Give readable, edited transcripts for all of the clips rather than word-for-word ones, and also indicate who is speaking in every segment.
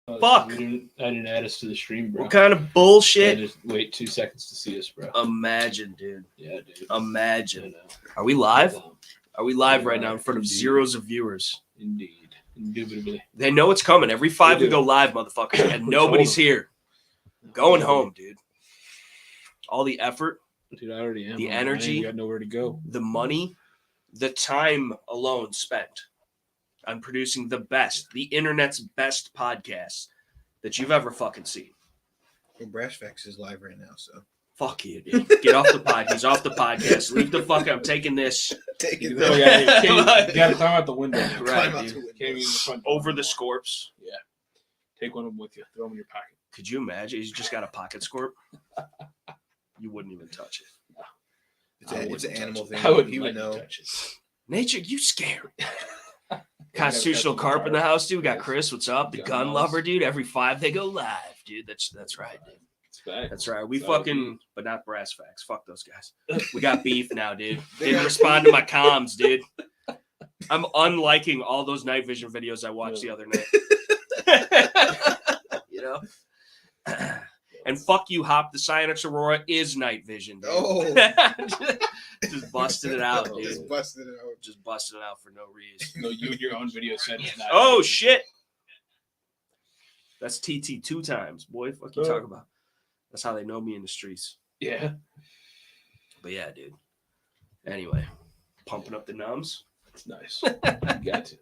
Speaker 1: Fuck.
Speaker 2: I didn't add us to the stream, bro.
Speaker 1: What kind of bullshit?
Speaker 2: Just wait 2 seconds to see us, bro.
Speaker 1: Imagine, dude.
Speaker 2: Yeah, dude.
Speaker 1: Imagine. Are we live? Are we live right now in front of
Speaker 2: Indeed.
Speaker 1: zeros of viewers?
Speaker 2: Indeed. Indubitably.
Speaker 1: They know it's coming. Every 5 we go live, motherfuckers, and nobody's here. Going home, dude. All the effort.
Speaker 2: Dude, I already am.
Speaker 1: The energy.
Speaker 2: You got nowhere to go.
Speaker 1: The money. The time alone spent on producing the internet's best podcast that you've ever fucking seen.
Speaker 3: Well, Brashfax is live right now, so.
Speaker 1: Fuck you, dude. Get off the pod. He's off the podcast. Leave the fuck out. I'm taking this.
Speaker 3: Take it.
Speaker 2: You gotta climb out the window.
Speaker 1: Right,
Speaker 3: Climb out
Speaker 1: dude.
Speaker 3: the window.
Speaker 2: Can't even in the front
Speaker 1: Over the scorps.
Speaker 2: Yeah. Take one of them with you. Throw them in your pocket.
Speaker 1: Could you imagine? He's just got a pocket scorp. You wouldn't even touch it.
Speaker 3: It's an animal thing.
Speaker 2: I wouldn't
Speaker 3: He would
Speaker 2: let you
Speaker 3: know.
Speaker 2: touch it.
Speaker 1: Nature, you scared. Constitutional carp in the house, dude. We got Chris. What's up? The gun lover, dude. Every 5 they go live, dude. That's right, dude. That's right. We fucking, but not brass facts. Fuck those guys. We got beef now, dude. Didn't respond to my comms, dude. I'm unliking all those night vision videos I watched the other night. You know? And fuck you, Hop. The Cyanix Aurora is night vision, dude.
Speaker 3: Oh.
Speaker 1: Just busting it out, dude.
Speaker 3: Just busting it out.
Speaker 1: Just busting it out for no reason.
Speaker 2: No, you and your own video said it's not.
Speaker 1: Oh, shit. That's TT 2 times. Boy, fuck you talking about. That's how they know me in the streets.
Speaker 2: Yeah.
Speaker 1: But yeah, dude. Anyway, pumping up the numbs.
Speaker 2: It's nice. You got to.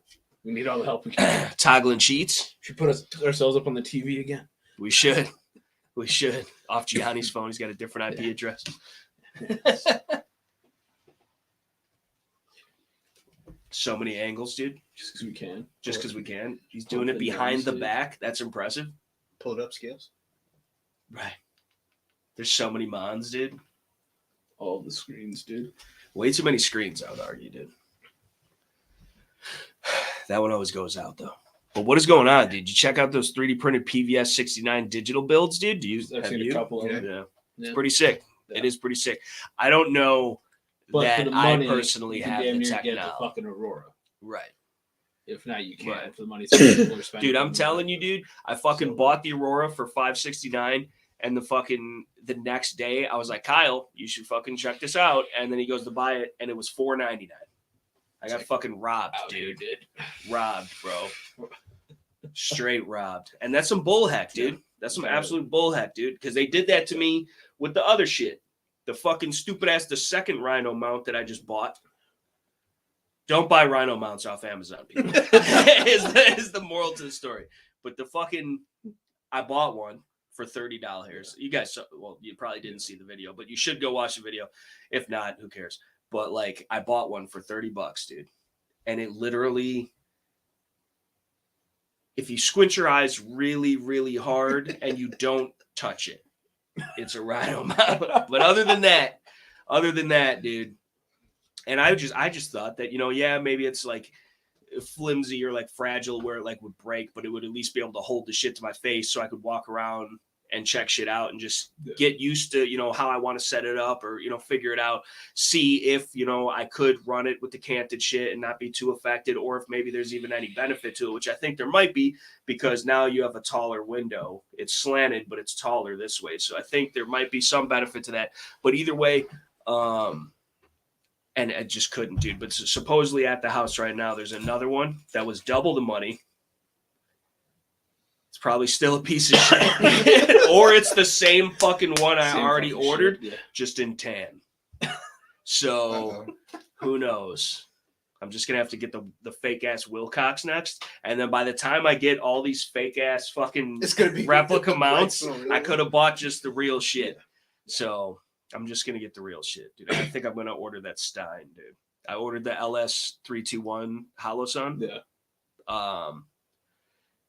Speaker 2: We need all the help we can.
Speaker 1: Toggling sheets.
Speaker 2: Should we put ourselves up on the TV again?
Speaker 1: We should. We should. Off Gianni's phone. He's got a different IP address. So many angles, dude.
Speaker 2: Just because we can.
Speaker 1: Just because we can. He's doing it behind the back. That's impressive.
Speaker 3: Pull it up, Scales.
Speaker 1: Right. There's so many mons, dude.
Speaker 2: All the screens, dude.
Speaker 1: Way too many screens, I would argue, dude. That one always goes out, though. But what is going on, dude? You check out those 3D printed PVS-69 digital builds, dude?
Speaker 2: I've seen a couple of them.
Speaker 1: Yeah. It's pretty sick. Yeah. It is pretty sick. I don't know that I personally have the technology.
Speaker 2: Get the fucking Aurora.
Speaker 1: Right.
Speaker 2: If not, you can't.
Speaker 1: Right.
Speaker 2: For the money people are spending.
Speaker 1: Dude, I'm telling you, dude, I fucking bought the Aurora for $569, and the next day I was like, Kyle, you should fucking check this out. And then he goes to buy it, and it was $499. I got fucking robbed, dude. Robbed, bro. Straight robbed. And that's some bullheck, dude. That's some absolute bullheck, dude. Because they did that to me with the other shit. The fucking stupid ass, the second Rhino mount that I just bought. Don't buy Rhino mounts off Amazon, people. is the moral to the story. But I bought one for $30. You guys, well, you probably didn't see the video, but you should go watch the video. If not, who cares? But like, I bought one for $30, dude. And it literally, if you squint your eyes really, really hard and you don't touch it, it's a Rhino mount. But other than that, dude. And I just thought that, maybe it's like flimsy or like fragile where it like would break, but it would at least be able to hold the shit to my face so I could walk around and check shit out and just get used to, how I want to set it up or, figure it out, see if, I could run it with the canted shit and not be too affected, or if maybe there's even any benefit to it, which I think there might be because now you have a taller window. It's slanted, but it's taller this way. So I think there might be some benefit to that, but either way, and I just couldn't, dude. But supposedly at the house right now, there's another one that was double the money. It's probably still a piece of shit. Or it's the same fucking one I already ordered, just in tan. So who knows? I'm just going to have to get the fake-ass Wilcox next. And then by the time I get all these fake-ass fucking replica mounts, I could have bought just the real shit. So I'm just going to get the real shit, dude. I think I'm going to order that Stein, dude. I ordered the LS321 Holosun. Yeah.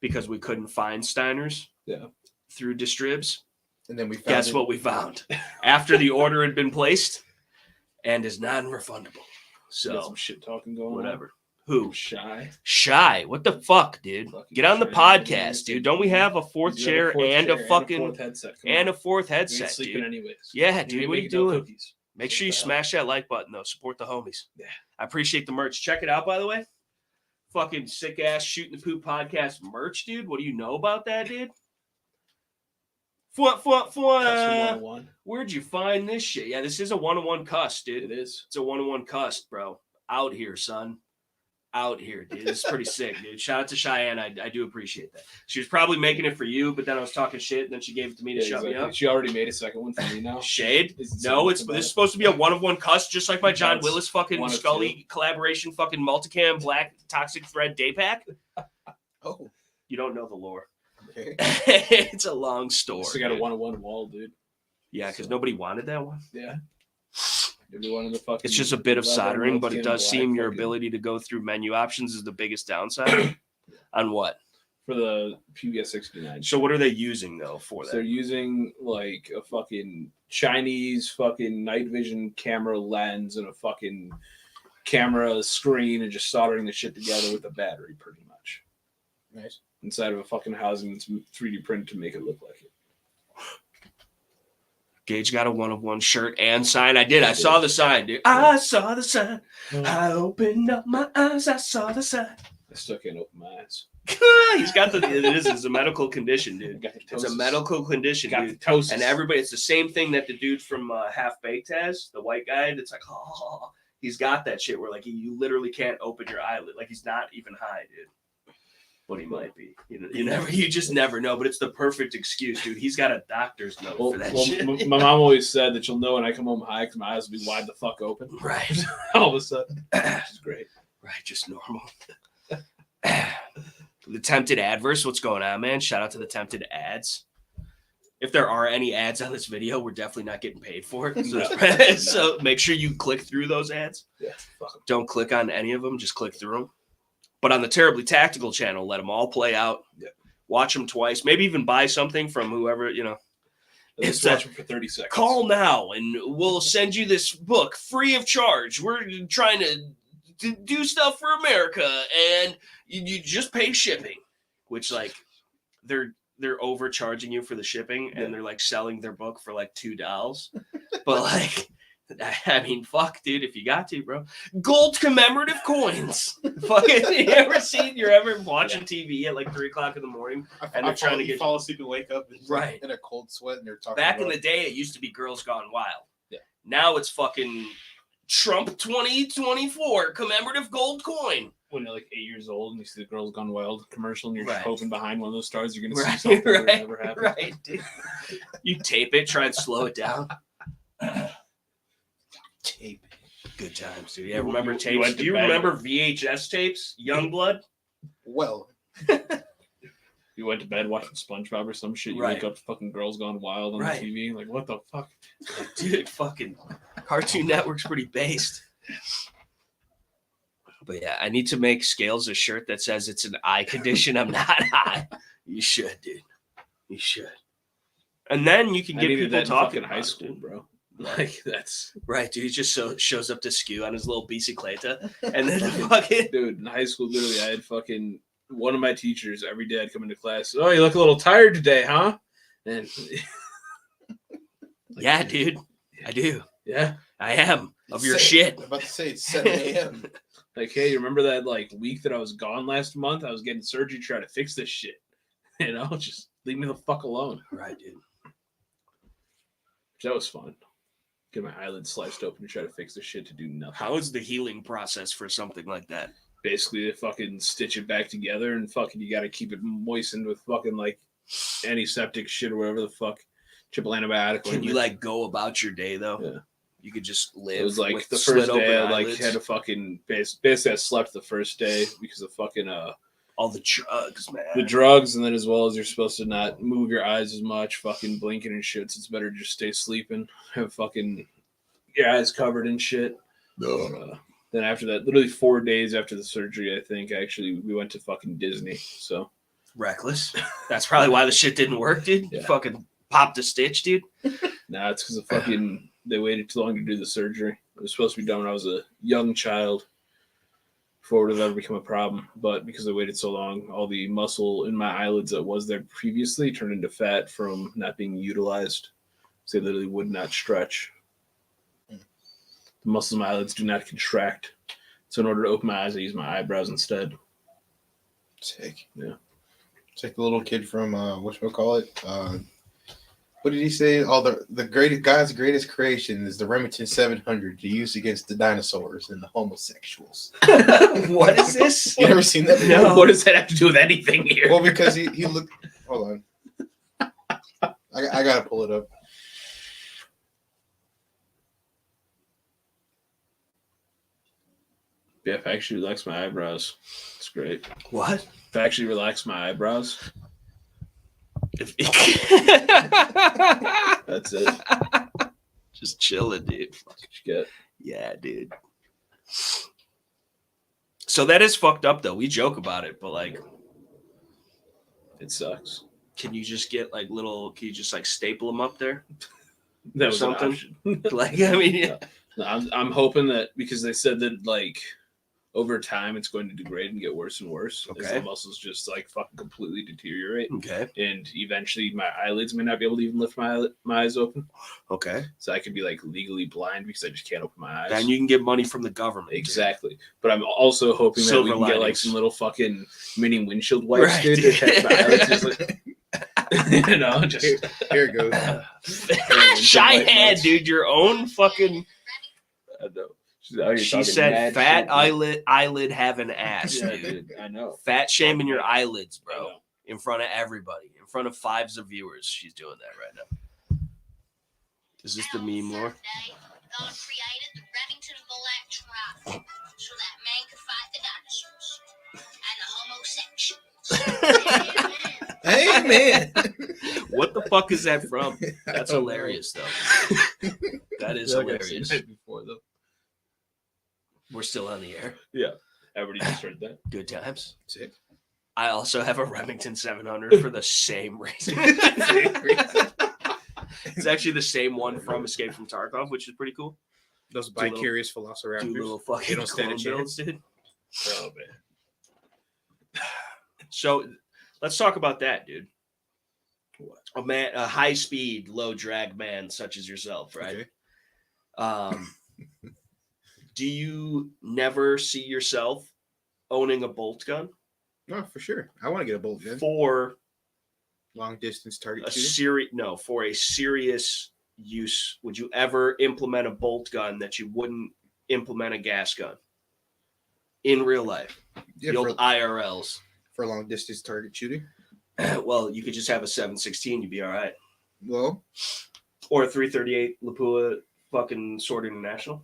Speaker 1: Because we couldn't find Steiners through Distribs.
Speaker 3: And then we found
Speaker 1: Guess what we found? After the order had been placed and is non-refundable. So
Speaker 2: some shit talking going
Speaker 1: whatever.
Speaker 2: On.
Speaker 1: Who?
Speaker 2: Shy.
Speaker 1: What the fuck, dude? Get on the podcast, dude. Don't we have a fourth chair and a fucking and a fourth headset, dude?
Speaker 2: Anyways.
Speaker 1: Yeah, dude. What are you doing? Make sure you smash that like button, though. Support the homies.
Speaker 2: Yeah.
Speaker 1: I appreciate the merch. Check it out, by the way. fucking sick ass Shooting the Poop podcast merch, dude. What do you know about that, dude?
Speaker 2: Custom 101.
Speaker 1: Where'd you find this shit? Yeah, this is a 101 cuss, dude.
Speaker 2: It is.
Speaker 1: It's a 101 cuss, bro. Out here, son. Out here, dude. This is pretty sick, dude. Shout out to Cheyenne. I do appreciate that. She was probably making it for you, but then I was talking shit, and then she gave it to me to shut me up.
Speaker 2: She already made a second one for me now.
Speaker 1: Shade? No, this is supposed to be a 101 cuss, just like my John Willis fucking Scully collaboration fucking multicam black toxic thread day pack.
Speaker 3: Oh.
Speaker 1: You don't know the lore.
Speaker 3: Okay.
Speaker 1: It's a long story.
Speaker 2: So got a 101 wall, dude.
Speaker 1: Yeah, because nobody wanted that one.
Speaker 2: Yeah. Everyone in the fucking.
Speaker 1: It's just a bit of soldering, but it does seem your ability to go through menu options is the biggest downside. On what?
Speaker 2: For the PBS-69.
Speaker 1: So what are they using though for that?
Speaker 2: They're using like a fucking Chinese fucking night vision camera lens and a fucking camera screen and just soldering the shit together with a battery, pretty much.
Speaker 3: Nice.
Speaker 2: Inside of a fucking housing that's 3D printed to make it look like it.
Speaker 1: Gage got a 101 shirt and sign. I did. I saw the sign, dude. I saw the sign. I opened up my eyes. I saw the sign.
Speaker 2: I still can't open my eyes.
Speaker 1: He's got the. It's a medical condition, dude. It's a medical condition, dude. And everybody, it's the same thing that the dude from Half Baked has. The white guy that's like, oh, he's got that shit where like you literally can't open your eyelid. Like he's not even high, dude. But he might be. You just never know. But it's the perfect excuse, dude. He's got a doctor's note for that shit.
Speaker 2: My mom always said that you'll know when I come home high because my eyes will be wide the fuck open.
Speaker 1: Right.
Speaker 2: All of a sudden. It's great.
Speaker 1: Right, just normal. The Tempted Adverse, what's going on, man? Shout out to the Tempted Ads. If there are any ads on this video, we're definitely not getting paid for it. So make sure you click through those ads.
Speaker 2: Yeah.
Speaker 1: Don't click on any of them. Just click through them. But on the Terribly Tactical channel, let them all play out.
Speaker 2: Yeah.
Speaker 1: Watch them twice. Maybe even buy something from whoever,
Speaker 2: Let's watch them for 30 seconds.
Speaker 1: Call now, and we'll send you this book free of charge. We're trying to do stuff for America, and you just pay shipping, which like they're overcharging you for the shipping, and they're like selling their book for like $2. But like, I mean, fuck, dude, if you got to, bro. Gold commemorative coins. Fucking, you're ever watching TV at like 3:00 in the morning, and they're trying to get
Speaker 3: fall asleep and wake up
Speaker 1: right
Speaker 3: in a cold sweat, and they're talking.
Speaker 1: Back in the day, it used to be Girls Gone Wild.
Speaker 2: Yeah.
Speaker 1: Now it's fucking Trump 2024 commemorative gold coin.
Speaker 2: When you're like 8 years old and you see the Girls Gone Wild commercial and you're
Speaker 1: right.
Speaker 2: just hoping behind one of those stars you're going to see something that never happened.
Speaker 1: Right, dude. You tape it, try and slow it down.
Speaker 3: Tape.
Speaker 1: Good times, dude. Yeah, remember tapes? Do you remember VHS tapes? Youngblood?
Speaker 3: Well.
Speaker 2: You went to bed watching SpongeBob or some shit. You wake up to fucking Girls Gone Wild on the TV. Like, what the fuck?
Speaker 1: Dude, fucking Cartoon Network's pretty based. But yeah, I need to make Scales a shirt that says it's an eye condition. I'm not high. You should, dude. You should. And then you can get people talking
Speaker 2: in high school,
Speaker 1: it,
Speaker 2: bro. Like, that's
Speaker 1: right, dude. He just shows up to skew on his little bicicleta, and then fucking
Speaker 2: dude in high school. Literally, I had fucking one of my teachers every day. I'd come into class. Oh, you look a little tired today, huh? And
Speaker 1: yeah, dude, I do.
Speaker 2: Yeah,
Speaker 1: I am of your shit.
Speaker 3: I'm about to say it's 7 a.m.
Speaker 2: Like, hey, you remember that like week that I was gone last month? I was getting surgery to try to fix this shit. Just leave me the fuck alone.
Speaker 1: Right, dude.
Speaker 2: That was fun. Get my eyelids sliced open and try to fix the shit to do nothing.
Speaker 1: How is the healing process for something like that?
Speaker 2: Basically, they fucking stitch it back together and fucking you got to keep it moistened with fucking like antiseptic shit or whatever the fuck. Triple antibiotic.
Speaker 1: Can you like go about your day though?
Speaker 2: Yeah.
Speaker 1: You could just live.
Speaker 2: It was like
Speaker 1: with
Speaker 2: the first day I
Speaker 1: eyelids.
Speaker 2: had a fucking basically I slept the first day because of fucking
Speaker 1: all the drugs, man.
Speaker 2: The drugs, and then as well as you're supposed to not move your eyes as much, fucking blinking and shit. So it's better to just stay sleeping, have fucking your eyes covered and shit. Then after that, literally 4 days after the surgery, I think actually we went to fucking Disney. So
Speaker 1: reckless. That's probably why the shit didn't work, dude.
Speaker 2: Yeah.
Speaker 1: You fucking popped a stitch, dude.
Speaker 2: Nah, it's because of fucking they waited too long to do the surgery. It was supposed to be done when I was a young child. Before it would have ever become a problem, but because I waited so long, all the muscle in my eyelids that was there previously turned into fat from not being utilized. So they literally would not stretch. The muscles in my eyelids do not contract. So in order to open my eyes, I use my eyebrows instead.
Speaker 3: Sick.
Speaker 2: Yeah.
Speaker 3: It's like the little kid from whatchamacallit? What did he say? Oh, the greatest God's greatest creation is the Remington 700 to use against the dinosaurs and the homosexuals.
Speaker 1: What is this?
Speaker 3: You never seen that?
Speaker 1: No.
Speaker 3: before?
Speaker 2: What does that have to do with anything here?
Speaker 3: Well, because he looked. Hold on. I gotta pull it up.
Speaker 2: Yeah, if I actually relax my eyebrows. It's great.
Speaker 1: What?
Speaker 2: If I actually relax my eyebrows,
Speaker 1: If
Speaker 2: that's it.
Speaker 1: Just chilling, dude.
Speaker 2: That's what you get.
Speaker 1: Yeah, dude. So that is fucked up, though. We joke about it, but like,
Speaker 2: It sucks.
Speaker 1: can you just get like little? Can you just like staple them up there?
Speaker 2: That
Speaker 1: Or
Speaker 2: was
Speaker 1: something?
Speaker 2: an option.
Speaker 1: Like, I mean, yeah.
Speaker 2: No, I'm hoping that because they said that like over time it's going to degrade and get worse and worse as
Speaker 1: Okay.
Speaker 2: the muscles just like fucking completely deteriorate,
Speaker 1: Okay.
Speaker 2: and eventually my eyelids may not be able to even lift my eyes open.
Speaker 1: Okay.
Speaker 2: So I could be like legally blind because I just can't open my eyes.
Speaker 1: Then you can get money from the government. dude.
Speaker 2: Exactly. But I'm also hoping that
Speaker 1: Silver
Speaker 2: we can get like
Speaker 1: linings.
Speaker 2: some little fucking mini windshield wipes,
Speaker 1: Right,
Speaker 2: dude, to
Speaker 1: dude.
Speaker 2: catch my eyelids. Just like, you know, just
Speaker 3: Here it goes.
Speaker 1: Shy hand, dude. Your own fucking.
Speaker 2: I know. She's out here
Speaker 1: She
Speaker 2: talking
Speaker 1: said,
Speaker 2: mad
Speaker 1: "Fat
Speaker 2: shit, dude.
Speaker 1: eyelid having ass,
Speaker 2: Yeah,
Speaker 1: dude.
Speaker 2: dude. I know.
Speaker 1: Fat shaming your eyelids,
Speaker 2: I
Speaker 1: bro,
Speaker 2: know.
Speaker 1: in front of everybody, in front of fives of viewers. She's doing that right now. Is this the meme, Laura?
Speaker 4: God created the Remington bullet rifle so that man could fight the dinosaurs and the homosexuals.
Speaker 3: Amen.
Speaker 1: What the fuck is that from? That's
Speaker 3: I don't know.
Speaker 1: hilarious, though. That is
Speaker 3: I feel like I've seen
Speaker 1: hilarious.
Speaker 3: that before, though.
Speaker 1: We're still on the air.
Speaker 2: Yeah. Everybody just heard that.
Speaker 1: Good times.
Speaker 3: Sick.
Speaker 1: I also have a Remington 700 for the same reason. It's actually the same one from Escape from Tarkov, which is pretty cool.
Speaker 3: Those
Speaker 1: Do a little-
Speaker 3: bi-curious velociraptors.
Speaker 1: Do little
Speaker 3: They
Speaker 1: fucking
Speaker 3: don't stand a
Speaker 1: clone builds, dude.
Speaker 2: Oh man.
Speaker 1: So let's talk about that, dude. A high speed, low drag man such as yourself, right?
Speaker 3: Okay.
Speaker 1: Do you never see yourself owning a bolt gun
Speaker 3: No, for sure. I want to get a bolt gun.
Speaker 1: for
Speaker 3: Long distance target
Speaker 1: a
Speaker 3: shooting.
Speaker 1: for a serious use? Would you ever implement a bolt gun that you wouldn't implement a gas gun in real life?
Speaker 3: Yeah,
Speaker 1: The
Speaker 3: for,
Speaker 1: old IRLs.
Speaker 3: for long distance target shooting.
Speaker 1: Well, you could just have a 7.16, you'd be all right.
Speaker 3: Well,
Speaker 1: Or a 338 Lapua fucking Sword International.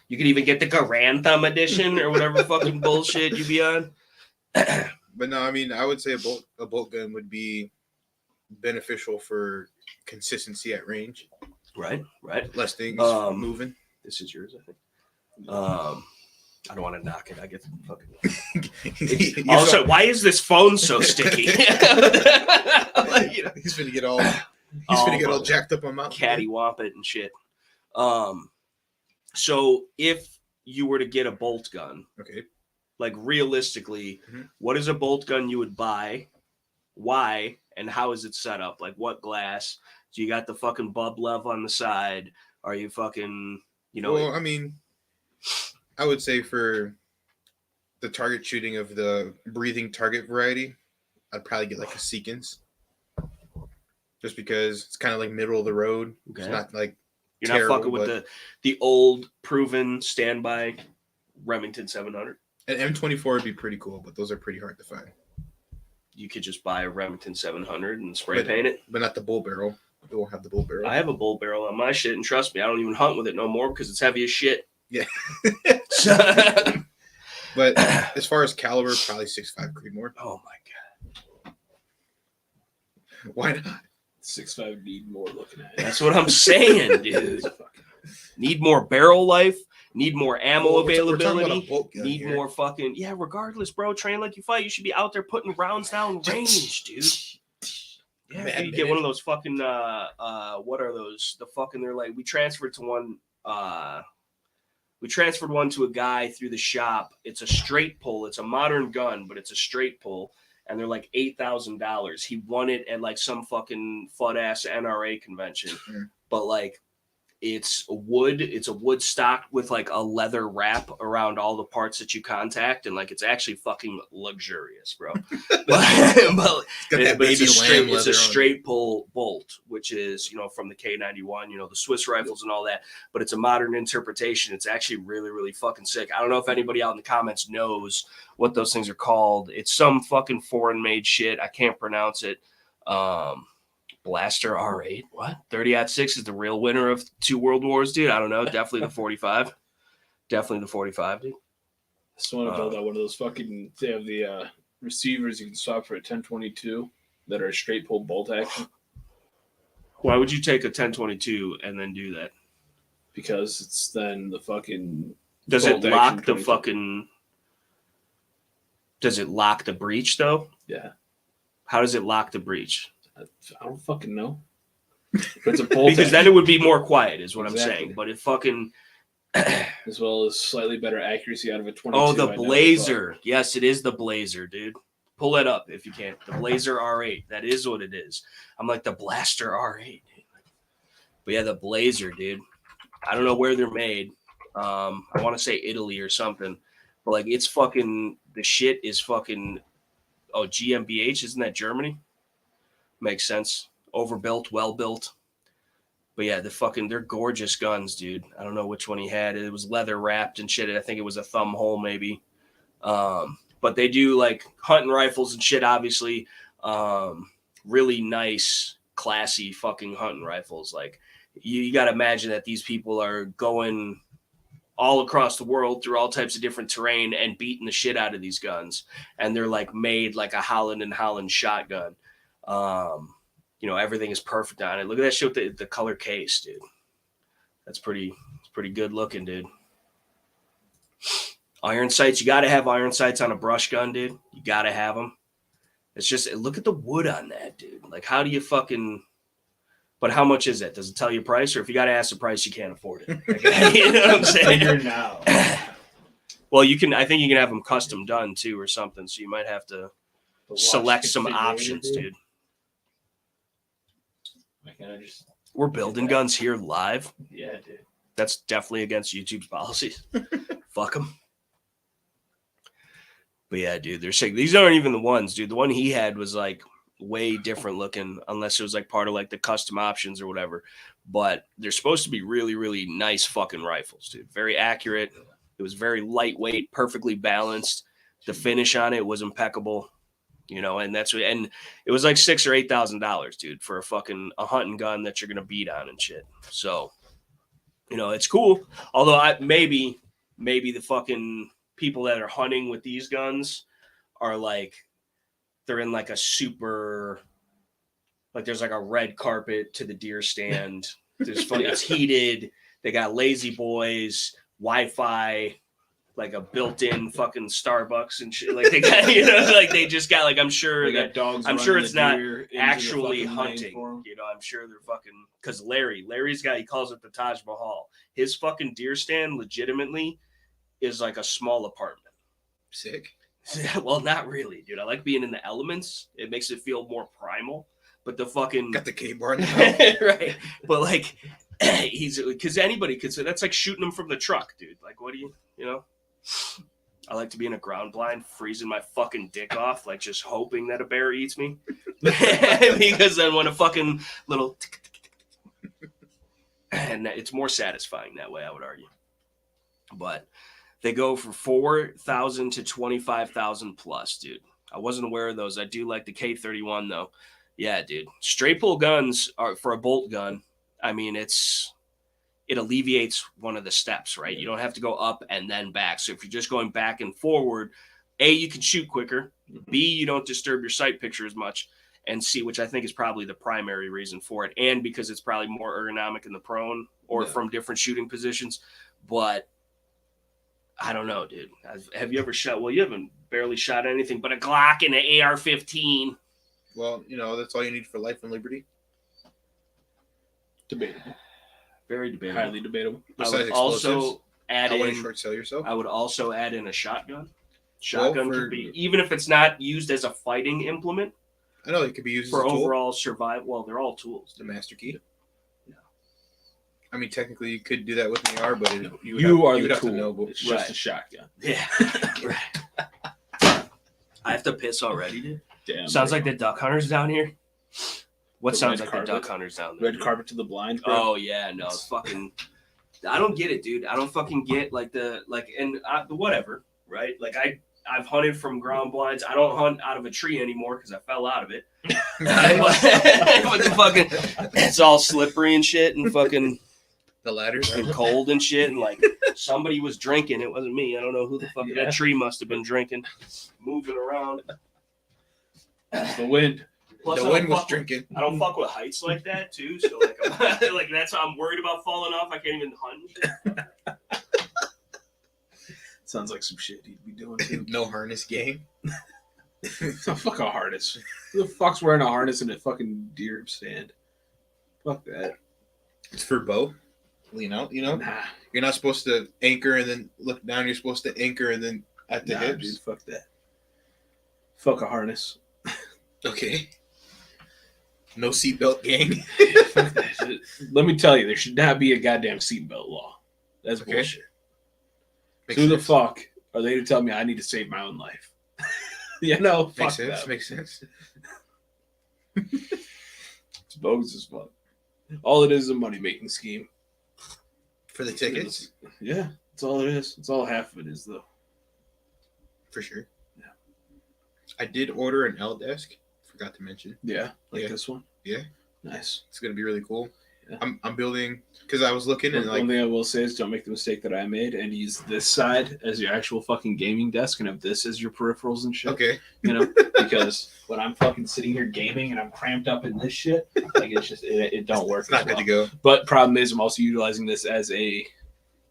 Speaker 1: You could even get the Garand Thumb edition or whatever fucking bullshit you be on.
Speaker 3: but no, I mean, I would say a bolt gun would be beneficial for consistency at range.
Speaker 1: Right.
Speaker 3: Less things moving.
Speaker 1: This is yours, I think. I don't want to knock it. I get the fucking.
Speaker 3: Your
Speaker 1: Also,
Speaker 3: phone-
Speaker 1: why is this phone so sticky? Like, you know,
Speaker 3: he's gonna get all jacked up on mountain.
Speaker 1: cattywomp it and shit. So if you were to get a bolt gun,
Speaker 3: Okay.
Speaker 1: like realistically,
Speaker 3: Mhm.
Speaker 1: what is a bolt gun you would buy? Why? And how is it set up? Like what glass? Do you got the fucking Bub Love on the side? Are you fucking,
Speaker 3: Well, I mean, I would say for the target shooting of the breathing target variety, I'd probably get like a Seekins. Just because it's kind of like middle of the road.
Speaker 1: Okay.
Speaker 3: It's not like
Speaker 1: you're not
Speaker 3: terrible,
Speaker 1: fucking with
Speaker 3: but-
Speaker 1: the old proven standby Remington 700.
Speaker 3: an M24 would be pretty cool, but those are pretty hard to find.
Speaker 1: You could just buy a Remington 700 and spray
Speaker 3: But-
Speaker 1: paint it.
Speaker 3: But not the bull barrel. It won't have the bull barrel.
Speaker 1: I have a bull barrel on my shit, and trust me, I don't even hunt with it no more because it's heavy as shit.
Speaker 3: Yeah.
Speaker 1: So-
Speaker 3: But as far as caliber, probably 6.5 Creedmoor.
Speaker 1: oh my god,
Speaker 3: Why not?
Speaker 2: 6.5 need more looking at it.
Speaker 1: that's what I'm saying, dude. Need more barrel life. Need more ammo
Speaker 3: Well, we're talking about
Speaker 1: availability.
Speaker 3: a bolt gun
Speaker 1: Need
Speaker 3: here.
Speaker 1: more fucking regardless, bro. Train like you fight. You should be out there putting rounds down range, dude. Yeah,
Speaker 3: Man,
Speaker 1: you get one of those fucking what are those? The fucking they're like we transferred to one to a guy through the shop. It's a straight pull. It's a modern gun, but it's a straight pull, and they're like $8,000. He won it at like some fucking fud ass NRA convention,
Speaker 3: Mm.
Speaker 1: but like It's wood. It's a wood stock with like a leather wrap around all the parts that you contact, and like it's actually fucking luxurious, bro. but it's a straight pull bolt, which is from the K91, the Swiss rifles and all that. But it's a modern interpretation. It's actually really, really fucking sick. I don't know if anybody out in the comments knows what those things are called. It's some fucking foreign made shit. I can't pronounce it. Blaster R8. What? 30-06 is the real winner of 2 world wars, dude. I don't know. Definitely the 45. Definitely the 45, dude.
Speaker 2: I just want to build out one of those fucking. They have the receivers you can swap for a 1022 that are straight pull bolt action.
Speaker 1: Why would you take a 1022 and then do that?
Speaker 2: Because it's then the fucking.
Speaker 1: Does it lock the fucking? Does it lock the breech though?
Speaker 2: Yeah. How
Speaker 1: does it lock the breech?
Speaker 2: I don't fucking know. But it's a bolt
Speaker 1: because then it would be more quiet, is what I'm saying. But it fucking
Speaker 2: as well as slightly better accuracy out of a 22.
Speaker 1: Oh, the Blazer. Yes, it is the Blazer, dude. Pull that up if you can. The Blazer R8. That is what it is. I'm like the Blaster R8. Dude. But yeah, the Blazer, dude. I don't know where they're made. I want to say Italy or something. But like it's fucking the shit is fucking GmbH, isn't that Germany? Makes sense. Overbuilt, well built. But yeah, they're gorgeous guns, dude. I don't know which one he had. It was leather wrapped and shit. I think it was a thumb hole maybe. But they do like hunting rifles and shit, obviously. Really nice, classy fucking hunting rifles. Like you got to imagine that these people are going all across the world through all types of different terrain and beating the shit out of these guns. And they're like made like a Holland & Holland shotgun. Everything is perfect on it. Look at that shit with the color case, dude. It's pretty good looking, dude. Iron sights. You got to have iron sights on a brush gun, dude. You got to have them. It's just, look at the wood on that, dude. Like, how do you fucking, but how much is it? Does it tell you price? Or if you got to ask the price, you can't afford it. Like, you know what I'm saying?
Speaker 2: Figure now.
Speaker 1: Well, I think you can have them custom done too or something. So you might have to select some options, dude. We're building guns here live.
Speaker 2: Yeah, dude.
Speaker 1: That's definitely against YouTube's policies. Fuck them. But yeah, dude, they're sick. These aren't even the ones, dude. The one he had was like way different looking, unless it was like part of like the custom options or whatever. But they're supposed to be really, really nice fucking rifles, dude. Very accurate. It was very lightweight, perfectly balanced. The finish on it was impeccable. And and it was like $6,000 or $8,000, dude, for a hunting gun that you're gonna beat on and shit. So, it's cool. Although maybe the fucking people that are hunting with these guns are like, they're in like a super, like there's like a red carpet to the deer stand. There's it's heated. They got lazy boys, Wi-Fi. Like a built-in fucking Starbucks and shit. Like they got, like they just got like, I'm sure
Speaker 2: that dogs.
Speaker 1: I'm sure it's not actually hunting. I'm sure they're fucking, because Larry's guy, he calls it the Taj Mahal. His fucking deer stand legitimately is like a small apartment.
Speaker 3: Sick.
Speaker 1: Well, not really, dude. I like being in the elements. It makes it feel more primal. But the fucking
Speaker 3: got the K-bar,
Speaker 1: right? But like, because anybody could say that's like shooting them from the truck, dude. Like, what do you? I like to be in a ground blind, freezing my fucking dick off, like just hoping that a bear eats me. Because then when a fucking little and it's more satisfying that way, I would argue. But they go for 4,000 to 25,000 plus, dude. I wasn't aware of those. I do like the K31 though. Yeah, dude. Straight pull guns are for a bolt gun. I mean, it alleviates one of the steps, right? You don't have to go up and then back. So if you're just going back and forward, A, you can shoot quicker. B, you don't disturb your sight picture as much. And C, which I think is probably the primary reason for it. And because it's probably more ergonomic in the prone or from different shooting positions. But I don't know, dude. Have you ever shot? Well, you haven't barely shot anything but a Glock and an AR-15.
Speaker 3: Well, that's all you need for life and liberty.
Speaker 2: Debatable.
Speaker 1: Very debatable.
Speaker 2: Highly debatable.
Speaker 1: I would also add in.
Speaker 3: Short sell yourself.
Speaker 1: I would also add in a shotgun. Shotgun could be, even if it's not used as a fighting implement.
Speaker 3: I know it could be used
Speaker 1: for
Speaker 3: as a
Speaker 1: overall survival. Well, they're all tools.
Speaker 3: The master key.
Speaker 1: Yeah.
Speaker 3: I mean, technically, you could do that with an AR, but
Speaker 2: You are
Speaker 3: would
Speaker 2: the
Speaker 3: have to
Speaker 2: tool.
Speaker 3: know, but-
Speaker 2: It's just a shotgun.
Speaker 1: Yeah. Right. I have to piss already, dude.
Speaker 2: Damn.
Speaker 1: Sounds like the duck hunters down here. What
Speaker 2: The
Speaker 1: sounds
Speaker 2: red
Speaker 1: like
Speaker 2: carpet?
Speaker 1: the duck hunters down there?
Speaker 2: Red
Speaker 1: dude?
Speaker 2: carpet to the blind, bro.
Speaker 1: Oh yeah, no, fucking. I don't get it, dude. I don't fucking get whatever, right? Like I've hunted from ground blinds. I don't hunt out of a tree anymore because I fell out of it. But the fucking, it's all slippery and shit, and fucking
Speaker 3: The ladders.
Speaker 1: and cold and shit, and like somebody was drinking. It wasn't me. I don't know who the fuck that tree must have been drinking, moving around.
Speaker 2: The wind.
Speaker 1: Plus,
Speaker 3: The wind was drinking.
Speaker 1: I don't fuck with heights like that too. So like, like that's how I'm worried about falling off. I can't even hunt.
Speaker 2: Sounds like some shit he'd be doing too.
Speaker 3: No harness gang.
Speaker 2: It's a fucking harness. Who the fuck's wearing a harness in a fucking deer stand? Fuck that.
Speaker 3: It's for bow. Lean out, you know?
Speaker 2: Nah.
Speaker 3: You're not supposed to anchor and then look down. You're supposed to anchor and then at the hips.
Speaker 2: Dude, fuck that. Fuck a harness.
Speaker 3: Okay. No seatbelt gang.
Speaker 2: Fuck that shit. Let me tell you, there should not be a goddamn seatbelt law. That's
Speaker 3: Okay.
Speaker 2: bullshit.
Speaker 3: Makes
Speaker 2: Who the
Speaker 3: sense.
Speaker 2: fuck are they to tell me I need to save my own life? You know, fuck
Speaker 3: Makes sense.
Speaker 2: them.
Speaker 3: Makes sense.
Speaker 2: It's bogus as fuck. All it is a money making scheme.
Speaker 3: For the tickets,
Speaker 2: Yeah, that's all it is. That's all half of it is, though.
Speaker 3: for sure.
Speaker 2: Yeah.
Speaker 3: I did order an L desk. Forgot to mention.
Speaker 2: Yeah, like
Speaker 3: Yeah.
Speaker 2: this one.
Speaker 3: Yeah.
Speaker 2: Nice.
Speaker 3: It's gonna be really cool.
Speaker 2: Yeah.
Speaker 3: I'm building because I was looking and like
Speaker 2: One thing I will say is don't make the mistake that I made and use this side as your actual fucking gaming desk and have this as your peripherals and shit.
Speaker 3: okay.
Speaker 2: You know, because when I'm fucking sitting here gaming and I'm cramped up in this shit, like it's just it don't work.
Speaker 3: It's not
Speaker 2: as
Speaker 3: good
Speaker 2: well.
Speaker 3: to go.
Speaker 2: But problem is, I'm also utilizing this as a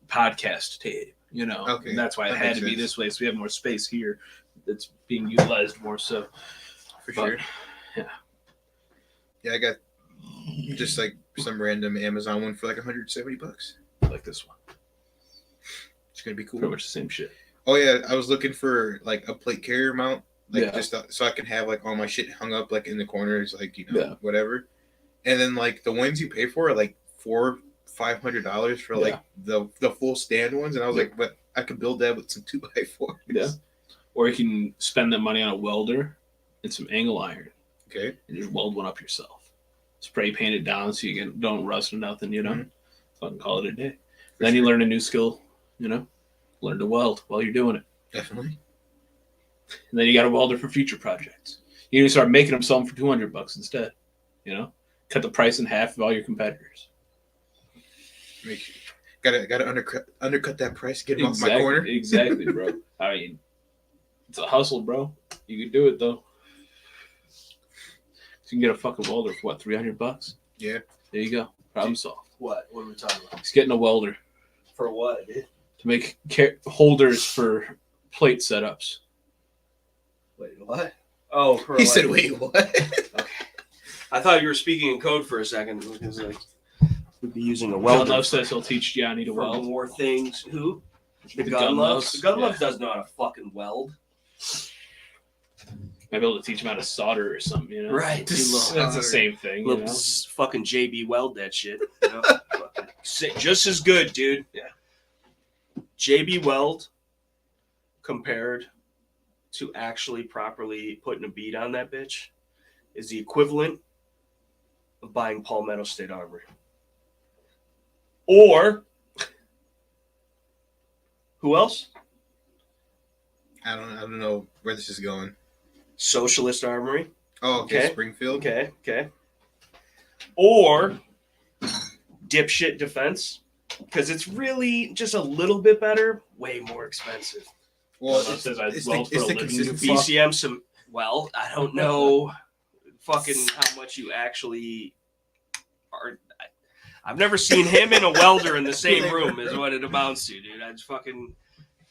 Speaker 2: podcast tape. You know,
Speaker 3: Okay,
Speaker 2: and that's why it
Speaker 3: that
Speaker 2: had
Speaker 3: makes
Speaker 2: to be
Speaker 3: sense.
Speaker 2: this way, so we have more space here. That's being utilized more so.
Speaker 3: For
Speaker 2: But,
Speaker 3: sure.
Speaker 2: yeah.
Speaker 3: Yeah, I got just like some random Amazon one for like $170.
Speaker 2: Like this one,
Speaker 3: It's gonna be cool.
Speaker 2: pretty much the same shit.
Speaker 3: Oh yeah, I was looking for like a plate carrier mount, like
Speaker 2: Yeah.
Speaker 3: just so I can have like all my shit hung up like in the corners, like you know
Speaker 2: Yeah.
Speaker 3: whatever. And then like the ones you pay for are like $400-500 for like the full stand ones, and I was
Speaker 2: Yeah.
Speaker 3: like, but I could build that with some 2x4s.
Speaker 2: Yeah. Or you can spend that money on a welder and some angle iron
Speaker 3: Okay.
Speaker 2: and just weld one up yourself. Spray paint it down so you don't rust or nothing, you know?
Speaker 3: Mhm.
Speaker 2: Fucking call it a day.
Speaker 3: For
Speaker 2: Then you
Speaker 3: sure.
Speaker 2: learn a new skill, you know? Learn to weld while you're doing it.
Speaker 3: Definitely.
Speaker 2: And then you got a welder for future projects. You can start making them sell them for $200 instead, you know? Cut the price in half of all your competitors.
Speaker 3: Gotta undercut that price, get them off my corner.
Speaker 2: Exactly, bro. I mean, it's a hustle, bro. You can do it, though. So you can get a fucking welder for what, $300?
Speaker 3: Yeah.
Speaker 2: There you go. Problem solved.
Speaker 1: What? What are we talking about?
Speaker 2: He's getting a welder
Speaker 1: For what, dude?
Speaker 2: to make holders for plate setups.
Speaker 1: Wait, what? Oh, for
Speaker 3: He
Speaker 1: like-
Speaker 3: said, "Wait, what?"
Speaker 1: Okay. I thought you were speaking in code for a second because like we'd be using a
Speaker 2: Well,
Speaker 1: welder
Speaker 2: Love says he'll teach Johnny to
Speaker 1: for
Speaker 2: weld.
Speaker 1: more things. Who? The
Speaker 2: The
Speaker 1: gun
Speaker 2: gun
Speaker 1: loves.
Speaker 2: loves,
Speaker 1: The gun
Speaker 2: yeah.
Speaker 1: loves doesn't know how to fucking weld.
Speaker 2: Might be able to teach him how to solder or something, you know?
Speaker 1: Right.
Speaker 2: That's the same thing, you
Speaker 1: Little
Speaker 2: know?
Speaker 1: fucking JB weld that shit. You know? Fucking just as good, dude.
Speaker 2: Yeah.
Speaker 1: JB weld compared to actually properly putting a bead on that bitch is the equivalent of buying Palmetto State Armory. Or who else?
Speaker 3: I don't know where this is going.
Speaker 1: Socialist Armory.
Speaker 3: Oh, okay.
Speaker 1: Okay.
Speaker 3: Springfield.
Speaker 1: Okay. Or dipshit defense. Because it's really just a little bit better, way more expensive.
Speaker 3: Well,
Speaker 2: Love says I
Speaker 3: it's
Speaker 2: weld
Speaker 3: the
Speaker 2: for a living.
Speaker 3: consistency.
Speaker 2: Fuck.
Speaker 1: BCM some. Well, I don't know. Fucking how much you actually are. I've never seen him and a welder in the same room. Is what it amounts to, dude. I just fucking.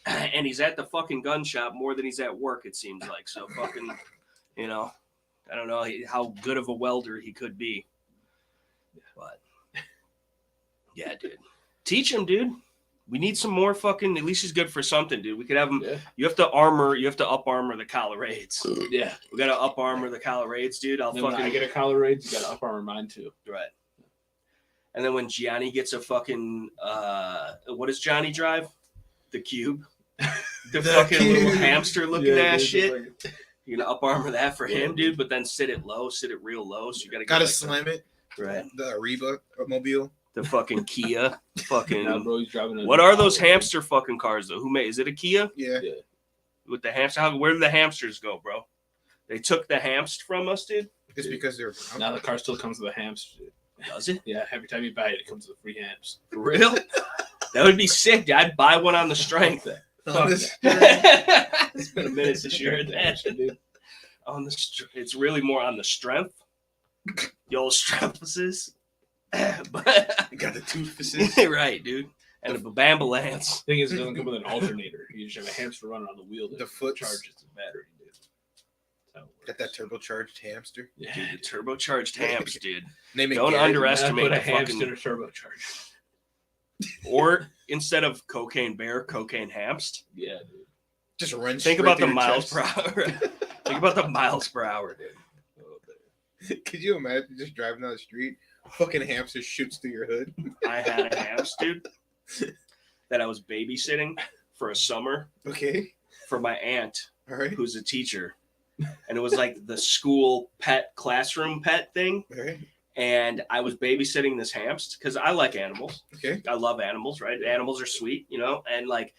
Speaker 1: And he's at the fucking gun shop more than he's at work. It seems like so. Fucking, you know, I don't know how good of a welder he could be, but yeah, dude. Teach him, dude. We need some more fucking. At least he's good for something, dude. We could have him.
Speaker 2: Yeah.
Speaker 1: You have to up armor the Colorades.
Speaker 2: Yeah.
Speaker 1: We gotta up armor the Colorades, dude. I'll
Speaker 2: Then when
Speaker 1: fucking
Speaker 2: I get a collar raid, you got to up armor mine too.
Speaker 1: right. And then when Gianni gets a fucking what does Johnny drive? The Cube. The fucking
Speaker 3: Cube.
Speaker 1: little hamster looking ass
Speaker 2: dude,
Speaker 1: shit.
Speaker 2: like-
Speaker 1: You're gonna up armor that for him,
Speaker 2: Yeah.
Speaker 1: dude, but then sit it real low. So you gotta
Speaker 3: Gotta
Speaker 1: get,
Speaker 3: slam it.
Speaker 1: right.
Speaker 3: The Ariba mobile.
Speaker 1: The fucking Kia. Fucking
Speaker 2: Now, bro, he's driving a
Speaker 1: what are those hamster fucking cars though? Who made is it a Kia?
Speaker 3: Yeah.
Speaker 1: With the hamster? Where did the hamsters go, bro? They took the hamster from us, dude.
Speaker 3: It's because they're
Speaker 2: Now the car still comes with a hamster.
Speaker 1: Does it?
Speaker 2: Yeah, every time you buy it, it comes with free hams.
Speaker 1: For real? That would be sick, dude. I'd buy one on the strength.
Speaker 3: on this.
Speaker 1: It's been a minute since you heard that.
Speaker 2: dude.
Speaker 1: It's really more on the strength. The old stremphasis. But
Speaker 3: You got the toothfaces.
Speaker 1: right, dude. And a bambulance.
Speaker 2: Thing is, it doesn't come with an alternator. You just have a hamster running on the wheel that
Speaker 3: The foot
Speaker 2: charges the battery, dude. That's how it
Speaker 3: Got that
Speaker 2: works.
Speaker 3: turbocharged hamster.
Speaker 2: Yeah.
Speaker 1: Dude, the turbocharged hams, dude.
Speaker 3: Name it
Speaker 1: Don't
Speaker 3: Gary.
Speaker 1: underestimate
Speaker 2: Put a
Speaker 1: the
Speaker 2: hamster
Speaker 1: fucking...
Speaker 2: in a turbocharge.
Speaker 1: Or instead of cocaine bear, cocaine hamst.
Speaker 2: Yeah, dude.
Speaker 3: Just run.
Speaker 1: Think
Speaker 3: straight
Speaker 1: about the
Speaker 3: through your
Speaker 1: miles
Speaker 3: chest.
Speaker 1: per hour. Think about the miles per hour, dude.
Speaker 3: Could you imagine just driving down the street, fucking hamster shoots through your hood?
Speaker 1: I had a hamster, dude, that I was babysitting for a summer
Speaker 3: Okay.
Speaker 1: for my aunt,
Speaker 3: All right.
Speaker 1: who's a teacher. And it was like the school pet, classroom pet thing.
Speaker 3: All right.
Speaker 1: And I was babysitting this hamster because I like animals.
Speaker 3: Okay.
Speaker 1: I love animals, right? Animals are sweet, you know? And like,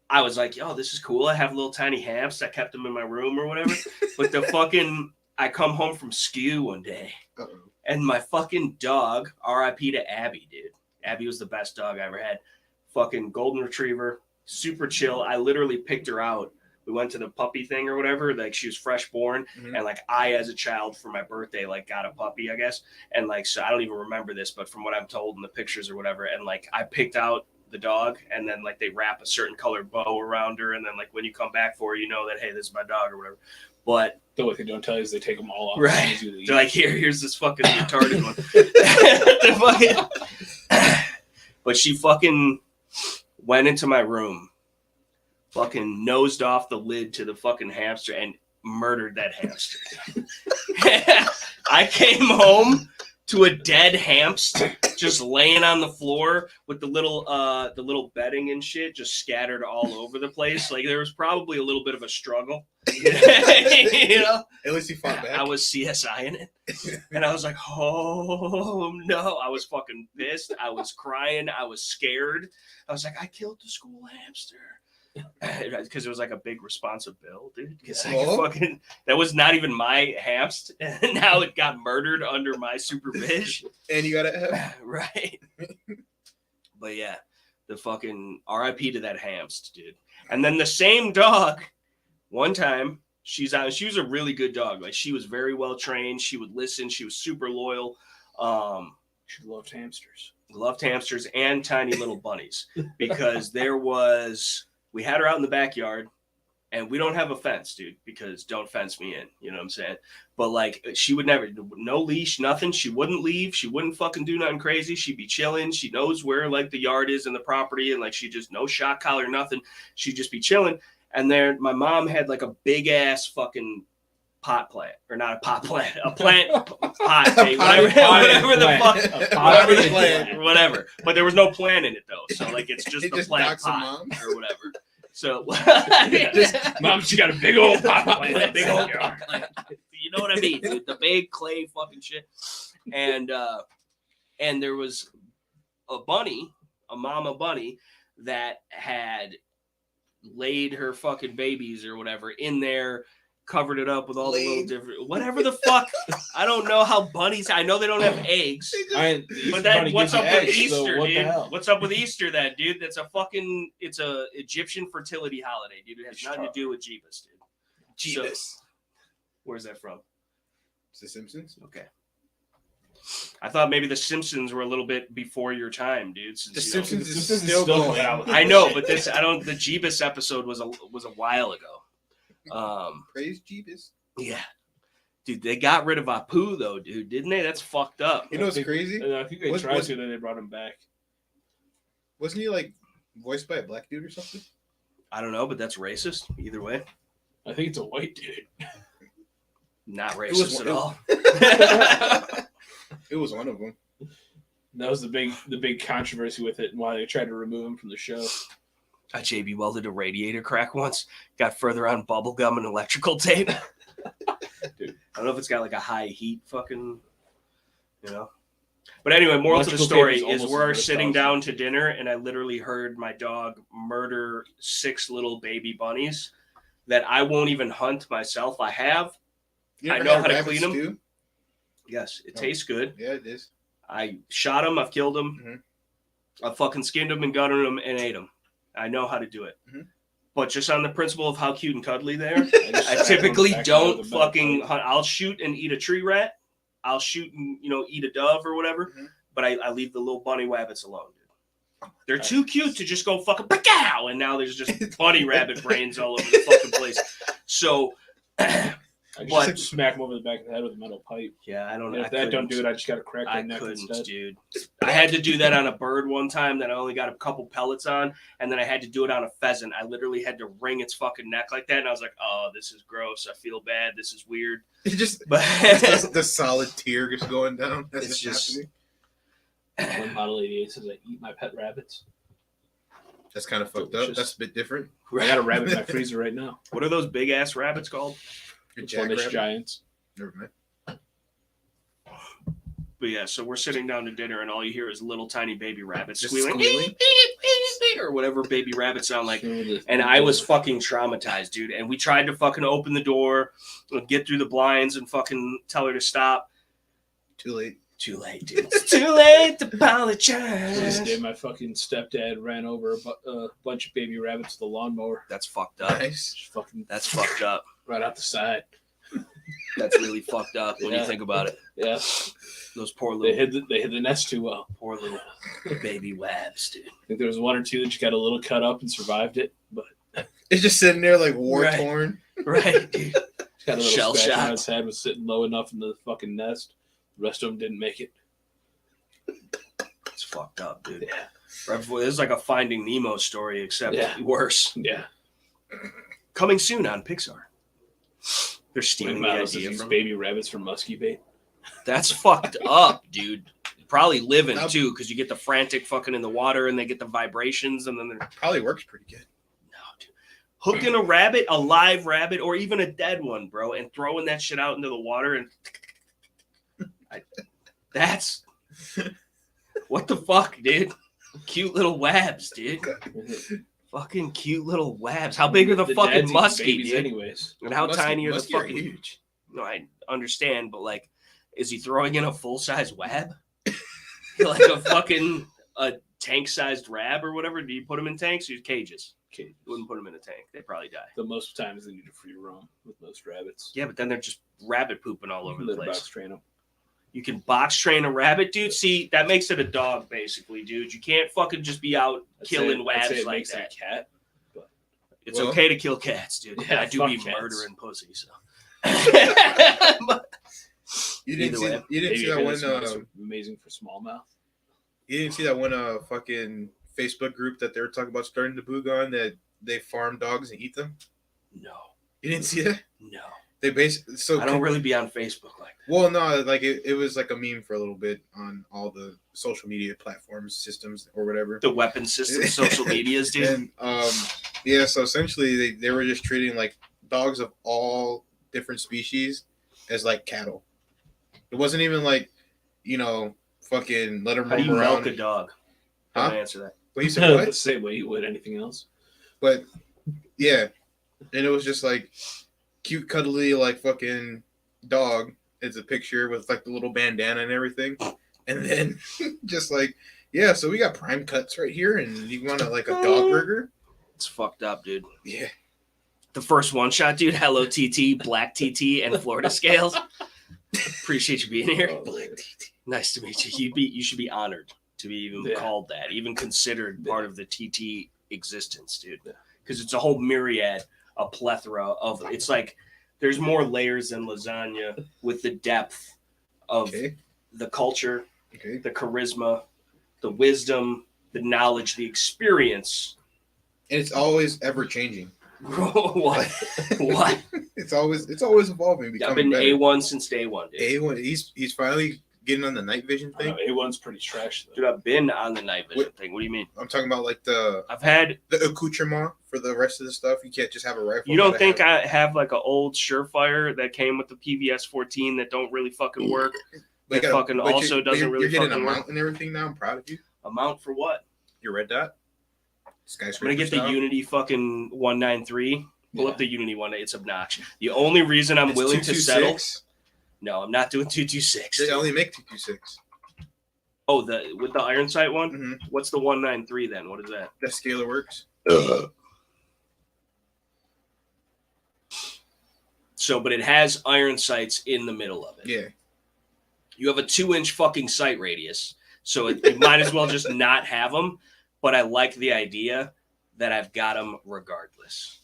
Speaker 1: I was like, yo, this is cool. I have little tiny hamsters. I kept them in my room or whatever. But the fucking, I come home from skew one day
Speaker 3: Uh-oh.
Speaker 1: and my fucking dog, RIP to Abby, dude. Abby was the best dog I ever had. Fucking golden retriever, super chill. I literally picked her out. We went to the puppy thing or whatever. Like she was fresh born.
Speaker 3: Mhm.
Speaker 1: And like I, as a child for my birthday, like got a puppy, I guess. And like, so I don't even remember this, but from what I'm told in the pictures or whatever. And like, I picked out the dog and then like they wrap a certain colored bow around her. And then like, when you come back for her, you know that, hey, this is my dog or whatever. But
Speaker 2: The what they don't tell you is they take them all off.
Speaker 1: right.
Speaker 2: as soon as you leave.
Speaker 1: They're like, here's this fucking retarded one. The fucking... But she fucking went into my room, fucking nosed off the lid to the fucking hamster and murdered that hamster. I came home to a dead hamster just laying on the floor with the little bedding and shit just scattered all over the place. Like there was probably a little bit of a struggle. You know?
Speaker 3: At least he fought back.
Speaker 1: I was CSI-ing it. And I was like, oh no. I was fucking pissed. I was crying. I was scared. I was like, I killed the school hamster. Because it was like a big responsibility, dude. Because that was not even my hamster. And now it got murdered under my supervision.
Speaker 3: And you gotta have.
Speaker 1: Right. But yeah, the fucking RIP to that hamster, dude. And then the same dog, one time, she was a really good dog. Like she was very well trained. She would listen. She was super loyal.
Speaker 2: She loved hamsters.
Speaker 1: Loved hamsters and tiny little bunnies. Because we had her out in the backyard. And we don't have a fence, dude, because don't fence me in. You know what I'm saying? But like, she would never, no leash, nothing. She wouldn't leave. She wouldn't fucking do nothing crazy. She'd be chilling. She knows where like the yard is and the property. And like, she just no shock collar, nothing. She'd just be chilling. And there, my mom had like a big ass fucking pot plant, or not a pot plant, a plant pot, hey, whatever the fuck, whatever. But there was no plant in it though. So like, it's just the plant pot or whatever. So
Speaker 2: Mom's got a big old pot plant.
Speaker 1: Big old pot plant. You know what I mean, dude? The big clay fucking shit. And there was a mama bunny that had laid her fucking babies or whatever in there, covered it up with all the little different whatever the fuck. I don't know how bunnies. I know they don't have eggs. But that what's up with Easter, dude? What's up with Easter, that dude? That's it's a Egyptian fertility holiday, dude. It has nothing to do with Jeebus, dude.
Speaker 3: Jeebus.
Speaker 1: So, where's that from?
Speaker 3: It's The Simpsons.
Speaker 1: Okay. I thought maybe The Simpsons were a little bit before your time, dude.
Speaker 3: The Simpsons is
Speaker 2: still
Speaker 3: still
Speaker 2: going out.
Speaker 1: I know, but the Jeebus episode was a while ago.
Speaker 3: Praise Jeebus.
Speaker 1: Yeah. Dude, they got rid of Apu though, dude, didn't they? That's fucked up.
Speaker 3: You know what's crazy?
Speaker 2: I think they tried to, then they brought him back.
Speaker 3: Wasn't he like voiced by a black dude or something?
Speaker 1: I don't know, but that's racist either way.
Speaker 2: I think it's a white dude.
Speaker 1: Not racist at all.
Speaker 3: It was one of them.
Speaker 2: That was the big controversy with it, and why they tried to remove him from the show.
Speaker 1: I JB welded a radiator crack once. Got further on bubble gum and electrical tape. Dude, I don't know if it's got like a high heat fucking, you know. But anyway, moral to the story is we're sitting down to dinner, and I literally heard my dog murder 6 little baby bunnies that I won't even hunt myself. I have. I know how to clean them.
Speaker 3: Stew?
Speaker 1: Yes, it tastes good.
Speaker 3: Yeah, it is.
Speaker 1: I shot them. I've killed them.
Speaker 3: Mm-hmm.
Speaker 1: I fucking skinned them and gutted them and ate them. I know how to do it.
Speaker 3: Mm-hmm.
Speaker 1: But just on the principle of how cute and cuddly they are, I typically don't fucking hunt. I'll shoot and eat a tree rat. I'll shoot and, eat a dove or whatever. Mm-hmm. But I leave the little bunny rabbits alone, dude. They're too cute to just go fucking pow, and now there's just bunny rabbit brains all over the fucking place. So,
Speaker 2: I just like smack them over the back of the head with a metal pipe.
Speaker 1: Yeah, I don't.
Speaker 2: If that don't do it, I just got to crack their neck
Speaker 1: couldn't,
Speaker 2: instead.
Speaker 1: Dude. I had to do that on a bird one time that I only got a couple pellets on, and then I had to do it on a pheasant. I literally had to wring its fucking neck like that, and I was like, "Oh, this is gross. I feel bad. This is weird."
Speaker 3: It just,
Speaker 1: but
Speaker 3: the solid tear just going down. That's
Speaker 1: it's just
Speaker 3: happening.
Speaker 2: When Model 88 says I eat my pet rabbits.
Speaker 3: That's kind of fucked up. That's a bit different.
Speaker 2: I got a rabbit in my freezer right now.
Speaker 1: What are those big ass rabbits called?
Speaker 2: Cornish giants.
Speaker 3: Never mind.
Speaker 1: But yeah, so we're sitting down to dinner, and all you hear is little tiny baby rabbits
Speaker 3: Just
Speaker 1: squealing, or whatever baby rabbits sound like. And I was fucking traumatized, dude. And we tried to fucking open the door, get through the blinds, and fucking tell her to stop.
Speaker 3: Too late.
Speaker 1: Too late, dude. It's too late to apologize.
Speaker 2: This day, my fucking stepdad ran over a bunch of baby rabbits with a lawnmower.
Speaker 1: That's fucked up.
Speaker 3: Nice.
Speaker 1: That's fucked up.
Speaker 2: Right out the side.
Speaker 1: That's really fucked up when you think about it.
Speaker 2: Yeah.
Speaker 1: Those poor little...
Speaker 2: They hid the nest too well.
Speaker 1: Poor little baby wabs, dude.
Speaker 2: I think there was 1 or 2 that just got a little cut up and survived it, but...
Speaker 3: It's just sitting there like war-torn.
Speaker 1: Right, dude.
Speaker 2: Got a little
Speaker 1: Shell
Speaker 2: scratch
Speaker 1: shocked.
Speaker 2: on its head, was sitting low enough in the fucking nest. The rest of them didn't make it.
Speaker 1: It's fucked up, dude.
Speaker 2: Yeah.
Speaker 1: Right before, this is like a Finding Nemo story, except worse.
Speaker 2: Yeah.
Speaker 1: Coming soon on Pixar. They're stealing the idea
Speaker 2: these
Speaker 1: from
Speaker 2: baby rabbits from muskie bait.
Speaker 1: That's fucked up, dude. Probably living too, because you get the frantic fucking in the water, and they get the vibrations, and then they're
Speaker 3: probably works pretty good.
Speaker 1: No, dude. Hooking a rabbit, a live rabbit, or even a dead one, bro, and throwing that shit out into the water, and that's what the fuck, dude. Cute little wabs, dude. Fucking cute little wabs. How big are the fucking muskie, dude?
Speaker 2: Anyways,
Speaker 1: and how tiny are the fucking?
Speaker 3: Huge.
Speaker 1: No, I understand, but like, is he throwing in a full size wab? Like a fucking tank sized rab or whatever? Do you put them in tanks or cages? You wouldn't put them in a tank. They'd probably die.
Speaker 2: The most times they need a free roam with most rabbits.
Speaker 1: Yeah, but then they're just rabbit pooping all over the place.
Speaker 2: Box train them.
Speaker 1: You can box train a rabbit, dude. See, that makes it a dog, basically, dude. You can't fucking just be out killing wabs like that.
Speaker 2: A cat, but...
Speaker 1: It's okay to kill cats, dude.
Speaker 2: Yeah,
Speaker 1: I do be
Speaker 2: cats.
Speaker 1: murdering pussy, so.
Speaker 3: You didn't see that one
Speaker 2: amazing for smallmouth.
Speaker 3: You didn't see that one fucking Facebook group that they were talking about starting to boog on, that they farm dogs and eat them?
Speaker 1: No.
Speaker 3: You didn't see that?
Speaker 1: No.
Speaker 3: They basically
Speaker 1: I don't really be on Facebook like that.
Speaker 3: Well, no, like it was like a meme for a little bit on all the social media platforms, systems, or whatever.
Speaker 1: The weapon system, social medias, dude.
Speaker 3: And yeah, so essentially they were just treating like dogs of all different species as like cattle. It wasn't even like, fucking let them
Speaker 1: How do you
Speaker 3: roam around.
Speaker 1: milk a dog?
Speaker 3: Huh?
Speaker 1: Don't answer that.
Speaker 3: Well, you said what?
Speaker 2: The same way you would anything else.
Speaker 3: But yeah, and it was just like cute, cuddly, like fucking dog. It's a picture with like the little bandana and everything, and then just like, yeah, so we got prime cuts right here, and you want like a dog burger?
Speaker 1: It's fucked up, dude.
Speaker 3: Yeah.
Speaker 1: The first one shot, dude. Hello, TT, Black TT, and Florida Scales. Appreciate you being here. Nice to meet you. You should be honored to be even called that, even considered part of the TT existence, dude. Because it's a whole myriad, a plethora of. It's like there's more layers than lasagna with the depth of the culture, the charisma, the wisdom, the knowledge, the experience.
Speaker 3: And it's always ever changing.
Speaker 1: What?
Speaker 3: It's always evolving.
Speaker 1: I've been better. A1 since day one, dude.
Speaker 3: A1. He's finally getting on the night vision
Speaker 2: I
Speaker 3: thing.
Speaker 2: don't know, A1's pretty trash though.
Speaker 1: Dude, I've been on the night vision
Speaker 3: What-
Speaker 1: thing. What do you mean?
Speaker 3: I'm talking about like the
Speaker 1: I've had.
Speaker 3: accoutrement for the rest of the stuff. You can't just have a rifle.
Speaker 1: You don't
Speaker 3: gotta
Speaker 1: think
Speaker 3: have-
Speaker 1: I have like an old Surefire that came with the PVS 14 that don't really fucking work?
Speaker 3: but you
Speaker 1: that fucking
Speaker 3: but
Speaker 1: also doesn't
Speaker 3: you're
Speaker 1: really
Speaker 3: getting
Speaker 1: fucking
Speaker 3: a
Speaker 1: work?
Speaker 3: mount and everything now. I'm proud of you.
Speaker 1: A mount for what?
Speaker 3: Your red dot.
Speaker 1: I'm
Speaker 3: Skyscraper
Speaker 1: gonna get the
Speaker 3: style.
Speaker 1: Unity fucking 193. Pull
Speaker 2: Yeah.
Speaker 1: up the Unity one. It's obnoxious. The only reason I'm
Speaker 3: It's
Speaker 1: willing to settle.
Speaker 3: 226.
Speaker 1: No, I'm not doing 226.
Speaker 3: They only make 226.
Speaker 1: Oh, the with the iron sight one.
Speaker 3: Mm-hmm.
Speaker 1: What's the 193 then? What is that?
Speaker 3: That scalar works.
Speaker 1: So, but it has iron sights in the middle of it.
Speaker 3: Yeah.
Speaker 1: You have a 2-inch fucking sight radius, so you might as well just not have them. But I like the idea that I've got them regardless.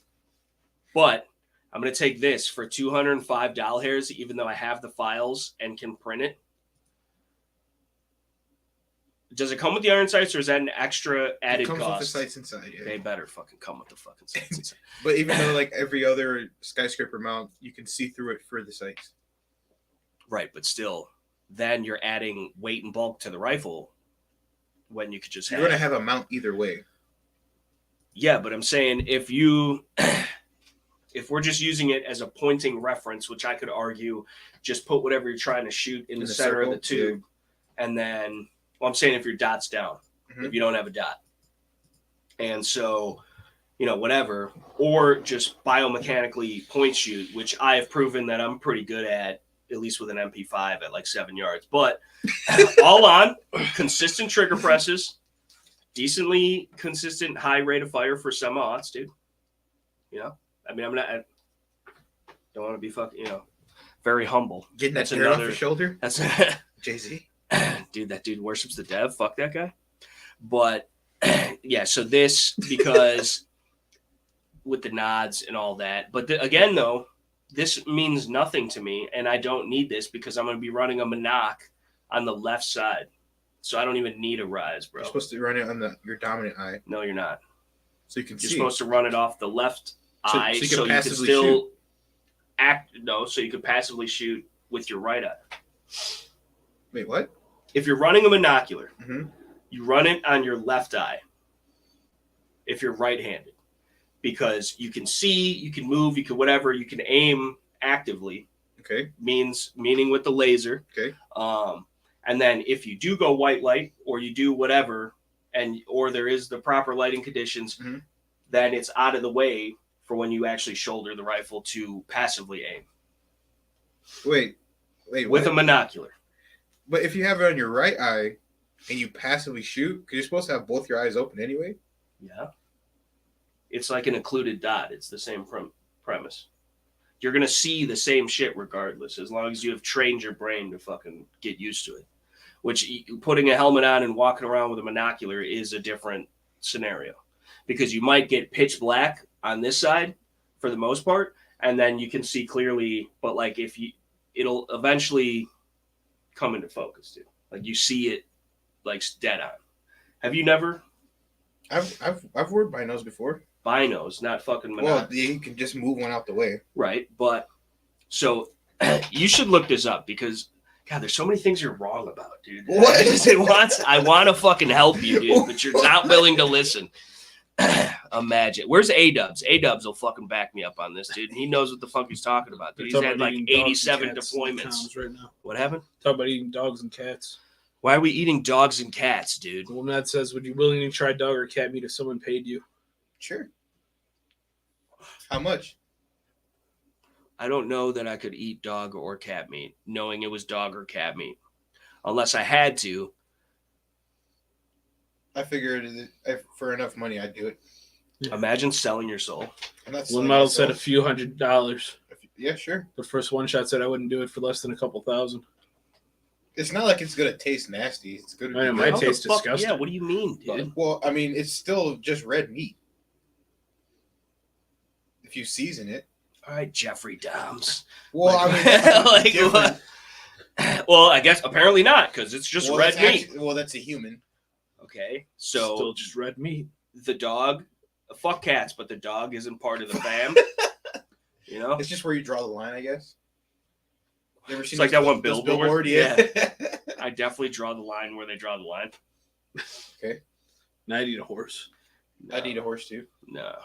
Speaker 1: But I'm going to take this for $205, even though I have the files and can print it. Does it come with the iron sights, or is that an extra added
Speaker 3: It comes with the
Speaker 1: cost?
Speaker 3: sights inside. Yeah.
Speaker 1: They better fucking come with the fucking sights inside.
Speaker 3: But even though like every other skyscraper mount, you can see through it for the sights.
Speaker 1: Right, but still, then you're adding weight and bulk to the rifle when you could just have.
Speaker 3: You're gonna have a mount either way.
Speaker 1: Yeah, but I'm saying if we're just using it as a pointing reference, which I could argue, just put whatever you're trying to shoot in the center of the
Speaker 3: circle,
Speaker 1: tube, and then, well, I'm saying if your dot's down,
Speaker 3: Mhm.
Speaker 1: if you don't have a dot, and so, whatever, or just biomechanically point shoot, which I have proven that I'm pretty good at least with an MP5 at like 7 yards, but all on consistent trigger presses. Decently consistent high rate of fire for semi-aughts, dude. I mean, I don't want to be fucking, very humble.
Speaker 3: Getting that
Speaker 1: That's
Speaker 3: dirt off
Speaker 1: another-
Speaker 3: your shoulder.
Speaker 1: That's
Speaker 3: Jay-Z.
Speaker 1: dude. That dude worships the dev. Fuck that guy. But yeah, so this because with the nods and all that. But again, though, this means nothing to me, and I don't need this because I'm going to be running a monoc on the left side. So I don't even need a rise, bro.
Speaker 3: You're supposed to run it on your dominant eye,
Speaker 1: No, you're not.
Speaker 3: so you can
Speaker 1: You're
Speaker 3: see.
Speaker 1: supposed to run it off the left eye,
Speaker 3: so you can
Speaker 1: so you can
Speaker 3: passively
Speaker 1: still
Speaker 3: shoot.
Speaker 1: act. No, so you can passively shoot with your right eye.
Speaker 3: Wait, what?
Speaker 1: If you're running a monocular,
Speaker 3: Mhm.
Speaker 1: you run it on your left eye. If you're right-handed, because you can see, you can move, you can whatever, you can aim actively.
Speaker 3: Okay.
Speaker 1: Meaning with the laser.
Speaker 3: Okay.
Speaker 1: And then if you do go white light or you do whatever, or there is the proper lighting conditions,
Speaker 3: Mhm.
Speaker 1: then it's out of the way for when you actually shoulder the rifle to passively aim
Speaker 3: Wait,
Speaker 1: with a
Speaker 3: what?
Speaker 1: monocular.
Speaker 3: But if you have it on your right eye and you passively shoot, because you're supposed to have both your eyes open anyway.
Speaker 1: Yeah. It's like an occluded dot. It's the same premise. You're going to see the same shit regardless, as long as you have trained your brain to fucking get used to it. Which putting a helmet on and walking around with a monocular is a different scenario. Because you might get pitch black on this side for the most part, and then you can see clearly, but like it'll eventually come into focus, dude. Like you see it like dead on. Have you never?
Speaker 3: I've worn binos before.
Speaker 1: Binos, not fucking monoculars.
Speaker 3: Well, yeah, you can just move one out the way.
Speaker 1: Right, but so you should look this up because God, there's so many things you're wrong about, dude.
Speaker 3: What?
Speaker 1: I want to fucking help you, dude, but you're not willing to listen. Imagine. Where's A-Dubs? A-Dubs will fucking back me up on this, dude. He knows what the fuck he's talking about, dude. He's had like 87 deployments.
Speaker 2: right now.
Speaker 1: What happened?
Speaker 2: Talk about eating dogs and cats.
Speaker 1: Why are we eating dogs and cats, dude?
Speaker 2: The woman that says, "Would you willingly try dog or cat meat if someone paid you?"
Speaker 3: Sure. How much?
Speaker 1: I don't know that I could eat dog or cat meat, knowing it was dog or cat meat. Unless I had to.
Speaker 3: I figured if for enough money, I'd do it.
Speaker 1: Imagine selling your soul.
Speaker 3: I'm not
Speaker 2: One
Speaker 3: selling
Speaker 2: model
Speaker 3: myself.
Speaker 2: said a few $100s.
Speaker 3: Yeah, sure.
Speaker 2: The first one shot said I wouldn't do it for less than a couple thousand.
Speaker 3: It's not like it's gonna taste nasty. It's gonna
Speaker 2: I know,
Speaker 3: be
Speaker 2: my
Speaker 3: good.
Speaker 1: How the
Speaker 2: tastes
Speaker 1: fuck-
Speaker 2: disgusting.
Speaker 1: Yeah, what do you mean, dude?
Speaker 3: Well, I mean, it's still just red meat. If you season it.
Speaker 1: All right, Jeffrey Dahms.
Speaker 3: Well,
Speaker 1: Like-
Speaker 3: I mean, that's
Speaker 1: like
Speaker 3: different.
Speaker 1: what? Well, I guess apparently not, because it's just
Speaker 3: Well,
Speaker 1: red
Speaker 3: that's
Speaker 1: meat.
Speaker 3: actually- well, that's a human.
Speaker 1: Okay,
Speaker 2: Still
Speaker 1: so
Speaker 2: just red meat.
Speaker 1: the dog, fuck cats, but the dog isn't part of the fam. You know,
Speaker 3: It's just where you draw the line, I guess. You ever
Speaker 1: It's
Speaker 3: seen
Speaker 1: like
Speaker 3: those-
Speaker 1: that one
Speaker 3: those
Speaker 1: billboard.
Speaker 3: Yeah.
Speaker 1: I definitely draw the line where they draw the line.
Speaker 3: Okay.
Speaker 2: Now I need a horse.
Speaker 3: I need a horse too.
Speaker 1: No.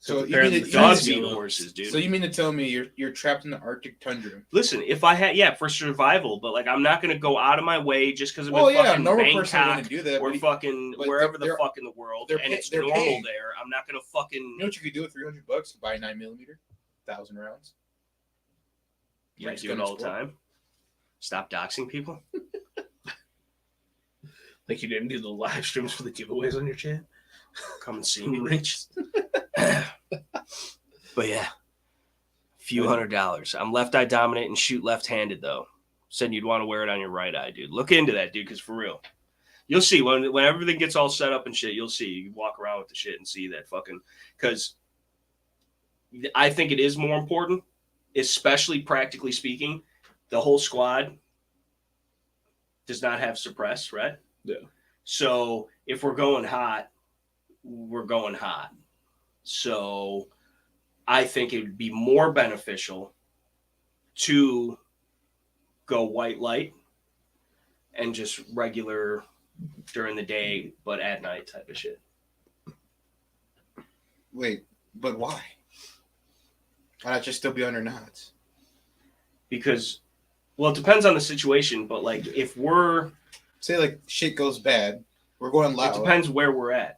Speaker 3: So you
Speaker 2: apparently
Speaker 3: mean
Speaker 2: the
Speaker 1: Dogs
Speaker 2: fence
Speaker 1: eat
Speaker 2: yellow.
Speaker 1: horses, dude.
Speaker 3: So you mean to tell me you're trapped in the Arctic tundra?
Speaker 1: Listen, if I had, for survival, but like I'm not gonna go out of my way just because I'm
Speaker 3: Well,
Speaker 1: in
Speaker 3: yeah, a
Speaker 1: fucking
Speaker 3: normal person
Speaker 1: Bangkok
Speaker 3: wouldn't do that.
Speaker 1: or
Speaker 3: But
Speaker 1: fucking
Speaker 3: but
Speaker 1: wherever the
Speaker 3: they're-
Speaker 1: fuck in the world,
Speaker 3: they're
Speaker 1: and it's
Speaker 3: they're
Speaker 1: normal
Speaker 3: paying.
Speaker 1: there. I'm not gonna fucking.
Speaker 3: you know what you could do with $300? Buy a 9mm, 1,000 rounds.
Speaker 1: Yeah, I
Speaker 3: Just
Speaker 1: do it
Speaker 3: gonna
Speaker 1: all the
Speaker 3: explore.
Speaker 1: time. Stop doxing people.
Speaker 2: Like you didn't do the live streams for the giveaways on your channel.
Speaker 1: Come and see me.
Speaker 2: Rich.
Speaker 1: But yeah, few $100. I'm left eye dominant and shoot left-handed though. Said you'd want to wear it on your right eye, dude. Look into that, dude, because for real, you'll see when everything gets all set up and shit. You'll see. You can walk around with the shit and see that fucking. Because I think it is more important, especially practically speaking. The whole squad does not have suppress, right?
Speaker 2: Yeah.
Speaker 1: So if we're going hot, we're going hot. So I think it would be more beneficial to go white light and just regular during the day, but at night type of shit.
Speaker 3: Wait, but why? Why not just still be under knots?
Speaker 1: Because, well, it depends on the situation, but like if we're,
Speaker 3: Say like shit goes bad, we're going loud.
Speaker 1: it depends where we're at.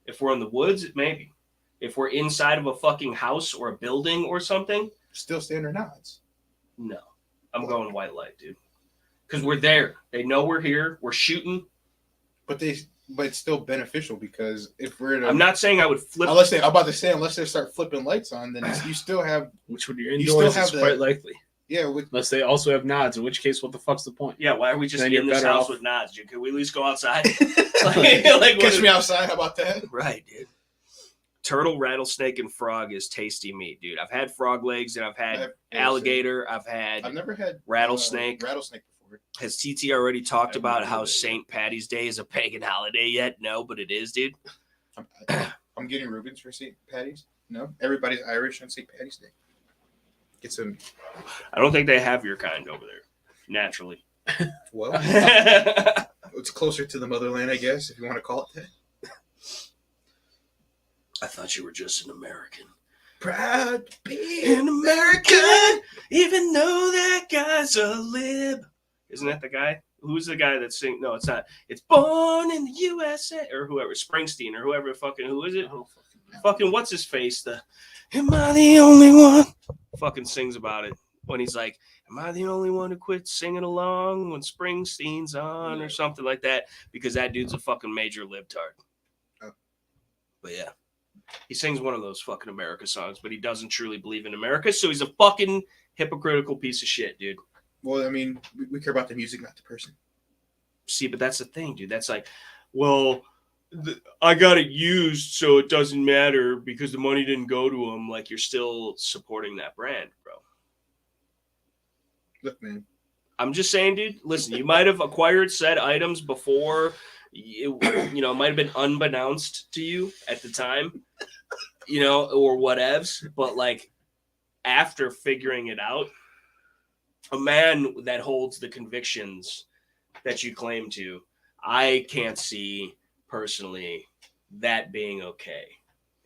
Speaker 1: If we're in the woods, maybe. If we're inside of a fucking house or a building or something,
Speaker 3: Still stay under knots.
Speaker 1: no. I'm going white light, dude. Because we're there. They know we're here. We're shooting.
Speaker 3: But it's still beneficial because if we're in a,
Speaker 1: I'm not saying I would flip.
Speaker 3: unless they start flipping lights on, then you still have
Speaker 2: Which when you're
Speaker 3: You still
Speaker 2: indoors
Speaker 3: have
Speaker 2: is
Speaker 3: the-
Speaker 2: quite likely.
Speaker 3: with
Speaker 2: Unless they also have nods, in which case, what the fuck's the point?
Speaker 1: Yeah, why are we just
Speaker 2: Then
Speaker 1: in
Speaker 2: you're
Speaker 1: this
Speaker 2: better
Speaker 1: house
Speaker 2: off-
Speaker 1: with nods, dude? Can we at least go outside?
Speaker 3: like,
Speaker 1: what
Speaker 3: catch
Speaker 1: is-
Speaker 3: me outside. How about that?
Speaker 1: Right, dude. Turtle, rattlesnake, and frog is tasty meat, dude. I've had frog legs and I've had alligator. I've had.
Speaker 3: I've never had
Speaker 1: Rattlesnake.
Speaker 3: Rattlesnake before.
Speaker 1: Has TT already talked
Speaker 2: I've
Speaker 1: about
Speaker 2: never
Speaker 1: how
Speaker 2: had that.
Speaker 1: St. Patty's Day is a pagan holiday yet? No, but it is, dude.
Speaker 3: I'm getting Rubens for St. Patty's. No, everybody's Irish on St. Patty's Day. Get some.
Speaker 1: I don't think they have your kind over there, naturally.
Speaker 3: Well,
Speaker 1: I
Speaker 3: it's closer to the motherland, I guess, if you want to call it that.
Speaker 1: thought you were just an American.
Speaker 3: Proud to be
Speaker 1: An American, even though that guy's a lib. Isn't that the guy? Who's the guy that sing? No, it's not. It's Born in the USA or whoever, Springsteen or whoever. Fucking who is it?
Speaker 2: Oh,
Speaker 1: Fucking what's his face? The Am I the only one? Fucking sings about it when he's like, "Am I the only one who quit singing along when Springsteen's on?" or something like that, because that dude's a fucking major libtard.
Speaker 3: Oh.
Speaker 1: But yeah, he sings one of those fucking America songs, but he doesn't truly believe in America, so he's a fucking hypocritical piece of shit, dude.
Speaker 3: Well, I mean, we care about the music, not the person.
Speaker 1: See, but that's the thing, dude. That's like, well, I got it used, so it doesn't matter because the money didn't go to him. Like, you're still supporting that brand, bro.
Speaker 3: Look, man.
Speaker 1: I'm just saying, dude. Listen, you might have acquired said items before. It might have been unbeknownst to you at the time, or whatevs. But like, after figuring it out, a man that holds the convictions that you claim to, I can't see personally that being okay.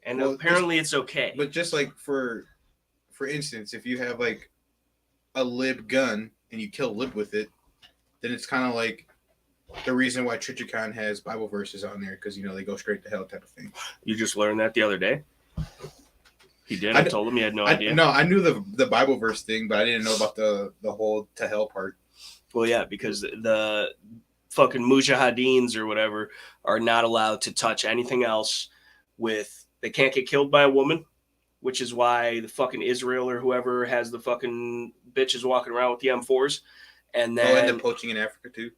Speaker 1: And
Speaker 3: Well,
Speaker 1: apparently it's okay.
Speaker 3: But just like for instance, if you have like a lib gun and you kill a lib with it, then it's kind of like the reason why Trichicon has Bible verses on there because they go straight to hell type of thing.
Speaker 1: You just learned that the other day? He did? I told him you had no idea?
Speaker 3: No, I knew the Bible verse thing, but I didn't know about the whole to hell part.
Speaker 1: Well, yeah, because the fucking mujahideen or whatever are not allowed to touch anything else they can't get killed by a woman, which is why the fucking Israel or whoever has the fucking bitches walking around with the M4s. And then
Speaker 3: and the poaching in Africa too.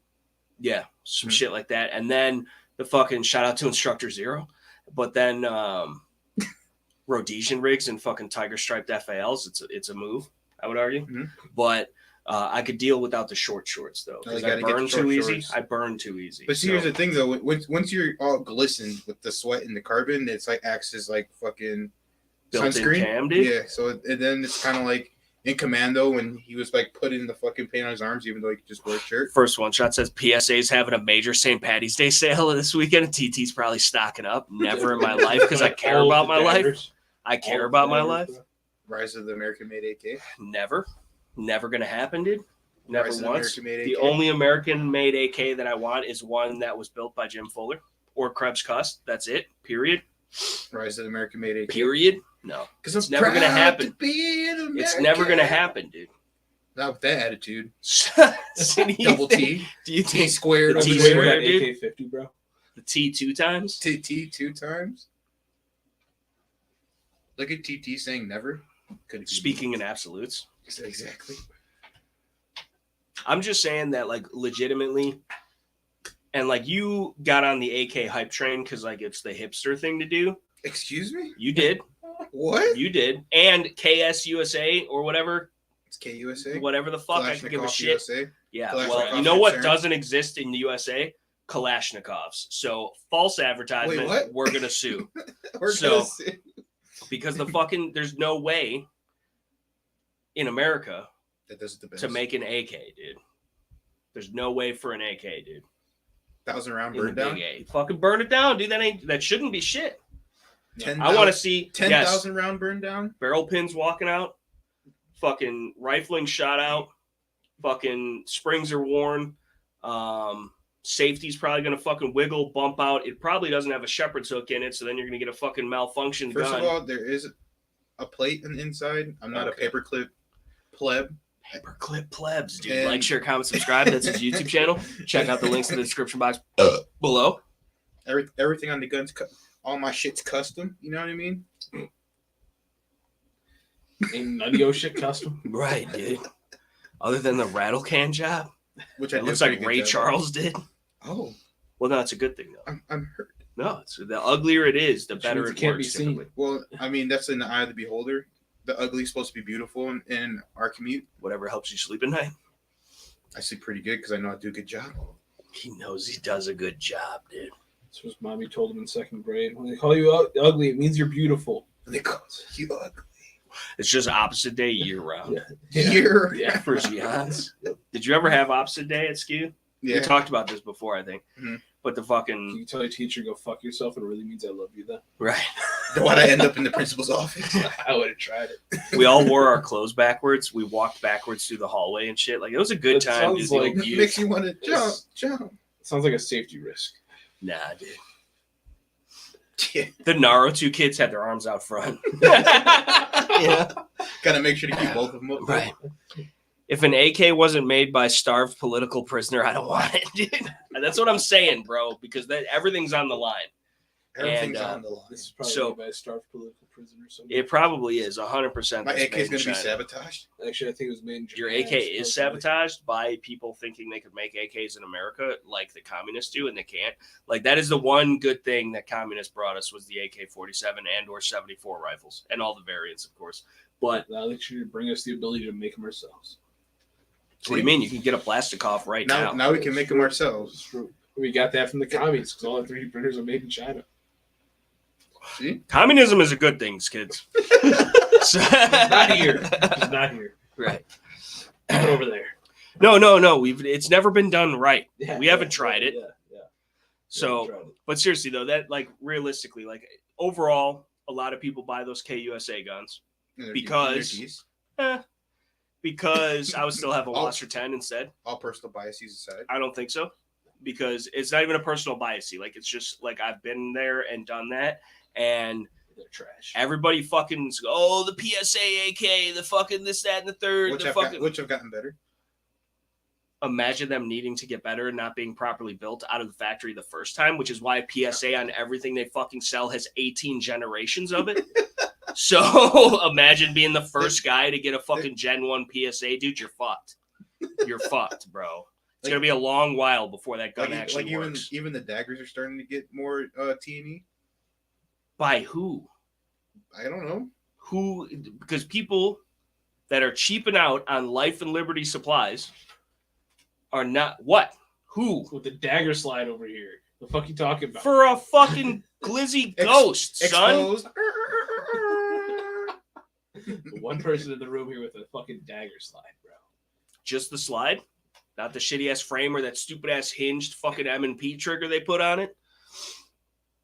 Speaker 1: Yeah, some shit like that. And then the fucking shout out to Instructor Zero. But then Rhodesian rigs and fucking tiger striped FALs, it's a move, I would argue.
Speaker 3: Mm-hmm.
Speaker 1: But I could deal without the short shorts though.
Speaker 3: No, you
Speaker 1: Because I
Speaker 3: gotta get
Speaker 1: burn
Speaker 3: the short
Speaker 1: too easy.
Speaker 3: shorts.
Speaker 1: I burn too easy.
Speaker 3: But see, here's the thing though. Once you're all glistened with the sweat and the carbon, it's like acts as like fucking
Speaker 1: Built-in
Speaker 3: sunscreen.
Speaker 1: cam, dude.
Speaker 3: Yeah. So and then it's kind of like in Commando when he was like putting the fucking paint on his arms, even though he could just wear a shirt.
Speaker 1: First one shot says PSA's having a major St. Patty's Day sale this weekend. TT's probably stocking up. Never in my life because I care
Speaker 2: All
Speaker 1: about
Speaker 2: the
Speaker 1: my life.
Speaker 2: daggers.
Speaker 1: I care
Speaker 2: All
Speaker 1: about
Speaker 2: the
Speaker 1: my
Speaker 2: daggers,
Speaker 1: life.
Speaker 2: bro.
Speaker 3: Rise of the American-made AK.
Speaker 1: Never gonna happen, dude. Never
Speaker 3: Rise of the
Speaker 1: once.
Speaker 3: American-made
Speaker 1: The
Speaker 3: AK.
Speaker 1: only American-made AK that I want is one that was built by Jim Fuller or Krebs Cust. That's it. Period.
Speaker 3: Rise of the American-made AK.
Speaker 1: Period. No,
Speaker 3: Because
Speaker 1: it's never gonna happen.
Speaker 3: It's
Speaker 1: it's never gonna happen, dude.
Speaker 3: Not with that attitude.
Speaker 1: So do you
Speaker 3: Double
Speaker 1: think-
Speaker 3: T.
Speaker 1: Do you
Speaker 3: T
Speaker 1: think
Speaker 3: squared
Speaker 1: The
Speaker 3: over
Speaker 1: T
Speaker 3: there.
Speaker 1: squared, dude.
Speaker 2: AK-50, bro.
Speaker 1: the T 2 times?
Speaker 3: T 2 times. Look at TT saying never. Could it be
Speaker 1: Speaking in absolutes.
Speaker 3: me? Exactly.
Speaker 1: I'm just saying that, like, legitimately, and like you got on the AK hype train because like it's the hipster thing to do.
Speaker 3: Excuse me?
Speaker 1: You did.
Speaker 3: What?
Speaker 1: You did. And KSUSA or whatever,
Speaker 3: It's KUSA?
Speaker 1: whatever the fuck I can give a
Speaker 3: Kalashnikov
Speaker 1: shit.
Speaker 3: USA?
Speaker 1: Yeah.
Speaker 3: Kalashnikov
Speaker 1: Well, you know what
Speaker 3: concern?
Speaker 1: doesn't exist in the USA? Kalashnikovs. So false advertisement.
Speaker 3: what?
Speaker 1: We're gonna sue
Speaker 3: We're
Speaker 1: So-
Speaker 3: gonna see.
Speaker 1: because the fucking there's no way in America
Speaker 3: That does it the best.
Speaker 1: to make an AK, dude. There's no way for an AK, dude.
Speaker 3: 1,000 round
Speaker 1: In the
Speaker 3: burn down.
Speaker 1: big A. Fucking burn it down, dude. That shouldn't be shit.
Speaker 3: 10,000
Speaker 1: I want to see
Speaker 3: 10,000 round burn down.
Speaker 1: barrel pins walking out, fucking rifling shot out, fucking springs are worn, safety's probably gonna fucking wiggle, bump out. It probably doesn't have a shepherd's hook in it, so then you're gonna get a fucking malfunctioned
Speaker 3: First
Speaker 1: gun.
Speaker 3: of all, there is a plate on the inside. I'm not
Speaker 1: Okay.
Speaker 3: a paperclip pleb.
Speaker 1: Paperclip plebs, dude.
Speaker 3: And-
Speaker 1: Like, share, comment, subscribe. That's his YouTube channel. Check out the links in the description box below.
Speaker 3: Everything on the guns, all my shit's custom. You know what I mean?
Speaker 2: Ain't none of your shit custom.
Speaker 1: Right, dude. Other than the rattle can job,
Speaker 3: Which
Speaker 1: it
Speaker 3: did
Speaker 1: looks
Speaker 3: a
Speaker 1: like
Speaker 3: pretty
Speaker 1: Ray
Speaker 3: good job.
Speaker 1: Charles did.
Speaker 3: Oh,
Speaker 1: Well, no, it's a good thing though.
Speaker 3: I'm hurt.
Speaker 1: No, it's the uglier it is, the
Speaker 2: Which
Speaker 1: better
Speaker 2: means
Speaker 1: it
Speaker 2: it can't
Speaker 1: works.
Speaker 2: be seen.
Speaker 1: typically.
Speaker 3: Well, I mean, that's in the eye of the beholder. The ugly's supposed to be beautiful in our commute.
Speaker 1: Whatever helps you sleep at night.
Speaker 3: I sleep pretty good because I know I do a good job.
Speaker 1: He knows he does a good job, dude.
Speaker 2: That's what mommy told him in second grade. When they call you ugly, it means you're beautiful.
Speaker 3: And they call you ugly.
Speaker 1: It's just opposite day year round.
Speaker 2: Yeah.
Speaker 3: You're
Speaker 1: Yeah, for Giannis. Did you ever have opposite day at SKU? We
Speaker 3: yeah.
Speaker 1: talked about this before, I think.
Speaker 3: Mhm.
Speaker 1: But the
Speaker 2: You
Speaker 1: fucking
Speaker 2: can tell your teacher, go fuck yourself, and it really means I love you then.
Speaker 1: right.
Speaker 3: Why'd I end up in the principal's office?
Speaker 2: I would have tried it.
Speaker 1: We all wore our clothes backwards. We walked backwards through the hallway and shit. Like, it was a good
Speaker 2: That
Speaker 1: time, dude.
Speaker 2: sounds
Speaker 1: The
Speaker 2: like-
Speaker 1: old
Speaker 3: Makes
Speaker 1: youth.
Speaker 3: you want to jump.
Speaker 2: It sounds like a safety risk.
Speaker 1: Nah, dude.
Speaker 3: Yeah.
Speaker 1: The Naruto kids had their arms out front. Yeah.
Speaker 3: Gotta make sure to keep both of them up.
Speaker 1: Right. If an AK wasn't made by starved political prisoner, I don't want it, dude. That's what I'm saying, bro, because everything's on the line.
Speaker 3: Everything's
Speaker 1: And,
Speaker 3: on the line.
Speaker 2: This is probably
Speaker 1: So-
Speaker 2: made by a starved political prisoner. Somewhere.
Speaker 1: It probably is 100%.
Speaker 3: My
Speaker 1: that's
Speaker 3: AK
Speaker 1: made
Speaker 3: is
Speaker 1: in
Speaker 3: going to be
Speaker 1: China.
Speaker 3: sabotaged.
Speaker 2: Actually, I think it was made in
Speaker 1: Your
Speaker 2: Japan,
Speaker 1: AK is
Speaker 2: supposedly.
Speaker 1: sabotaged by people thinking they could make AKs in America like the communists do, and they can't. Like, that is the one good thing that communists brought us was the AK-47 and or 74 rifles and all the variants, of course. But
Speaker 2: Now they should bring us the ability to make them ourselves.
Speaker 1: what do you mean? You can get a Plastikov right now.
Speaker 3: Now we can make them ourselves.
Speaker 2: It's true. We got that from the commies because all the 3D printers are made in China.
Speaker 3: See?
Speaker 1: Communism is a good thing, kids. So-
Speaker 2: Not here. It's not here.
Speaker 1: Right.
Speaker 2: Keep it over there.
Speaker 1: No. It's never been done right.
Speaker 2: Yeah,
Speaker 1: We haven't tried it.
Speaker 2: Yeah. We
Speaker 1: So,
Speaker 2: haven't tried it.
Speaker 1: but seriously though, that like realistically, like overall, a lot of people buy those KUSA guns
Speaker 3: And their
Speaker 1: Because-
Speaker 3: keys.
Speaker 1: because I would still have a
Speaker 3: Oh.
Speaker 1: Wasser 10 instead.
Speaker 3: All personal biases aside.
Speaker 1: I don't think so, because it's not even a personal bias. Like, it's just like I've been there and done that, and
Speaker 2: They're trash.
Speaker 1: everybody fucking the PSA AK, the fucking this, that, and the third.
Speaker 3: Which
Speaker 1: The
Speaker 3: have,
Speaker 1: fucking
Speaker 3: which have gotten better.
Speaker 1: imagine them needing to get better and not being properly built out of the factory the first time, which is why PSA on everything they fucking sell has 18 generations of it. So imagine being the first guy to get a fucking Gen 1 PSA, dude. You're fucked. You're fucked, bro. It's gonna be a long while before that gun actually works.
Speaker 3: Even the daggers are starting to get more T&E.
Speaker 1: By who?
Speaker 3: I don't know.
Speaker 1: Who? Because people that are cheaping out on life and liberty supplies are not what? Who?
Speaker 2: With the dagger slide over here. The fuck you talking about?
Speaker 1: For a fucking glizzy ghost, son.
Speaker 3: Exposed.
Speaker 2: One person in the room here with a fucking dagger slide, bro.
Speaker 1: Just the slide, not the shitty ass frame or that stupid ass hinged fucking M&P trigger they put on it.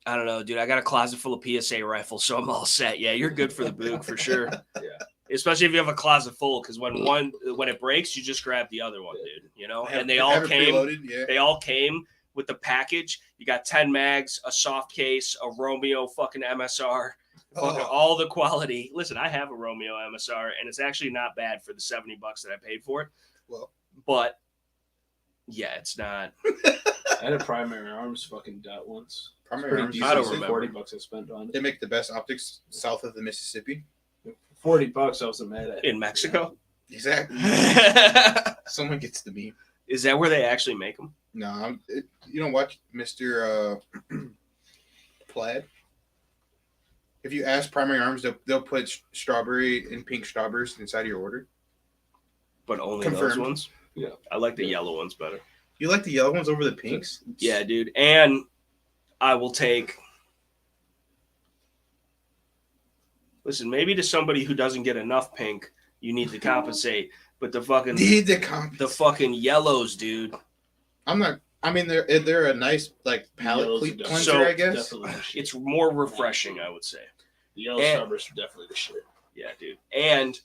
Speaker 1: I don't know, dude. I got a closet full of PSA rifles, so I'm all set. Yeah, you're good for the boog for sure.
Speaker 2: Yeah.
Speaker 1: Especially if you have a closet full, because when it breaks, you just grab the other one, dude. You know, and they all came.
Speaker 3: Yeah.
Speaker 1: They all came with the package. You got 10 mags, a soft case, a Romeo fucking MSR, fucking all the quality. Listen, I have a Romeo MSR, and it's actually not bad for the $70 that I paid for it.
Speaker 3: Well,
Speaker 1: but yeah, it's not.
Speaker 2: I had a primary arms fucking dot once.
Speaker 3: Primary Arms.
Speaker 1: I don't
Speaker 3: is-
Speaker 1: remember.
Speaker 2: $40 I spent on
Speaker 3: They
Speaker 2: it.
Speaker 3: make the best optics south of the Mississippi.
Speaker 2: $40 I wasn't mad at.
Speaker 1: In Mexico?
Speaker 3: Exactly. Someone gets the meme.
Speaker 1: Is that where they actually make them?
Speaker 3: No, you don't watch Mr. Plaid. If you ask Primary Arms, they'll put strawberry and pink strawberries inside of your order.
Speaker 1: But only those
Speaker 3: Confirmed.
Speaker 1: ones?
Speaker 2: Yeah.
Speaker 1: I like the yellow ones better.
Speaker 3: You like the yellow ones over the pinks?
Speaker 1: Yeah, dude. And I will take. Listen, maybe to somebody who doesn't get enough pink, you need to compensate. But the fucking the fucking yellows, dude.
Speaker 3: I'm not. I mean, they're a nice like palette
Speaker 2: Yellows are
Speaker 3: cleanser,
Speaker 1: So,
Speaker 3: I guess.
Speaker 2: Definitely the shit.
Speaker 1: It's more refreshing, I would say.
Speaker 2: The yellow
Speaker 1: and-
Speaker 2: strawberries are definitely the shit.
Speaker 1: Yeah, dude. And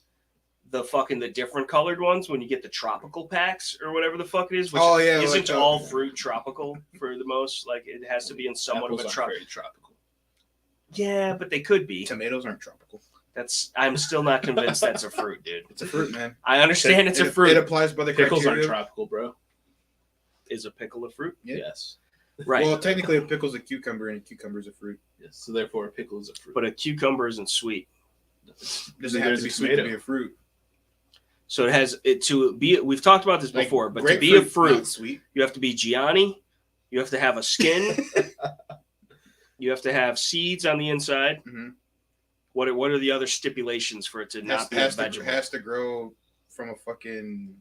Speaker 1: the different colored ones when you get the tropical packs or whatever the fuck it is, which
Speaker 3: Oh, yeah,
Speaker 1: isn't
Speaker 3: like the-
Speaker 1: all fruit tropical for the most. Like it has to be in somewhat
Speaker 2: Apples
Speaker 1: of a
Speaker 2: aren't
Speaker 1: tropical.
Speaker 2: very tropical.
Speaker 1: Yeah, but they could be.
Speaker 3: Tomatoes aren't tropical.
Speaker 1: I'm still not convinced that's a fruit, dude.
Speaker 3: It's a fruit, man.
Speaker 1: I understand it's a fruit.
Speaker 3: It applies by the
Speaker 2: Pickles aren't
Speaker 3: criteria.
Speaker 2: tropical, bro.
Speaker 1: Is a pickle a fruit?
Speaker 3: Yeah.
Speaker 2: Yes.
Speaker 1: Right.
Speaker 3: Well, technically, a pickle's a cucumber, and a cucumber's a fruit.
Speaker 2: Yes. So therefore, a pickle is a fruit.
Speaker 1: But a cucumber isn't sweet.
Speaker 3: Doesn't have to be sweet to be a fruit.
Speaker 1: So it has it to be. We've talked about this
Speaker 3: Like,
Speaker 1: before, but to be a
Speaker 3: grapefruit's
Speaker 1: fruit,
Speaker 3: not sweet.
Speaker 1: you have to be Gianni. You have to have a skin. You have to have seeds on the inside.
Speaker 3: Mm-hmm.
Speaker 1: What are the other stipulations for it to not be a vegetable?
Speaker 3: Has to grow from a fucking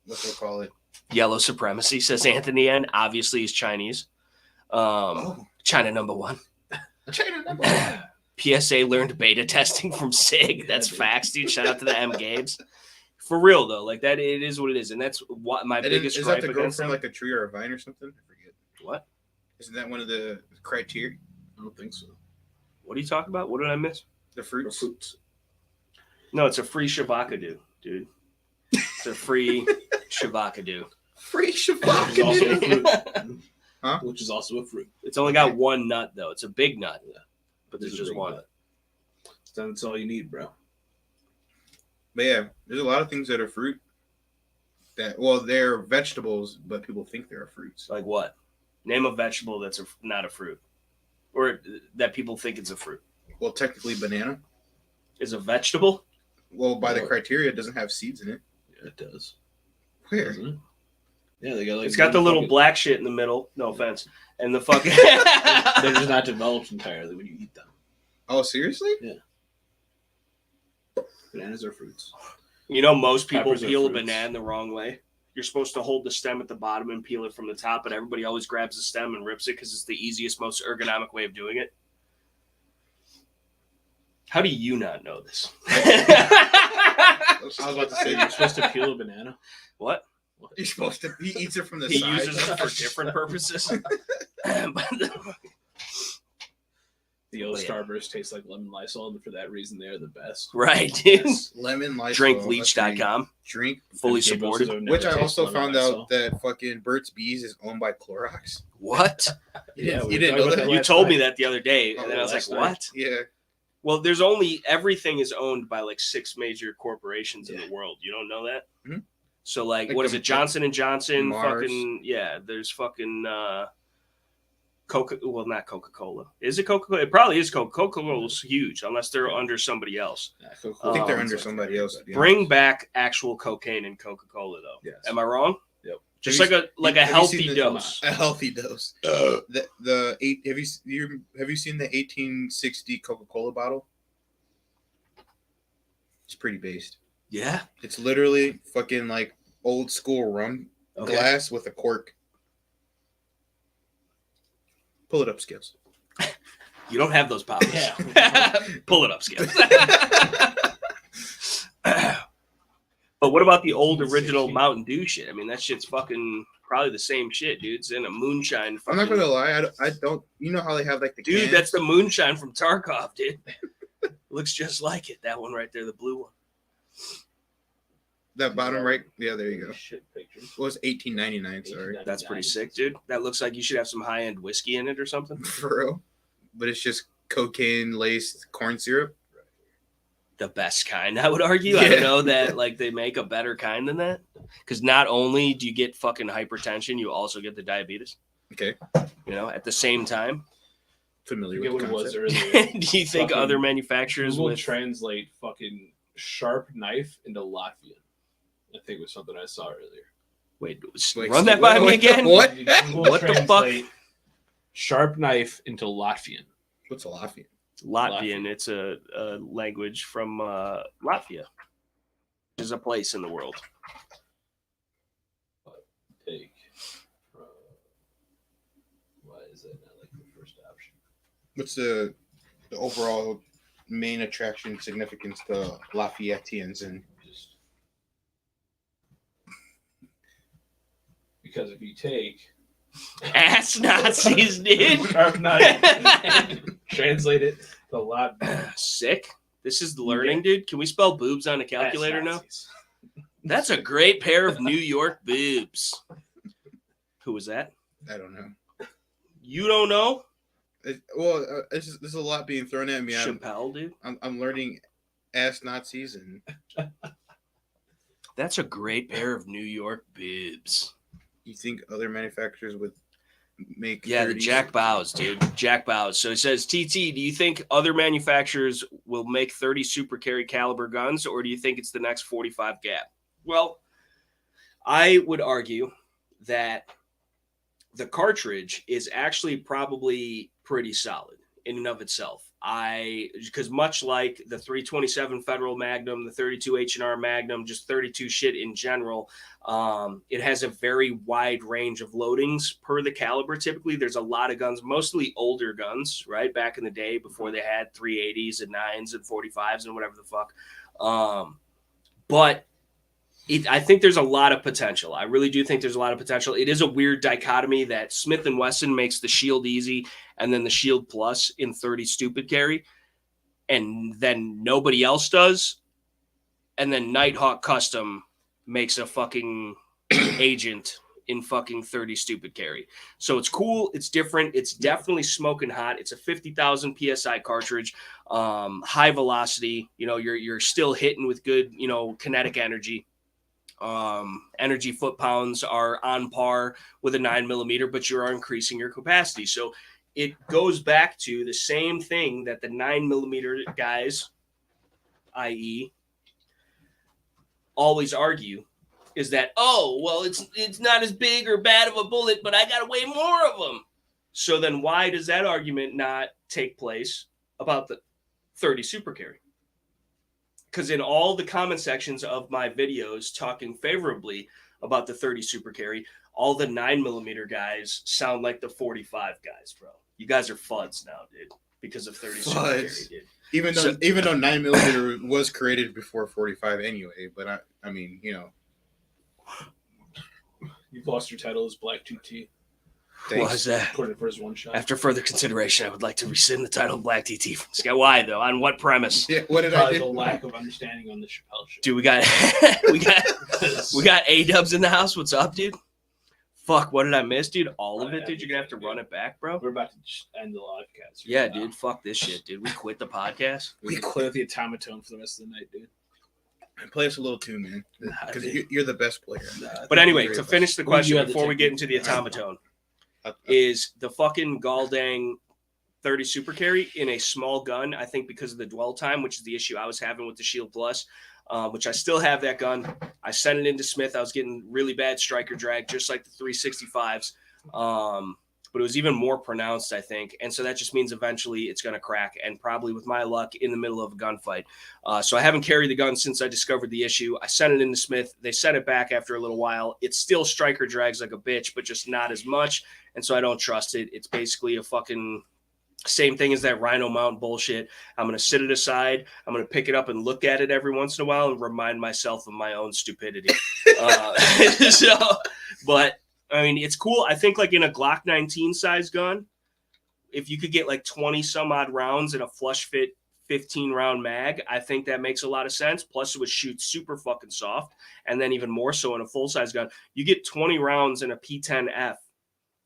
Speaker 3: what they call it.
Speaker 1: Yellow supremacy, says Anthony N. Obviously, he's Chinese. China number one.
Speaker 3: China number one.
Speaker 1: PSA learned beta testing from SIG. That's facts, dude. Shout out to the M Gabes. For real though, like that, it is what it is, and that's what my biggest
Speaker 3: Is
Speaker 1: gripe
Speaker 3: that to grow
Speaker 1: against
Speaker 3: from
Speaker 1: them.
Speaker 3: like a tree or a vine or something? I forget.
Speaker 1: What?
Speaker 3: Isn't that one of the criteria?
Speaker 2: I don't think so.
Speaker 1: What are you talking about? What did I miss?
Speaker 3: The
Speaker 2: For
Speaker 3: fruits.
Speaker 2: fruits.
Speaker 1: No, it's a free shabakadu, dude. It's a free shabakadu.
Speaker 3: Free
Speaker 2: Which is also a
Speaker 3: shabaka.
Speaker 2: fruit.
Speaker 3: Huh?
Speaker 2: Which is also a fruit.
Speaker 1: It's only got one nut though. It's a big nut, but there's
Speaker 2: It's a
Speaker 1: just
Speaker 2: big
Speaker 1: one.
Speaker 2: nut. That's all you need, bro.
Speaker 3: But yeah, there's a lot of things that are fruit. They're vegetables, but people think they're fruits.
Speaker 1: Like what? Name a vegetable that's not a fruit, or that people think it's a fruit.
Speaker 3: Well, technically, banana.
Speaker 1: Is a vegetable?
Speaker 3: Well, by the
Speaker 2: Well-
Speaker 3: criteria, it doesn't have seeds in it.
Speaker 2: Yeah, it does.
Speaker 3: Where?
Speaker 2: Doesn't it? Yeah, they got like.
Speaker 1: It's got the little
Speaker 2: fucking-
Speaker 1: black shit in the middle. No offense. And the fucking.
Speaker 2: They're just not developed entirely when you eat them.
Speaker 3: Oh, seriously?
Speaker 2: Bananas are fruits.
Speaker 1: You know, most people
Speaker 2: Peppers are
Speaker 1: peel a
Speaker 2: fruits.
Speaker 1: banana the wrong way. You're supposed to hold the stem at the bottom and peel it from the top, but everybody always grabs the stem and rips it because it's the easiest, most ergonomic way of doing it. How do you not know this?
Speaker 3: I was about to say
Speaker 2: You're supposed to peel a banana.
Speaker 1: What?
Speaker 3: you're supposed to. He eats it from the
Speaker 1: He
Speaker 3: side.
Speaker 1: uses it for different purposes. But
Speaker 2: The yellow
Speaker 1: Oh, yeah.
Speaker 2: Starburst tastes like lemon Lysol, and for that reason, they are the best.
Speaker 1: right, dude.
Speaker 3: Lemon Lysol.
Speaker 1: Drinkbleach.com.
Speaker 3: Drink.
Speaker 1: Fully
Speaker 2: Gabe also
Speaker 1: supported.
Speaker 2: never
Speaker 3: Which I
Speaker 2: tasted
Speaker 3: also
Speaker 2: lemon
Speaker 3: found
Speaker 2: Lysol.
Speaker 3: out that fucking Burt's Bees is owned by Clorox.
Speaker 1: What?
Speaker 2: Yeah, we
Speaker 3: you
Speaker 2: were
Speaker 3: didn't
Speaker 2: talking
Speaker 3: know
Speaker 2: about
Speaker 3: that?
Speaker 2: that
Speaker 1: You
Speaker 2: last
Speaker 1: told
Speaker 2: night.
Speaker 1: me that the other day, and
Speaker 3: Oh,
Speaker 1: then I was like,
Speaker 2: last night.
Speaker 1: what?
Speaker 3: Yeah.
Speaker 1: Well, everything is owned by like 6 major corporations in the world. You don't know that?
Speaker 3: Mhm.
Speaker 1: So like,
Speaker 3: Like
Speaker 1: what is
Speaker 3: the-
Speaker 1: it? Johnson & Johnson,
Speaker 3: Mars.
Speaker 1: fucking, yeah, there's fucking not Coca-Cola. Is it Coca-Cola? It probably is Coca-Cola. Coca-Cola's huge unless they're under somebody else.
Speaker 2: Yeah,
Speaker 3: I
Speaker 2: Coca-Cola
Speaker 3: think they're
Speaker 1: Um,
Speaker 3: under
Speaker 2: owns
Speaker 3: somebody else. to be
Speaker 1: Bring
Speaker 3: honest.
Speaker 1: back actual cocaine in Coca-Cola though.
Speaker 2: Yes.
Speaker 1: Am I wrong?
Speaker 2: Yep.
Speaker 1: Just
Speaker 3: Have
Speaker 1: like a
Speaker 3: have you
Speaker 1: healthy
Speaker 3: seen the-
Speaker 1: dose.
Speaker 3: A healthy dose. Have you seen the 1860 Coca-Cola bottle? It's pretty based.
Speaker 1: Yeah.
Speaker 3: It's literally fucking like old school rum
Speaker 1: Okay.
Speaker 3: glass with a cork. Pull it up, Skills.
Speaker 1: You don't have those powers.
Speaker 2: Yeah.
Speaker 1: Pull it up, Skip. But what about the old original Mountain Dew shit? I mean, that shit's fucking probably the same shit, dude. It's in a moonshine.
Speaker 3: I'm not gonna lie, I don't. You know how they have like the
Speaker 1: dude.
Speaker 3: cans?
Speaker 1: That's the moonshine from Tarkov, dude. Looks just like it. That one right there, the blue one.
Speaker 3: That bottom right. Yeah, there you go.
Speaker 2: Shit pictures.
Speaker 3: It was $18.99. Sorry,
Speaker 1: That's pretty sick, dude. That looks like you should have some high end whiskey in it or something.
Speaker 3: for real. But it's just cocaine laced corn syrup.
Speaker 1: The best kind, I would argue. I don't know that like they make a better kind than that, because not only do you get fucking hypertension, you also get the diabetes.
Speaker 3: Okay,
Speaker 1: You know, at the same time.
Speaker 3: familiar
Speaker 2: Forget
Speaker 3: with
Speaker 2: what
Speaker 3: the
Speaker 2: it was
Speaker 3: concept.
Speaker 2: earlier.
Speaker 1: Do you think
Speaker 2: Fucking
Speaker 1: other manufacturers
Speaker 2: Google
Speaker 1: would
Speaker 2: translate fucking sharp knife into Latvian. I think it was something I saw earlier.
Speaker 1: wait?
Speaker 3: Wait,
Speaker 1: Run that by me again.
Speaker 3: What?
Speaker 2: Google
Speaker 1: What the fuck?
Speaker 2: translate Sharp knife into Latvian.
Speaker 3: What's a Latvian?
Speaker 1: Latvian. It's a language from Latvia, which is a place in the world.
Speaker 2: Take. Why is that not like the first option?
Speaker 3: What's the overall main attraction significance to Lafayettians and
Speaker 2: Just because if you take
Speaker 1: Ass Nazis, dude.
Speaker 2: sharp knife and translate it to Latvian.
Speaker 1: Sick. This is the learning, dude. Can we spell boobs on a calculator now?
Speaker 2: Nazis.
Speaker 1: That's a great pair of New York boobs. Who was that?
Speaker 3: I don't know.
Speaker 1: You don't know?
Speaker 3: There's a lot being thrown at me.
Speaker 1: Chappelle, dude.
Speaker 3: I'm learning ass Nazis and
Speaker 1: That's a great pair of New York boobs.
Speaker 3: you think other manufacturers would make
Speaker 1: Yeah, the
Speaker 3: 30s?
Speaker 1: Jack Bows, dude. Jack Bows. So it says, TT, do you think other manufacturers will make 30 super carry caliber guns, or do you think it's the next 45 gap? Well, I would argue that the cartridge is actually probably pretty solid in and of itself. Because much like the 327 Federal Magnum, the 32 H&R Magnum, just 32 shit in general, it has a very wide range of loadings per the caliber. Typically, there's a lot of guns, mostly older guns, right? Back in the day before they had 380s and 9s and 45s and whatever the fuck. But I think there's a lot of potential. I really do think there's a lot of potential. It is a weird dichotomy that Smith & Wesson makes the Shield Easy and then the Shield Plus in 30 stupid carry, and then nobody else does. And then Nighthawk Custom makes a fucking agent in fucking 30 stupid carry. So it's cool. It's different. It's definitely smoking hot. It's a 50,000 PSI cartridge, high velocity. You know, you're still hitting with good, you know, kinetic energy. Energy foot pounds are on par with a 9mm, but you are increasing your capacity. So it goes back to the same thing that the 9mm guys, i.e., always argue, is that, oh, well, it's not as big or bad of a bullet, but I got way more of them. So then why does that argument not take place about the 30 super carry? Because in all the comment sections of my videos talking favorably about the 30 super carry, all the 9mm guys sound like the 45 guys, bro. You guys are fuds now, dude, because of 30 super carry, dude.
Speaker 3: Even though 9mm was created before 45 anyway, but I mean, you know.
Speaker 2: You've lost your title as Black 2T.
Speaker 1: What is that?
Speaker 2: According to first one shot.
Speaker 1: After further consideration, I would like to rescind the title of Black TT from Sky. Why though? On what premise?
Speaker 3: Yeah, what did I
Speaker 2: Probably
Speaker 3: do?
Speaker 2: the lack of understanding on the Chappelle show.
Speaker 1: Dude, we got we got A-dubs in the house. What's up, dude? Fuck, what did I miss, dude? All of it, dude. You're gonna have to run it back, bro.
Speaker 2: We're about to just end the livecast.
Speaker 1: Yeah, dude. Fuck this shit, dude. We quit the podcast.
Speaker 2: We can clear the automaton for the rest of the night, dude.
Speaker 3: Play us a little tune, man, because you're the best player.
Speaker 1: But anyway, to finish the question
Speaker 2: had the
Speaker 1: before we get
Speaker 2: technique.
Speaker 1: into the automaton, is the fucking Galdang 30 super carry in a small gun. I think because of the dwell time, which is the issue I was having with the Shield Plus, which I still have that gun. I sent it into Smith. I was getting really bad striker drag, just like the 365s. But it was even more pronounced, I think. And so that just means eventually it's going to crack, and probably with my luck in the middle of a gunfight. So I haven't carried the gun since I discovered the issue. I sent it into Smith. They sent it back after a little while. It still striker drags like a bitch, but just not as much. And so I don't trust it. It's basically a fucking Same thing as that Rhino mount bullshit. I'm going to sit it aside. I'm going to pick it up and look at it every once in a while and remind myself of my own stupidity. But I mean, it's cool. I think like in a Glock 19 size gun, if you could get like 20 some odd rounds in a flush fit 15 round mag, I think that makes a lot of sense. Plus it would shoot super fucking soft. And then even more so in a full size gun, you get 20 rounds in a P10F.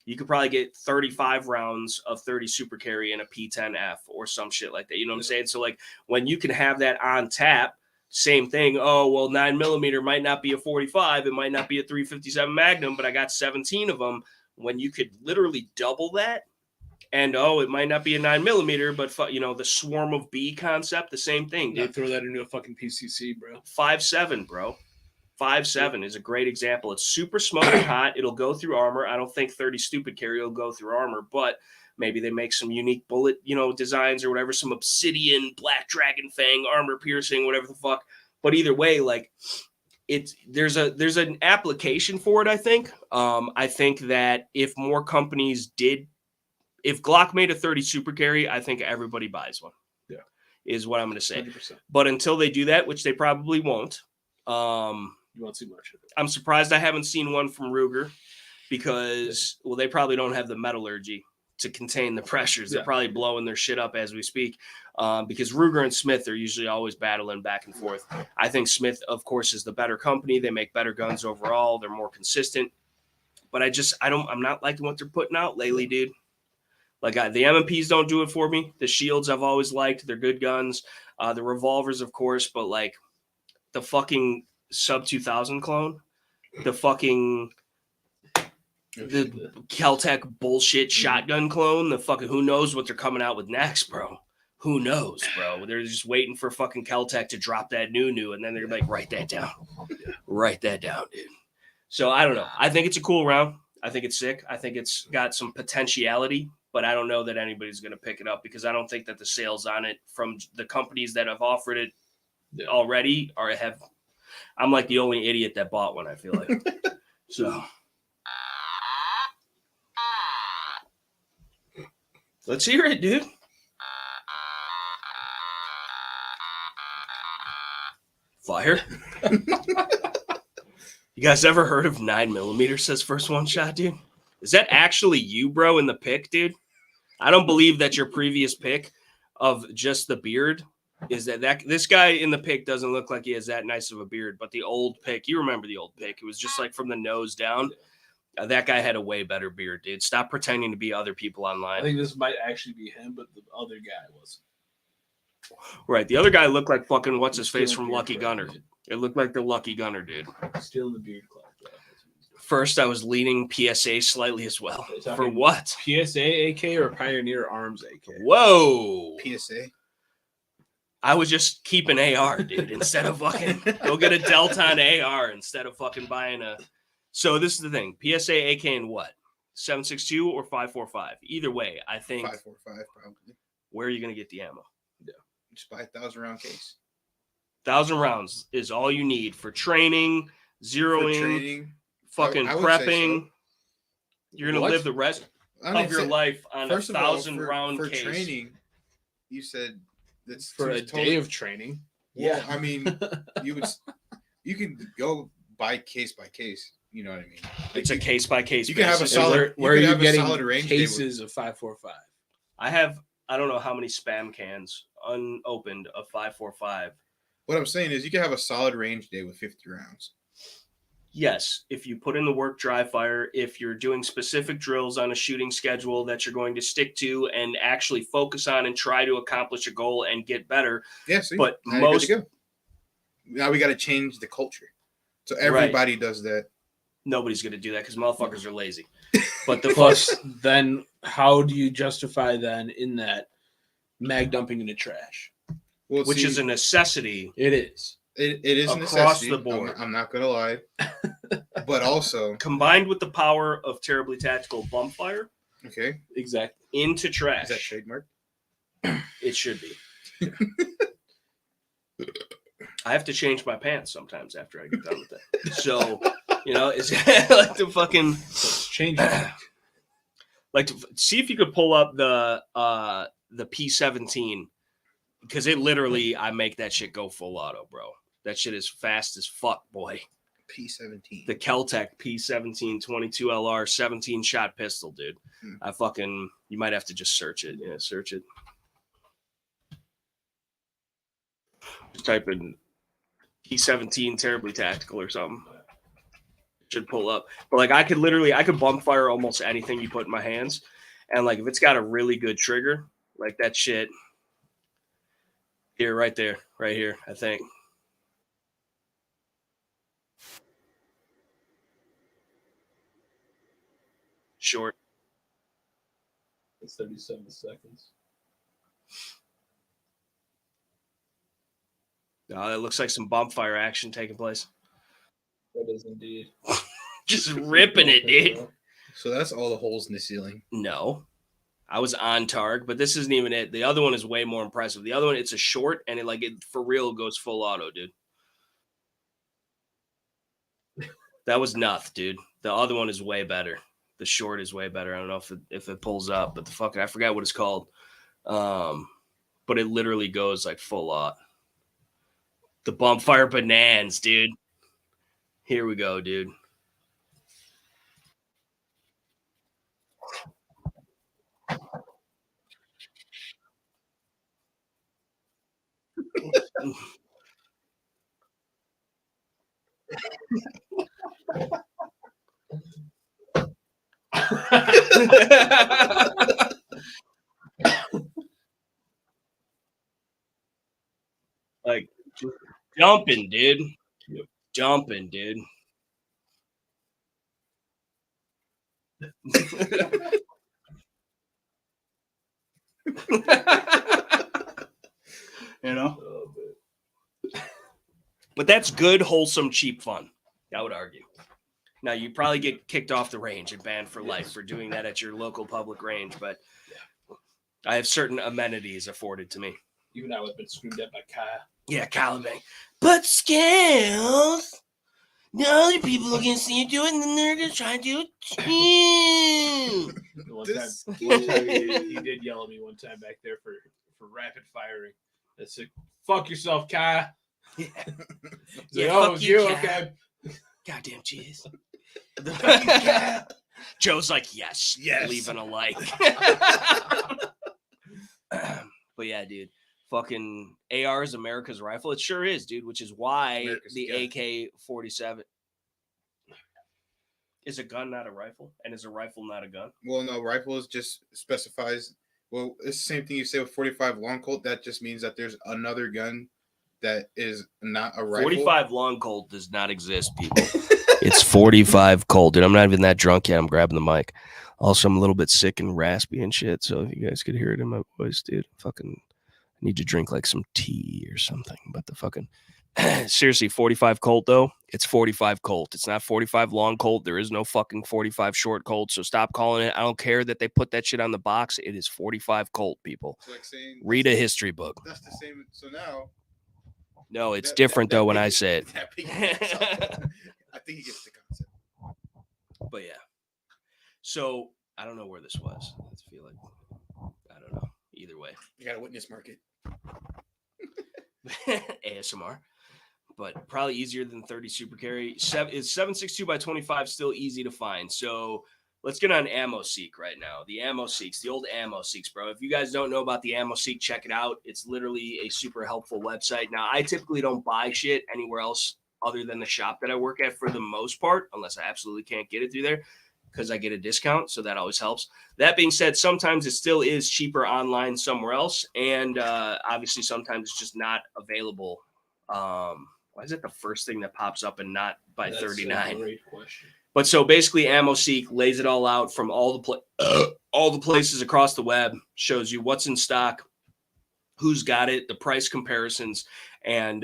Speaker 1: You could probably get 35 rounds of 30 super carry in a P10F or some shit like that. You know what I'm saying? So like when you can have that on tap, same thing. Oh, well, 9mm might not be a 45. It might not be a 357 Magnum, but I got 17 of them. When you could literally double that, and it might not be a 9mm, but the swarm of B concept, the same thing, dude.
Speaker 2: Throw that into a fucking PCC, bro.
Speaker 1: 5.7, bro. 5.7 is a great example. It's super smoking hot. It'll go through armor. I don't think 30 stupid carry will go through armor, but maybe they make some unique bullet, designs or whatever, some obsidian, black dragon fang, armor piercing, whatever the fuck. But either way, like there's an application for it, I think. I think that if more companies if Glock made a 30 super carry, I think everybody buys one.
Speaker 2: Yeah.
Speaker 1: Is what I'm going to say.
Speaker 2: 100%.
Speaker 1: But until they do that, which they probably won't,
Speaker 2: you won't see much of it.
Speaker 1: I'm surprised I haven't seen one from Ruger because, they probably don't have the metallurgy to contain the pressures. They're probably blowing their shit up as we speak because Ruger and Smith are usually always battling back and forth. I think Smith, of course, is the better company. They make better guns overall. They're more consistent. But I'm not liking what they're putting out lately, dude. Like the M&Ps don't do it for me. The shields I've always liked. They're good guns. The revolvers, of course, but like the fucking sub 2000 clone, the fucking the Kel-Tec bullshit shotgun clone, the fucking who knows what they're coming out with next, bro. Who knows, bro? They're just waiting for fucking Kel-Tec to drop that new, and then they're like, write that down. Write that down, dude. So I don't know. I think it's a cool round. I think it's sick. I think it's got some potentiality, but I don't know that anybody's going to pick it up because I don't think that the sales on it from the companies that have offered it already I'm like the only idiot that bought one, I feel like. So let's hear it, dude. Fire. You guys ever heard of 9mm, says first one shot, dude? Is that actually you, bro, in the pic, dude? I don't believe that your previous pic of just the beard is that this guy in the pic doesn't look like he has that nice of a beard, but the old pic, you remember the old pic, it was just like from the nose down. That guy had a way better beard, dude. Stop pretending to be other people online.
Speaker 2: I think this might actually be him, but the other guy wasn't.
Speaker 1: Right, the other guy looked like fucking what's his face from Lucky Gunner. It looked like the Lucky Gunner, dude.
Speaker 2: Still in the beard club.
Speaker 1: First, I was leaning PSA slightly as well. For what?
Speaker 2: PSA AK or Pioneer Arms AK?
Speaker 1: Whoa.
Speaker 3: PSA.
Speaker 1: I was just keeping AR, dude, instead of fucking go get a Delton AR instead of fucking buying a. So this is the thing: PSA AK and what? 7.62 or 5.45? Either way, I think
Speaker 3: 5.45 probably.
Speaker 1: Where are you gonna get the ammo?
Speaker 3: Yeah, just buy a 1,000 round case.
Speaker 1: 1,000 rounds is all you need for training, zeroing, fucking prepping. So. You're gonna live the rest of your life on a 1,000 round
Speaker 3: for
Speaker 1: case.
Speaker 3: Training, you said that's
Speaker 2: for a day of training.
Speaker 3: Well, I mean, you can go by case. You know what I mean? Like
Speaker 1: it's a case by case.
Speaker 3: You can have a solid.
Speaker 2: Where are you getting
Speaker 3: range
Speaker 2: cases of 5.45?
Speaker 1: I don't know how many spam cans unopened of 5.45.
Speaker 3: What I'm saying is, you can have a solid range day with 50 rounds.
Speaker 1: Yes, if you put in the work, dry fire, if you're doing specific drills on a shooting schedule that you're going to stick to and actually focus on and try to accomplish a goal and get better.
Speaker 3: Yeah, see,
Speaker 1: but
Speaker 3: now we got to change the culture. So everybody does that.
Speaker 1: Nobody's going to do that because motherfuckers are lazy. But
Speaker 2: Plus, then how do you justify then in that mag dumping in the trash?
Speaker 3: Well,
Speaker 1: which is a necessity.
Speaker 2: It is.
Speaker 3: It is
Speaker 1: across the board.
Speaker 3: I'm not gonna lie, but also
Speaker 1: combined with the power of Terribly Tactical bump fire.
Speaker 3: Okay,
Speaker 2: exactly.
Speaker 1: Into trash.
Speaker 3: Is that trademark?
Speaker 1: It should be. I have to change my pants sometimes after I get done with it. So, it's like the fucking
Speaker 2: change it.
Speaker 1: Like, see if you could pull up the P.17, because it literally, I make that shit go full auto, bro. That shit is fast as fuck, boy.
Speaker 3: P.17.
Speaker 1: The Keltec P.17 22 LR 17 shot pistol, dude. You might have to just search it. Yeah, search it. Just type in P.17 Terribly Tactical or something. Should pull up. But like, I could bump fire almost anything you put in my hands, and like if it's got a really good trigger, like that shit here, right there, right here, I think. Short.
Speaker 2: It's 37 seconds.
Speaker 1: Oh, that looks like some bump fire action taking place.
Speaker 2: That is indeed.
Speaker 1: Just ripping it, dude.
Speaker 3: So that's all the holes in the ceiling.
Speaker 1: No. I was on target, but this isn't even it. The other one is way more impressive. The other one, it's a short, and it for real goes full auto, dude. That was nothing, dude. The other one is way better. The short is way better. I don't know if it pulls up, but I forgot what it's called. But it literally goes like full auto. The bump fire bananas, dude. Here we go, dude. Like jumping, dude.
Speaker 2: Yep.
Speaker 1: Jumping, dude. You know? But that's good, wholesome, cheap fun. I would argue. Now, you probably get kicked off the range and banned for life for doing that at your local public range, but I have certain amenities afforded to me.
Speaker 2: Even I would have been screamed at by Kyle.
Speaker 1: Yeah, Caliban. But skills. The other people are going to see you do it, and then they're going to try to do it too.
Speaker 2: One time he did yell at me one time back there for rapid firing. I said, "Fuck yourself, Kyle."
Speaker 1: Yeah.
Speaker 2: Like, oh, it was you? Okay.
Speaker 1: Goddamn cheese. Joe's like, yes, leaving a like. But yeah, dude, fucking AR is America's rifle. It sure is, dude, which is why
Speaker 3: America's
Speaker 1: the
Speaker 3: gun.
Speaker 1: AK-47 is a gun, not a rifle, and is a rifle not a gun.
Speaker 3: Well, no, rifles just specifies. Well, it's the same thing you say with 45 long Colt. That just means that there's another gun that is not a rifle.
Speaker 1: 45 long Colt does not exist, people. It's 45 Colt, dude. I'm not even that drunk yet. I'm grabbing the mic. Also, I'm a little bit sick and raspy and shit, so if you guys could hear it in my voice, dude, fucking need to drink like some tea or something. But the fucking seriously, 45 Colt though, it's 45 Colt. It's not 45 long Colt. There is no fucking 45 short Colt. So stop calling it. I don't care that they put that shit on the box. It is 45 Colt, people.
Speaker 3: It's like saying
Speaker 1: Read a history book.
Speaker 3: that's the same. So now,
Speaker 1: No, it's different though when I say it.
Speaker 3: I think he gets the concept.
Speaker 1: But yeah. So I don't know where this was. I feel like I don't know. Either way.
Speaker 3: You got a witness market.
Speaker 1: ASMR. But probably easier than 30 super carry. Is 7.62 by 25 still easy to find? So let's get on Ammo Seek right now. The Ammo Seeks, the old Ammo Seeks, bro. If you guys don't know about the Ammo Seek, check it out. It's literally a super helpful website. Now, I typically don't buy shit anywhere else other than the shop that I work at for the most part, unless I absolutely can't get it through there because I get a discount. So that always helps. That being said, sometimes it still is cheaper online somewhere else. And obviously, sometimes it's just not available. Why is it the first thing that pops up and not by
Speaker 2: That's
Speaker 1: 39?
Speaker 2: a great question.
Speaker 1: But so basically, Ammo Seek lays it all out from all the places across the web, shows you what's in stock, who's got it, the price comparisons, and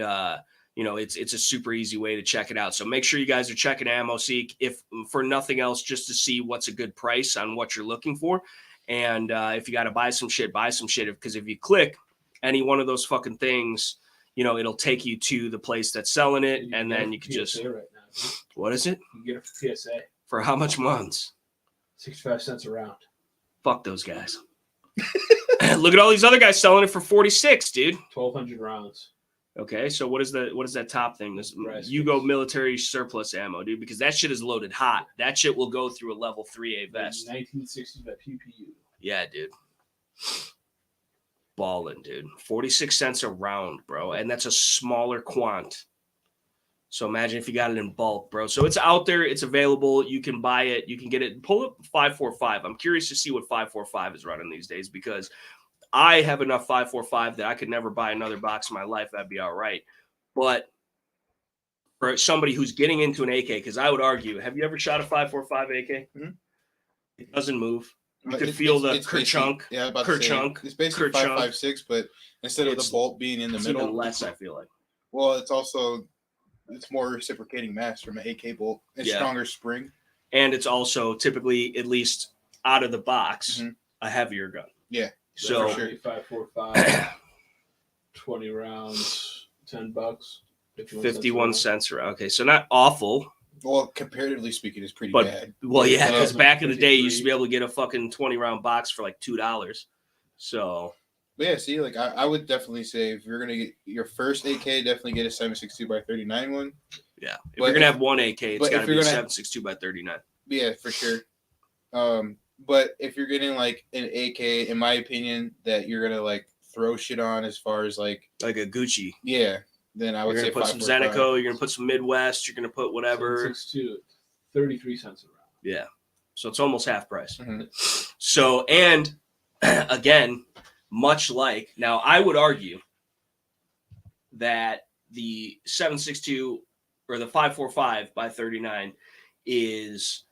Speaker 1: it's a super easy way to check it out. So make sure you guys are checking Ammo Seek, if for nothing else, just to see what's a good price on what you're looking for. And if you got to buy some shit, because if you click any one of those fucking things, it'll take you to the place that's selling it, and then you can just
Speaker 2: right now,
Speaker 1: what is it?
Speaker 2: you can get it for PSA
Speaker 1: For how much months?
Speaker 2: 65 cents a round.
Speaker 1: Fuck those guys. Look at all these other guys selling it for 46, dude.
Speaker 2: 1,200 rounds.
Speaker 1: Okay, so what is that top thing? This
Speaker 2: Price
Speaker 1: Yugo
Speaker 2: case.
Speaker 1: military surplus ammo, dude, because that shit is loaded hot. That shit will go through a level 3A vest.
Speaker 2: 1960 by PPU.
Speaker 1: Yeah, dude. Ballin', dude. 46 cents a round, bro. And that's a smaller quant. So imagine if you got it in bulk, bro. So it's out there. It's available. You can buy it. You can get it. Pull up 545. I'm curious to see what 545 is running these days because I have enough 545 that I could never buy another box in my life. That'd be all right. But for somebody who's getting into an AK, because I would argue, have you ever shot a 545 AK?
Speaker 3: Mhm.
Speaker 1: It doesn't move. You
Speaker 3: But
Speaker 1: could feel the
Speaker 3: basically-
Speaker 1: kerchunk.
Speaker 3: Yeah, I was about to say,
Speaker 1: Kerchunk.
Speaker 3: it's basically
Speaker 1: Kerchunk.
Speaker 3: 5.56, but instead of
Speaker 1: It's-
Speaker 3: the bolt being in the
Speaker 1: It's
Speaker 3: middle,
Speaker 1: even less, I feel like.
Speaker 3: well, it's more reciprocating mass from an AK bolt. It's
Speaker 1: Yeah.
Speaker 3: stronger spring.
Speaker 1: And it's also typically, at least out of the box,
Speaker 3: Mhm.
Speaker 1: a heavier gun.
Speaker 3: Yeah.
Speaker 1: So,
Speaker 3: For sure.
Speaker 2: 545, 20 rounds, $10.
Speaker 1: 51 cents. Okay, so not awful.
Speaker 3: Well, comparatively speaking, it's pretty
Speaker 1: But-
Speaker 3: bad.
Speaker 1: Well, yeah, because
Speaker 2: Yeah.
Speaker 1: back in the day, you used to
Speaker 2: 53.
Speaker 1: be able to get a fucking 20-round box for like $2. So,
Speaker 3: But yeah, see, like I would definitely say if you're gonna get your first AK, definitely get a 7.62 by 39 one.
Speaker 1: yeah. If
Speaker 3: But
Speaker 1: you're going to
Speaker 3: if-
Speaker 1: have one AK, it's
Speaker 3: but
Speaker 1: got to
Speaker 3: if
Speaker 1: be a
Speaker 3: you're gonna-
Speaker 1: 7.62 by 39.
Speaker 3: Yeah, for sure. But if you're getting like an AK, in my opinion, that you're gonna like throw shit on as far as like
Speaker 1: Like a Gucci.
Speaker 3: yeah, then I would
Speaker 1: You're
Speaker 3: say
Speaker 1: going to put some
Speaker 3: 5.45.
Speaker 1: Zenico. You're going to put some Midwest. You're going to put whatever.
Speaker 2: 7.62, 33 cents a round.
Speaker 1: Yeah. So it's almost half price.
Speaker 3: Mhm.
Speaker 1: So, and again, much like, now I would argue that the 7.62 or the 5.45 by 39 is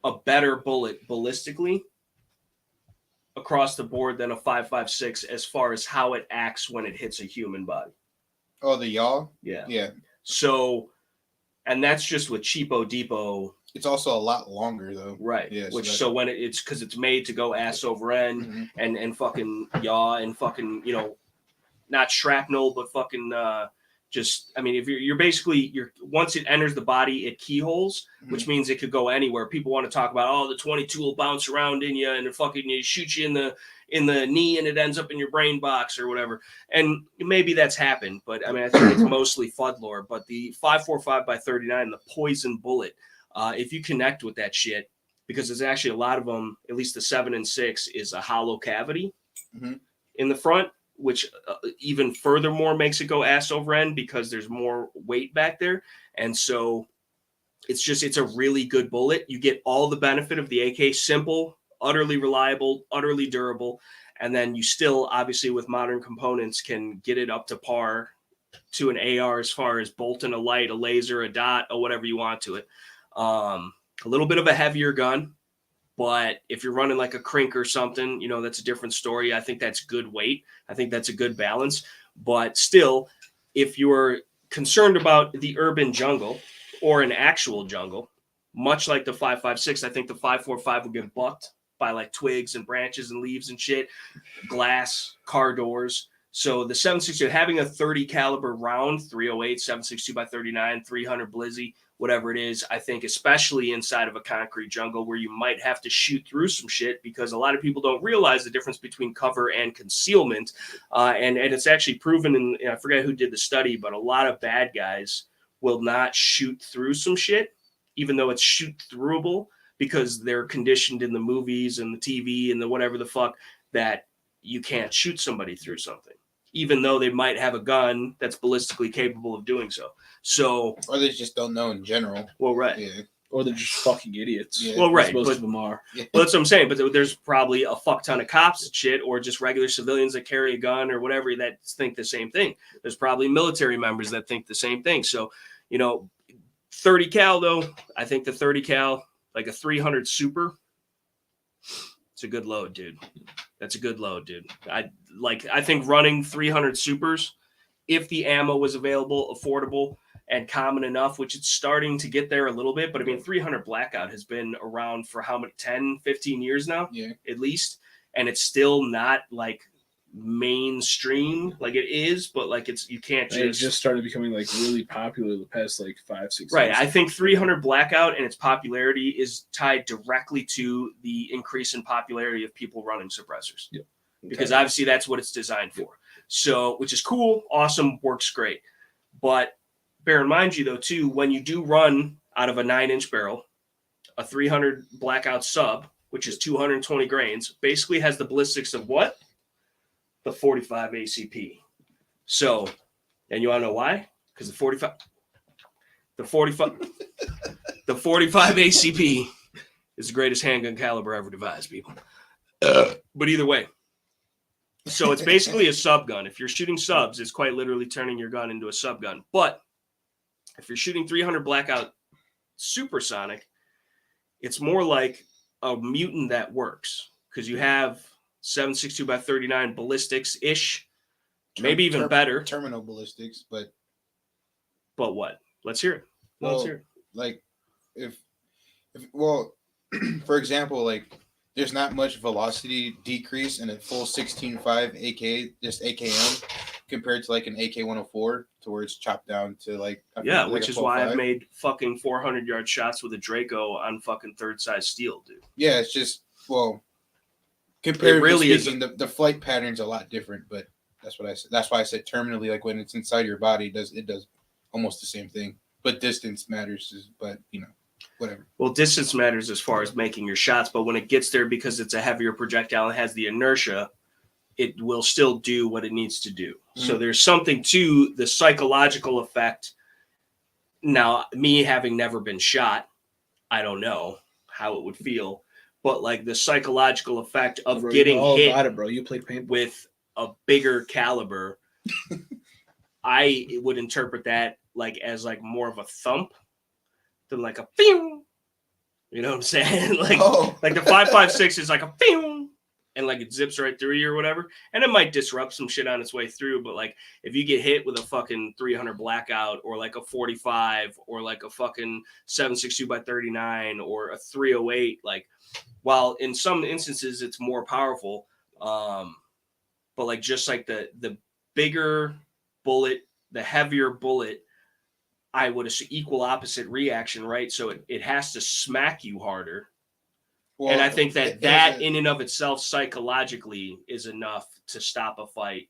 Speaker 1: a better bullet ballistically across the board than a 5.56 as far as how it acts when it hits a human body.
Speaker 3: Oh, the yaw.
Speaker 1: Yeah.
Speaker 3: Yeah,
Speaker 1: So, and that's just with cheapo depot,
Speaker 3: it's also a lot longer though.
Speaker 1: right?
Speaker 3: Yeah, so
Speaker 1: Which
Speaker 3: that-
Speaker 1: so when it's because it's made to go ass over end
Speaker 3: Mhm.
Speaker 1: and fucking yaw and fucking not shrapnel but fucking just I mean if you're basically once it enters the body it keyholes, which means it could go anywhere. People want to talk about the 22 will bounce around in you and it fucking shoot you in the knee and it ends up in your brain box or whatever. And maybe that's happened, but I mean I think it's mostly FUD lore. But the 5.45 by 39, the poison bullet, if you connect with that shit, because there's actually a lot of them, at least the 7 and 6 is a hollow cavity
Speaker 3: Mhm.
Speaker 1: in the front, which even furthermore makes it go ass over end because there's more weight back there. And so it's a really good bullet. You get all the benefit of the AK, simple, utterly reliable, utterly durable. And then you still, obviously with modern components, can get it up to par to an AR as far as bolting a light, a laser, a dot, or whatever you want to it. A little bit of a heavier gun, but if you're running like a Crink or something, that's a different story. I think that's good weight. I think that's a good balance. But still, if you're concerned about the urban jungle or an actual jungle, much like the 5.56, I think the 5.45 will get bucked by like twigs and branches and leaves and shit, glass, car doors. So the 7.62, having a 30 caliber round, 308, 7.62 by 39, 300 Blizzy, whatever it is, I think especially inside of a concrete jungle where you might have to shoot through some shit because a lot of people don't realize the difference between cover and concealment. And it's actually proven, and I forget who did the study, but a lot of bad guys will not shoot through some shit, even though it's shoot throughable, because they're conditioned in the movies and the TV and the whatever the fuck that you can't shoot somebody through something, even though they might have a gun that's ballistically capable of doing so. So,
Speaker 3: Or they just don't know in general.
Speaker 1: well, right.
Speaker 3: Yeah.
Speaker 2: Or they're just fucking idiots.
Speaker 3: Yeah.
Speaker 1: Well, right,
Speaker 2: As most
Speaker 1: but-
Speaker 2: of them are.
Speaker 3: Yeah.
Speaker 1: Well, that's what I'm saying. But there's probably a fuck ton of cops and shit, or just regular civilians that carry a gun or whatever that think the same thing. There's probably military members that think the same thing. So, 30 cal though, I think the 30 cal, like a 300 super, it's a good load, dude. That's a good load, dude. I think running 300 supers, if the ammo was available, affordable, and common enough, which it's starting to get there a little bit. But I mean, 300 Blackout has been around for how many, 10, 15 years now,
Speaker 3: Yeah.
Speaker 1: at least. And it's still not like mainstream like it is, but like you can't
Speaker 2: It just started becoming like really popular the past like 5-6
Speaker 1: right.
Speaker 2: years.
Speaker 1: I think 300 Blackout and its popularity is tied directly to the increase in popularity of people running suppressors.
Speaker 2: Yep.
Speaker 1: Because obviously that's what it's designed for. So, which is cool, awesome, works great. But bear in mind, though, too, when you do run out of a 9-inch barrel, a 300 Blackout sub, which is 220 grains, basically has the ballistics of what? The 45 ACP. So, and you want to know why? Because the 45 ACP is the greatest handgun caliber ever devised, people. But either way, so it's basically a sub gun. If you're shooting subs, it's quite literally turning your gun into a sub gun. But if you're shooting 300 Blackout supersonic, it's more like a mutant that works because you have 7.62x39 ballistics-ish, maybe even better.
Speaker 3: Terminal ballistics, but
Speaker 1: what? Let's hear it. Let's hear it.
Speaker 3: Like, if well, for example, like, there's not much velocity decrease in a full 16.5 AK, just AKM, compared to like an AK-104, to where it's chopped down to like
Speaker 1: which is why I've made fucking 400-yard shots with a Draco on fucking third size steel, dude.
Speaker 3: Yeah, it's just comparatively
Speaker 1: really
Speaker 3: speaking, the flight pattern's a lot different, but that's what I said. That's why I said terminally, like when it's inside your body, it does almost the same thing, but distance matters. But whatever. Well,
Speaker 1: distance matters as far as making your shots, but when it gets there, because it's a heavier projectile and has the inertia, it will still do what it needs to do. Mm-hmm. So there's something to the psychological effect. Now, me having never been shot, I don't know how it would feel, but like the psychological effect of getting hit
Speaker 2: about it, bro. You played paintball
Speaker 1: with a bigger caliber, I would interpret that like as like more of a thump than like a pew. You know what I'm saying? Like the 5.56 is like a pew, and like it zips right through you or whatever. And it might disrupt some shit on its way through, but like if you get hit with a fucking 300 Blackout or like a 45 or like a fucking 7.62x39 or a 308, like while in some instances it's more powerful, but like just like the bigger bullet, the heavier bullet, I would assume equal opposite reaction, right? So it has to smack you harder. Well, and I think that in and of itself psychologically is enough to stop a fight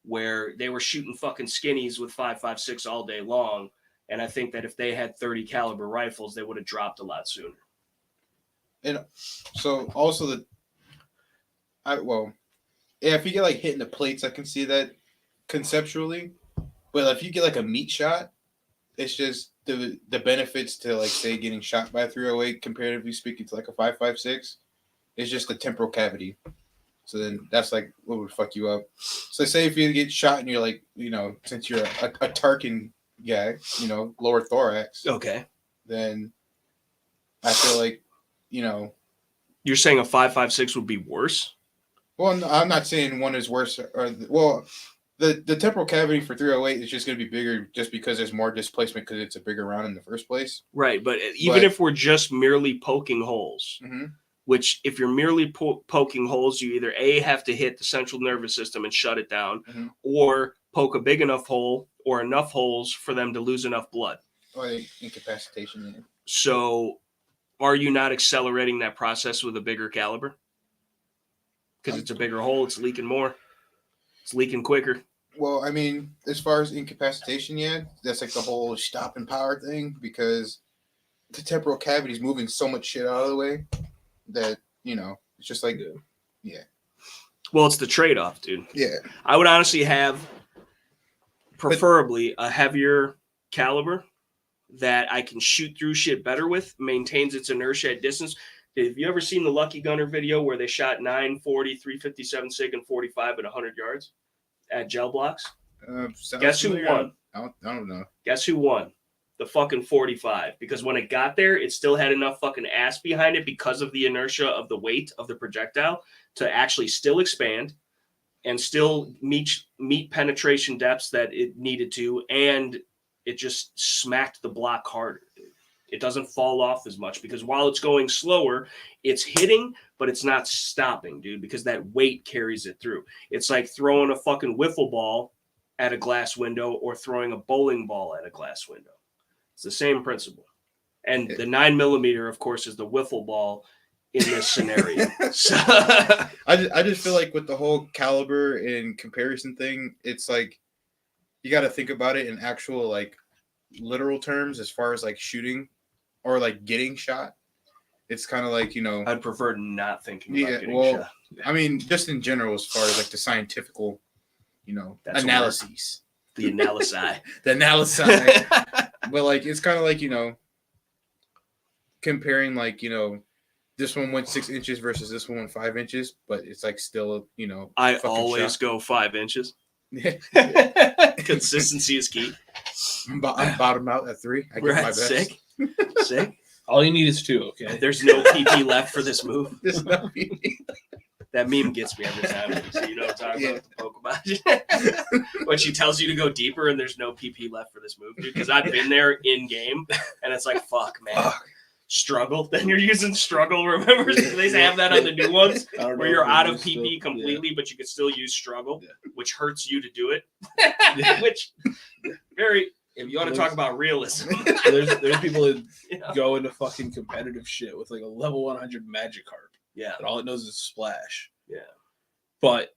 Speaker 1: where they were shooting fucking skinnies with 5.56 all day long. And I think that if they had 30 caliber rifles, they would have dropped a lot sooner.
Speaker 3: And so also if you get like hit in the plates, I can see that conceptually. But if you get like a meat shot, it's just the benefits to like say getting shot by a 308 comparatively speaking to like a 5.56 is just the temporal cavity. So then that's like what would fuck you up. So say if you get shot and you're like, since you're a Tarkin guy, lower thorax.
Speaker 1: Okay. Then
Speaker 3: I feel like,
Speaker 1: You're saying a 5.56 would be worse?
Speaker 3: Well, no, I'm not saying one is worse. The temporal cavity for 308 is just going to be bigger just because there's more displacement because it's a bigger round in the first place.
Speaker 1: Right, but even if we're just merely poking holes, which if you're merely poking holes, you either A, have to hit the central nervous system and shut it down, or poke a big enough hole or enough holes for them to lose enough blood.
Speaker 3: Or incapacitation. Yeah.
Speaker 1: So are you not accelerating that process with a bigger caliber? Because it's a bigger hole, it's leaking more. It's leaking quicker.
Speaker 3: Well, I mean, as far as incapacitation, that's like the whole stopping power thing because the temporal cavity is moving so much shit out of the way that, it's just like, yeah.
Speaker 1: Well, it's the trade-off, dude.
Speaker 3: Yeah.
Speaker 1: I would honestly have preferably a heavier caliber that I can shoot through shit better with, maintains its inertia at distance. Have you ever seen the Lucky Gunner video where they shot 940, 357 SIG, and 45 at 100 yards at gel blocks? Guess who won?
Speaker 3: I don't know.
Speaker 1: Guess who won? The fucking 45. Because when it got there, it still had enough fucking ass behind it because of the inertia of the weight of the projectile to actually still expand and still meet penetration depths that it needed to, and it just smacked the block harder. It doesn't fall off as much because while it's going slower, it's hitting, but it's not stopping, dude, because that weight carries it through. It's like throwing a fucking wiffle ball at a glass window or throwing a bowling ball at a glass window. It's the same principle. And the 9mm, of course, is the wiffle ball in this scenario. So
Speaker 3: I just feel like with the whole caliber and comparison thing, it's like you got to think about it in actual like literal terms as far as like shooting or like getting shot. It's kind of like, you know,
Speaker 1: I'd prefer not thinking about getting shot.
Speaker 3: I mean, just in general, as far as like the scientifical, you know,
Speaker 1: That's
Speaker 3: analyses,
Speaker 1: the analysis.
Speaker 3: the analysis. But like, it's kind of like, you know, comparing like, you know, this one went 6 inches versus this one went 5 inches, but it's like still, you know,
Speaker 1: I always go 5 inches. Consistency is key.
Speaker 3: I'm bottom out at 3. I
Speaker 1: We're
Speaker 3: get my
Speaker 1: at
Speaker 3: best.
Speaker 1: sick.
Speaker 2: All you need is 2, okay?
Speaker 1: There's no PP left for this move.
Speaker 3: There's no
Speaker 1: That meme gets me every time. So you know what I'm talking about? The Pokemon. When she tells you to go deeper and there's no PP left for this move, dude. Because I've been there in game and it's like, fuck, man. Struggle. Then you're using struggle, remember? They have that on the new ones where you're out of PP completely, but you can still use struggle, which hurts you to do it. Which, very, if you want to talk about realism.
Speaker 2: There's people that go into fucking competitive shit with like a level 100 Magikarp.
Speaker 1: Yeah.
Speaker 2: And all it knows is splash.
Speaker 1: Yeah.
Speaker 2: But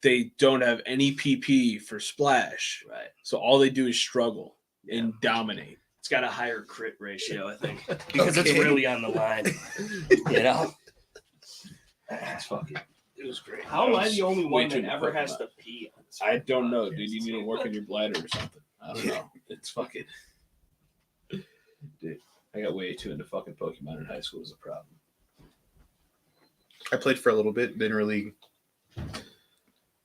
Speaker 2: they don't have any PP for splash.
Speaker 1: Right.
Speaker 2: So all they do is struggle and dominate.
Speaker 1: It's got a higher crit ratio, I think. Because it's really on the line. You know?
Speaker 2: It's fucking, it was great.
Speaker 1: How am I the only one that ever
Speaker 2: Pokemon.
Speaker 1: has to pee? On this
Speaker 2: I don't know,
Speaker 1: podcast?
Speaker 2: dude. You need to work on your bladder or something. I don't know. It's fucking... Dude, I got way too into fucking Pokemon in high school was a problem.
Speaker 3: I played for a little bit, didn't really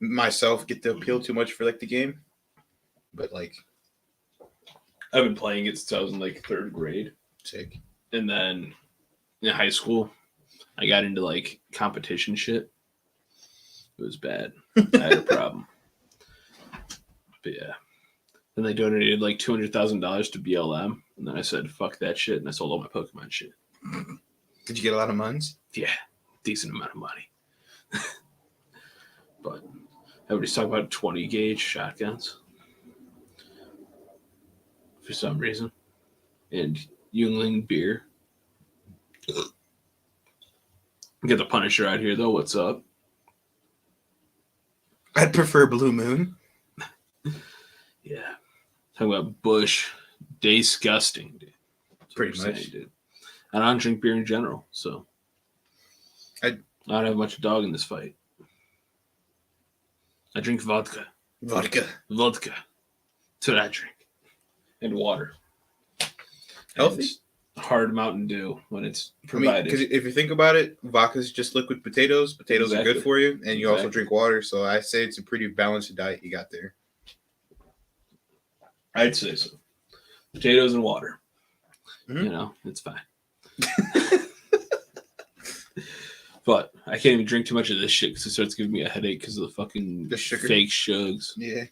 Speaker 3: myself get the appeal too much for like the game. But like
Speaker 2: I've been playing it since I was in like 3rd grade.
Speaker 3: sick.
Speaker 2: And then in high school, I got into like competition shit. It was bad. I had a problem. But yeah. Then they donated like $200,000 to BLM. And then I said, fuck that shit. And I sold all my Pokemon shit.
Speaker 3: Did you get a lot of muns?
Speaker 2: Yeah. Decent amount of money. But everybody's talking about 20 gauge shotguns. For some reason. And Yuengling beer. Get the Punisher out here though. What's up?
Speaker 3: I'd prefer Blue Moon.
Speaker 2: Yeah. Talking about Bush. Disgusting, dude. That's
Speaker 3: Pretty
Speaker 2: what I'm
Speaker 3: much.
Speaker 2: saying, dude. And I don't drink beer in general, so I don't have much of a dog in this fight. I drink vodka.
Speaker 3: Vodka.
Speaker 2: Vodka. That's what I drink. And water.
Speaker 3: Healthy.
Speaker 2: And hard Mountain Dew when it's provided.
Speaker 3: Because if you think about it, vodka's just liquid potatoes. Potatoes are
Speaker 2: Exactly.
Speaker 3: good for you, and you also
Speaker 2: Exactly.
Speaker 3: drink water. So I say it's a pretty balanced diet you got there.
Speaker 2: I'd say so. Potatoes and water.
Speaker 3: Mhm.
Speaker 2: You know, it's fine. But I can't even drink too much of this shit because it starts giving me a headache because of the fucking
Speaker 3: The sugar?
Speaker 2: fake shugs.
Speaker 3: Yeah.
Speaker 2: It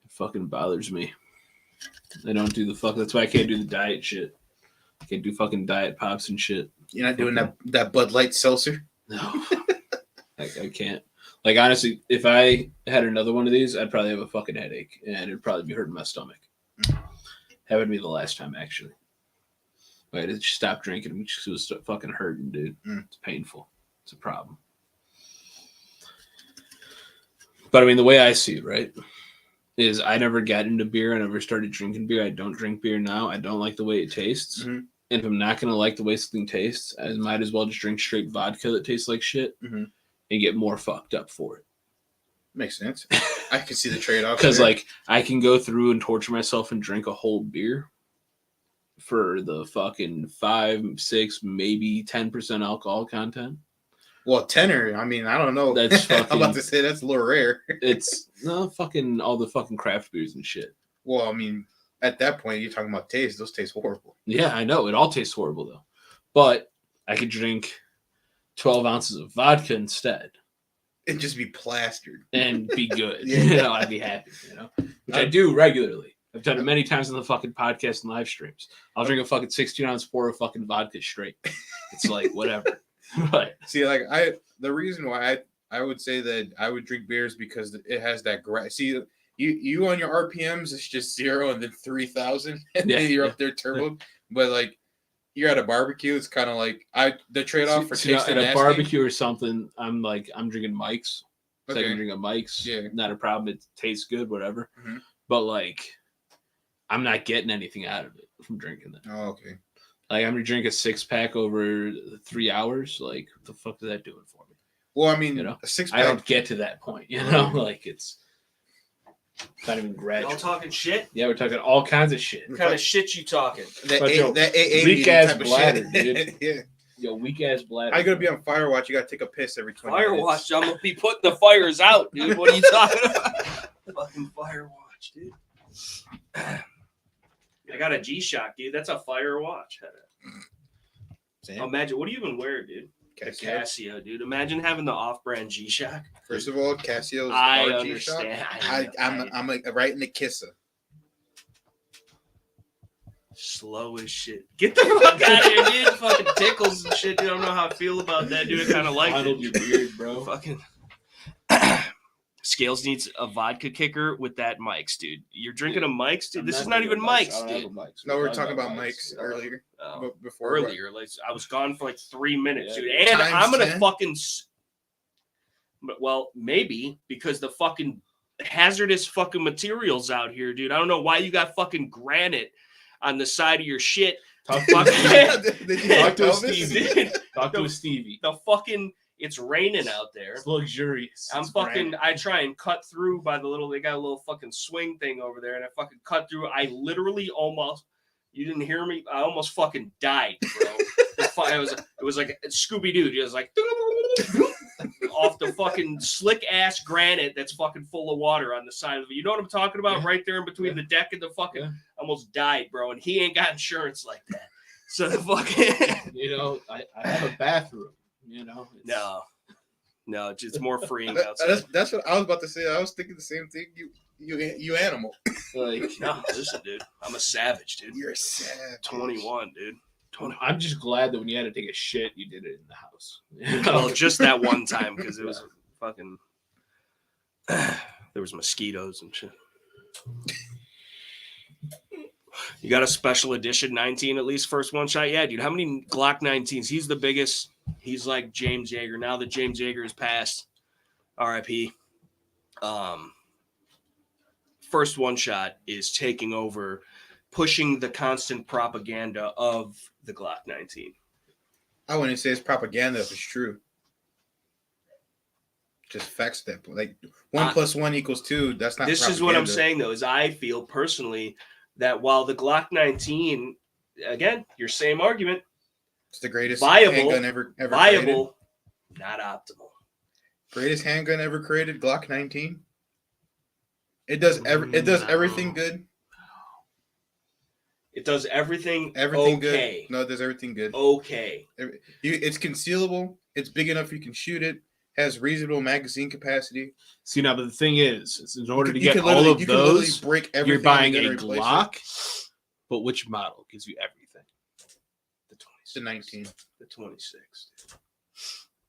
Speaker 2: fucking bothers me. I don't do the fuck. That's why I can't do the diet shit. I can't do fucking diet pops and shit.
Speaker 3: You're not doing that Bud Light seltzer?
Speaker 2: No. I can't. Like, honestly, if I had another one of these, I'd probably have a fucking headache and it'd probably be hurting my stomach. That would be the last time, actually. I had to stop drinking because it was fucking hurting, dude. It's painful. It's a problem. But I mean, the way I see it, right, is I never got into beer. I never started drinking beer. I don't drink beer now. I don't like the way it tastes.
Speaker 3: Mm-hmm.
Speaker 2: And if I'm not going to like the way something tastes, I might as well just drink straight vodka that tastes like shit and get more fucked up for it.
Speaker 3: Makes sense. I can see the trade-off.
Speaker 2: Because, like, I can go through and torture myself and drink a whole beer for the fucking 5, 6, maybe 10% alcohol content.
Speaker 3: Well, tenor. I mean, I don't know.
Speaker 2: That's
Speaker 3: I'm
Speaker 2: fucking-
Speaker 3: about to say that's a little rare.
Speaker 2: It's no fucking all the fucking craft beers and shit.
Speaker 3: Well, I mean, at that point, you're talking about taste. Those taste horrible.
Speaker 2: Yeah, I know. It all tastes horrible, though. But I could drink 12 ounces of vodka instead
Speaker 3: It'd just be plastered.
Speaker 2: and be good.
Speaker 3: Yeah.
Speaker 2: You know, I'd be happy, you know, which I do regularly. I've done it many times on the fucking podcast and live streams. I'll drink a fucking 16-ounce pour of fucking vodka straight. It's like whatever. But
Speaker 3: See, like the reason why I would say that I would drink beers because it has that see you on your RPMs it's just 0 and then 3,000 and then you're up there turbo. But like you're at a barbecue, it's kind of like the trade off for taste
Speaker 2: at a barbecue or something. I'm drinking Mike's. So I can drink a Mike's. Yeah, not a problem. It tastes good, whatever. Mm-hmm. But like, I'm not getting anything out of it from drinking that.
Speaker 3: Oh, okay.
Speaker 2: Like, I'm gonna drink a 6-pack over 3 hours. Like, what the fuck is that doing for me?
Speaker 3: Well, I mean,
Speaker 2: a
Speaker 3: 6-pack.
Speaker 2: I don't get to that point. You know, like it's not even gradual.
Speaker 1: Y'all talking shit?
Speaker 2: Yeah, we're talking all kinds of shit.
Speaker 1: What kind of shit you talking?
Speaker 3: That
Speaker 2: weak ass bladder, dude.
Speaker 3: Yeah.
Speaker 2: Yo, weak ass bladder.
Speaker 3: How you gonna be on fire watch? You gotta take a piss every 20 minutes.
Speaker 1: Fire watch. I'm gonna be putting the fires out, dude. What are you talking about? Fucking fire watch, dude. I got a G.O.A, dude. That's a fire watch. Imagine, what do you even wear, dude? Casio, dude. Imagine having the off-brand G.O.A.
Speaker 3: First of all, Casio's
Speaker 1: I
Speaker 3: our
Speaker 1: understand.
Speaker 3: I'm like right in the kisser.
Speaker 1: Slow as shit. Get the fuck out of here, dude. Fucking tickles and shit, dude. I don't know how I feel about that, dude. I kind of like it.
Speaker 2: Your beard, bro.
Speaker 1: Fucking Scales needs a vodka kicker with that Mike's, dude. You're drinking a Mike's, dude. This is not even Mike's, dude.
Speaker 3: No, we were talking about Mike's earlier.
Speaker 1: Before earlier, like I was gone for like 3 minutes, dude. And I'm gonna fucking. Well, maybe because the fucking hazardous fucking materials out here, dude. I don't know why you got fucking granite on the side of your shit.
Speaker 2: Talk to a Stevie. Talk to a Stevie.
Speaker 1: The fucking. It's raining out there.
Speaker 2: It's luxurious.
Speaker 1: I try and cut through by they got a little fucking swing thing over there, and I fucking cut through. I literally almost, you didn't hear me? I almost fucking died, bro. It was like Scooby-Doo. It was like off the fucking slick ass granite that's fucking full of water on the side of it. You know what I'm talking about? Yeah. Right there in between the deck and the fucking, almost died, bro. And he ain't got insurance like that. So the fucking,
Speaker 2: I have a bathroom.
Speaker 1: No, it's more freeing outside.
Speaker 3: That's what I was about to say. I was thinking the same thing. You animal.
Speaker 1: Like, no, listen, dude. I'm a savage, dude.
Speaker 3: You're a savage.
Speaker 1: 21, dude. 20.
Speaker 2: I'm just glad that when you had to take a shit, you did it in the house.
Speaker 1: Well, just that one time because it was fucking. There was mosquitoes and shit. You got a special edition 19 at least first one shot? Yeah, dude. How many Glock 19s? He's the biggest. He's like James Yeager. Now that James Yeager has passed, RIP. First one shot is taking over, pushing the constant propaganda of the Glock 19.
Speaker 3: I wouldn't say it's propaganda if it's true. Just facts that like 1 + 1 = 2. That's not.
Speaker 1: This propaganda. Is what I'm saying though. Is I feel personally that while the Glock 19, again, your same argument,
Speaker 3: it's the greatest
Speaker 1: handgun
Speaker 3: ever
Speaker 1: viable, created. Not optimal.
Speaker 3: Greatest handgun ever created, Glock 19. It does everything good.
Speaker 1: It does everything
Speaker 3: okay.
Speaker 1: Good.
Speaker 3: No, it does everything good.
Speaker 1: Okay.
Speaker 3: It's concealable. It's big enough you can shoot it. Has reasonable magazine capacity.
Speaker 2: See, now, but the thing is in order to get all of those,
Speaker 3: break
Speaker 2: you're buying a Glock. But which model gives you everything?
Speaker 1: The 26.
Speaker 3: The 19.
Speaker 1: The 26.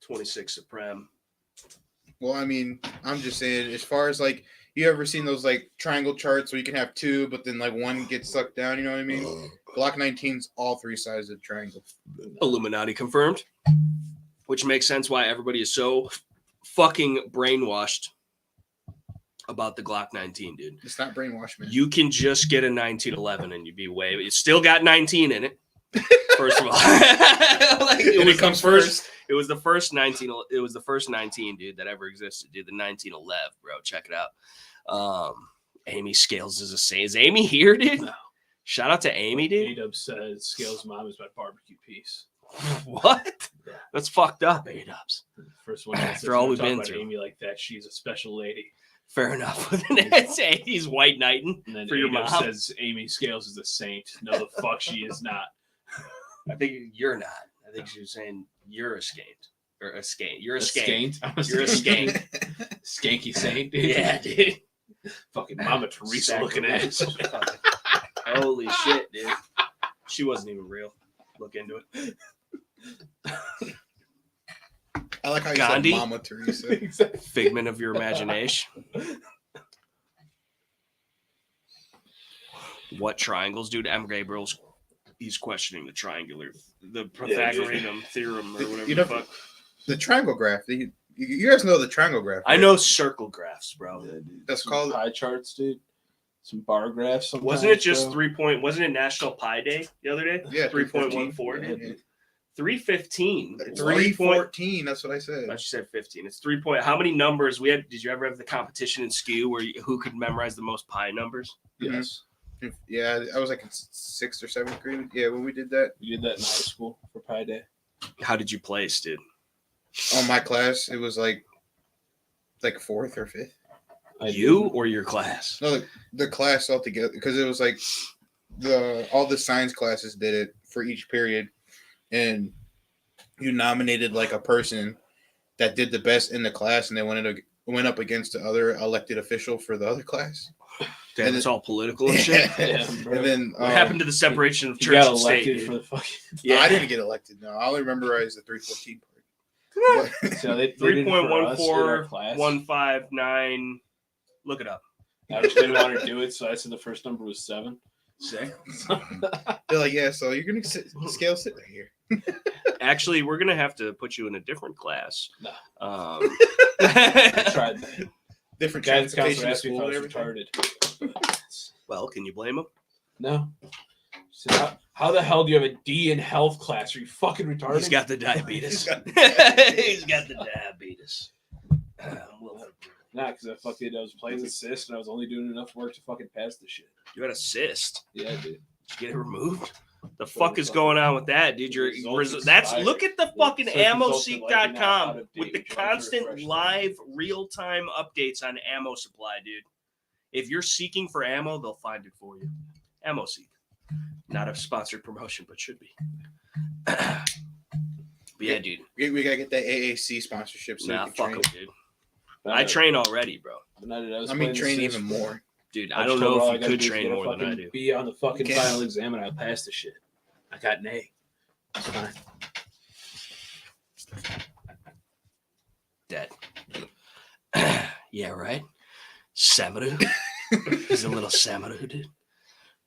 Speaker 1: 26 Supreme.
Speaker 3: Well, I mean, I'm just saying, as far as like, you ever seen those like triangle charts where you can have two, but then like one gets sucked down? You know what I mean? Glock 19's all three sides of the triangle.
Speaker 1: Illuminati confirmed. Which makes sense why everybody is so fucking brainwashed about the Glock 19, dude.
Speaker 3: It's not brainwashed, man.
Speaker 1: You can just get a 1911 and you'd be way. It's still got 19 in it. First of all, like, it comes first. It was the first 19. It was the first 19, dude, that ever existed, dude. The 1911, bro. Check it out. Amy Scales is a saint. Is Amy here, dude? No. Shout out to Amy, dude.
Speaker 2: A-Dub says Scales' mom is my barbecue piece.
Speaker 1: What? Yeah. That's fucked up, A-Dubs.
Speaker 2: First one.
Speaker 1: After all we've been through.
Speaker 2: Amy like that, she's a special lady.
Speaker 1: Fair enough. He's white knighting for your mom.
Speaker 2: Says Amy Scales is a saint. No, the fuck she is not.
Speaker 1: I think you're not. I think she was saying you're a skank. Or a skank. You're a skank.
Speaker 2: Skank?
Speaker 1: You're a skank.
Speaker 2: Skanky saint, dude.
Speaker 1: Yeah, dude.
Speaker 2: Fucking Mama Teresa looking ass.
Speaker 1: Holy shit, dude. She wasn't even real. Look into it.
Speaker 3: I like how you
Speaker 1: Gandhi?
Speaker 3: said Mama Teresa.
Speaker 1: Figment of your imagination. What triangles, dude? M. Gabriel's he's questioning the Pythagorean theorem or whatever
Speaker 3: You
Speaker 1: the
Speaker 3: know,
Speaker 1: fuck.
Speaker 3: the triangle graph. You guys know the triangle graph.
Speaker 1: I
Speaker 3: right?
Speaker 1: know circle graphs, bro.
Speaker 2: Yeah, dude.
Speaker 3: That's
Speaker 2: Some
Speaker 3: called-
Speaker 2: pie charts, dude. Some bar graphs.
Speaker 1: Wasn't it just
Speaker 2: bro.
Speaker 1: Wasn't it National Pie Day the other day?
Speaker 3: Yeah,
Speaker 1: 3.14.
Speaker 3: Yeah.
Speaker 1: 315.
Speaker 3: 314. That's what I said.
Speaker 1: I said 15. It's 3 point. How many numbers we had? Did you ever have the competition in SKU where who could memorize the most pi numbers?
Speaker 2: Yes.
Speaker 3: Yeah, I was like in 6th or 7th grade. Yeah, when we did that.
Speaker 2: We did that in high school for Pi Day.
Speaker 1: How did you place, dude?
Speaker 3: On my class, it was like 4th or 5th.
Speaker 1: You or your class?
Speaker 3: No, the class altogether, because it was like all the science classes did it for each period, and you nominated like a person that did the best in the class, and they went up against the other elected official for the other class.
Speaker 1: Damn,
Speaker 3: And
Speaker 1: it's all political and shit.
Speaker 2: Yeah, bro.
Speaker 3: And then
Speaker 1: What happened to the separation of
Speaker 2: You
Speaker 1: church
Speaker 2: got
Speaker 1: and state?
Speaker 2: elected
Speaker 1: Dude?
Speaker 2: for the fucking.
Speaker 1: Yeah,
Speaker 3: I didn't get elected. No, I only memorize the 314 part. But,
Speaker 2: So they did it for us in our class.
Speaker 1: 3.14159. Look it up.
Speaker 2: I just didn't want to do it, so I said the first number was 7.
Speaker 1: Sick.
Speaker 3: they're like, yeah, so you're gonna scale sit right here.
Speaker 1: Actually, we're gonna have to put you in a different class.
Speaker 2: No.
Speaker 1: I
Speaker 2: tried that.
Speaker 3: Different
Speaker 2: Guidance
Speaker 3: transportation
Speaker 2: counselor asked me if
Speaker 3: school
Speaker 2: I
Speaker 3: and
Speaker 2: was
Speaker 3: everything.
Speaker 2: retarded.
Speaker 1: Well, can you blame him?
Speaker 2: No. So how the hell do you have a D in health class? Are you fucking retarded?
Speaker 1: He's got the diabetes. He's got the diabetes.
Speaker 2: Nah, because I was playing the cyst and I was only doing enough work to fucking pass the shit.
Speaker 1: You had a cyst.
Speaker 2: Yeah, dude.
Speaker 1: Did you get it removed? The fuck is going on with that, dude? That's look at the fucking ammoseek.com with the constant live real-time updates on ammo supply, dude. If you're seeking for ammo, they'll find it for you. AmmoSeek. Not a sponsored promotion, but should be. But yeah, dude.
Speaker 3: We gotta get that AAC sponsorship. So
Speaker 1: Nah,
Speaker 3: we can
Speaker 1: fuck
Speaker 3: train.
Speaker 1: them, dude. I train already, bro.
Speaker 3: I mean, train even more.
Speaker 1: Dude, I don't know if you could train more than I do.
Speaker 2: Be on the fucking final exam and I passed the shit. I got an A. It's fine.
Speaker 1: Dead. Yeah, right? Samaru. He's a little Samaru, dude.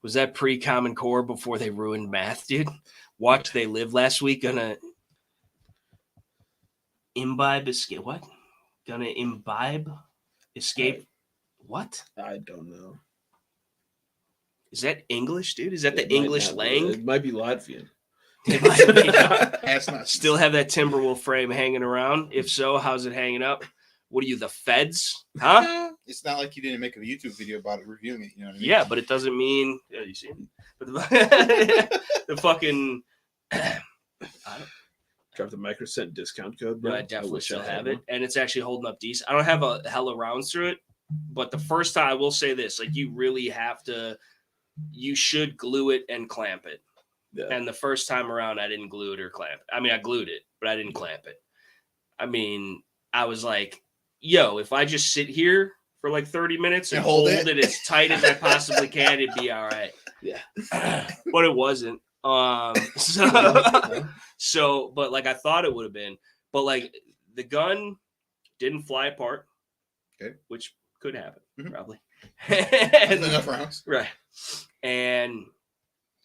Speaker 1: Was that pre-Common Core before they ruined math, dude? Watch They Live last week. Gonna imbibe escape. What? Gonna imbibe escape. What?
Speaker 2: I don't know.
Speaker 1: Is that English, dude? Is that the English lang?
Speaker 2: It might be Latvian.
Speaker 1: It might be.
Speaker 3: That's not
Speaker 1: Still have that Timberwolf frame hanging around? If so, how's it hanging up? What are you, the feds? Huh?
Speaker 3: It's not like you didn't make a YouTube video about it reviewing it. You know what I mean?
Speaker 1: Yeah, but it doesn't mean. Yeah, you see it? But the fucking. I don't.
Speaker 2: Drop the microcent discount code, bro.
Speaker 1: I definitely
Speaker 2: wish
Speaker 1: still
Speaker 2: I had
Speaker 1: have it,
Speaker 2: one.
Speaker 1: and it's actually holding up decent. I don't have a hella rounds through it, but the first time I will say this: like, you really have to. You should glue it and clamp it.
Speaker 2: Yeah.
Speaker 1: And the first time around, I didn't glue it or clamp it. I mean, I glued it, but I didn't clamp it. I mean, I was like, yo, if I just sit here for like 30 minutes and hold it as tight as I possibly can, it'd be all right.
Speaker 2: Yeah.
Speaker 1: But it wasn't. So, but like I thought it would have been. But like the gun didn't fly apart.
Speaker 3: Okay.
Speaker 1: Which could happen, probably.
Speaker 3: That's enough rounds.
Speaker 1: Right. And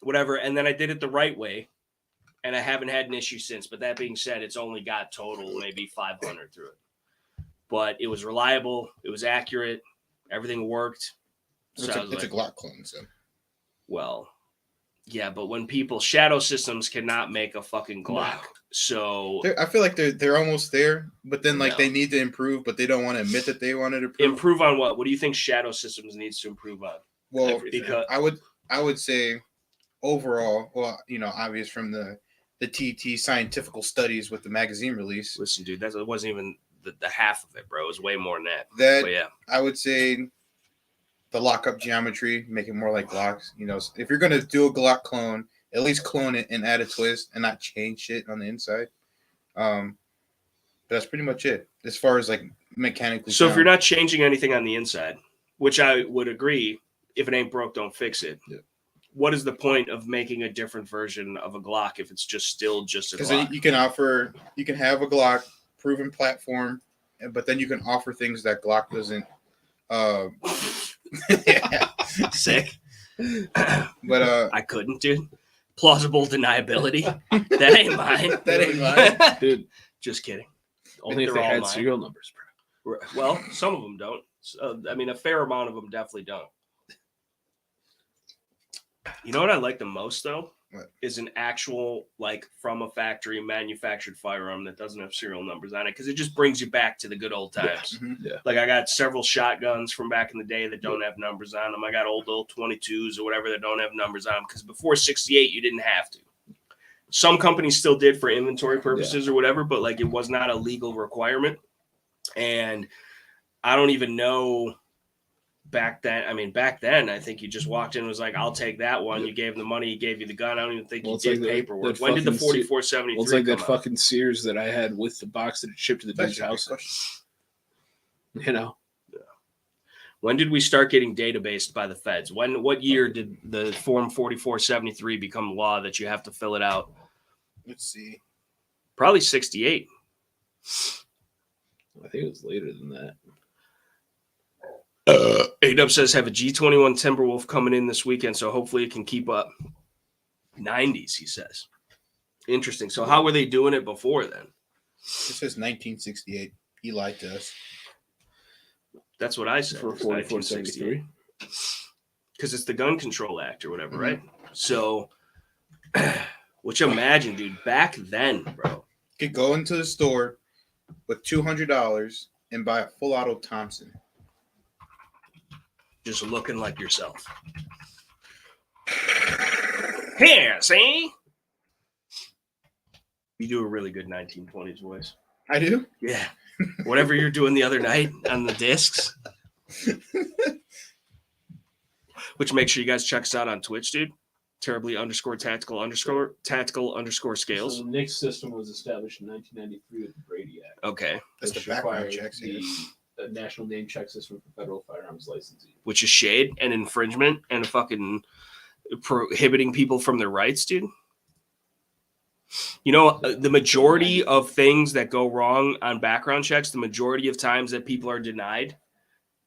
Speaker 1: whatever. And then I did it the right way. And I haven't had an issue since. But that being said, it's only got total maybe 500 through it. But it was reliable. It was accurate. Everything worked.
Speaker 3: It's a Glock clone, so.
Speaker 1: Well, yeah, but when Shadow Systems cannot make a fucking Glock. So
Speaker 3: I feel like they're almost there, but then they need to improve, but they don't want to admit that they wanted to
Speaker 1: improve on what? What do you think Shadow Systems needs to improve on?
Speaker 3: Well,
Speaker 1: because
Speaker 3: I would say overall, well, obvious from the TT scientific studies with the magazine release.
Speaker 1: Listen, dude, it wasn't even the half of it, bro. It was way more than that. But yeah,
Speaker 3: I would say the lockup geometry, make it more like Glocks. If you're gonna do a Glock clone, at least clone it and add a twist and not change shit on the inside. But that's pretty much it as far as like mechanically.
Speaker 1: So if you're not changing anything on the inside, which I would agree. If it ain't broke, don't fix it.
Speaker 3: Yeah.
Speaker 1: What is the point of making a different version of a Glock if it's still just a
Speaker 3: Because
Speaker 1: Glock?
Speaker 3: you can have a Glock proven platform, but then you can offer things that Glock doesn't.
Speaker 1: Sick.
Speaker 3: But
Speaker 1: I couldn't, dude. Plausible deniability. That ain't mine.
Speaker 3: That ain't mine.
Speaker 2: Dude,
Speaker 1: Just kidding.
Speaker 2: only if
Speaker 1: They're
Speaker 2: they
Speaker 1: all
Speaker 2: had
Speaker 1: mine.
Speaker 2: serial numbers, bro.
Speaker 1: Well, some of them don't. I mean, a fair amount of them definitely don't. You know what I like the most, though?
Speaker 3: What?
Speaker 1: Is an actual, like, from a factory manufactured firearm that doesn't have serial numbers on it, because it just brings you back to the good old times.
Speaker 3: Mhm.
Speaker 2: Yeah.
Speaker 1: Like, I got several shotguns from back in the day that don't have numbers on them. I got old 22s or whatever that don't have numbers on them, because before 68, you didn't have to. Some companies still did for inventory purposes or whatever, but, like, it was not a legal requirement. And I don't even know back then. I mean, back then, I think you just walked in and was like, I'll take that one. You gave him the money, he gave you the gun. I don't even think you did paperwork. When did the 4473
Speaker 2: Well, it's like that
Speaker 1: come out?
Speaker 2: fucking Sears that I had with the box that it shipped to the dude's house. You know?
Speaker 1: When did we start getting databased by the feds? What year did the Form 4473 become law that you have to fill it out?
Speaker 3: Let's see.
Speaker 1: Probably 68.
Speaker 2: I think it was later than that.
Speaker 1: A-Dub says have a G21 Timberwolf coming in this weekend, so hopefully it can keep up. 90s, he says. Interesting. So how were they doing it before then?
Speaker 3: It says 1968. He lied to us.
Speaker 1: That's what I said.
Speaker 2: For 4473.
Speaker 1: Because it's the Gun Control Act or whatever, right? So, which imagine, dude, back then, bro.
Speaker 3: You could go into the store with $200 and buy a full auto Thompson.
Speaker 1: Just looking like yourself. Here, see? You do a really good 1920s voice.
Speaker 3: I do?
Speaker 1: Yeah. Whatever you're doing the other night on the discs. Which make sure you guys check us out on Twitch, dude. Terribly_tactical_scales.
Speaker 2: So the NICS system was established in 1993 with the Brady Act.
Speaker 1: Okay.
Speaker 3: That's
Speaker 2: which
Speaker 3: the background
Speaker 2: required
Speaker 3: checks here.
Speaker 2: the National Name Check System for federal firearms licensing.
Speaker 1: Which is shade and infringement and fucking prohibiting people from their rights, dude. You know, the majority of things that go wrong on background checks, the majority of times that people are denied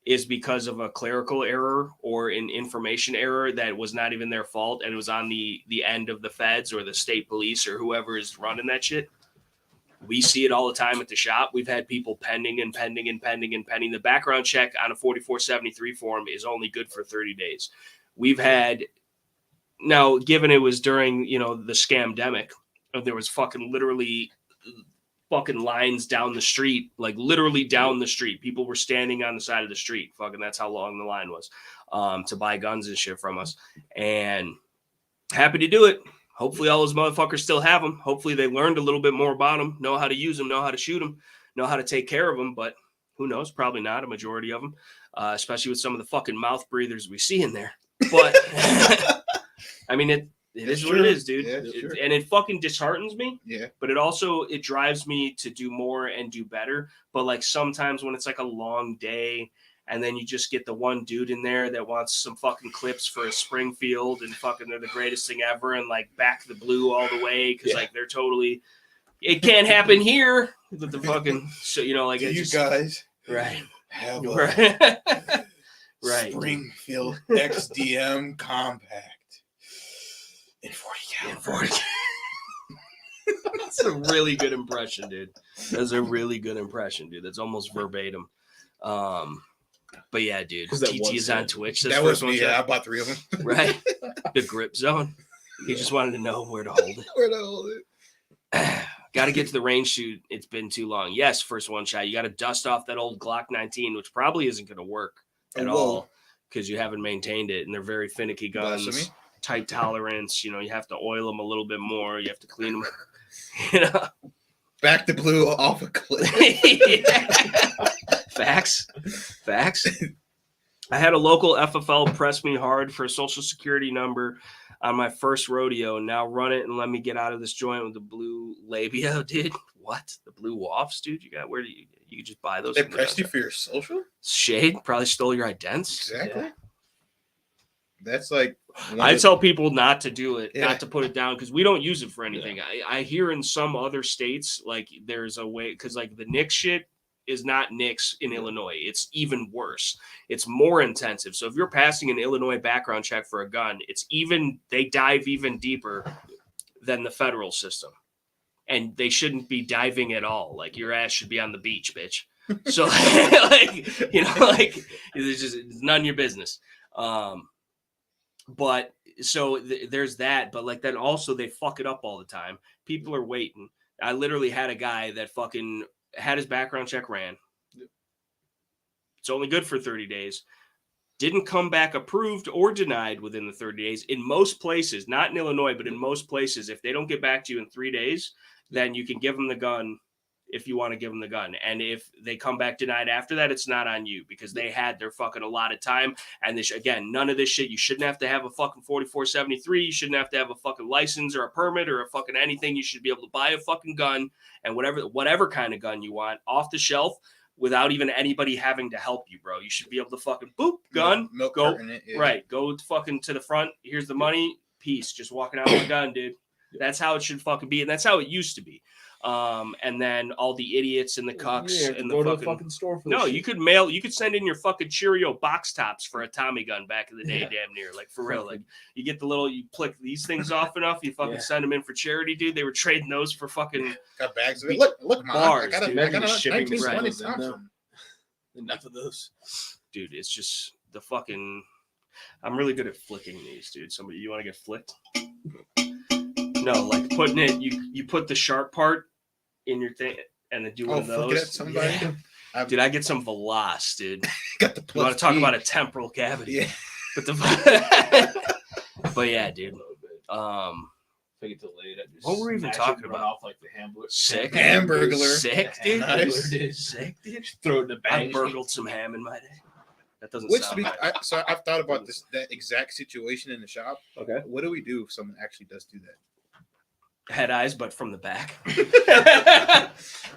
Speaker 1: is because of a clerical error or an information error that was not even their fault, and it was on the end of the feds or the state police or whoever is running that shit. We see it all the time at the shop. We've had people pending. The background check on a 4473 form is only good for 30 days. We've had, now, given it was during, you know, the scamdemic, there was fucking literally fucking lines down the street, like literally down the street. People were standing on the side of the street. Fucking, that's how long the line was, to buy guns and shit from us. And happy to do it. Hopefully all those motherfuckers still have them. Hopefully they learned a little bit more about them, know how to use them, know how to shoot them, know how to take care of them. But who knows? Probably not a majority of them, especially with some of the fucking mouth breathers we see in there. But I mean, it is what it is, dude.
Speaker 3: Yeah, sure.
Speaker 1: And it fucking disheartens me.
Speaker 3: Yeah.
Speaker 1: But it drives me to do more and do better. But like sometimes when it's like a long day and then you just get the one dude in there that wants some fucking clips for a Springfield and fucking they're the greatest thing ever and like back the blue all the way because like they're totally, it can't happen here with the fucking, so you know, like
Speaker 3: Do
Speaker 1: it
Speaker 3: you
Speaker 1: just,
Speaker 3: guys
Speaker 1: right.
Speaker 3: have a
Speaker 1: Right.
Speaker 3: Springfield XDM compact in 40 caliber?
Speaker 1: That's a really good impression, dude. That's a really good impression, dude. That's almost verbatim. But yeah, dude. TT is on Twitch.
Speaker 3: That was me. Yeah, I bought 3 of them.
Speaker 1: Right. The grip zone. He just wanted to know where to hold it.
Speaker 3: Where to hold it.
Speaker 1: Got to get to the range shoot. It's been too long. Yes, first one shot. You got to dust off that old Glock 19, which probably isn't going to work at all because you haven't maintained it. And they're very finicky guns. Tight tolerance. You know, you have to oil them a little bit more. You have to clean them. You know?
Speaker 3: Back the blue off a cliff.
Speaker 1: Facts. I had a local FFL press me hard for a social security number on my first rodeo. Now run it and let me get out of this joint with the blue labia, dude. What? The blue woffs, dude? You got, where do you You could just buy those.
Speaker 3: They
Speaker 1: from the
Speaker 3: pressed
Speaker 1: gun
Speaker 3: you
Speaker 1: shop.
Speaker 3: for your social?
Speaker 1: Shade probably stole your idents.
Speaker 3: Exactly.
Speaker 2: Yeah.
Speaker 3: That's like
Speaker 1: I tell people not to do it,
Speaker 3: Yeah.
Speaker 1: not to put it down, because we don't use it for anything. I hear in some other states, like there's a way, because like the NICS shit is not NICS in Illinois. It's even worse. It's more intensive. So if you're passing an Illinois background check for a gun, they dive even deeper than the federal system. And they shouldn't be diving at all. Like your ass should be on the beach, bitch. So like, you know, like it's none of your business. But so there's that, but like then also they fuck it up all the time. People are waiting. I literally had a guy that fucking had his background check ran. It's only good for 30 days. Didn't come back approved or denied within the 30 days. In most places, not in Illinois, but in most places, if they don't get back to you in 3 days, then you can give them the gun if you want to give them the gun. And if they come back denied after that, it's not on you because they had their fucking allotted time. And this, again, none of this shit. You shouldn't have to have a fucking 4473. You shouldn't have to have a fucking license or a permit or a fucking anything. You should be able to buy a fucking gun and whatever kind of gun you want off the shelf without even anybody having to help you, bro. You should be able to fucking boop, gun,
Speaker 3: milk
Speaker 1: go,
Speaker 3: carton it, yeah.
Speaker 1: right, go fucking to the front. Here's the money, peace. Just walking out with a gun, dude. That's how it should fucking be, and that's how it used to be. And then all the idiots and the cucks and
Speaker 2: the fucking store for
Speaker 1: no, you could send in your fucking Cheerio box tops for a Tommy gun back in the day, damn near, like for real. Like you get you click these things off enough, you fucking send them in for charity, dude. They were trading those for fucking
Speaker 3: got bags of it. Look, Mom,
Speaker 1: bars,
Speaker 3: I got
Speaker 1: dude.
Speaker 3: a 1920
Speaker 2: shipping
Speaker 3: Thompson.
Speaker 2: Enough of those.
Speaker 1: Dude, it's just the fucking. I'm really good at flicking these, dude. Somebody, you want to get flicked? No, like putting it. You put the sharp part in your thing and then do one of those.
Speaker 3: Flick it at somebody.
Speaker 1: Yeah. Dude, I get some Veloz, dude.
Speaker 3: Got the
Speaker 1: You want to talk about a temporal cavity?
Speaker 3: Yeah.
Speaker 1: But yeah, dude.
Speaker 2: If I get delayed, I just
Speaker 1: What were we even talking about?
Speaker 2: Off like the hamburger.
Speaker 1: Sick.
Speaker 3: Hamburglar.
Speaker 1: Sick, dude.
Speaker 3: Nice.
Speaker 1: Sick, dude.
Speaker 2: Just throw it in the
Speaker 1: I
Speaker 2: bag.
Speaker 1: burgled some ham in my day. That doesn't
Speaker 3: Which
Speaker 1: sound bad.
Speaker 3: so I've thought about that exact situation in the shop.
Speaker 1: Okay.
Speaker 3: What do we do if someone actually does do that?
Speaker 1: Head eyes, but from the back.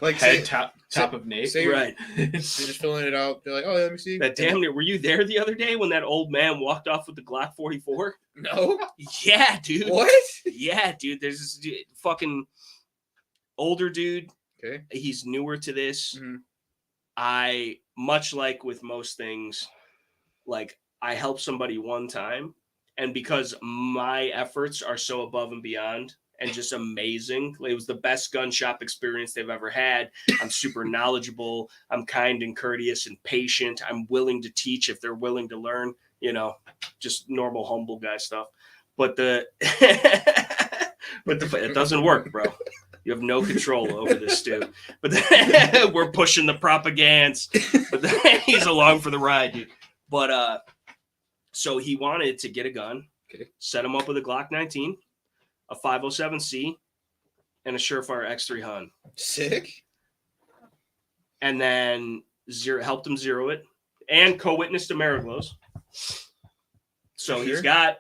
Speaker 3: Like
Speaker 2: Head top of Nate.
Speaker 3: say
Speaker 1: Right.
Speaker 3: They're just filling it out. They're like, oh, let me see.
Speaker 1: That damn near. Were you there the other day when that old man walked off with the Glock 44?
Speaker 3: No.
Speaker 1: Yeah, dude.
Speaker 3: What?
Speaker 1: Yeah, dude. There's this dude, fucking older dude.
Speaker 3: Okay.
Speaker 1: He's newer to this.
Speaker 3: Mhm.
Speaker 1: I, much like with most things, like I help somebody one time, and because my efforts are so above and beyond and just amazing, it was the best gun shop experience they've ever had. I'm super knowledgeable. I'm kind and courteous and patient. I'm willing to teach if they're willing to learn, you know, just normal humble guy stuff. But it doesn't work, bro. You have no control over this dude. But we're pushing the propagandas. But he's along for the ride, dude. But so he wanted to get a gun, set him up with a Glock 19, a 507C, and a Surefire X3 Hun.
Speaker 3: Sick.
Speaker 1: And then helped him zero it and co-witnessed a Mariglows. So he's got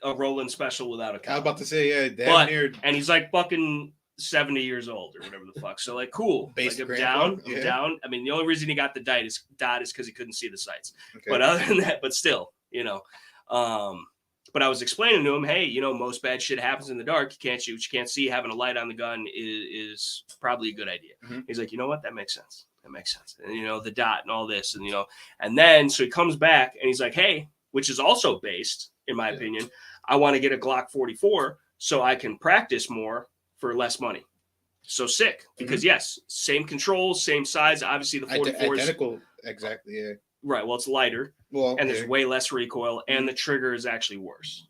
Speaker 1: a Roland Special without a
Speaker 3: I was
Speaker 1: cop.
Speaker 3: about to say, yeah, damn near.
Speaker 1: And he's like fucking 70 years old or whatever the fuck. So like, cool.
Speaker 3: Basic
Speaker 1: like,
Speaker 3: grandpa,
Speaker 1: I'm down. I mean, the only reason he got the dot is because he couldn't see the sights.
Speaker 3: Okay.
Speaker 1: But other than that, but still, you know. But I was explaining to him, hey, you know, most bad shit happens in the dark. You can't shoot, you can't see. Having a light on the gun is probably a good idea.
Speaker 3: Mm-hmm.
Speaker 1: He's like, you know what? That makes sense. That makes sense. And, you know, the dot and all this. And, you know, and then so he comes back and he's like, hey, which is also based, in my opinion, I want to get a Glock 44 so I can practice more for less money. So sick. Because, yes, same controls, same size. Obviously, the 44 is
Speaker 3: identical. Exactly, yeah.
Speaker 1: right. Well, it's lighter.
Speaker 3: Well,
Speaker 1: And there's way less recoil, and the trigger is actually worse.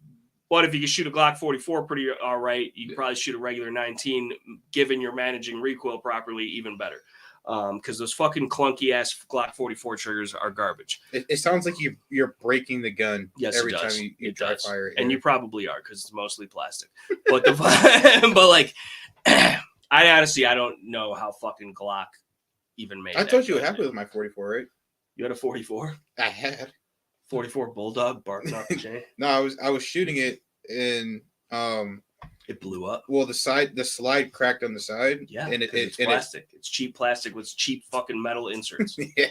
Speaker 1: But if you can shoot a Glock 44 pretty all right, you can probably shoot a regular 19, given you're managing recoil properly, even better. Because those fucking clunky ass Glock 44 triggers are garbage.
Speaker 3: It sounds like you're breaking the gun every time you try to fire it.
Speaker 1: And you probably are because it's mostly plastic. But but like, I honestly don't know how fucking Glock even made.
Speaker 3: I told you what happened with my 44, right?
Speaker 1: You had a 44.
Speaker 3: I had
Speaker 1: 44 Bulldog barking off the chain.
Speaker 3: No, I was shooting it and
Speaker 1: It blew up.
Speaker 3: Well, the slide cracked on the side.
Speaker 1: Yeah,
Speaker 3: and
Speaker 1: it's plastic. It's cheap plastic with cheap fucking metal inserts.
Speaker 3: Yeah,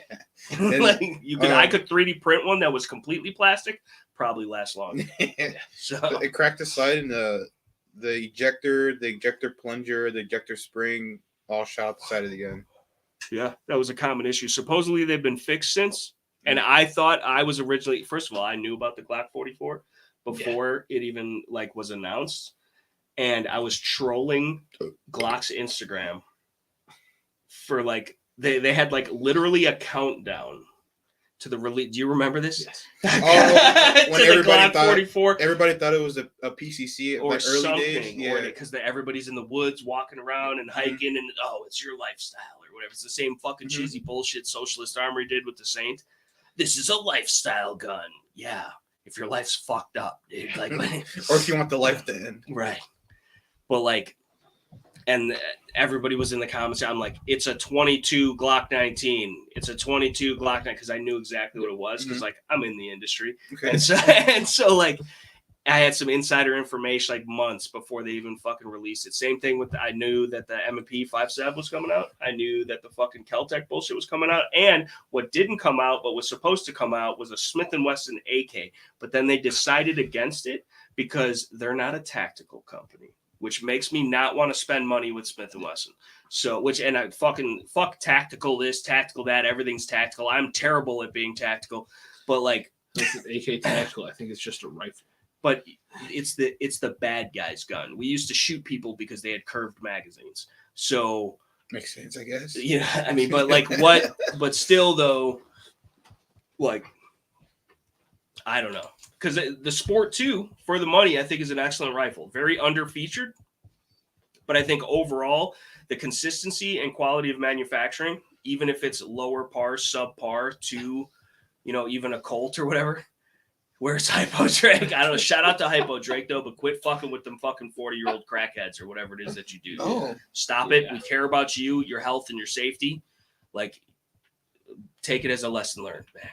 Speaker 1: Like I could 3D print one that was completely plastic. Probably last long. So
Speaker 3: it cracked the slide, and the ejector plunger, the ejector spring, all shot out the side of the gun.
Speaker 1: yeah, that was a common issue. Supposedly they've been fixed since. And I thought I was originally, first of all, I knew about the Glock 44 before it even like was announced. And I was trolling Glock's Instagram for like, they had like literally a countdown to the release. Do you remember this?
Speaker 3: Yes.
Speaker 1: When
Speaker 3: everybody thought it was a PCC
Speaker 1: or
Speaker 3: like early
Speaker 1: something,
Speaker 3: days. Yeah,
Speaker 1: because everybody's in the woods walking around and hiking, and it's your lifestyle or whatever. It's the same fucking cheesy bullshit Socialist Armory did with the Saint. This is a lifestyle gun. Yeah, if your life's fucked up, dude. Like,
Speaker 3: or if you want the life to end,
Speaker 1: right? But like, and everybody was in the comments. I'm like, it's a 22 Glock 19. It's a 22 Glock 9 because I knew exactly what it was because like I'm in the industry,
Speaker 3: okay.
Speaker 1: and so like I had some insider information like months before they even fucking released it. Same thing with I knew that the M&P 5.7 was coming out. I knew that the fucking Kel-Tec bullshit was coming out, and what didn't come out but was supposed to come out was a Smith & Wesson AK. But then they decided against it because they're not a tactical company, which makes me not want to spend money with Smith & Wesson. So, and I fuck tactical this, tactical that. Everything's tactical. I'm terrible at being tactical, but like
Speaker 2: it's an AK tactical. I think it's just a rifle.
Speaker 1: But it's the bad guy's gun. We used to shoot people because they had curved magazines. So
Speaker 3: makes sense, I guess.
Speaker 1: Yeah, I mean, but like what? But still, though, like I don't know, because the Sport 2 for the money, I think, is an excellent rifle. Very underfeatured, but I think overall the consistency and quality of manufacturing, even if it's lower par, subpar to, even a Colt or whatever. Where's Hypo Drake? I don't know. Shout out to Hypo Drake, though, but quit fucking with them fucking 40-year-old crackheads or whatever it is that you do.
Speaker 3: Oh.
Speaker 1: Stop it. We care about you, your health, and your safety. Like, take it as a lesson learned, man.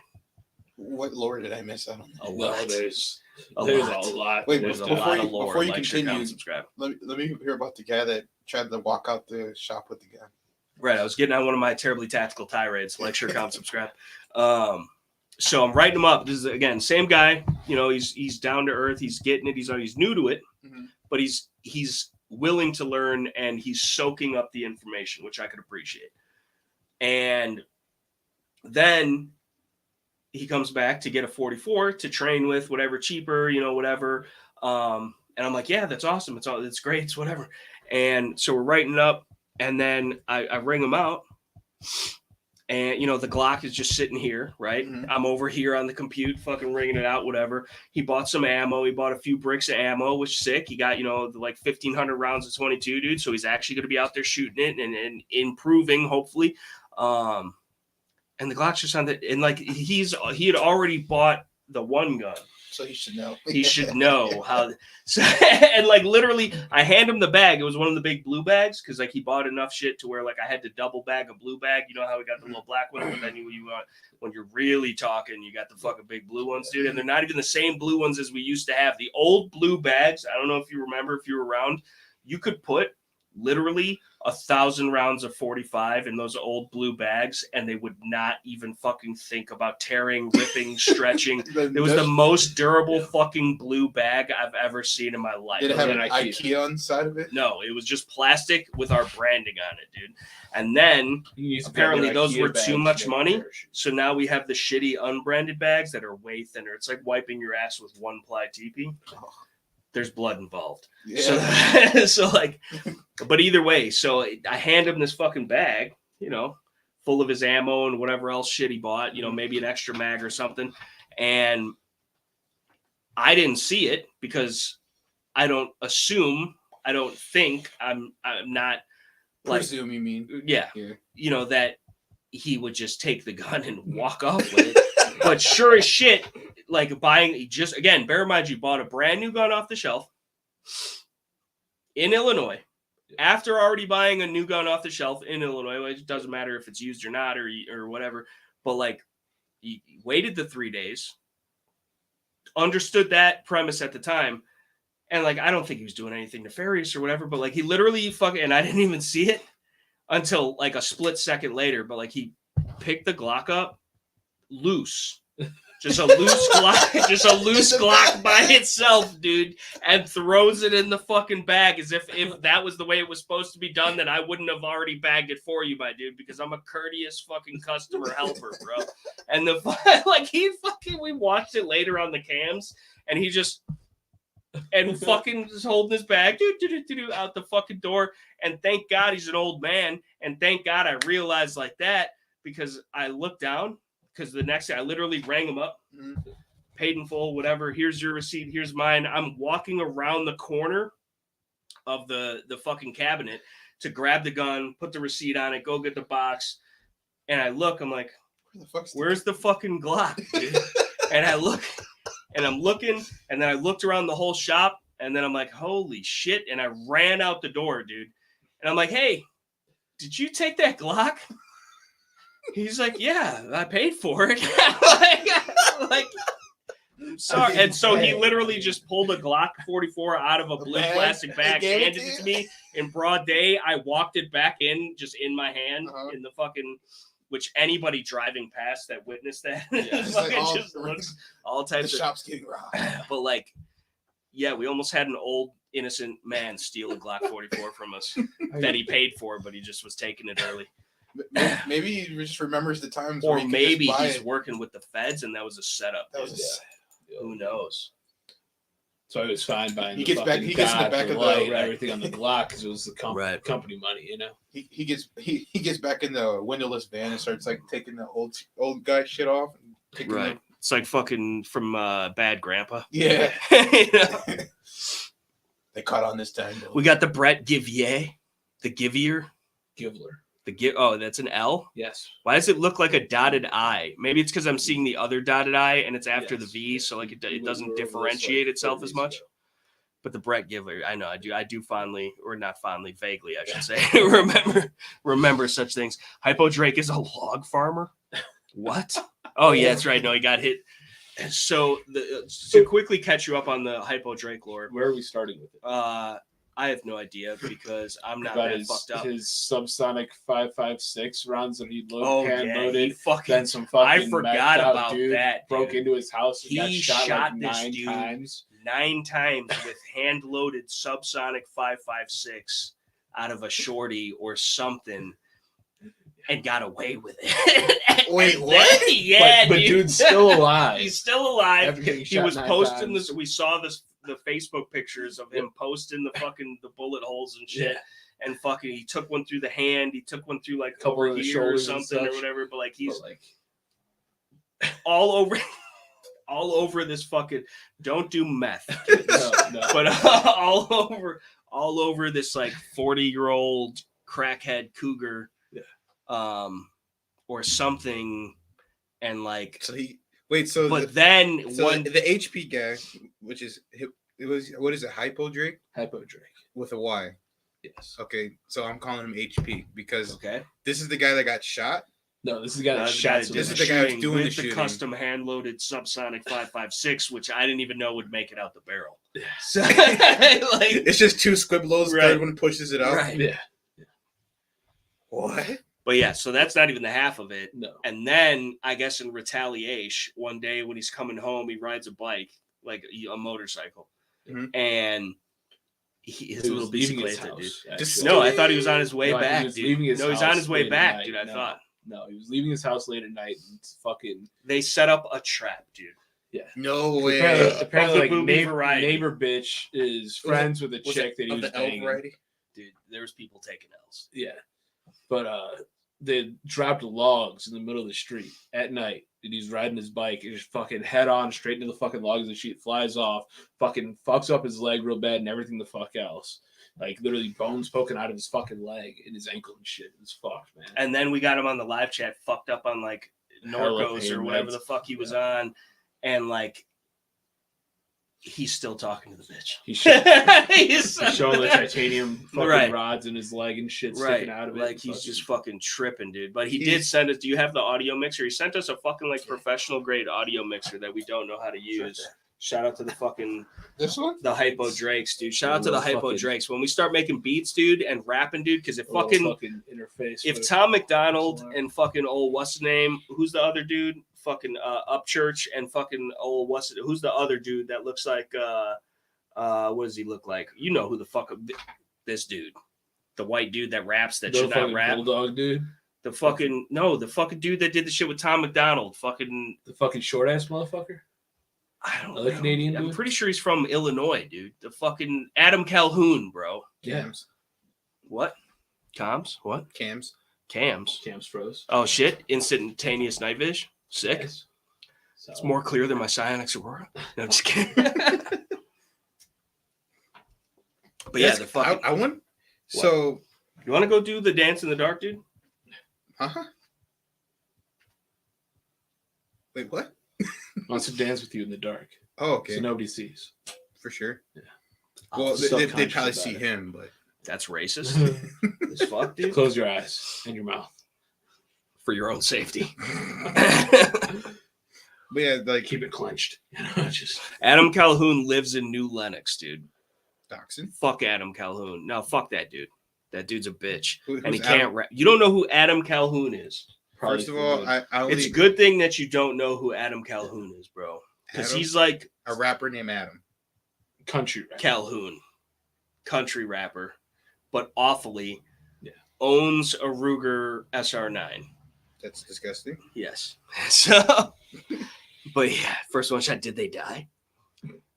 Speaker 3: What lore did I miss out on?
Speaker 1: A lot.
Speaker 2: No, there's
Speaker 1: a
Speaker 2: lot.
Speaker 3: Wait,
Speaker 1: there's a
Speaker 3: before
Speaker 1: lot
Speaker 3: you,
Speaker 1: of lore.
Speaker 3: before you
Speaker 1: Like, share,
Speaker 3: continue,
Speaker 1: comment, subscribe.
Speaker 3: let me hear about the guy that tried to walk out the shop with the gun.
Speaker 1: Right. I was getting on one of my terribly tactical tirades. Like, share, comment, subscribe. So I'm writing him up. This is, again, same guy. He's down to earth. He's getting it. He's new to it, but he's willing to learn, and he's soaking up the information, which I could appreciate. And then he comes back to get a 44 to train with, whatever, cheaper, whatever. And I'm like, yeah, that's awesome. It's great. It's whatever. And so we're writing it up, and then I ring him out. And, the Glock is just sitting here, right? I'm over here on the compute, fucking ringing it out, whatever. He bought some ammo. He bought a few bricks of ammo, which is sick. He got, like 1,500 rounds of 22, dude. So he's actually going to be out there shooting it and improving, hopefully. And the Glock's just on the, and like he had already bought the one gun.
Speaker 3: So he should know.
Speaker 1: He should know how. So, and like literally, I hand him the bag. It was one of the big blue bags because like he bought enough shit to where like I had to double bag a blue bag. You know how we got the little black one, but then you want when you're really talking, you got the fucking big blue ones, dude. And they're not even the same blue ones as we used to have. The old blue bags. I don't know if you remember, if you were around, you could put literally 1,000 rounds of 45 in those old blue bags, and they would not even fucking think about tearing, ripping, stretching. It was the most durable fucking blue bag I've ever seen in my life.
Speaker 3: Did it have an IKEA on the side of it?
Speaker 1: No, it was just plastic with our branding on it, dude. And then apparently those were too much money, so now we have the shitty unbranded bags that are way thinner. It's like wiping your ass with one-ply TP. There's blood involved. Yeah. So like, but either way, so I hand him this fucking bag, full of his ammo and whatever else shit he bought, maybe an extra mag or something. And I didn't see it because I don't think I'm not like,
Speaker 3: presume, you mean?
Speaker 1: Yeah. That he would just take the gun and walk off with it. But sure as shit, like buying, just again, bear in mind, you bought a brand new gun off the shelf in Illinois after already buying a new gun off the shelf in Illinois. It doesn't matter if it's used or not or whatever. But like, you waited the 3 days, understood that premise at the time, And like, I don't think he was doing anything nefarious or whatever, but like he literally fucking, and I didn't even see it until like a split second later, but like he picked the Glock up loose. Just a loose Glock, just a loose Glock by itself, dude, and throws it in the fucking bag as if that was the way it was supposed to be done, then I wouldn't have already bagged it for you, my dude, because I'm a courteous fucking customer helper, bro. And we watched it later on the cams, and he just fucking just holding his bag out the fucking door. And thank God he's an old man, and thank God I realized like that, because I looked down. Because the next day I literally rang him up, paid in full, whatever. Here's your receipt. Here's mine. I'm walking around the corner of the fucking cabinet to grab the gun, put the receipt on it, go get the box. And I look, I'm like, where's the fucking Glock, dude? And I look, and I'm looking, and then I looked around the whole shop, and then I'm like, holy shit. And I ran out the door, dude. And I'm like, hey, did you take that Glock? He's like, yeah, I paid for it. like, sorry. And so he literally just pulled a Glock 44 out of a blue plastic bag, handed it to me in broad day. I walked it back in, just in my hand, in the fucking, which anybody driving past that witnessed that, just looks all types
Speaker 3: of shop's getting robbed.
Speaker 1: But like, yeah, we almost had an old innocent man steal a Glock 44 from us that he paid for, but he just was taking it early.
Speaker 3: Maybe he just remembers the times,
Speaker 1: or maybe he's working with the feds and that was a setup. Who knows?
Speaker 2: So he was fine buying.
Speaker 3: He gets in the back of the
Speaker 2: everything on the Glock because it was the company money, you know.
Speaker 3: He gets back in the windowless van and starts like taking the old guy shit off.
Speaker 1: Right. It's like fucking from Bad Grandpa.
Speaker 3: Yeah.
Speaker 1: You know?
Speaker 3: They caught on this time.
Speaker 1: We got the Brett Givier, the Givier.
Speaker 2: Givler.
Speaker 1: That's an L?
Speaker 2: Yes.
Speaker 1: Why does it look like a dotted I? Maybe it's because I'm seeing the other dotted I and it's after the V, so like it doesn't differentiate itself as much. But the Brett Giver, I know, I do fondly, or not fondly, vaguely, I should say, remember such things. Hypo Drake is a log farmer? What? Oh, yeah, that's right. No, he got hit. So to quickly catch you up on the Hypo Drake lore.
Speaker 2: Where are we starting with it?
Speaker 1: I have no idea because I'm not
Speaker 2: that
Speaker 1: fucked up.
Speaker 2: His subsonic 5.56 rounds that he hand-loaded.
Speaker 1: Then
Speaker 2: some fucking
Speaker 1: I forgot about
Speaker 2: dude
Speaker 1: that.
Speaker 2: Broke into his house and
Speaker 1: he
Speaker 2: got shot like
Speaker 1: this dude 9 times with hand-loaded subsonic 5.56 out of a shorty or something and got away with it.
Speaker 3: Wait, what?
Speaker 1: Yeah,
Speaker 2: but dude's still alive.
Speaker 1: He's still alive.
Speaker 2: He
Speaker 1: was posting this. We saw the Facebook pictures of him posting the bullet holes and shit. Yeah. And fucking, he took one through the hand. He took one through like
Speaker 2: over
Speaker 1: over
Speaker 2: the
Speaker 1: here or something or whatever. But like he's all over this fucking. Don't do meth, no. But all over this like 40-year-old crackhead cougar, or something, and like
Speaker 3: so he. Wait, so
Speaker 1: the
Speaker 3: HP guy, which is what is it? Hypo Drake?
Speaker 2: Hypo Drake
Speaker 3: with a Y.
Speaker 2: Yes.
Speaker 3: Okay, so I'm calling him HP because this is the guy that got shot.
Speaker 2: No, this is the guy that shot.
Speaker 3: This is the guy who's doing the
Speaker 1: custom hand-loaded subsonic 5.56, which I didn't even know would make it out the barrel.
Speaker 2: Yeah.
Speaker 1: So, like,
Speaker 3: it's just 2 squibbles. Third one pushes it out.
Speaker 1: Right.
Speaker 2: Yeah.
Speaker 3: What?
Speaker 1: But yeah, so that's not even the half of it.
Speaker 2: No.
Speaker 1: And then I guess in retaliation, one day when he's coming home, he rides a bike, like a motorcycle, and his little bicicleta, dude. No, I thought he was on his way back, dude. He's on his way back, dude. I thought.
Speaker 2: No, he was leaving his house late at night and fucking.
Speaker 1: They set up a trap, dude.
Speaker 2: Yeah.
Speaker 3: No way.
Speaker 2: Apparently like neighbor bitch is friends with a chick that he was dating.
Speaker 1: Dude, there was people taking L's.
Speaker 2: Yeah. But they dropped logs in the middle of the street at night. And he's riding his bike and just fucking head on straight into the fucking logs. The sheet flies off, fucking fucks up his leg real bad and everything the fuck else. Like literally bones poking out of his fucking leg and his ankle and shit. It's fucked, man.
Speaker 1: And then we got him on the live chat, fucked up on like Norcos or whatever the fuck he was on, and like he's still talking to the bitch. He's
Speaker 2: showing the titanium fucking rods in his leg and shit sticking out of it.
Speaker 1: Like he's just fucking tripping, dude. But he did send us. Do you have the audio mixer? He sent us a fucking like professional grade audio mixer that we don't know how to use. Shout out to the fucking
Speaker 3: This one?
Speaker 1: the Hypo Drakes, dude. Shout out to the
Speaker 2: Little
Speaker 1: Hypo
Speaker 2: fucking-
Speaker 1: Drakes. When we start making beats, dude, and rapping, dude, because if
Speaker 2: A little
Speaker 1: fucking
Speaker 2: interface.
Speaker 1: if
Speaker 2: with-
Speaker 1: Tom McDonald and fucking old what's his name? Who's the other dude? Fucking Upchurch and fucking old who's the other dude that looks like what does he look like? You know who the fuck this dude. The white dude that raps that
Speaker 2: the
Speaker 1: should not
Speaker 2: fucking
Speaker 1: rap.
Speaker 2: bulldog dude,
Speaker 1: The fucking the fucking dude that did the shit with Tom McDonald. Fucking
Speaker 2: the fucking short ass motherfucker.
Speaker 1: I don't
Speaker 2: Other
Speaker 1: know.
Speaker 2: Canadian
Speaker 1: I'm
Speaker 2: dude?
Speaker 1: pretty sure he's from Illinois, dude. The fucking Adam Calhoun, bro.
Speaker 3: Cams.
Speaker 1: What? Coms? What?
Speaker 3: Cams.
Speaker 1: Cams.
Speaker 2: Cam's froze.
Speaker 1: Oh shit! Instantaneous night vision. Sick.
Speaker 2: Nice.
Speaker 1: It's more clear than my Psionics Aurora. No, I'm just kidding. But yeah,
Speaker 3: Yes,
Speaker 1: the fucking.
Speaker 3: I want. So,
Speaker 1: You want to go do the dance in the dark, dude?
Speaker 3: huh? Wait, what?
Speaker 2: Wants to dance with you in the dark,
Speaker 3: Oh, okay.
Speaker 2: so nobody sees.
Speaker 3: For sure.
Speaker 2: Yeah.
Speaker 3: Well, they
Speaker 2: Subconscious
Speaker 3: probably
Speaker 2: about
Speaker 3: see
Speaker 2: it.
Speaker 3: him, but
Speaker 1: That's racist as fuck, dude.
Speaker 2: Close your eyes and your mouth.
Speaker 1: For your own safety.
Speaker 3: but yeah, like
Speaker 2: Keep it clenched. Just
Speaker 1: Adam Calhoun lives in New Lenox, dude.
Speaker 3: Dachshund.
Speaker 1: Fuck Adam Calhoun. No, fuck that dude. That dude's a bitch.
Speaker 3: Who's
Speaker 1: And he
Speaker 3: Adam?
Speaker 1: can't rap. You don't know who Adam Calhoun is.
Speaker 2: probably
Speaker 3: First of all, I only
Speaker 1: It's a good thing that you don't know who Adam Calhoun is, bro. Because
Speaker 3: Adam?
Speaker 1: he's like
Speaker 3: a rapper named Adam.
Speaker 2: country rap.
Speaker 1: Calhoun, country rapper, but awfully
Speaker 2: Yeah.
Speaker 1: owns a Ruger SR9.
Speaker 3: That's disgusting.
Speaker 1: Yes. So, but yeah, first one shot. Did they die?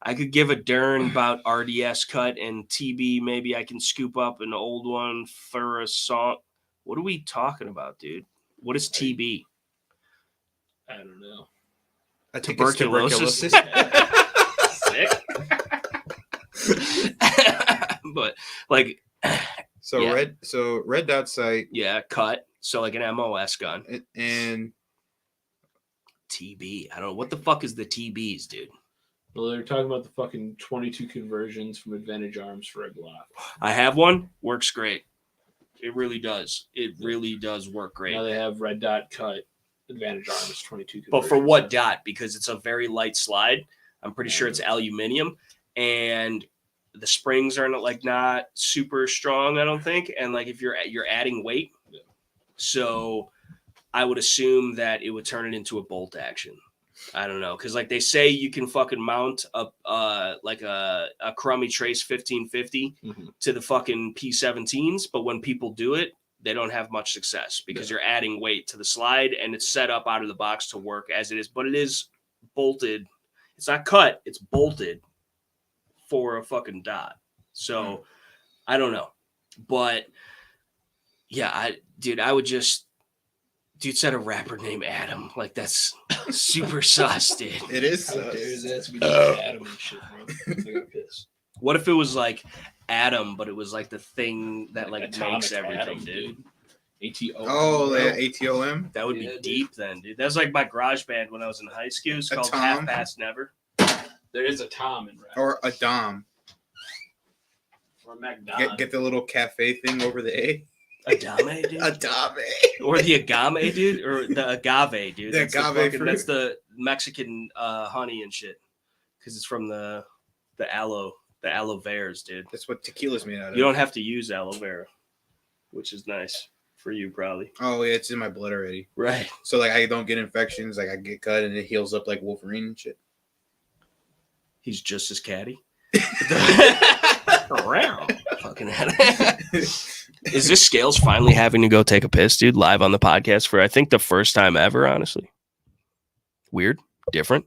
Speaker 1: I could give a darn about RDS cut and TB. Maybe I can scoop up an old one for a song. What are we talking about, dude? What is TB?
Speaker 2: I don't know.
Speaker 3: I think it's
Speaker 1: Tuberculosis? Sick. But like,
Speaker 3: So
Speaker 1: Yeah.
Speaker 3: red dot sight
Speaker 1: yeah, cut. So like an MOS gun.
Speaker 3: and
Speaker 1: TB. I don't know. What the fuck is the TBs, dude?
Speaker 2: Well, they're talking about the fucking 22 conversions from Advantage Arms for a Glock.
Speaker 1: I have one. Works great. It really does. It really does work great.
Speaker 2: Now they have red dot cut Advantage Arms 22 conversions.
Speaker 1: But for what dot? Because it's a very light slide. I'm pretty sure it's aluminium, and the springs are not super strong. I don't think. And like if you're adding weight, so I would assume that it would turn it into a bolt action. I don't know, because like they say you can fucking mount like a crummy Trace 1550
Speaker 2: Mhm.
Speaker 1: to the fucking P17s, but when people do it, they don't have much success because you're adding weight to the slide and it's set up out of the box to work as it is, but it is bolted. It's not cut, it's bolted for a fucking dot. So I don't know, but yeah, I would just. Dude said a rapper named Adam. Like, that's super sus, dude.
Speaker 3: it is.
Speaker 2: How dare that to be just Adam and shit, bro. I got pissed.
Speaker 1: What if it was like Adam, but it was like the thing that like
Speaker 2: Atomic
Speaker 1: makes everything,
Speaker 2: Atom,
Speaker 1: dude?
Speaker 2: ATO.
Speaker 3: Oh, yeah, ATOM.
Speaker 1: That would be
Speaker 2: Yeah, dude.
Speaker 1: deep then, dude. That was like my garage band when I was in high school. It's
Speaker 3: A
Speaker 1: called
Speaker 3: Tom?
Speaker 1: Half Past Never.
Speaker 2: There is a Tom in rap.
Speaker 3: Or a Dom.
Speaker 2: Or McDonald.
Speaker 3: Get the little cafe thing over the A.
Speaker 1: Adame, dude.
Speaker 3: Adame.
Speaker 1: Or the agave, dude. Or the agave, dude.
Speaker 3: The
Speaker 1: That's
Speaker 3: agave
Speaker 1: fucking-
Speaker 3: fruit.
Speaker 1: That's the Mexican honey and shit. Because it's from the aloe veras, dude.
Speaker 3: That's what tequila's made out of.
Speaker 1: You don't have to use aloe vera, which is nice for you, probably.
Speaker 3: Oh yeah, it's in my blood already.
Speaker 1: Right.
Speaker 3: So like I don't get infections. Like I get cut and it heals up like Wolverine and shit.
Speaker 1: He's just as catty. Fucking Is this Scales finally having to go take a piss, dude, live on the podcast for I think the first time ever, honestly? Weird, different.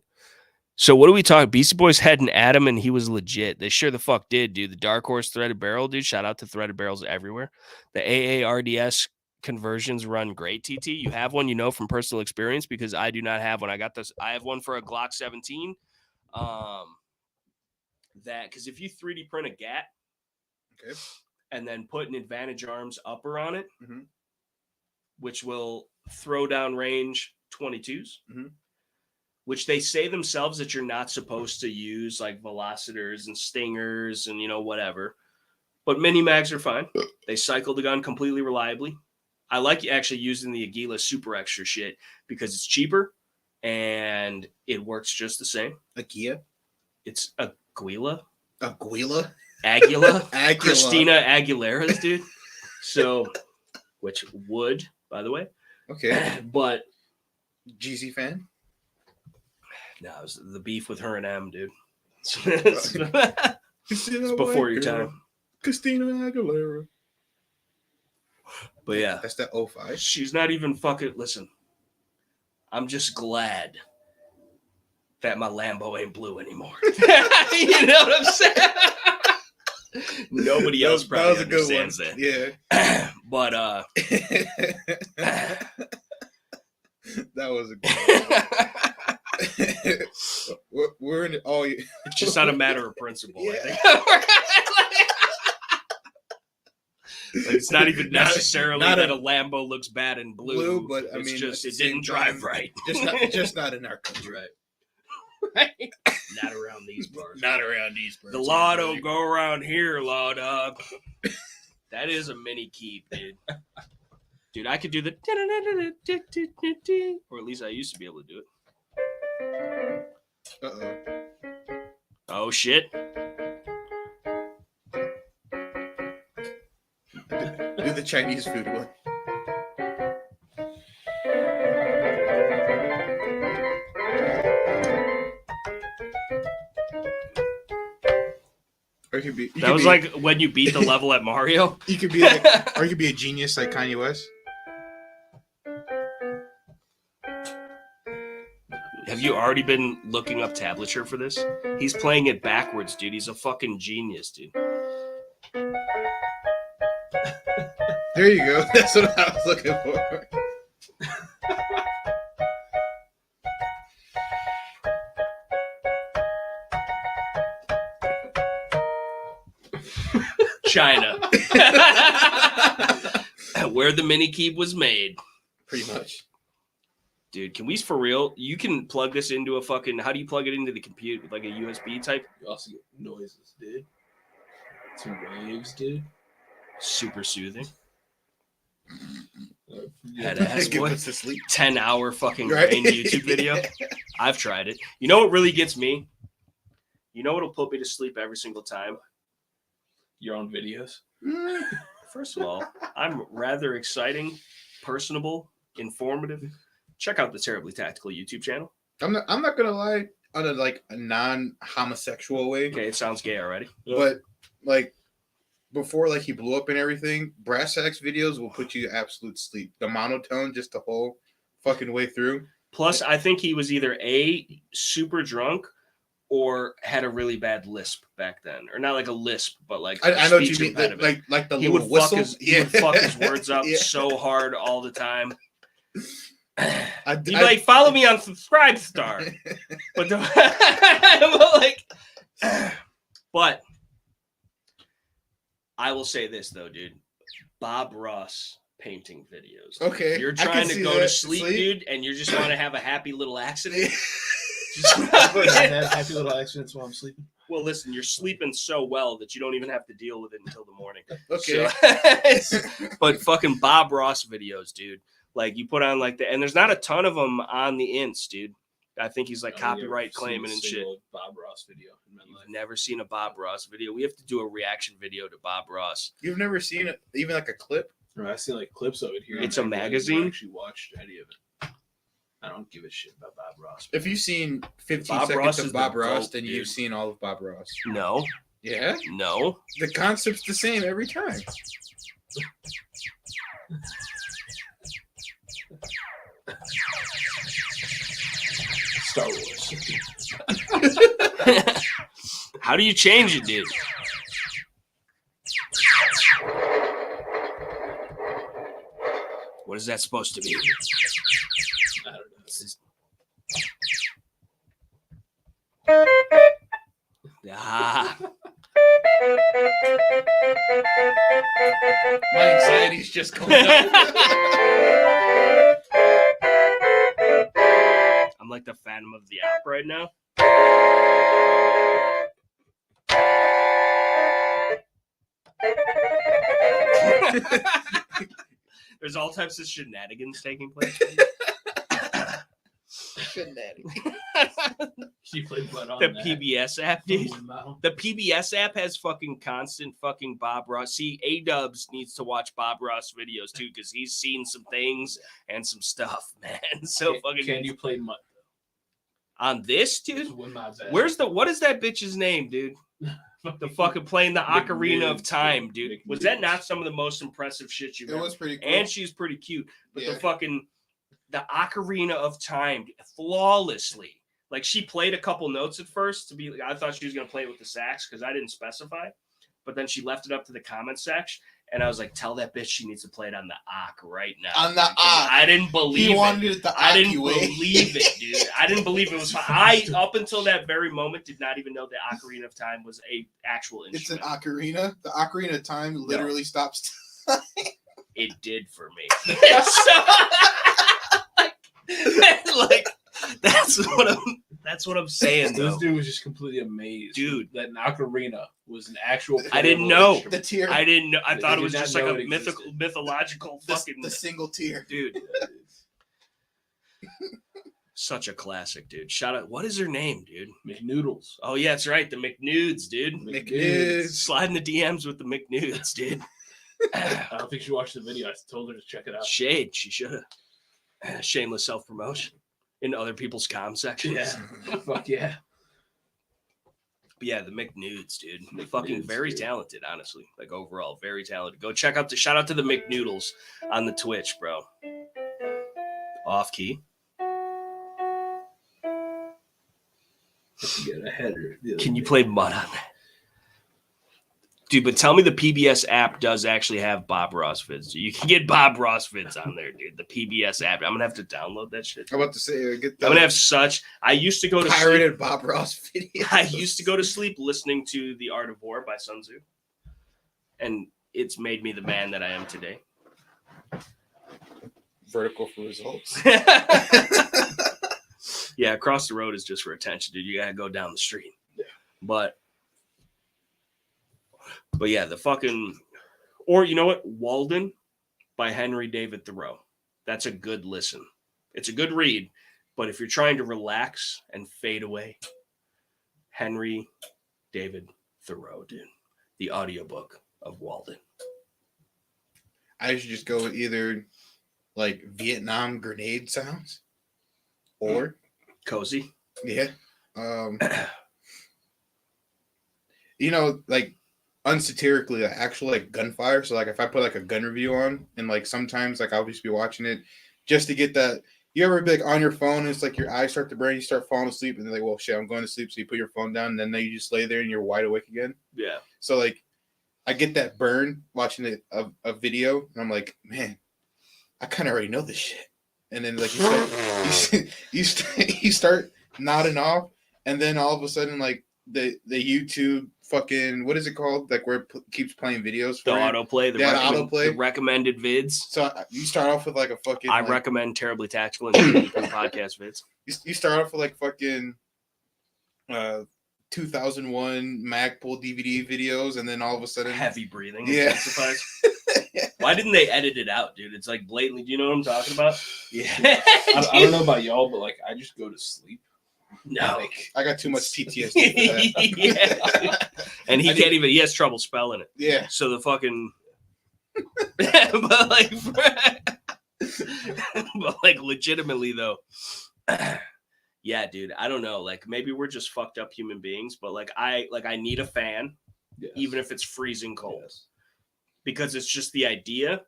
Speaker 1: So what do we talk? Beastie Boys had an Adam and he was legit. They sure the fuck did, dude. The Dark Horse Threaded Barrel, dude. Shout out to Threaded Barrels everywhere. The AARDS conversions run great, TT. You have one, you know, from personal experience because I do not have one. I got this. I have one for a Glock 17. That because if you 3D print a GAT,
Speaker 3: Okay.
Speaker 1: and then put an Advantage Arms upper on it,
Speaker 3: Mhm.
Speaker 1: which will throw down range 22s,
Speaker 3: Mhm.
Speaker 1: which they say themselves that you're not supposed to use like velocitors and stingers and, you know, whatever. But mini mags are fine. They cycle the gun completely reliably. I like actually using the Aguila Super Extra shit because it's cheaper and it works just the same.
Speaker 3: Akia.
Speaker 1: It's Aguila.
Speaker 3: Aguila?
Speaker 1: Aguila. Christina Aguilera's, dude. So, which would, by the way.
Speaker 3: Okay.
Speaker 1: But.
Speaker 3: Jeezy fan?
Speaker 1: No, it was the beef with her and M, dude. It's before your time.
Speaker 3: Christina Aguilera.
Speaker 1: But yeah.
Speaker 3: That's that 05.
Speaker 1: She's not even fucking. Listen, I'm just glad that my Lambo ain't blue anymore. You know what I'm saying? Nobody else probably understands that.
Speaker 3: Yeah.
Speaker 1: But
Speaker 3: that was a good one. We're in all.
Speaker 1: It's just not a matter of principle.
Speaker 3: Yeah.
Speaker 1: I think. Like, it's not even necessarily that a Lambo looks bad in blue,
Speaker 3: but I
Speaker 1: it's
Speaker 3: mean,
Speaker 1: just it didn't drive right.
Speaker 3: Just not in our country.
Speaker 1: Right. Not around these parts.
Speaker 3: Not around these parts.
Speaker 1: The law don't go around here, law dog. That is a mini keep, dude. Dude, I could do the or at least I used to be able to do it.
Speaker 3: Uh-oh.
Speaker 1: Oh shit.
Speaker 3: Do the Chinese food one. Or you could be.
Speaker 1: That was like when you beat the level at Mario.
Speaker 3: You could be like, or you could be a genius like Kanye West.
Speaker 1: Have you already been looking up tablature for this? He's playing it backwards, dude. He's a fucking genius, dude.
Speaker 3: There you go. That's what I was looking for.
Speaker 1: China. Where the mini keep was made.
Speaker 3: Pretty much.
Speaker 1: Dude, can we for real? You can plug this into a fucking. How do you plug it into the computer? With like a USB type?
Speaker 2: You also get noises, dude. 2 waves, dude.
Speaker 1: Super soothing.
Speaker 2: Yeah.
Speaker 1: Head ass
Speaker 3: Give
Speaker 1: boy.
Speaker 3: us to sleep.
Speaker 1: 10-hour fucking
Speaker 3: Right?
Speaker 1: rain YouTube video. I've tried it. You know what really gets me? You know what'll put me to sleep every single time?
Speaker 2: Your own videos.
Speaker 1: First of all, I'm rather exciting, personable, informative. Check out the Terribly Tactical YouTube channel.
Speaker 3: I'm not gonna lie, on a non-homosexual way.
Speaker 1: Okay, it sounds gay already.
Speaker 3: But like before he blew up and everything, Brass Axe videos will put you to absolute sleep. The monotone just the whole fucking way through.
Speaker 1: Plus, I think he was either A, super drunk, or had a really bad lisp back then. Or not like a lisp, but like
Speaker 3: I know what you mean.
Speaker 1: impediment.
Speaker 3: Like the
Speaker 1: he
Speaker 3: little
Speaker 1: would
Speaker 3: whistle.
Speaker 1: he would fuck his words up so hard all the time. He'd be like, follow me on Subscribe Star. But but I will say this though, dude. Bob Ross painting videos.
Speaker 3: Okay.
Speaker 1: If you're trying to go to sleep, dude, and you just want to have a happy little accident.
Speaker 2: Happy little accidents while I'm sleeping.
Speaker 1: Well, listen, you're sleeping so well that you don't even have to deal with it until the morning.
Speaker 3: Okay.
Speaker 1: So, but fucking Bob Ross videos, dude. Like you put on and there's not a ton of them on the ints, dude. I think he's copyright claiming and shit.
Speaker 2: Bob Ross video in my life.
Speaker 1: I've never seen a Bob Ross video. We have to do a reaction video to Bob Ross.
Speaker 3: You've never seen it, even like a clip?
Speaker 2: No, I see clips of it here.
Speaker 1: It's a magazine?
Speaker 2: I haven't actually watched any of it. I don't give a shit about Bob Ross.
Speaker 3: If you've seen 15
Speaker 1: Bob
Speaker 3: seconds
Speaker 1: Ross
Speaker 3: of
Speaker 1: is
Speaker 3: Bob
Speaker 1: the
Speaker 3: Ross,
Speaker 1: goat,
Speaker 3: then
Speaker 1: dude.
Speaker 3: you've seen all of Bob Ross.
Speaker 1: No.
Speaker 3: Yeah?
Speaker 1: No.
Speaker 3: The concept's the same every time.
Speaker 2: Star Wars.
Speaker 1: How do you change it, dude? What is that supposed to be?
Speaker 2: I don't know.
Speaker 1: Ah.
Speaker 3: My anxiety's just going up.
Speaker 1: I'm like the Phantom of the Opera right now. There's all types of shenanigans taking place.
Speaker 2: She played butt on
Speaker 1: The
Speaker 2: that.
Speaker 1: PBS app, dude.
Speaker 2: Wow.
Speaker 1: The PBS app has fucking constant fucking Bob Ross. See, A-Dubs needs to watch Bob Ross videos too, because he's seen some things and some stuff, man. So fucking.
Speaker 2: Can you play Mutt?
Speaker 1: On this, dude?
Speaker 2: Just win my bet.
Speaker 1: What is that bitch's name, dude? The fucking playing the Ocarina of Time, dude. Was that not some of the most impressive shit you've
Speaker 3: It
Speaker 1: ever?
Speaker 3: was pretty cool.
Speaker 1: And she's pretty cute. But
Speaker 3: Yeah.
Speaker 1: the Ocarina of Time flawlessly. Like she played a couple notes at first I thought she was gonna play it with the sax because I didn't specify. But then she left it up to the comment section. And I was like, tell that bitch she needs to play it on the Oc right now.
Speaker 3: On the
Speaker 1: Oc. I didn't believe
Speaker 3: He
Speaker 1: it.
Speaker 3: wanted it the
Speaker 1: I didn't
Speaker 3: Aki way.
Speaker 1: believe it, dude. I didn't believe it was fine. I, up until that very moment, did not even know that Ocarina of Time was a actual
Speaker 3: It's an
Speaker 1: instrument.
Speaker 3: ocarina. The Ocarina of Time literally stops.
Speaker 1: It did for me. like that's what I'm saying,
Speaker 2: This
Speaker 1: though.
Speaker 2: dude was just completely amazed,
Speaker 1: Dude.
Speaker 2: that an ocarina was an actual.
Speaker 1: I didn't
Speaker 2: playable
Speaker 1: know.
Speaker 2: instrument.
Speaker 3: The tier.
Speaker 1: I didn't know. I
Speaker 2: They
Speaker 1: thought it
Speaker 2: did
Speaker 1: was
Speaker 2: not
Speaker 1: just like
Speaker 2: know
Speaker 1: a
Speaker 2: it existed.
Speaker 1: mythological fucking
Speaker 3: the single tier.
Speaker 1: dude. Such a classic, dude. Shout out. What is her name, dude?
Speaker 2: McNoodles.
Speaker 1: Oh yeah, that's right. The McNudes, dude.
Speaker 3: McNudes.
Speaker 1: Slide in the DMs with the McNudes, dude.
Speaker 2: I don't think she watched the video. I told her to check it out.
Speaker 1: Shade. She should have. Shameless self-promotion in other people's com sections.
Speaker 2: Yeah. Fuck yeah.
Speaker 1: But yeah, the McNudes, dude.
Speaker 2: McNudes,
Speaker 1: Fucking very
Speaker 2: dude.
Speaker 1: talented, honestly. Like overall, very talented. Go check out shout out to the McNoodles on the Twitch, bro. Off key.
Speaker 2: Get a header. the other
Speaker 1: Can you
Speaker 2: day.
Speaker 1: play Mud on that? Dude, but tell me the PBS app does actually have Bob Ross vids. You can get Bob Ross vids on there, dude. The PBS app. I'm gonna have to download that shit.
Speaker 3: I'm about to say, get the
Speaker 1: I'm gonna have such. I used to go to sleep.
Speaker 3: pirated Bob Ross video.
Speaker 1: I used to go to sleep listening to The Art of War by Sun Tzu, and it's made me the man that I am today.
Speaker 3: Vertical for results.
Speaker 1: Yeah, across the road is just for attention, dude. You gotta go down the street.
Speaker 2: Yeah.
Speaker 1: But yeah, the fucking, or you know what? Walden by Henry David Thoreau. That's a good listen. It's a good read, but if you're trying to relax and fade away, Henry David Thoreau, dude. The audiobook of Walden.
Speaker 3: I should just go with either like Vietnam grenade sounds or
Speaker 1: Cozy.
Speaker 3: yeah. You know, like unsatirically, like, actual like gunfire. So like if I put like a gun review on and like sometimes like I'll just be watching it just to get that. You ever be like on your phone and it's like your eyes start to burn, you start falling asleep and they're like, well shit, I'm going to sleep. So you put your phone down and then you just lay there and you're wide awake again.
Speaker 1: Yeah.
Speaker 3: So like I get that burn watching a video and I'm like, man, I kind of already know this shit. And then like you start nodding off and then all of a sudden like the YouTube fucking, what is it called? Like where it keeps playing videos
Speaker 1: The
Speaker 3: for you.
Speaker 1: autoplay.
Speaker 3: autoplay.
Speaker 1: The recommended vids.
Speaker 3: So you start off with like a fucking.
Speaker 1: I
Speaker 3: like,
Speaker 1: recommend Terribly Tactical and Shootingthepooppodcast podcast vids.
Speaker 3: You start off with like fucking 2001 Magpul DVD videos, and then all of a sudden,
Speaker 1: Heavy breathing.
Speaker 3: Yeah.
Speaker 1: intensifies. Why didn't they edit it out, dude? It's like blatantly. Do you know what I'm talking about?
Speaker 3: yeah,
Speaker 2: I don't know about y'all, but like I just go to sleep.
Speaker 1: No.
Speaker 2: Like,
Speaker 3: I got too much PTSD for that.
Speaker 1: Yeah. And he can't even. He has trouble spelling it.
Speaker 3: Yeah,
Speaker 1: So the fucking. but like legitimately though. Yeah, dude. I don't know. Like maybe we're just fucked up human beings, but like I need a fan,
Speaker 2: yes.
Speaker 1: even if it's freezing cold.
Speaker 2: Yes.
Speaker 1: Because it's just the idea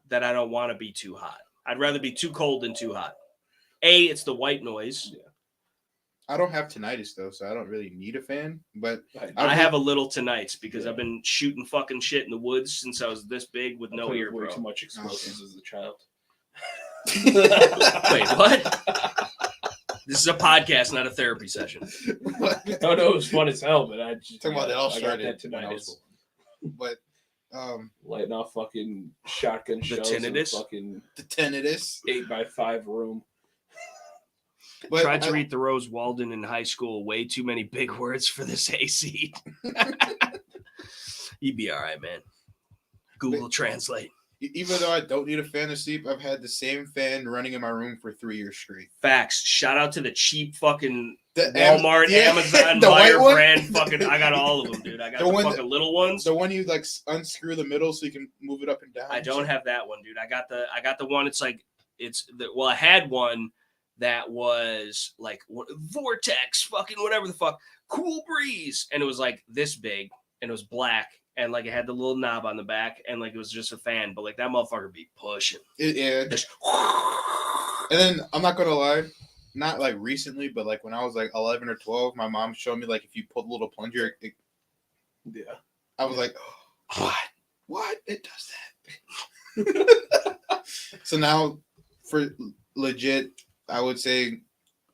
Speaker 1: that I don't want to be too hot. I'd rather be too cold than too hot. It's the white noise.
Speaker 2: Yeah.
Speaker 3: I don't have tinnitus though, so I don't really need a fan. But
Speaker 1: I have a little tonight's because I've been shooting fucking shit in the woods since I was this big with no
Speaker 2: played
Speaker 1: ear,
Speaker 2: way
Speaker 1: bro.
Speaker 2: too much explosives as a child.
Speaker 1: Wait, what? This is a podcast, not a therapy session.
Speaker 2: No, it was fun as hell, but I just
Speaker 3: Talking about that all
Speaker 2: I got
Speaker 3: started
Speaker 2: that
Speaker 3: when I was
Speaker 2: tinnitus.
Speaker 3: but
Speaker 2: Lighting off fucking shotgun shells in a
Speaker 1: tinnitus?
Speaker 2: fucking
Speaker 3: the tinnitus.
Speaker 2: 8x5 room.
Speaker 3: But
Speaker 1: Tried to read Thoreau's Walden in high school. Way too many big words for this AC. You'd be all right, man. Google Translate.
Speaker 3: Even though I don't need a fan to sleep, I've had the same fan running in my room for 3 years straight.
Speaker 1: Facts. Shout out to the cheap fucking
Speaker 3: The
Speaker 1: Walmart, Amazon,
Speaker 3: the white
Speaker 1: Meyer
Speaker 3: one?
Speaker 1: brand. Fucking, I got all of them, dude. I got the fucking little ones.
Speaker 3: The one you like unscrew the middle so you can move it up and down.
Speaker 1: I don't have that one, dude. I got the one. It's like I had one that was like Vortex, fucking whatever the fuck, cool breeze, and it was like this big, and it was black, and like it had the little knob on the back, and like it was just a fan, but like that motherfucker be pushing.
Speaker 3: And then I'm not gonna lie, not like recently, but like when I was like 11 or 12, my mom showed me like if you put a little plunger, I was like, what? It does that. So now, for legit, I would say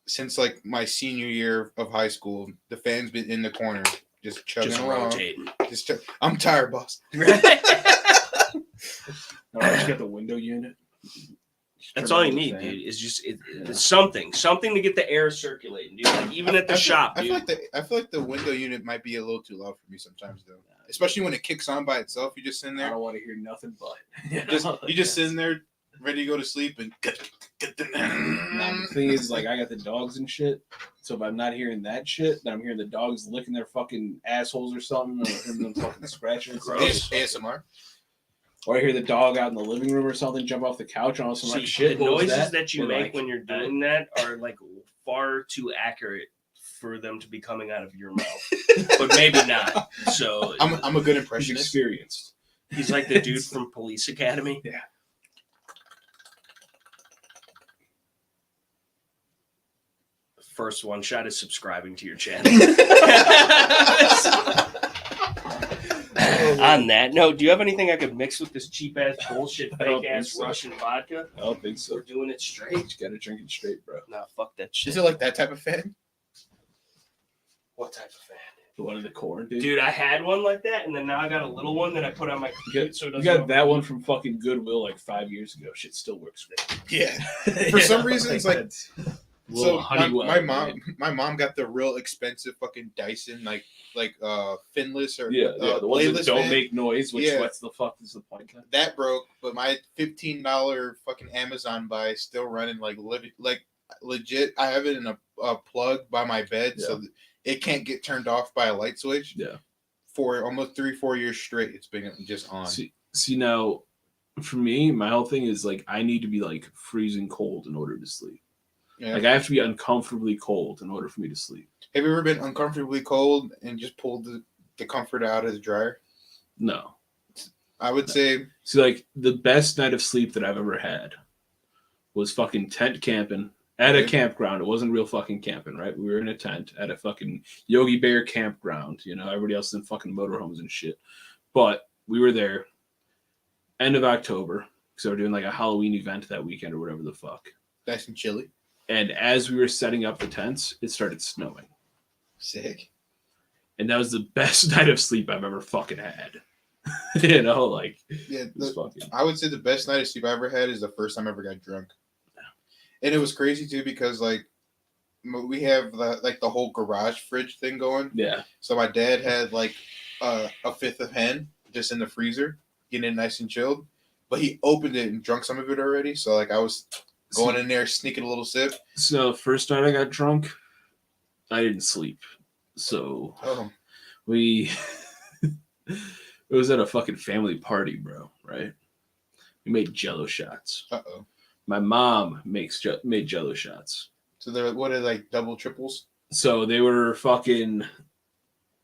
Speaker 3: since like my senior year of high school, the fan's been in the corner, just chugging along.
Speaker 1: Rotating.
Speaker 3: I'm tired, boss.
Speaker 2: No, I just got the window unit.
Speaker 1: That's all you need, dude. It's just it's something to get the air circulating, dude. Like even at the shop, dude.
Speaker 3: I feel like the window unit might be a little too loud for me sometimes, though. Especially when it kicks on by itself. You just sitting there.
Speaker 2: I don't want to hear nothing but.
Speaker 3: You just sitting there, ready to go to sleep, and get the.
Speaker 2: The thing is, like, I got the dogs and shit. So if I'm not hearing that shit, then I'm hearing the dogs licking their fucking assholes or something, or hearing them fucking scratching.
Speaker 3: ASMR.
Speaker 2: Or I hear the dog out in the living room or something jump off the couch on some like shit.
Speaker 1: The noises that you make
Speaker 2: like,
Speaker 1: when you're doing that are like far too accurate for them to be coming out of your mouth, but maybe not. So
Speaker 3: I'm a good impressionist.
Speaker 2: He's experienced.
Speaker 1: He's like the dude from Police Academy.
Speaker 2: Yeah.
Speaker 1: First one shot is subscribing to your channel. On that note, do you have anything I could mix with this cheap ass bullshit, fake ass Russian vodka?
Speaker 2: I don't think so.
Speaker 1: We're doing it straight.
Speaker 2: You gotta drink it straight, bro.
Speaker 1: Nah, fuck that shit.
Speaker 3: Is it like that type of fan?
Speaker 1: What type of fan?
Speaker 2: The one in the corn, dude.
Speaker 1: Dude, I had one like that, and then now I got a little one that I put on my computer. So it
Speaker 2: You
Speaker 1: doesn't
Speaker 2: got that one from fucking Goodwill like 5 years ago. Shit still works great.
Speaker 3: Yeah. For some reason, it's like. So
Speaker 2: Honeywell,
Speaker 3: my mom got the real expensive fucking Dyson like finless or
Speaker 2: the ones that don't make noise. Which
Speaker 3: Yeah.
Speaker 2: what's the fuck is the point?
Speaker 3: That broke, but my $15 fucking Amazon buy still running like legit. I have it in a plug by my bed, so it can't get turned off by a light switch.
Speaker 2: Yeah,
Speaker 3: for almost 3-4 years straight, it's been just on.
Speaker 2: See now, for me, my whole thing is like I need to be like freezing cold in order to sleep.
Speaker 3: Yeah.
Speaker 2: Like I have to be uncomfortably cold in order for me to sleep.
Speaker 3: Have you ever been uncomfortably cold and just pulled the comforter out of the dryer?
Speaker 2: No.
Speaker 3: I would say.
Speaker 2: See, like the best night of sleep that I've ever had was fucking tent camping at a campground. It wasn't real fucking camping, right? We were in a tent at a fucking Yogi Bear campground. You know, everybody else is in fucking motorhomes and shit. But we were there end of October because they were doing like a Halloween event that weekend or whatever the fuck.
Speaker 3: Nice and chilly.
Speaker 2: And as we were setting up the tents, it started snowing.
Speaker 3: Sick.
Speaker 2: And that was the best night of sleep I've ever fucking had. You know, like,
Speaker 3: yeah.
Speaker 2: fucking...
Speaker 3: I would say the best night of sleep I ever had is the first time I ever got drunk. Yeah. And it was crazy too because like we have the whole garage fridge thing going.
Speaker 2: Yeah.
Speaker 3: So my dad had like a fifth of hen just in the freezer, getting it nice and chilled. But he opened it and drunk some of it already. So like I was going in there, sneaking a little sip.
Speaker 2: So first night I got drunk, I didn't sleep. So we it was at a fucking family party, bro, right? We made Jello shots.
Speaker 3: Uh-oh.
Speaker 2: My mom made Jello shots.
Speaker 3: So they're what are like double triples?
Speaker 2: So they were fucking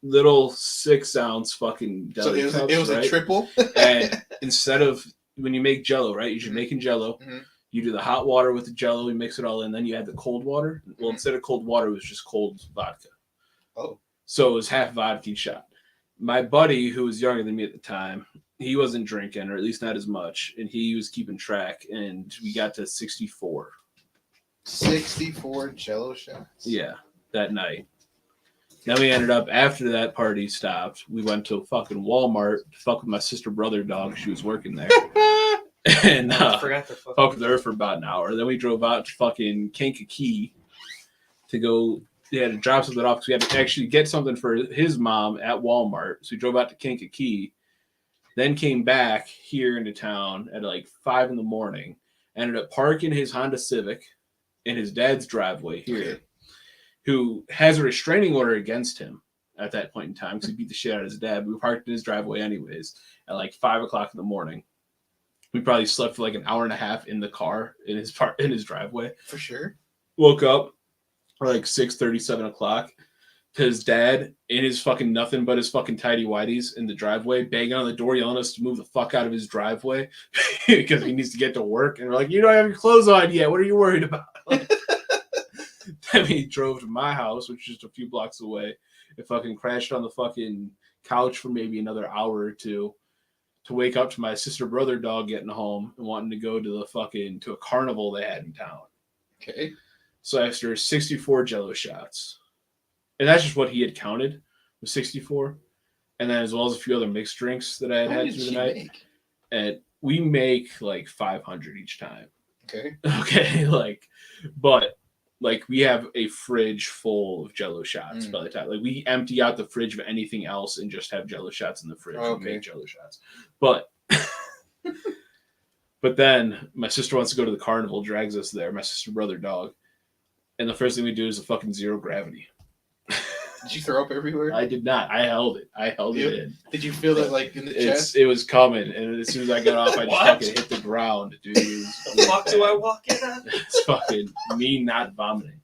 Speaker 2: little 6-ounce fucking deli cups,
Speaker 3: it was
Speaker 2: right?
Speaker 3: a triple.
Speaker 2: And instead of when you make Jello, right? You're making Jello.
Speaker 3: Mm-hmm.
Speaker 2: You do the hot water with the Jello, you mix it all in, then you add the cold water. Well, instead of cold water, it was just cold vodka.
Speaker 3: Oh.
Speaker 2: So it was half vodka shot. My buddy, who was younger than me at the time, he wasn't drinking, or at least not as much, and he was keeping track, and we got to 64.
Speaker 3: 64 Jello shots?
Speaker 2: Yeah, that night. Then we ended up, after that party stopped, we went to fucking Walmart to fuck with my sister-brother dog. She was working there. And
Speaker 1: forgot to
Speaker 2: fuck with her for about an hour. Then we drove out to fucking Kankakee to go. They had to drop something off because we had to actually get something for his mom at Walmart. So we drove out to Kankakee. Then came back here into town at like 5 a.m. Ended up parking his Honda Civic in his dad's driveway here, who has a restraining order against him at that point in time because he beat the shit out of his dad. We parked in his driveway anyways at like 5 o'clock in the morning. We probably slept for like an hour and a half in the car in his driveway.
Speaker 3: For sure.
Speaker 2: Woke up like 6:30, 7 o'clock. To his dad in his fucking nothing but his fucking tidy whities in the driveway, banging on the door, yelling at us to move the fuck out of his driveway because he needs to get to work. And we're like, you don't have your clothes on yet. What are you worried about? Then he drove to my house, which is just a few blocks away, and fucking crashed on the fucking couch for maybe another hour or two to wake up to my sister-brother dog getting home and wanting to go to to a carnival they had in town.
Speaker 3: Okay.
Speaker 2: So after 64 Jello shots. And that's just what he had counted, was 64. And then as well as a few other mixed drinks that I had had through the night.
Speaker 3: Make?
Speaker 2: And we make like 500 each time.
Speaker 3: Okay.
Speaker 2: Okay, but we have a fridge full of Jello shots by the time. Like we empty out the fridge of anything else and just have Jello shots in the fridge and make Jello shots. But then my sister wants to go to the carnival, drags us there, my sister-brother dog. And the first thing we do is a fucking zero gravity.
Speaker 3: Did you throw up everywhere?
Speaker 2: I did not. I held it. It in.
Speaker 3: Did you feel it like in the chest?
Speaker 2: It was coming, and as soon as I got off, I just fucking hit the ground, dude.
Speaker 1: The fuck do I walk in on?
Speaker 2: It's fucking me not vomiting.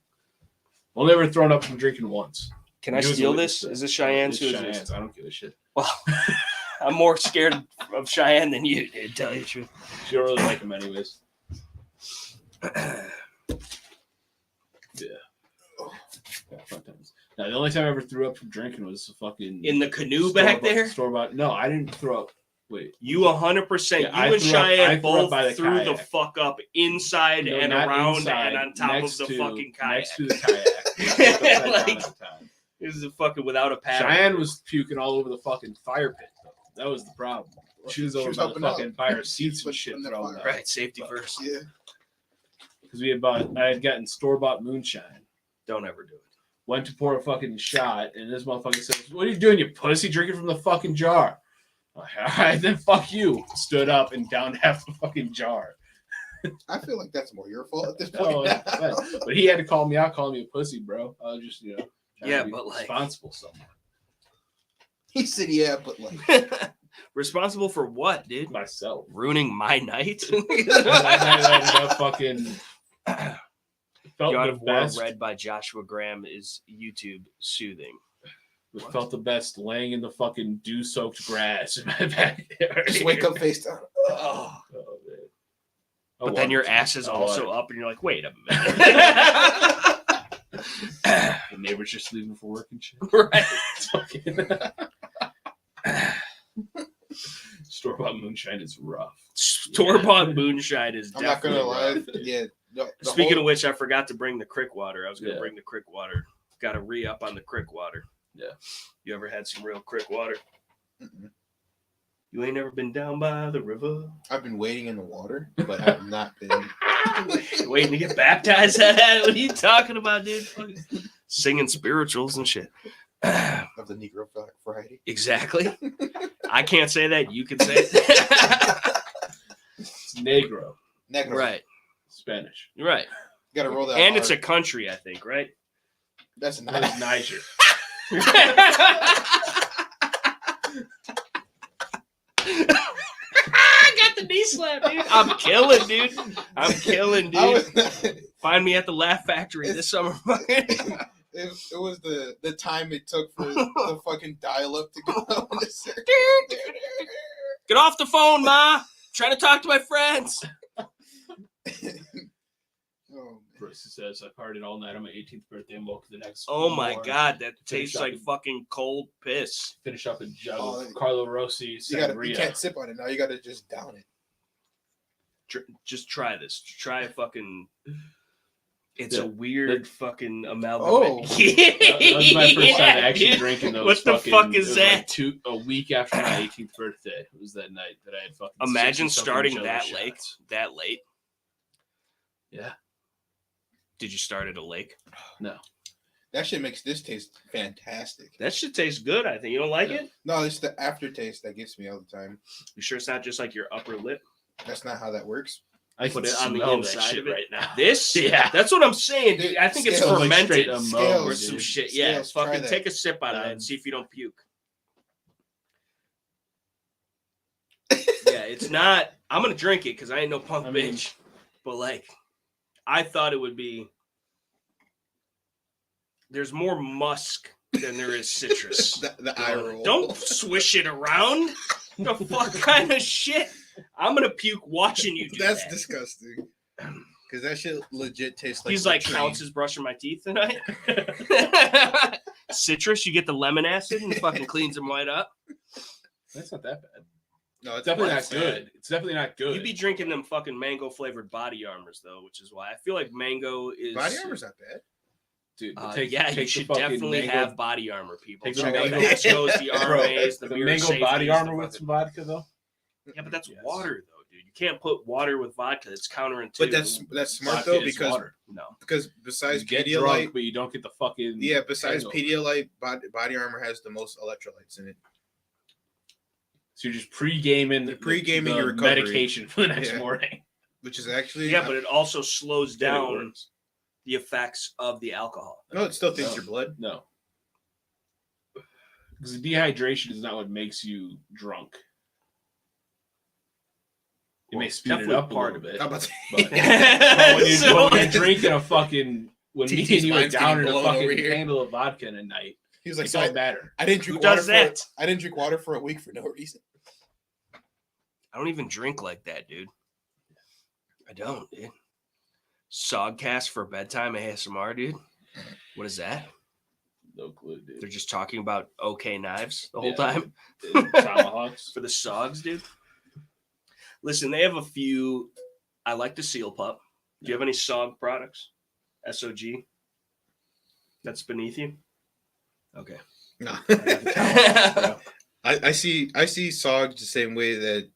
Speaker 2: Only ever thrown up from drinking once.
Speaker 1: Can I steal this? Is this Cheyenne's?
Speaker 2: It's Cheyenne's. I don't give a shit.
Speaker 1: Well, I'm more scared of Cheyenne than you, dude. Tell you the truth.
Speaker 2: You don't really like him, anyways. Yeah. Fun times. Now, the only time I ever threw up from drinking was fucking
Speaker 1: in the canoe back there.
Speaker 2: Store-bought. No, I didn't throw up. Wait,
Speaker 1: you 100%.
Speaker 2: Yeah,
Speaker 1: you and Cheyenne both threw
Speaker 2: kayak.
Speaker 1: the fuck up inside and around inside, and on top of the fucking kayak.
Speaker 2: Next to the kayak.
Speaker 1: This is fucking without a paddle.
Speaker 2: Cheyenne was puking all over the fucking fire pit, though. That was the problem. She was over by the fucking fire seats and shit.
Speaker 1: Right, safety first.
Speaker 3: Yeah.
Speaker 2: Because I had gotten store-bought moonshine.
Speaker 1: Don't ever do it.
Speaker 2: Went to pour a fucking shot, and this motherfucker says, "What are you doing, you pussy? Drinking from the fucking jar." I'm like, all right, then fuck you. Stood up and downed half the fucking jar.
Speaker 3: I feel like that's more your fault at this point.
Speaker 2: But he had to call me out, calling me a pussy, bro. I was just,
Speaker 1: trying to be
Speaker 2: responsible somewhere.
Speaker 3: He said, yeah, but like.
Speaker 1: Responsible for what, dude?
Speaker 2: Myself.
Speaker 1: Ruining my night?
Speaker 2: I ended up fucking...
Speaker 1: God of War read by Joshua Graham is YouTube soothing.
Speaker 2: Felt the best laying in the fucking dew-soaked grass in my backyard.
Speaker 3: Just wake up face down.
Speaker 2: Oh, man.
Speaker 1: But then your ass is also up, and you're like, wait a minute.
Speaker 2: The neighbor's just leaving for work and shit.
Speaker 1: Right.
Speaker 2: Store-bought moonshine is rough.
Speaker 1: Store-bought moonshine is definitely
Speaker 3: I'm not going to lie. Yeah.
Speaker 1: Speaking of which, I forgot to bring the crick water. I was going to bring the crick water. Got to re-up on the crick water.
Speaker 2: Yeah.
Speaker 1: You ever had some real crick water?
Speaker 3: Mm-mm.
Speaker 1: You ain't never been down by the river?
Speaker 3: I've been wading in the water, but I've not been...
Speaker 1: Waiting to get baptized? What are you talking about, dude? Singing spirituals and shit.
Speaker 3: Of the Negro variety.
Speaker 1: Exactly. I can't say that. You can say it.
Speaker 2: It's Negro.
Speaker 1: Right.
Speaker 2: Spanish.
Speaker 1: Right.
Speaker 3: You gotta roll that.
Speaker 1: And it's a country, I think, right?
Speaker 3: That's
Speaker 2: Niger.
Speaker 1: I got the knee slap, dude. I'm killing, dude. Find me at the Laugh Factory this summer.
Speaker 3: It was the time it took for the fucking dial-up to go on the circuit.
Speaker 1: Get off the phone, Ma. I'm trying to talk to my friends.
Speaker 2: Bruce says, I partied all night on my 18th birthday and woke the next
Speaker 1: my God, that tastes like fucking cold piss.
Speaker 2: Finish up a jug of Carlo Rossi sangria.
Speaker 3: You can't sip on it now. You got to just down it.
Speaker 1: Just try this. Try a fucking... It's a weird fucking amalgamation.
Speaker 2: That was my first time actually drinking those.
Speaker 1: What the fuck is that?
Speaker 2: Like a week after my 18th birthday. It was that night that I had fucking...
Speaker 1: Imagine starting that late.
Speaker 2: Yeah.
Speaker 1: Did you start at a lake?
Speaker 2: No.
Speaker 3: That shit makes this taste fantastic.
Speaker 1: That shit tastes good. I think you don't like it.
Speaker 3: No, it's the aftertaste that gets me all the time.
Speaker 1: You sure it's not just like your upper lip?
Speaker 3: That's not how that works.
Speaker 2: I
Speaker 1: Put
Speaker 2: can
Speaker 1: it on the
Speaker 2: smell that
Speaker 1: inside
Speaker 2: shit
Speaker 1: of it
Speaker 2: right now.
Speaker 1: This,
Speaker 2: Yeah.
Speaker 1: that's what I'm saying, dude. I think it's
Speaker 3: Scales,
Speaker 2: like
Speaker 1: fermented
Speaker 2: straight ammonia,
Speaker 1: or some
Speaker 2: dude.
Speaker 1: shit. Yeah,
Speaker 3: Scales, try
Speaker 1: fucking
Speaker 3: that.
Speaker 1: take a sip out of that and see if you don't puke. Yeah, it's not. I'm gonna drink it because I ain't no punk bitch. But like, I thought it would be. There's more musk than there is citrus.
Speaker 3: the eye roll.
Speaker 1: Don't swish it around. The fuck kind of shit? I'm gonna puke watching you do
Speaker 3: That's
Speaker 1: that.
Speaker 3: disgusting. Because that shit legit tastes like.
Speaker 1: He's like,
Speaker 3: latrine.
Speaker 1: Counts is brushing my teeth tonight. Citrus, you get the lemon acid and it fucking cleans them right up.
Speaker 2: That's not that bad.
Speaker 3: No,
Speaker 2: It's definitely not
Speaker 3: sad.
Speaker 2: good. It's definitely not good.
Speaker 1: You be drinking them fucking mango flavored body armors though, which is why I feel like mango is.
Speaker 3: Body armor's not bad.
Speaker 2: Dude,
Speaker 1: Yeah, you
Speaker 2: the
Speaker 1: should
Speaker 2: fucking
Speaker 1: definitely
Speaker 2: mango-
Speaker 1: have body armor, people.
Speaker 2: Take the
Speaker 1: Check out the
Speaker 2: mango-
Speaker 1: Escos, the RMAs, the
Speaker 2: the
Speaker 1: beer
Speaker 2: mango
Speaker 1: safeties,
Speaker 2: body
Speaker 1: the
Speaker 2: armor with
Speaker 1: fucking-
Speaker 2: some vodka though.
Speaker 1: Yeah, but that's
Speaker 2: Yes.
Speaker 1: water though, dude. You can't put water with vodka. It's counterintuitive.
Speaker 3: But that's smart
Speaker 2: Vodka
Speaker 3: though
Speaker 2: is
Speaker 3: because
Speaker 2: water.
Speaker 1: no.
Speaker 3: besides
Speaker 2: You get
Speaker 3: Pedialyte,
Speaker 2: drunk, but you don't get the fucking
Speaker 3: besides
Speaker 2: hangover.
Speaker 3: Pedialyte, body armor has the most electrolytes in it.
Speaker 2: So you're just pre-gaming,
Speaker 3: You're pre-gaming
Speaker 2: the
Speaker 3: your recovery.
Speaker 2: medication for the next
Speaker 3: Yeah.
Speaker 2: morning.
Speaker 3: Which is actually
Speaker 1: Yeah, but it also slows
Speaker 2: Then it
Speaker 1: down
Speaker 2: works.
Speaker 1: the effects of the alcohol.
Speaker 3: no, it still thins
Speaker 2: No.
Speaker 3: your blood.
Speaker 2: No, because dehydration is not what makes you drunk. It may
Speaker 1: Well,
Speaker 2: speed it
Speaker 1: definitely
Speaker 2: up a
Speaker 1: part
Speaker 2: little
Speaker 1: of
Speaker 2: bit.
Speaker 3: I'm about to
Speaker 2: But- But when,
Speaker 1: So-
Speaker 2: when you're drinking a fucking, when me
Speaker 3: TT's
Speaker 2: and you were
Speaker 3: mind's
Speaker 2: down in
Speaker 3: getting
Speaker 2: a
Speaker 3: blown over
Speaker 2: fucking
Speaker 3: here.
Speaker 2: handle of vodka in a night,
Speaker 3: He was like,
Speaker 2: it
Speaker 3: so
Speaker 2: don't matter.
Speaker 3: I didn't drink
Speaker 1: Who
Speaker 3: water
Speaker 1: does that?
Speaker 3: I didn't drink water for a week for no reason.
Speaker 1: I don't even drink like that, dude. I don't, dude. Sogcast for bedtime ASMR, dude. What is that?
Speaker 2: No clue, dude.
Speaker 1: They're just talking about okay knives the whole
Speaker 2: Yeah.
Speaker 1: time
Speaker 2: Tomahawks.
Speaker 1: for the Sogs, dude. Listen, they have a few. I like the Seal Pup. Do you have any Sog products? SOG? That's beneath you? Okay.
Speaker 3: No.
Speaker 2: I got the Tomahawks, bro.
Speaker 3: I see SOGs the same way that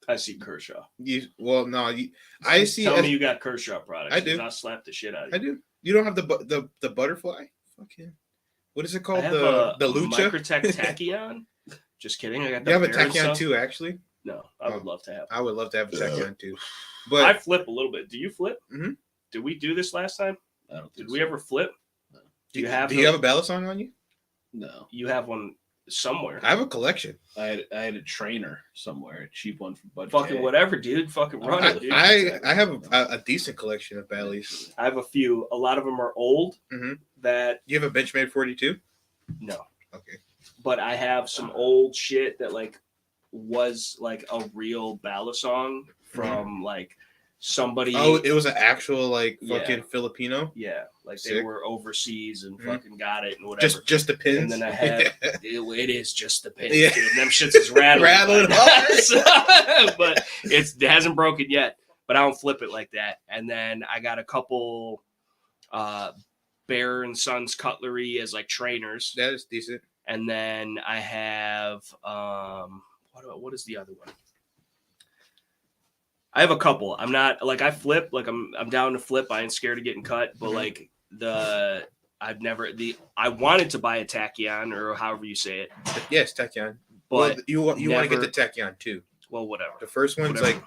Speaker 1: I see Kershaw.
Speaker 3: I see
Speaker 1: Tell me you got Kershaw products.
Speaker 3: I do.
Speaker 1: 'Cause I'll slap the shit out of
Speaker 3: I
Speaker 1: you.
Speaker 3: do. You don't have the butterfly? Fucking what is it
Speaker 1: I
Speaker 3: called?
Speaker 1: have
Speaker 3: The
Speaker 1: a
Speaker 3: Lucha?
Speaker 1: Microtech Tachyon. Just kidding. I got the
Speaker 3: You have a
Speaker 1: Baron
Speaker 3: Tachyon
Speaker 1: stuff.
Speaker 3: too, actually.
Speaker 1: No, I would love to have.
Speaker 3: I would love to have a Tachyon too.
Speaker 1: I
Speaker 3: But
Speaker 1: flip a little bit. Do you flip?
Speaker 3: Mhm.
Speaker 1: Did we do this last time?
Speaker 2: I don't think
Speaker 1: Did we ever flip?
Speaker 2: No.
Speaker 1: Do you have?
Speaker 3: do you have a ballast song on you?
Speaker 2: No.
Speaker 1: You have one somewhere.
Speaker 3: I have a collection.
Speaker 2: I had a trainer somewhere, a cheap one from Bud.
Speaker 1: Fucking
Speaker 2: K.
Speaker 1: whatever, dude. Fucking run
Speaker 3: I,
Speaker 1: it, dude.
Speaker 3: I have a decent collection of Bally's.
Speaker 1: I have a few. A lot of them are old.
Speaker 3: Mhm.
Speaker 1: That
Speaker 3: You have a Benchmade 42?
Speaker 1: no,
Speaker 3: Okay.
Speaker 1: but I have some old shit that like was like a real ballad song from like somebody.
Speaker 3: Oh, it was an actual like
Speaker 1: Yeah.
Speaker 3: fucking Filipino.
Speaker 1: Yeah, like they
Speaker 3: Sick.
Speaker 1: were overseas and
Speaker 3: Mhm.
Speaker 1: fucking got it and whatever.
Speaker 3: Just the pins.
Speaker 1: And then I had it is just the pin,
Speaker 3: Yeah.
Speaker 1: dude. And them shits is rattling.
Speaker 3: Rattling hard.
Speaker 1: But it hasn't broken yet. But I don't flip it like that. And then I got a couple Bear and Sons cutlery as like trainers.
Speaker 3: That is decent.
Speaker 1: And then I have what is the other one? I have a couple. I'm not like I flip, like I'm down to flip. I ain't scared of getting cut, but
Speaker 3: Mhm.
Speaker 1: like I wanted to buy a Tachyon or however you say it,
Speaker 3: Yes, Tachyon.
Speaker 1: but
Speaker 3: Well, you want to get
Speaker 1: never-
Speaker 3: the Tachyon too.
Speaker 1: well, whatever.
Speaker 3: The first one's
Speaker 1: Whatever.
Speaker 3: like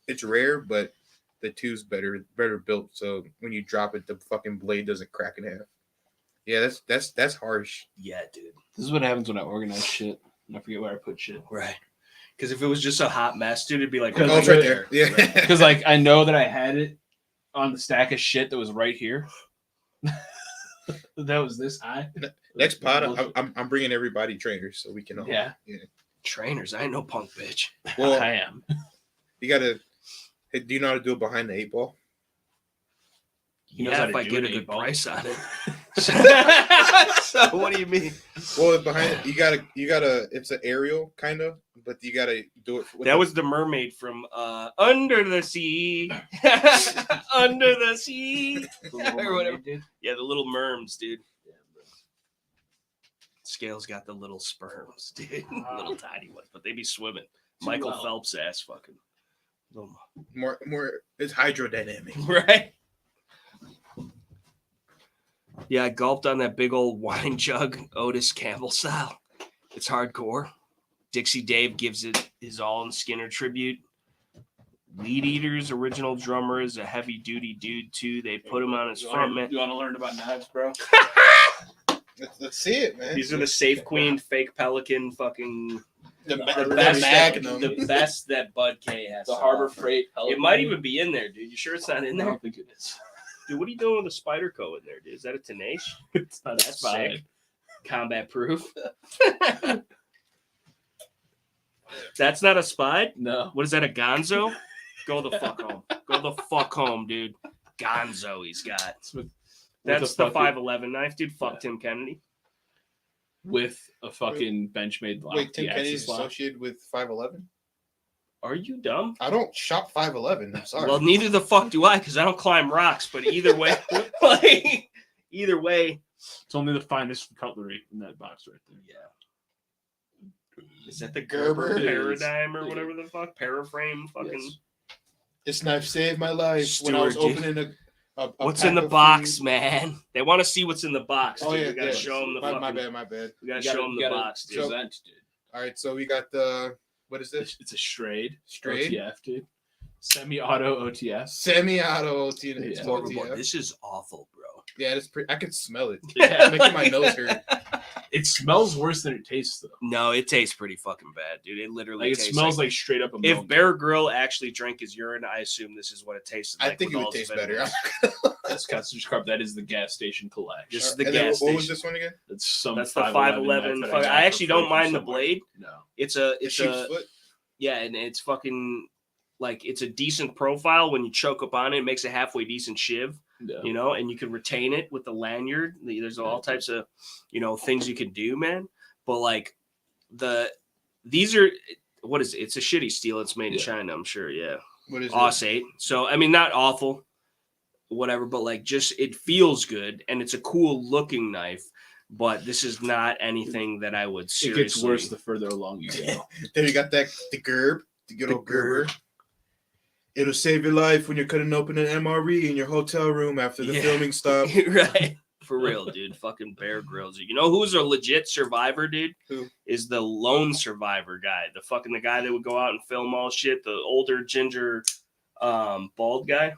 Speaker 3: it's rare, but the two's better built. So when you drop it, the fucking blade doesn't crack in half. Yeah, that's harsh.
Speaker 1: Yeah, dude.
Speaker 2: This is what happens when I organize shit and I forget where I put shit.
Speaker 1: Right. Because if it was just a hot mess, dude, it'd be like,
Speaker 2: Because
Speaker 3: Oh, it's right there. Yeah.
Speaker 2: Because like I know that I had it on the stack of shit that was right here. That was this high.
Speaker 3: Next pod, I'm bringing everybody trainers so we can all.
Speaker 2: Yeah.
Speaker 1: trainers. I ain't no punk bitch.
Speaker 3: Well,
Speaker 2: I am.
Speaker 3: you gotta. Hey, do you know how to do it behind the 8-ball?
Speaker 2: He knows
Speaker 1: Yeah,
Speaker 2: how
Speaker 1: if
Speaker 2: to
Speaker 1: I
Speaker 2: do
Speaker 1: get a
Speaker 2: an
Speaker 1: good
Speaker 2: 8-ball.
Speaker 1: price on it. So what do you mean?
Speaker 3: Well, behind it, you gotta. It's an aerial kind of, but you gotta do it.
Speaker 1: That was the mermaid from Under the Sea. Under the Sea. Or whatever. Yeah, the little merms, dude. Scale's got the little sperms, dude. Little tiny ones, but they be swimming. Michael
Speaker 2: well.
Speaker 1: Phelps ass fucking. Little,
Speaker 3: more. It's hydrodynamic.
Speaker 1: right? Yeah, I gulped on that big old wine jug, Otis Campbell style. It's hardcore. Dixie Dave gives it his all in Skinner tribute. Weed Eater's original drummer is a heavy duty dude too. They put him on his front man.
Speaker 2: You want to learn about knives, bro?
Speaker 3: Let's see it, man.
Speaker 1: These are the Safe Queen, fake Pelican, fucking
Speaker 3: the
Speaker 1: best,
Speaker 3: Magnum.
Speaker 1: the best that Bud K has.
Speaker 2: The
Speaker 1: to
Speaker 2: Harbor
Speaker 1: offer.
Speaker 2: Freight.
Speaker 1: It might even be in there, dude. You sure it's not in
Speaker 2: I
Speaker 1: there?
Speaker 2: don't think it is.
Speaker 1: Dude, what are you doing with a spider coat in there, dude? Is that a tenacious?
Speaker 2: It's not
Speaker 1: That's
Speaker 2: fine.
Speaker 1: sick. Combat proof. That's not a spide?
Speaker 2: No.
Speaker 1: What is that, a gonzo? Go the fuck home. Go the fuck home, dude. Gonzo he's got. That's the 511 knife, dude. Fuck Tim Kennedy.
Speaker 2: With a fucking Benchmade lock.
Speaker 3: Wait, Tim
Speaker 2: the
Speaker 3: Kennedy's
Speaker 2: axis lock.
Speaker 3: associated with 511?
Speaker 1: Are you dumb?
Speaker 3: I don't shop 511. I'm sorry.
Speaker 1: Well, neither the fuck do I, because I don't climb rocks. But either way, like, either way.
Speaker 2: It's only the finest cutlery in that box right there.
Speaker 1: Yeah. Is that the
Speaker 3: Gerber?
Speaker 1: Gerber
Speaker 3: It
Speaker 2: is.
Speaker 1: Paradigm or whatever the fuck? Paraframe fucking.
Speaker 2: Yes.
Speaker 3: This knife saved my life when I was
Speaker 1: Steward,
Speaker 3: opening a
Speaker 1: What's
Speaker 3: pack
Speaker 1: in the
Speaker 3: of
Speaker 1: box,
Speaker 3: food.
Speaker 1: man? They want to see what's in the box.
Speaker 3: Oh,
Speaker 1: Dude.
Speaker 3: yeah.
Speaker 1: We gotta show them the
Speaker 3: my
Speaker 1: fucking.
Speaker 3: bad.
Speaker 1: We gotta
Speaker 2: You
Speaker 1: show them the
Speaker 2: gotta
Speaker 1: box, dude.
Speaker 2: present, dude.
Speaker 3: All right, so we got the, what is this?
Speaker 2: It's a Strade.
Speaker 3: Straight?
Speaker 2: OTF, dude. Semi-auto OTF.
Speaker 3: Semi-auto OTF.
Speaker 2: Yeah.
Speaker 3: OTF.
Speaker 1: This is awful, bro.
Speaker 3: Yeah, it's pretty. I can smell it.
Speaker 2: Yeah.
Speaker 3: It's making my nose hurt.
Speaker 2: It smells worse than it tastes, though.
Speaker 1: No, it tastes pretty fucking bad, dude. It literally
Speaker 2: Like, it
Speaker 1: tastes
Speaker 2: smells like straight up ammonia.
Speaker 1: If Bear Grylls actually drank his urine, I assume this is what it tasted like.
Speaker 3: I think it
Speaker 1: with
Speaker 3: would
Speaker 1: all
Speaker 3: taste
Speaker 1: its
Speaker 3: better.
Speaker 1: vitamins.
Speaker 2: That's Custard Carb. That is the gas station collect.
Speaker 1: This is the
Speaker 3: And then
Speaker 1: gas
Speaker 3: what was
Speaker 1: station.
Speaker 3: this one again?
Speaker 2: That's some
Speaker 1: That's the
Speaker 2: 511.
Speaker 1: 511.
Speaker 2: knife
Speaker 1: Fuck,
Speaker 2: that
Speaker 1: I
Speaker 2: got
Speaker 1: actually
Speaker 2: for
Speaker 1: don't
Speaker 2: free
Speaker 1: mind the
Speaker 2: somewhere.
Speaker 1: blade.
Speaker 2: No.
Speaker 1: It's
Speaker 3: Sheep's
Speaker 1: a
Speaker 3: foot.
Speaker 1: yeah, and it's fucking like it's a decent profile when you choke up on it. It makes a halfway decent shiv,
Speaker 2: No.
Speaker 1: you know, and you can retain it with the lanyard. There's all types of, you know, things you can do, man. But like these are, what is it? It's a shitty steel. It's made in
Speaker 2: Yeah.
Speaker 1: China, I'm sure. Yeah.
Speaker 3: What is
Speaker 1: Aus-8. So, I mean, not awful, whatever, but like just it feels good and it's a cool looking knife. But this is not anything that I would
Speaker 2: It
Speaker 1: seriously.
Speaker 2: gets worse the further along you go.
Speaker 3: it? Then you got the Gerb, the good old Gerber. It'll save your life when you're cutting open an MRE in your hotel room after the
Speaker 1: Yeah.
Speaker 3: filming stop.
Speaker 1: Right. For real, dude. Fucking Bear Grylls. You know who's a legit survivor, dude?
Speaker 3: Who?
Speaker 1: Is the lone survivor guy. The guy that would go out and film all shit. The older ginger bald guy.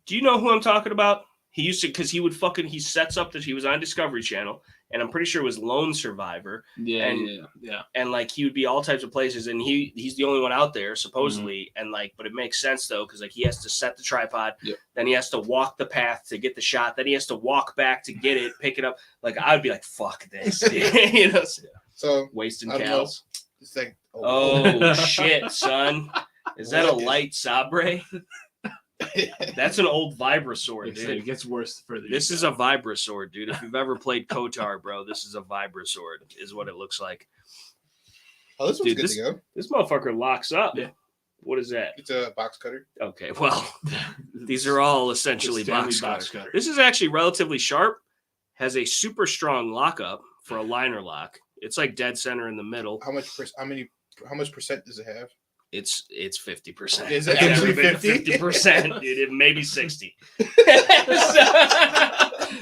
Speaker 1: Do you know who I'm talking about? He used to, because he sets up that he was on Discovery Channel, and I'm pretty sure it was Lone Survivor.
Speaker 2: Yeah,
Speaker 1: And-
Speaker 2: yeah.
Speaker 1: And like he would be all types of places, and he's the only one out there supposedly,
Speaker 2: Mm-hmm.
Speaker 1: and like, but it makes sense though because like he has to set the tripod,
Speaker 2: Yep.
Speaker 1: then he has to walk the path to get the shot, then he has to walk back to get it, pick it up. Like I would be like, fuck this, dude. You know,
Speaker 3: So
Speaker 1: wasting
Speaker 3: I don't know.
Speaker 1: cals.
Speaker 3: it's like,
Speaker 1: Oh shit, son, is that a
Speaker 3: What is-
Speaker 1: light sabre? That's an old Vibrasword,
Speaker 2: Like I said,
Speaker 1: dude.
Speaker 2: it gets worse the further
Speaker 1: This
Speaker 2: you
Speaker 1: is
Speaker 2: go.
Speaker 1: a Vibrasword, dude. If you've ever played Kotar, bro, this is a Vibrasword, is what it looks like.
Speaker 3: oh, this one's
Speaker 1: Dude,
Speaker 3: good to go.
Speaker 1: This motherfucker locks up.
Speaker 2: Yeah.
Speaker 1: What is that?
Speaker 3: It's a box cutter.
Speaker 1: Okay, well, these are all essentially
Speaker 2: It's Stanley
Speaker 1: box
Speaker 2: box
Speaker 1: cutters.
Speaker 2: cutter.
Speaker 1: This is actually relatively sharp. Has a super strong lockup for a liner lock. It's like dead center in the middle.
Speaker 3: How much percent does it have?
Speaker 1: It's 50%.
Speaker 3: Is it actually 50?
Speaker 1: 50%, dude. It may be 60.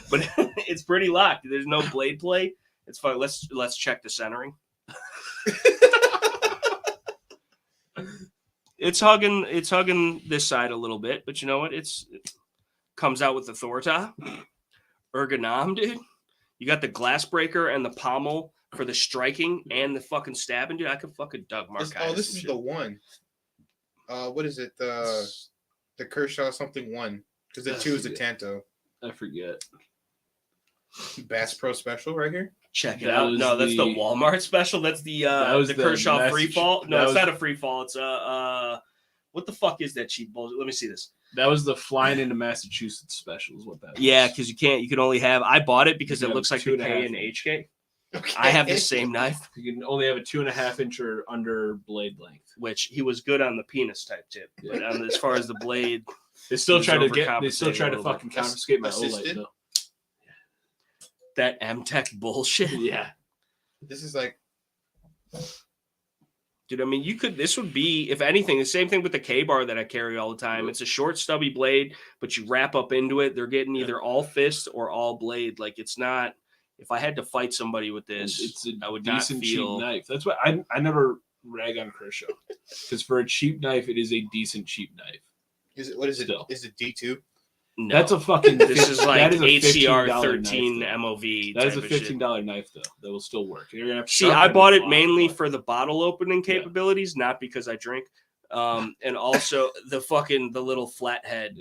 Speaker 1: But it's pretty locked. There's no blade play. It's fine. Let's check the centering. It's hugging this side a little bit, but you know what? It comes out with the Thorta. Ergonom, dude. You got the glass breaker and the pommel for the striking and the fucking stabbing, dude. I could fucking Doug Mark.
Speaker 3: This is the one. What is it? The Kershaw something one. Because the 2 is the Tanto.
Speaker 2: I forget.
Speaker 3: Bass Pro Special right here.
Speaker 1: Check it
Speaker 2: That
Speaker 1: out.
Speaker 2: was
Speaker 1: No, that's the
Speaker 2: the-
Speaker 1: Walmart special. That's the
Speaker 2: That was the
Speaker 1: Kershaw free fall. No,
Speaker 2: that
Speaker 1: it's
Speaker 2: was-
Speaker 1: not a free fall. It's what the fuck is that cheap bullshit? Let me see this.
Speaker 2: That was the flying into Massachusetts special is what that was.
Speaker 1: Yeah, because you can only have. I bought it because
Speaker 2: You
Speaker 1: it
Speaker 2: can
Speaker 1: looks
Speaker 2: have
Speaker 1: like the
Speaker 2: 2.5.
Speaker 1: K and HK.
Speaker 3: Okay.
Speaker 1: I have the same knife,
Speaker 2: You can only have a 2.5 inch or under blade length.
Speaker 1: which he was good on the penis type tip, but as far as the blade,
Speaker 2: They still
Speaker 1: He's
Speaker 2: try to
Speaker 1: overcompensating a little
Speaker 2: fucking
Speaker 3: bit.
Speaker 2: confiscate my
Speaker 3: Assisted?
Speaker 2: OLED though.
Speaker 1: that M-Tech bullshit.
Speaker 2: Yeah.
Speaker 3: This is like
Speaker 1: Dude, Dude, I mean, this would be, if anything, the same thing with the K-bar that I carry all the time. It's a short, stubby blade, but you wrap up into it. They're getting either all fist or all blade. Like, it's not, if I had to fight somebody with this, I would not feel.
Speaker 2: Cheap knife. That's why I never rag on Kershaw. Because for a cheap knife, it is a decent cheap knife.
Speaker 3: What is
Speaker 2: Still.
Speaker 3: it? Is it D2?
Speaker 1: No.
Speaker 2: That's a fucking.
Speaker 1: This is like
Speaker 2: that is a
Speaker 1: HCR
Speaker 2: $15
Speaker 1: 13
Speaker 2: knife, though.
Speaker 1: MOV.
Speaker 2: That is a
Speaker 1: type of shit.
Speaker 2: $15 knife, though. That will still work. You're gonna have to
Speaker 1: See, I
Speaker 2: sharpen
Speaker 1: bought
Speaker 2: a
Speaker 1: it
Speaker 2: lot,
Speaker 1: mainly
Speaker 2: but-
Speaker 1: for the bottle opening capabilities, not because I drink. And also the little flathead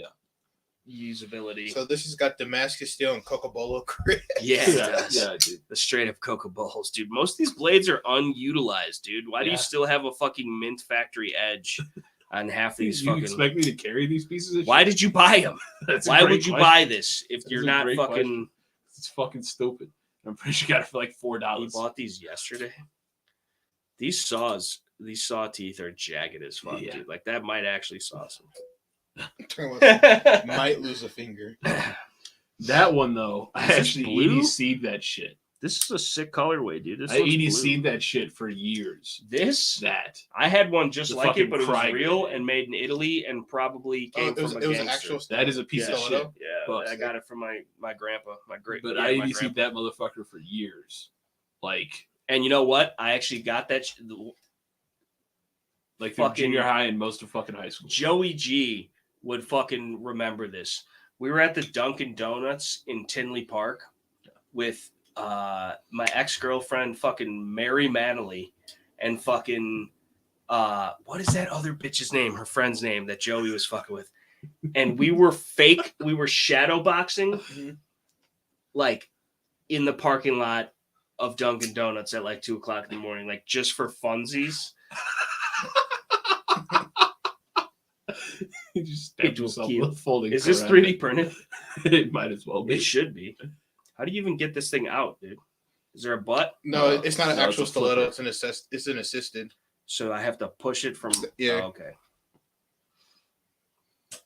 Speaker 1: usability.
Speaker 3: So this has got Damascus steel and Coca-Cola grit.
Speaker 1: Yeah, it does.
Speaker 2: Yeah, dude.
Speaker 1: The straight up Coca Balls, dude. Most of these blades are unutilized, dude. Why do you
Speaker 2: Yeah.
Speaker 1: still have a fucking mint factory edge on half these
Speaker 2: You
Speaker 1: fucking?
Speaker 2: expect me to carry these pieces of
Speaker 1: Why
Speaker 2: shit?
Speaker 1: did you buy them?
Speaker 2: That's a
Speaker 1: Why
Speaker 2: great
Speaker 1: would you
Speaker 2: question.
Speaker 1: buy this if
Speaker 2: That's
Speaker 1: you're
Speaker 2: a
Speaker 1: not
Speaker 2: great
Speaker 1: fucking?
Speaker 2: question. It's fucking stupid. I'm pretty sure you got it for like $4.
Speaker 1: You bought these yesterday. These saw teeth are jagged as fuck,
Speaker 2: Yeah.
Speaker 1: dude. Like that might actually saw some.
Speaker 3: Might lose a finger.
Speaker 2: That one though, I
Speaker 1: Is this
Speaker 2: actually
Speaker 1: blue?
Speaker 2: EDC'd that shit.
Speaker 1: This is a sick colorway, dude. This
Speaker 2: I
Speaker 1: looks
Speaker 2: EDC'd
Speaker 1: blue.
Speaker 2: that shit for years.
Speaker 1: This
Speaker 2: That
Speaker 1: I had one just
Speaker 2: The
Speaker 1: like
Speaker 2: fucking
Speaker 1: it, but it was
Speaker 2: Crygrade.
Speaker 1: real and made in Italy and probably came
Speaker 3: It was
Speaker 1: from a gangster.
Speaker 3: actual.
Speaker 2: that is a piece of shit.
Speaker 1: Yeah,
Speaker 2: But-
Speaker 1: I got it from my grandpa, my great.
Speaker 2: But
Speaker 1: yeah,
Speaker 2: I
Speaker 1: my
Speaker 2: EDC'd
Speaker 1: grandpa.
Speaker 2: that motherfucker for years. Like
Speaker 1: And you know what? I actually got that.
Speaker 2: through
Speaker 1: Fucking-
Speaker 2: junior high and most of fucking high school.
Speaker 1: Joey G would fucking remember this. We were at the Dunkin' Donuts in Tinley Park with my ex-girlfriend, fucking Mary Manley, and fucking what is that other bitch's name? Her friend's name that Joey was fucking with. And we were shadow boxing
Speaker 3: Mhm.
Speaker 1: like in the parking lot of Dunkin' Donuts at like 2:00 in the morning, like just for funsies.
Speaker 2: He just stabbed
Speaker 1: It was
Speaker 2: himself
Speaker 1: cute.
Speaker 2: with a folding
Speaker 1: Is this
Speaker 2: karate.
Speaker 1: 3D printed?
Speaker 2: It might as well be.
Speaker 1: It should be. How do you even get this thing out, dude? Is there a butt?
Speaker 3: No, it's not an
Speaker 2: No, it's
Speaker 3: actual
Speaker 2: a flipper.
Speaker 3: stiletto. It's an assisted.
Speaker 1: So I have to push it from.
Speaker 3: Yeah.
Speaker 1: Oh, okay.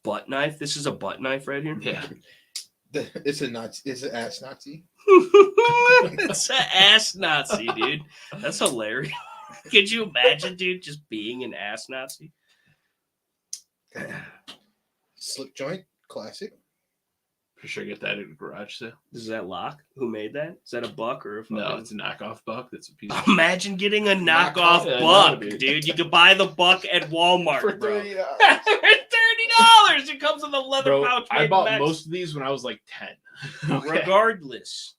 Speaker 1: Butt knife. This is a butt knife right here.
Speaker 2: Yeah.
Speaker 3: It's a Nazi. It's an ass Nazi.
Speaker 1: It's an ass Nazi, dude. That's hilarious. Could you imagine, dude, just being an ass Nazi?
Speaker 3: Slip joint, classic.
Speaker 2: For sure, get that in a garage sale.
Speaker 1: Is that lock? Who made that? Is that a buck or a fucking...
Speaker 2: No, it's a knockoff buck. That's a piece of
Speaker 1: Imagine getting a knockoff
Speaker 2: Yeah, I know,
Speaker 1: buck,
Speaker 2: dude.
Speaker 1: dude. You could buy the buck at Walmart,
Speaker 3: For
Speaker 1: bro.
Speaker 3: $30.
Speaker 1: $30. It comes in a leather
Speaker 2: Bro,
Speaker 1: pouch.
Speaker 2: I
Speaker 1: made
Speaker 2: bought
Speaker 1: Mex-
Speaker 2: most of these when I was like 10. Okay.
Speaker 1: Regardless,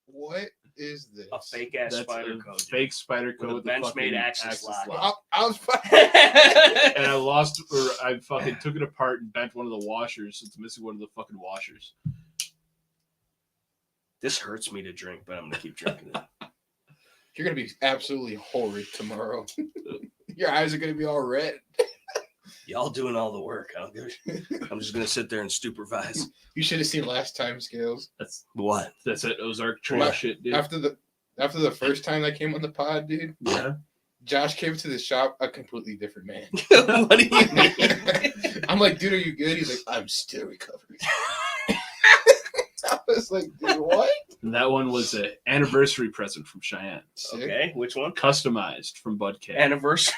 Speaker 3: What is this?
Speaker 1: a fake ass
Speaker 2: That's
Speaker 1: spider
Speaker 2: a
Speaker 1: code.
Speaker 2: fake spider
Speaker 1: With a
Speaker 2: coat.
Speaker 1: bench-made axis lock.
Speaker 3: I was
Speaker 2: And I lost, or I fucking took it apart and bent one of the washers. It's missing one of the fucking washers.
Speaker 1: This hurts me to drink, but I'm gonna keep drinking it.
Speaker 3: You're gonna be absolutely horrid tomorrow. Your eyes are gonna be all red.
Speaker 1: Y'all doing all the work. I don't give a shit. I'm just gonna sit there and supervise.
Speaker 3: You should have seen last time scales.
Speaker 1: What?
Speaker 2: That's it. Ozark trail
Speaker 3: What?
Speaker 2: shit, dude.
Speaker 3: After the first time I came on the pod, dude,
Speaker 2: Yeah.
Speaker 3: Josh came to the shop a completely different man.
Speaker 1: What do you mean?
Speaker 3: I'm like, dude, are you good? He's like, I'm still recovering. I was like, dude, what?
Speaker 2: And that one was an anniversary present from Cheyenne.
Speaker 3: Sick.
Speaker 1: Okay, which one?
Speaker 2: Customized from Bud K.
Speaker 1: Anniversary.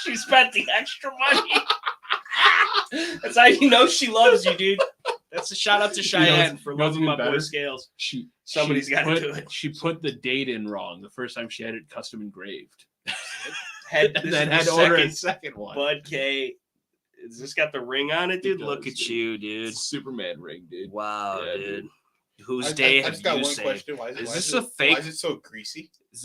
Speaker 1: She spent the extra money. That's how you know she loves you, dude. That's a shout out to Cheyenne for
Speaker 2: you know what's
Speaker 1: loving my
Speaker 2: even
Speaker 1: boy
Speaker 2: better?
Speaker 1: Scales.
Speaker 2: Somebody's
Speaker 1: Somebody's gotta do it.
Speaker 2: She put the date in wrong the first time she had it custom engraved.
Speaker 1: Had
Speaker 2: And
Speaker 1: this
Speaker 2: then
Speaker 1: is
Speaker 2: had
Speaker 1: the
Speaker 2: to order a
Speaker 1: second
Speaker 2: second one.
Speaker 1: Bud K. Is this got the ring on it, dude?
Speaker 2: It
Speaker 1: Look
Speaker 2: does,
Speaker 1: at
Speaker 2: dude.
Speaker 1: you, dude.
Speaker 2: It's a Superman ring, dude.
Speaker 1: Wow,
Speaker 2: Yeah,
Speaker 1: dude. Whose
Speaker 3: I
Speaker 1: day
Speaker 3: just
Speaker 1: have
Speaker 3: got
Speaker 1: you
Speaker 3: one
Speaker 1: saved?
Speaker 3: question. Why
Speaker 1: Is
Speaker 3: why
Speaker 1: this
Speaker 3: it-
Speaker 1: a fake-
Speaker 3: Why is it so greasy?
Speaker 1: Is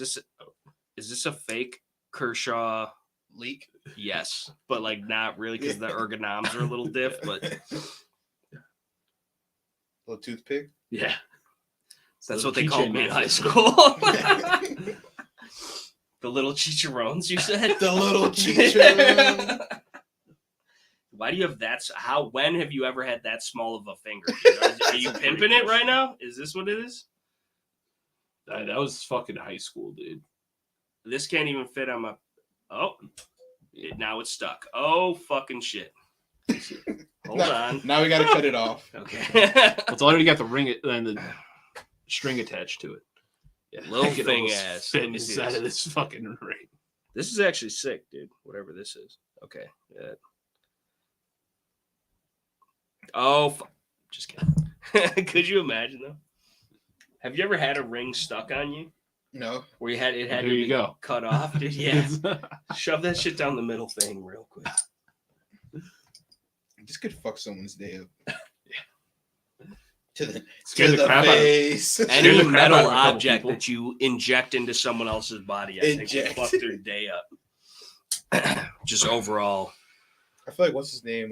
Speaker 1: this a fake Kershaw?
Speaker 3: Leak.
Speaker 1: Yes, but like not really because the ergonomics are a little diff. But
Speaker 3: Little toothpick.
Speaker 2: Yeah.
Speaker 1: that's
Speaker 2: Little
Speaker 1: what they
Speaker 2: keychain
Speaker 1: called me in high
Speaker 2: magnet.
Speaker 1: school. The little chicharrones, you said.
Speaker 3: The little chicharron.
Speaker 1: Why do you have that? When have you ever had that small of a finger? Dude? Are you pimping it right now? Is this what it is?
Speaker 2: That was fucking high school, dude.
Speaker 1: This can't even fit on my. Oh, now it's stuck. Oh, fucking shit. Hold on.
Speaker 3: Now we gotta cut it off.
Speaker 1: Okay.
Speaker 2: It's already got the ring and the string attached to it. Yeah,
Speaker 1: Little
Speaker 2: I could
Speaker 1: thing
Speaker 2: almost
Speaker 1: ass.
Speaker 2: fit
Speaker 1: Let me see
Speaker 2: inside
Speaker 1: this.
Speaker 2: of this fucking ring.
Speaker 1: This is actually sick, dude. Whatever this is. Okay. Yeah. Oh, just kidding. Could you imagine though? Have you ever had a ring stuck on you?
Speaker 3: No.
Speaker 1: Where it had
Speaker 2: Here
Speaker 1: to
Speaker 2: you
Speaker 1: be
Speaker 2: go.
Speaker 1: cut off, dude? Yeah. Shove that shit down the middle thing real quick.
Speaker 3: This could fuck someone's day up. To the,
Speaker 2: Scare the crap out of-
Speaker 3: face.
Speaker 1: Any
Speaker 2: the crap
Speaker 1: metal
Speaker 2: out of a couple
Speaker 1: object
Speaker 2: people.
Speaker 1: that you inject into someone else's body, I think
Speaker 3: Inject.
Speaker 1: will fuck their day up. Just overall.
Speaker 3: I feel like what's his name?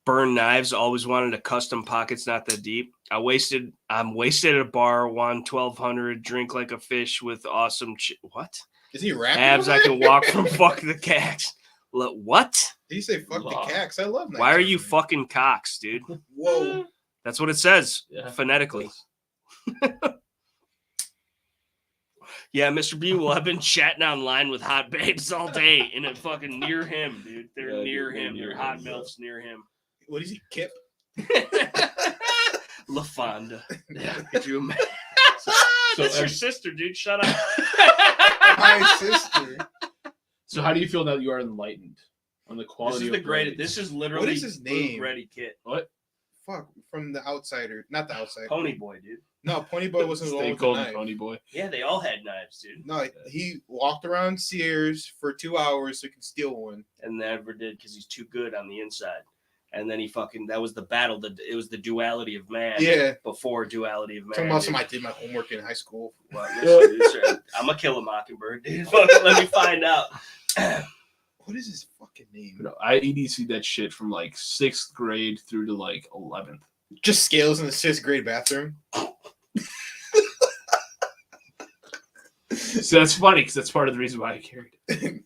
Speaker 1: Burn knives. Always wanted a custom pockets not that deep. I'm wasted at a bar. Won 1,200. Drink like a fish with awesome. What?
Speaker 3: Is he rapping?
Speaker 1: Abs.
Speaker 3: over
Speaker 1: I
Speaker 3: there?
Speaker 1: can walk from fuck the cacks. What?
Speaker 3: Did he say fuck
Speaker 2: Wow.
Speaker 3: the cacks? I love.
Speaker 1: Why are you
Speaker 3: nighttime.
Speaker 1: fucking cocks, dude?
Speaker 3: Whoa.
Speaker 1: That's what it says
Speaker 2: Yeah.
Speaker 1: phonetically. Yeah, Mr. B. Well, I've been chatting online with hot babes all day, and it fucking near him, dude. They're
Speaker 2: Yeah,
Speaker 1: near
Speaker 2: dude,
Speaker 1: him.
Speaker 2: they're
Speaker 1: They're
Speaker 2: near
Speaker 1: hot
Speaker 2: him,
Speaker 1: milfs near him.
Speaker 3: What is he? Kip?
Speaker 1: LaFonda.
Speaker 2: Yeah.
Speaker 1: Could you imagine?
Speaker 2: So
Speaker 1: That's your
Speaker 2: every-
Speaker 1: sister, dude. Shut up.
Speaker 3: My sister.
Speaker 2: So how do you feel now that you are enlightened on the
Speaker 1: This
Speaker 2: quality
Speaker 1: is the
Speaker 2: of
Speaker 1: greatest.
Speaker 2: brandy?
Speaker 1: This is literally
Speaker 3: What is his name?
Speaker 1: Ready Kit.
Speaker 2: What?
Speaker 3: Fuck, from the outsider. Not the outsider.
Speaker 1: Pony Boy, dude.
Speaker 3: No, Pony Boy wasn't the one
Speaker 2: Stay
Speaker 3: with the
Speaker 2: cold,
Speaker 3: knife.
Speaker 2: Pony Boy.
Speaker 1: Yeah, they all had knives, dude.
Speaker 3: No, he walked around Sears for 2 hours so he could steal one.
Speaker 1: And never did because he's too good on the inside. And then he fucking, that was the battle. It was the duality of man.
Speaker 3: Yeah.
Speaker 1: Before duality of man.
Speaker 3: Talking about
Speaker 1: dude.
Speaker 3: somebody did my homework in high school.
Speaker 1: Well, listen, dude, sir, I'm gonna kill a mockingbird, dude. Fucking let me find out.
Speaker 3: What is his fucking name?
Speaker 2: You know, I EDC that shit from like 6th grade through to like 11th.
Speaker 3: Just scales in the 6th grade bathroom.
Speaker 2: So that's funny because that's part of the reason why I carried it.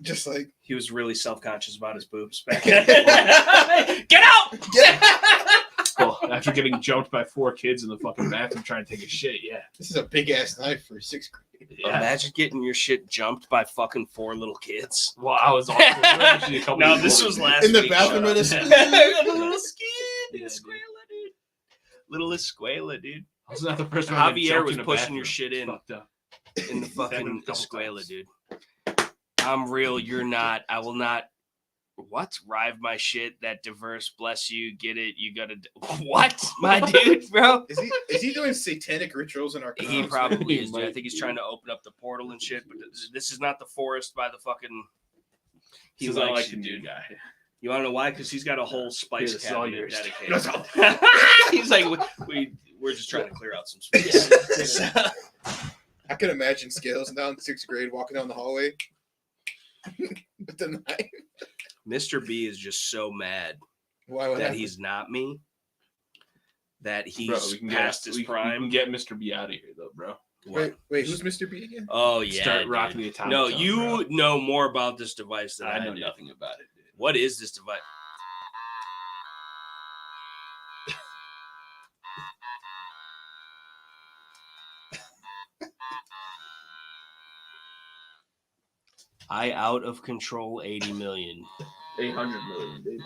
Speaker 3: Just like
Speaker 1: He was really self-conscious about his boobs back then. Get out!
Speaker 2: Well, after getting jumped by 4 kids in the fucking bathroom trying to take a shit, yeah.
Speaker 3: this is a big ass knife for 6th grade.
Speaker 2: Yeah.
Speaker 1: Imagine getting your shit jumped by fucking 4 little kids.
Speaker 2: Well, I was awful. Actually, a couple
Speaker 1: No,
Speaker 2: years
Speaker 1: this
Speaker 2: older
Speaker 1: was
Speaker 2: than me.
Speaker 1: last
Speaker 3: In the
Speaker 1: week.
Speaker 3: bathroom
Speaker 1: Shut
Speaker 3: of
Speaker 1: up.
Speaker 3: the
Speaker 1: Little skid.
Speaker 2: Yeah,
Speaker 1: Escuela, dude. Little Escuela, dude.
Speaker 2: I was not the first one to get
Speaker 1: Javier
Speaker 2: jumped
Speaker 1: was
Speaker 2: in a
Speaker 1: pushing
Speaker 2: bathroom.
Speaker 1: your shit
Speaker 2: It's
Speaker 1: in.
Speaker 2: fucked up.
Speaker 1: In the fucking
Speaker 2: Happened a couple
Speaker 1: Escuela,
Speaker 2: times.
Speaker 1: dude. I'm real, you're not. I will not. What? Rive my shit. That diverse. Bless you. Get it. You gotta. What? My dude, bro?
Speaker 3: Is he doing satanic rituals in our
Speaker 1: He
Speaker 3: comments?
Speaker 1: probably
Speaker 2: He
Speaker 1: is, dude. I
Speaker 2: might
Speaker 1: think he's
Speaker 2: be.
Speaker 1: trying to open up the portal and shit, but this is not the forest by the fucking. He
Speaker 2: Because I
Speaker 1: likes
Speaker 2: like
Speaker 1: you,
Speaker 2: the new
Speaker 1: dude.
Speaker 2: guy.
Speaker 1: You want to know why? Because he's got a whole spice
Speaker 2: Here, this is all
Speaker 1: cabinet
Speaker 2: yours.
Speaker 1: dedicated.
Speaker 3: Let's go.
Speaker 1: He's like, we're just trying to clear out some space.
Speaker 3: I can imagine Scales down 6th grade walking down the hallway with the knife.
Speaker 1: Mr. B is just so mad
Speaker 3: Why would
Speaker 1: that he's not me. That he's
Speaker 2: Bro, we can
Speaker 1: past
Speaker 2: get,
Speaker 1: his
Speaker 2: we
Speaker 1: prime.
Speaker 2: can get Mr. B out of here, though, bro.
Speaker 1: What?
Speaker 3: wait, who's Mr. B again?
Speaker 1: Oh yeah.
Speaker 2: Start
Speaker 1: dude.
Speaker 2: rocking the atomic
Speaker 1: No,
Speaker 2: zone,
Speaker 1: you
Speaker 2: bro.
Speaker 1: know more about this device than
Speaker 2: I
Speaker 1: I
Speaker 2: know
Speaker 1: do.
Speaker 2: nothing about it, dude.
Speaker 1: What is this device? I out of control 80 million.
Speaker 2: 800 million, dude.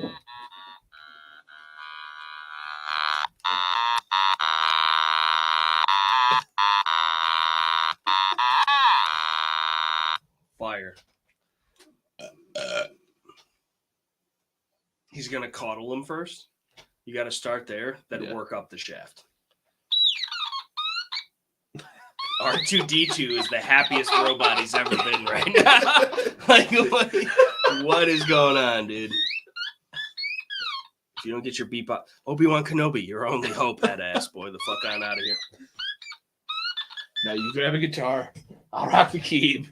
Speaker 1: Fire. He's gonna coddle him first. You got to start there, then
Speaker 2: Yeah.
Speaker 1: work up the shaft. R2D2 is the happiest robot he's ever been right now. Like, what is going on, dude? If you don't get your beep up, Obi-Wan Kenobi, your only hope, that ass boy. The fuck on out of here.
Speaker 2: Now you grab a guitar. I'll rock the key.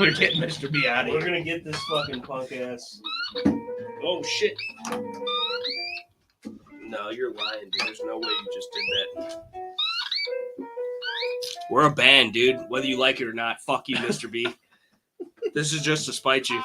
Speaker 2: We're getting Mr. B out of
Speaker 1: We're
Speaker 2: here.
Speaker 1: gonna get this fucking punk ass. Oh shit. No, you're lying, dude. There's no way you just did that. We're a band, dude. Whether you like it or not, fuck you, Mr. B. This is just to spite you.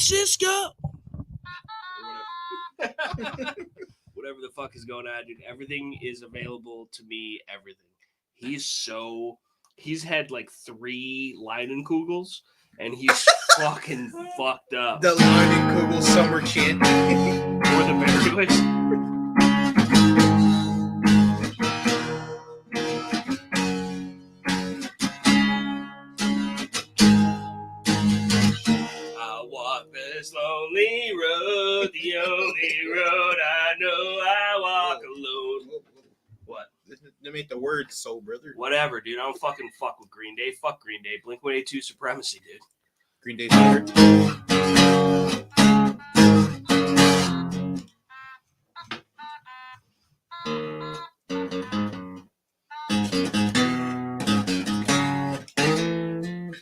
Speaker 1: Francisco. Whatever the fuck is going on, dude. Everything is available to me. Everything. He's had like 3 Leinenkugels, and he's fucking fucked up.
Speaker 3: The Leinenkugel summer chant.
Speaker 1: Or the Berry. I walk this lonely road, the only road I know. I walk alone. What?
Speaker 3: They make the words so, brother.
Speaker 1: Whatever, dude. I don't fucking fuck with Green Day. Fuck Green Day. Blink-182 supremacy, dude.
Speaker 3: Green Day's better.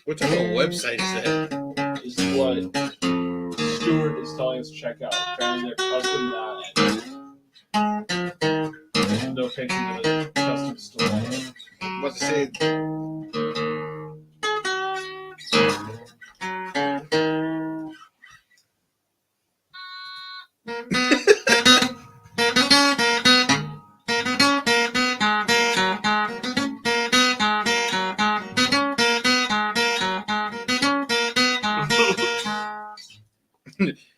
Speaker 3: What type of website is that?
Speaker 2: This is what Stuart is telling us to check out. Apparently they're custom no pictures of a custom store.
Speaker 3: I'm about to say.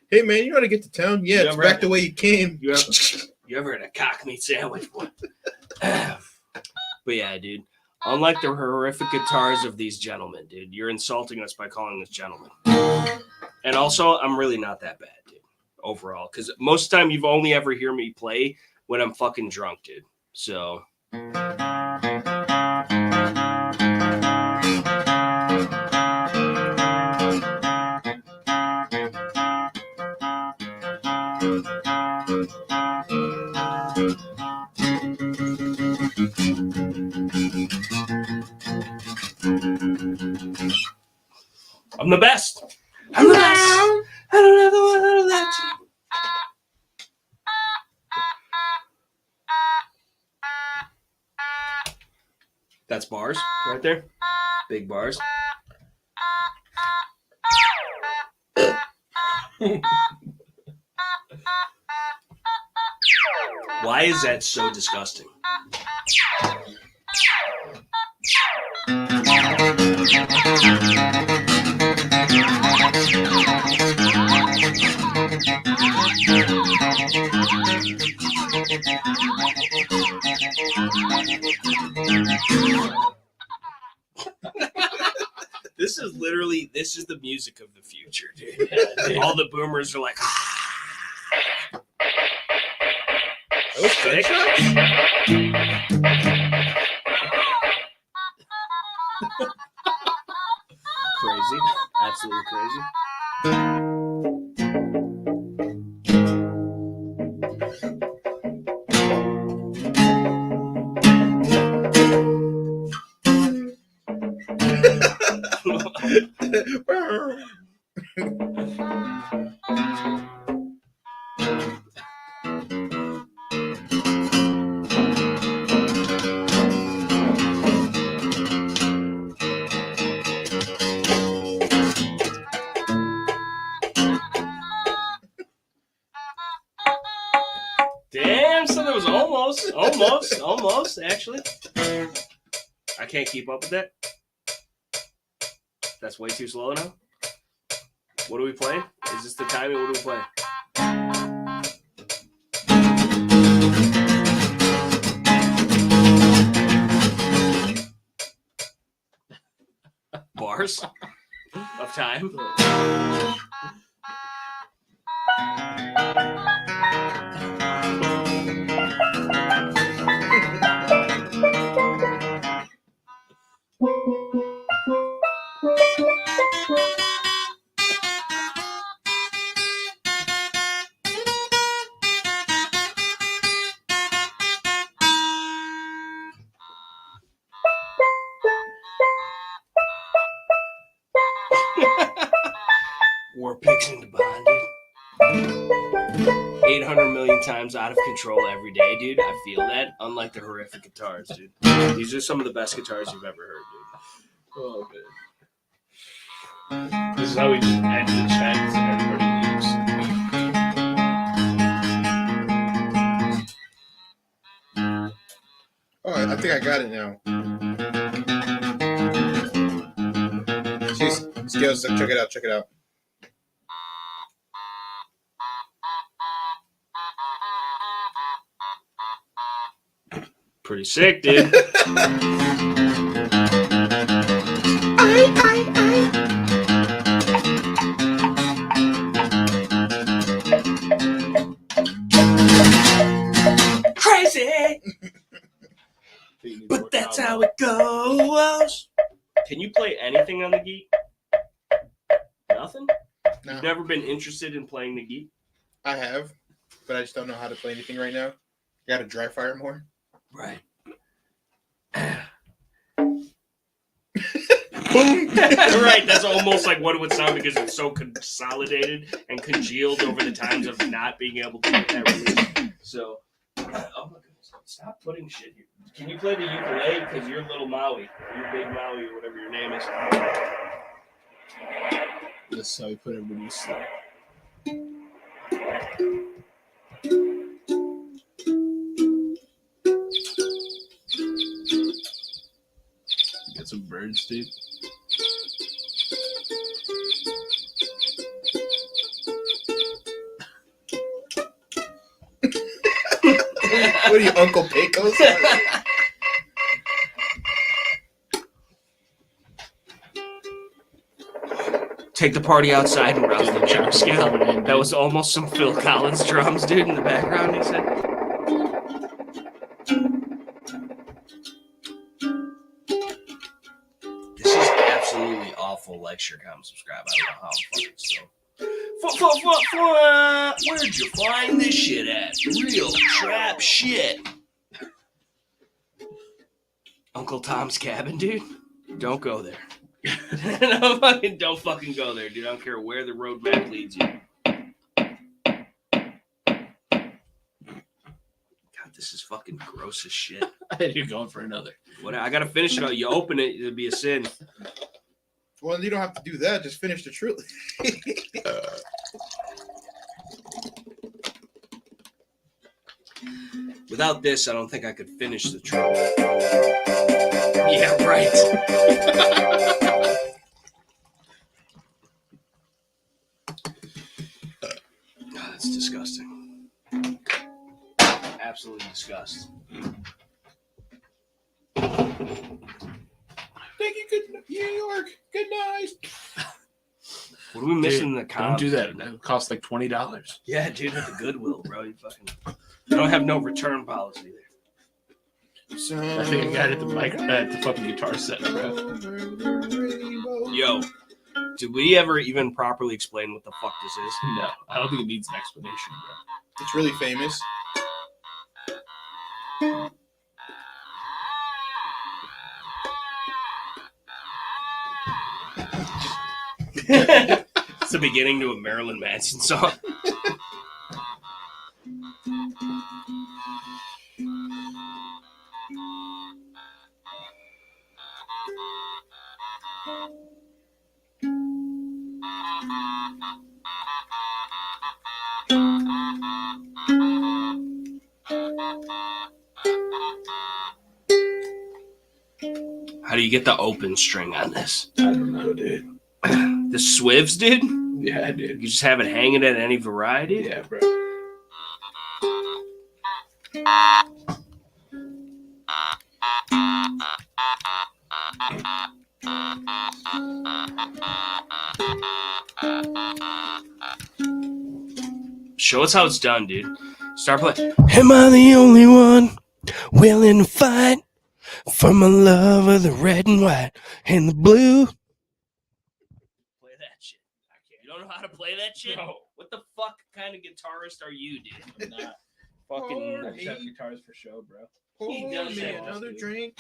Speaker 3: Hey man, you know how to get to town? Yeah, it's back the way you came.
Speaker 1: You ever had a cock meat sandwich? But yeah, dude. Unlike the horrific guitars of these gentlemen, dude, you're insulting us by calling us gentlemen. And also, I'm really not that bad, dude. Overall, because most of the time you've only ever hear me play when I'm fucking drunk, dude. So. I'm the best. I'm the best. I don't have the one that'll let you. That's bars right there. Big bars. Why is that so disgusting? This is the music of the future, dude. All the boomers are like,
Speaker 3: That was
Speaker 1: Sick. Crazy. Absolutely crazy. Damn, so that was almost, actually. I can't keep up with that. That's way too slow now. What are we playing? Is this the timing? What are we playing? Bars of time. We're pitching to bond, dude. 800 million times out of control every day, dude. I feel that. Unlike the horrific guitars, dude. These are some of the best guitars you've ever heard, dude.
Speaker 2: Oh, man. This is how we just end the chats and everybody leaves.
Speaker 3: Oh, I think I got it now. Skills, check it out. Check it out.
Speaker 1: Pretty sick, dude. Crazy, but that's how it goes. Can you play anything on the Geek? Nothing?
Speaker 3: No,
Speaker 1: You've never been interested in playing the Geek?
Speaker 3: I have, but I just don't know how to play anything right now. Got to dry fire more.
Speaker 1: Right. Right, that's almost like what it would sound because it's so consolidated and congealed over the times of not being able to get that release. So, oh my goodness, stop putting shit here. Can you play the ukulele? Because you're little Maui, you're big Maui, or whatever your name is.
Speaker 2: This is how we put everybody to sleep. Get some birds, dude.
Speaker 3: What are you, Uncle Pecos?
Speaker 1: Take the party outside and rouse the jump scale.
Speaker 2: Coming in,
Speaker 1: That was almost some Phil Collins drums, dude, in the background, he said. This is absolutely awful. Like, share, comment, subscribe. I don't know how I'm fucking still. Where'd you find this shit at? Real trap shit. Uncle Tom's Cabin, dude. Don't go there. No, don't fucking go there, dude. I don't care where the roadmap leads you. God, this is fucking gross as shit.
Speaker 2: You're going for another.
Speaker 1: What? I gotta finish it. You open it, it'd be a sin.
Speaker 3: Well, you don't have to do that. Just finish the truth.
Speaker 1: Without this, I don't think I could finish the truth. Yeah, right. God, that's disgusting. Absolutely disgusting.
Speaker 3: Thank you. Good New York. Good night.
Speaker 1: What are we missing in the
Speaker 2: Don't
Speaker 1: comments?
Speaker 2: do that. That costs like $20.
Speaker 1: Yeah, dude, at the Goodwill, bro. You don't have no return policy there.
Speaker 2: I think I got it at the fucking guitar set, bro.
Speaker 1: Yo, did we ever even properly explain what the fuck this is?
Speaker 2: No, I don't think it needs an explanation, bro.
Speaker 3: It's really famous.
Speaker 1: It's the beginning to a Marilyn Manson song. How do you get the open string on this?
Speaker 2: I don't know, dude.
Speaker 1: The swivs, dude?
Speaker 2: Yeah, dude.
Speaker 1: You just have it hanging at any variety?
Speaker 2: Yeah, bro.
Speaker 1: Show us how it's done, dude. Start playing. Am I the only one willing to fight for my love of the red and white and the blue? Play that shit. You don't know how to play that shit?
Speaker 2: No.
Speaker 1: What the fuck kind of guitarist are you, dude?
Speaker 2: I'm not.
Speaker 1: Fucking.
Speaker 2: I just have guitars for show, bro.
Speaker 1: He
Speaker 3: Pour
Speaker 1: does
Speaker 3: me
Speaker 1: that,
Speaker 3: another
Speaker 1: dude.
Speaker 3: drink.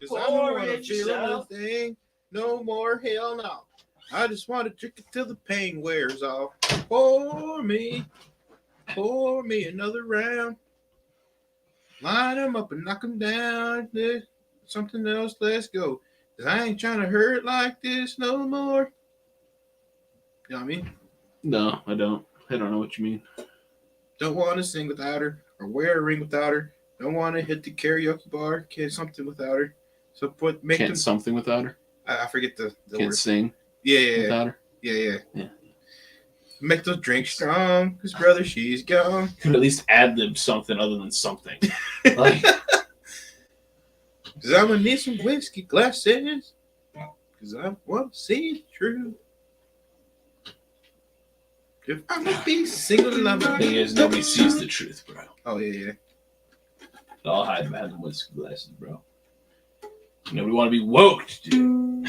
Speaker 3: Cause
Speaker 1: Pour
Speaker 3: I don't want
Speaker 1: it
Speaker 3: to feel
Speaker 1: yourself.
Speaker 3: anything. No more, hell no. I just want to drink it till the pain wears off. Pour me another round. Line them up and knock them down. There's something else, let's go. 'Cause I ain't trying to hurt like this no more. You know what I mean?
Speaker 2: No, I don't. I don't know what you mean.
Speaker 3: Don't want to sing without her or wear a ring without her. Don't want to hit the karaoke bar, can't something without her. So make
Speaker 2: Can't
Speaker 3: them
Speaker 2: something without her.
Speaker 3: I forget the
Speaker 2: Can't
Speaker 3: word.
Speaker 2: sing
Speaker 3: Yeah.
Speaker 2: without her.
Speaker 3: Yeah.
Speaker 2: Yeah.
Speaker 3: Make those drinks strong, cause brother, she's gone.
Speaker 2: Could at least add them something other than something. Like,
Speaker 3: Cause I'm gonna need some whiskey glasses. Cause I want to see the truth. If I'm gonna be single, I'm
Speaker 2: the
Speaker 3: gonna
Speaker 2: thing is, nobody sees the truth, bro.
Speaker 3: Oh yeah.
Speaker 2: I'll hide behind the whiskey glasses, bro. Nobody want to be woke, dude.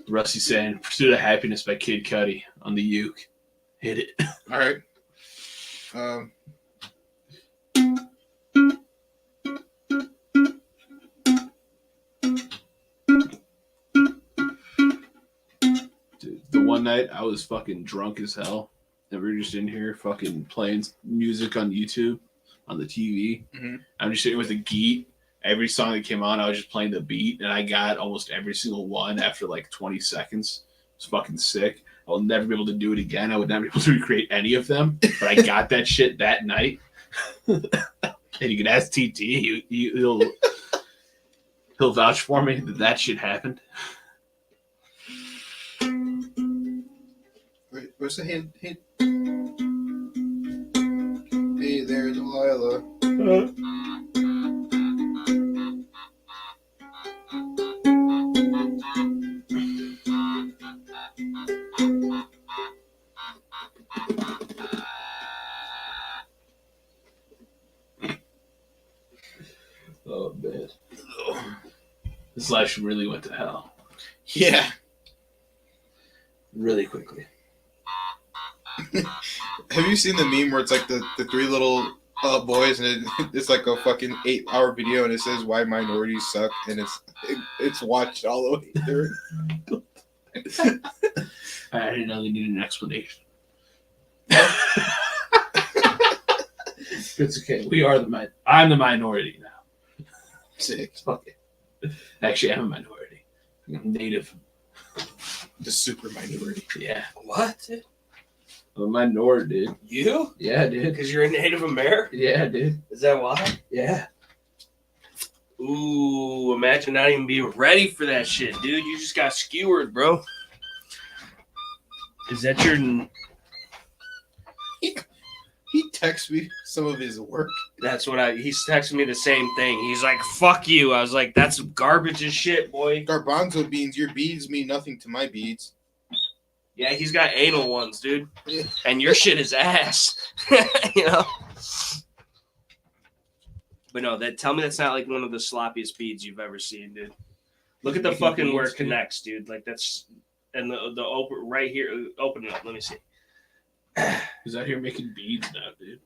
Speaker 2: Rusty saying, "Pursuit of Happiness" by Kid Cudi on the uke. Hit it.
Speaker 3: All right.
Speaker 2: Dude, the one night I was fucking drunk as hell, and we were just in here fucking playing music on YouTube, on the TV.
Speaker 3: Mhm.
Speaker 2: I'm just sitting with a geet. Every song that came on, I was just playing the beat, and I got almost every single one after like 20 seconds. It was fucking sick. I will never be able to do it again. I would never be able to recreate any of them, but I got that shit that night. And you can ask TT, he'll vouch for me that shit happened.
Speaker 3: Wait, what's the hint? Hey there, Delilah.
Speaker 2: Oh man, this life really went to hell
Speaker 3: Yeah.
Speaker 2: really quickly.
Speaker 3: Have you seen the meme where it's like the three little boys and it's like a fucking 8-hour video and it says why minorities suck and it's watched all the way through.
Speaker 2: I didn't know they needed an explanation. It's okay. We are I'm the minority now.
Speaker 3: Sick.
Speaker 2: Fuck it. Actually, I'm a minority. I'm native.
Speaker 3: The super minority.
Speaker 2: Yeah.
Speaker 1: What?
Speaker 2: I'm a minority, dude.
Speaker 1: You?
Speaker 2: Yeah, dude.
Speaker 1: Because you're a Native American?
Speaker 2: Yeah, dude.
Speaker 1: Is that why?
Speaker 2: Yeah.
Speaker 1: Ooh, imagine not even being ready for that shit, dude. You just got skewered, bro. Is that your...
Speaker 3: He texts me some of his work.
Speaker 1: That's what he's texting me the same thing. He's like, fuck you. I was like, that's garbage as shit, boy.
Speaker 3: Garbanzo beans, your beads mean nothing to my beads.
Speaker 1: Yeah, he's got anal ones, dude.
Speaker 3: Yeah.
Speaker 1: And your shit is ass. You know? But no, tell me that's not like one of the sloppiest beads you've ever seen, dude. Look at the fucking where it connects, dude. Like that's and the open right here. Open it up. Let me see.
Speaker 2: He's out here making beads now, dude.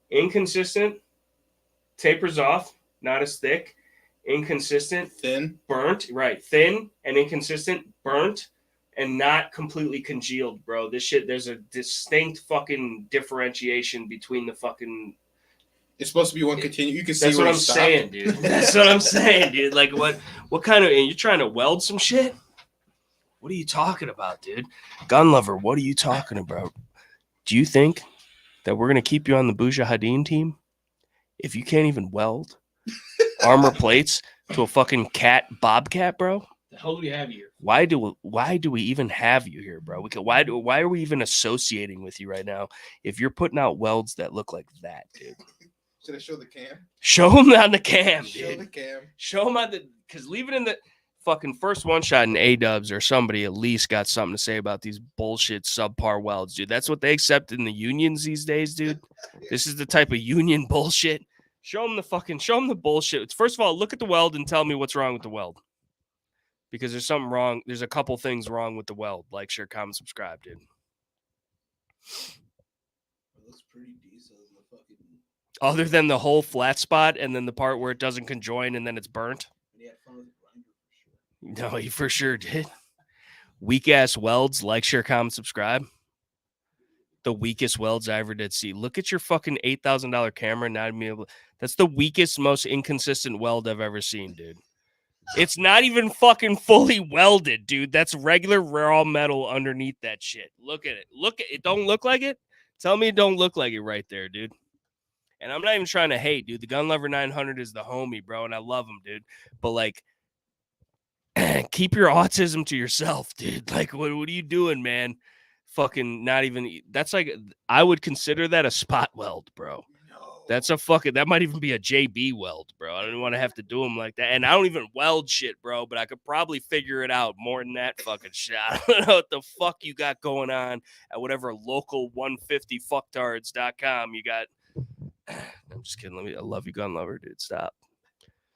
Speaker 1: Inconsistent. Tapers off. Not as thick. Inconsistent.
Speaker 3: Thin.
Speaker 1: Burnt. Right. Thin and inconsistent. Burnt. And not completely congealed, bro. This shit, there's a distinct fucking differentiation between the fucking...
Speaker 3: It's supposed to be one continue. You can see
Speaker 1: That's
Speaker 3: where
Speaker 1: what I'm
Speaker 3: he stopped.
Speaker 1: saying, dude. That's what I'm saying, dude. Like, what kind of... And you're trying to weld some shit? What are you talking about, dude? Gun lover, what are you talking about? Do you think that we're going to keep you on the Mujahideen team if you can't even weld armor plates to a fucking bobcat, bro?
Speaker 2: The hell do we have here?
Speaker 1: Why do we even have you here, bro? Why are we even associating with you right now if you're putting out welds that look like that, dude?
Speaker 3: Should I show the cam?
Speaker 1: Show them on the cam,
Speaker 3: Show
Speaker 1: dude.
Speaker 3: the cam.
Speaker 1: Show them on the... Because leave it in the fucking first one shot in A-dubs or somebody at least got something to say about these bullshit subpar welds, dude. That's what they accept in the unions these days, dude. This is the type of union bullshit. Show them the bullshit. First of all, look at the weld and tell me what's wrong with the weld. Because there's something wrong. There's a couple things wrong with the weld. Like, share, comment, subscribe, dude.
Speaker 2: It looks pretty decent in the fucking...
Speaker 1: Other than the whole flat spot and then the part where it doesn't conjoin and then it's burnt.
Speaker 2: He had fun with the grinder for sure.
Speaker 1: No, he for sure did. Weak ass welds. Like, share, comment, subscribe. the weakest welds I ever did see. Look at your fucking $8,000 camera. Not even able. That's the weakest, most inconsistent weld I've ever seen, dude. It's not even fucking fully welded, dude. That's regular raw metal underneath that shit. Look at it. Look at it. Don't look like it. Tell me it don't look like it right there, dude. And I'm not even trying to hate, dude. The Gun Lover 900 is the homie, bro, and I love him, dude. But like, keep your autism to yourself, dude. Like, what are you doing, man? Fucking not even. That's like, I would consider that a spot weld, bro. That's a fucking, that might even be a JB weld, bro. I don't want to have to do them like that. And I don't even weld shit, bro, but I could probably figure it out more than that fucking shit. I don't know what the fuck you got going on at whatever local 150fucktards.com you got. I'm just kidding. I love you, Gun Lover, dude. Stop.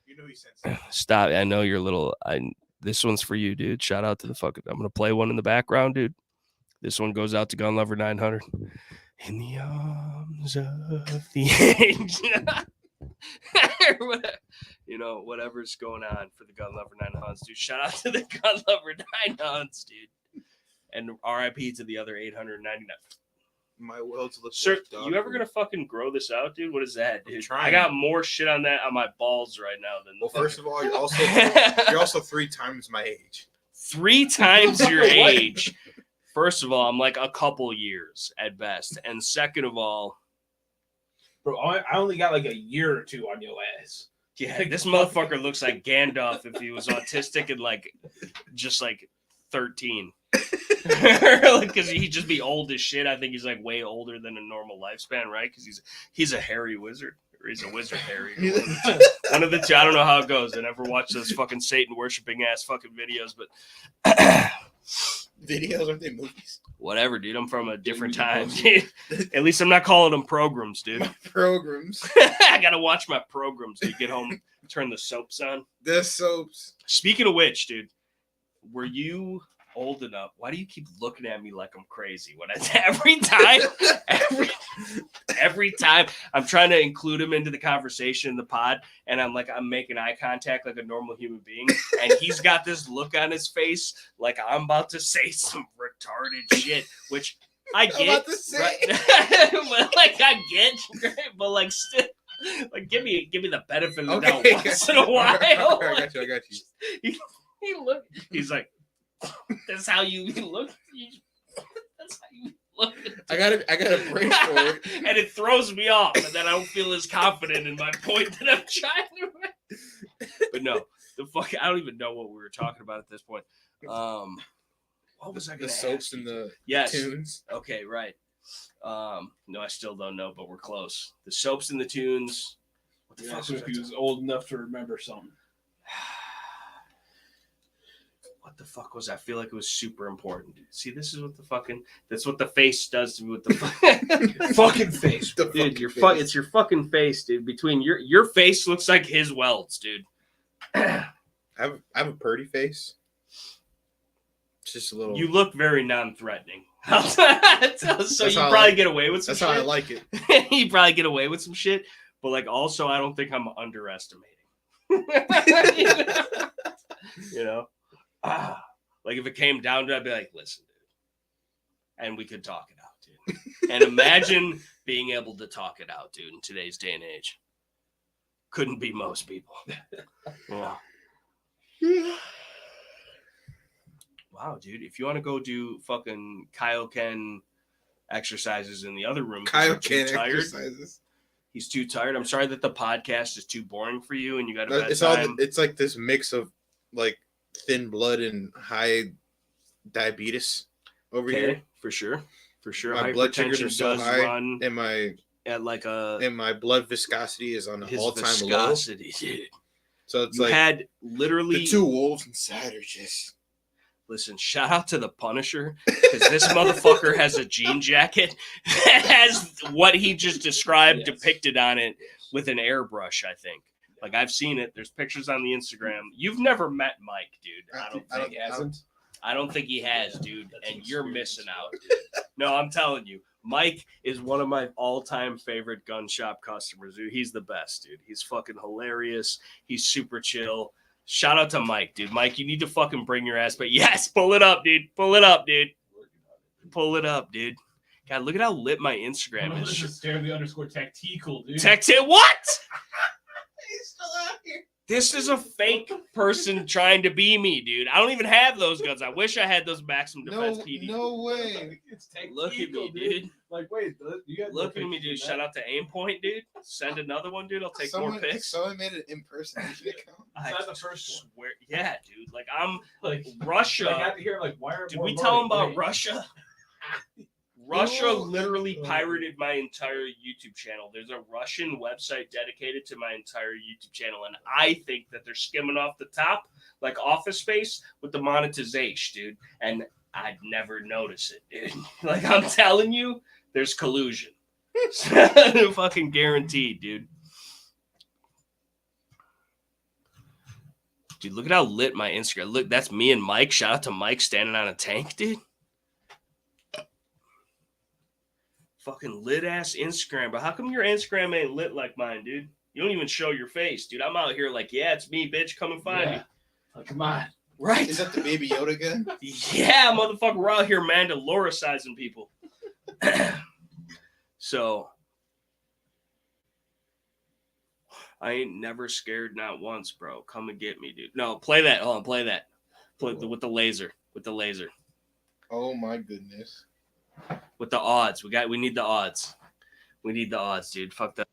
Speaker 3: You know he said
Speaker 1: Stop. I know you're little. This one's for you, dude. Shout out to the fucking, I'm going to play one in the background, dude. This one goes out to Gun Lover 900. In the arms of the angel. You know, whatever's going on for the Gun Lover 900s, dude. Shout out to the Gun Lover 900s, dude. And RIP to the other 899.
Speaker 3: my welds look.
Speaker 1: Sir,
Speaker 3: like dog
Speaker 1: you ever
Speaker 3: food.
Speaker 1: gonna fucking grow this out, dude? What is that,
Speaker 3: I'm
Speaker 1: dude?
Speaker 3: trying.
Speaker 1: I got more shit on that on my balls right now than.
Speaker 3: Well, first of all, you're also 3 times my age.
Speaker 1: 3 times your
Speaker 3: What?
Speaker 1: age. First of all, I'm like a couple years at best, and second of all,
Speaker 2: Bro, I only got like a year or 2 on your ass.
Speaker 1: yeah, this motherfucker looks like Gandalf if he was autistic and like just like 13. Because he'd just be old as shit. I think he's like way older than a normal lifespan, right? Because he's a hairy wizard. Or he's a wizard hairy. One of the two. I don't know how it goes. I never watched those fucking Satan worshipping ass fucking videos, but
Speaker 3: Videos, aren't they movies?
Speaker 1: whatever, dude. I'm from a different time. At least I'm not calling them programs, dude.
Speaker 3: My programs.
Speaker 1: I gotta watch my programs. Dude. Get home, turn the soaps on.
Speaker 3: The soaps.
Speaker 1: Speaking of which, dude, were you old enough? Why do you keep looking at me like I'm crazy? When every time I'm trying to include him into the conversation in the pod, and I'm making eye contact like a normal human being, and he's got this look on his face like I'm about to say some retarded shit, which I get.
Speaker 3: I'm about to say.
Speaker 1: Right? But like I get, but like still. Like give me the benefit of the doubt once in a while.
Speaker 3: I got you.
Speaker 1: He looked. He's like, "That's how you look." That's how you look.
Speaker 3: I gotta brace for it.
Speaker 1: And it throws me off, and then I don't feel as confident in my point that I'm trying to make. But no, I don't even know what we were talking about at this point. What was I
Speaker 3: The
Speaker 1: going to
Speaker 3: soaps and the
Speaker 1: Yes.
Speaker 3: tunes.
Speaker 1: Okay, right. No, I still don't know, but we're close. The soaps and the tunes. What the
Speaker 2: Yeah,
Speaker 1: fuck
Speaker 2: so
Speaker 1: was
Speaker 2: if he was old enough to remember something.
Speaker 1: What the fuck was I feel like it was super important, dude. See, that's what the face does to me with the
Speaker 2: Fucking face.
Speaker 3: The
Speaker 1: dude,
Speaker 3: fucking
Speaker 1: it's your fucking face, dude. Between your face looks like his welds, dude.
Speaker 3: I have a purty face. It's just a little.
Speaker 1: You look very non-threatening. So you probably get away with some
Speaker 3: That's
Speaker 1: shit.
Speaker 3: how I like it.
Speaker 1: You probably get away with some shit, but like also I don't think I'm underestimating. You know? Like if it came down to it, I'd be like, listen, dude. And we could talk it out, dude. And imagine being able to talk it out, dude, in today's day and age. Couldn't be most people. Yeah. Wow, dude. If you want to go do fucking Kaioken exercises in the other room, 'cause you're too
Speaker 3: Kaioken
Speaker 1: tired.
Speaker 3: exercises.
Speaker 1: He's too tired. I'm sorry that the podcast is too boring for you and you got a
Speaker 3: It's
Speaker 1: bedtime.
Speaker 3: it's like this mix of like thin blood and high diabetes over here.
Speaker 1: For sure. For sure.
Speaker 3: My blood sugars are
Speaker 1: Hypertension
Speaker 3: so
Speaker 1: does
Speaker 3: high,
Speaker 1: run
Speaker 3: and my
Speaker 1: at like a
Speaker 3: blood viscosity is on an
Speaker 1: his
Speaker 3: all-time
Speaker 1: viscosity,
Speaker 3: low.
Speaker 1: dude.
Speaker 3: So it's
Speaker 1: You
Speaker 3: like
Speaker 1: had literally
Speaker 3: the 2 wolves inside are just.
Speaker 1: listen, shout out to the Punisher because this motherfucker has a jean jacket that has what he just described depicted on it with an airbrush, I think. Like I've seen it. There's pictures on the Instagram. You've never met Mike, dude. I don't think he has, dude. And you're missing out, dude. No, I'm telling you. Mike is one of my all-time favorite gun shop customers, dude. He's the best, dude. He's fucking hilarious. He's super chill. Shout out to Mike, dude. Mike, you need to fucking bring your ass. But yes, pull it up, dude. Pull it up, dude. Pull it up, dude. God, look at how lit my Instagram is.
Speaker 2: This is _tactical, dude.
Speaker 1: What?
Speaker 2: He's still out here.
Speaker 1: This is a fake person trying to be me, dude. I don't even have those guns. I wish I had those Maximum Defense PD.
Speaker 3: No way.
Speaker 2: It's tactical,
Speaker 1: Look at me, dude.
Speaker 2: Like, wait, you got
Speaker 1: Look at me, dude. Shout out to Aimpoint, dude. Send another one, dude. I'll take more pics.
Speaker 3: Someone made an impersonation account.
Speaker 1: I
Speaker 2: not the first one.
Speaker 1: swear, yeah, dude. Like I'm
Speaker 2: Like
Speaker 1: Russia.
Speaker 2: I got to hear like, why are
Speaker 1: Did
Speaker 2: more
Speaker 1: we tell him
Speaker 2: loaded?
Speaker 1: about Russia? Russia literally pirated my entire YouTube channel. There's a Russian website dedicated to my entire YouTube channel, and I think that they're skimming off the top like Office Space with the monetization, dude. And I'd never notice it, dude. Like I'm telling you, there's collusion. Fucking guaranteed, dude. Dude, look at how lit my Instagram. Look, that's me and Mike. Shout out to Mike standing on a tank, dude. Fucking lit ass Instagram, but how come your Instagram ain't lit like mine, dude? You don't even show your face, dude. I'm out here like, yeah, it's me, bitch. Come and find me.
Speaker 2: Oh, come on.
Speaker 1: Right?
Speaker 3: Is that the Baby Yoda gun?
Speaker 1: Yeah, motherfucker. We're out here Mandalore-sizing people. So, I ain't never scared, not once, bro. Come and get me, dude. No, play that. Hold on, play that. With the laser. With the laser.
Speaker 3: Oh my goodness.
Speaker 1: With the odds. We need the odds. We need the odds, dude. Fuck that.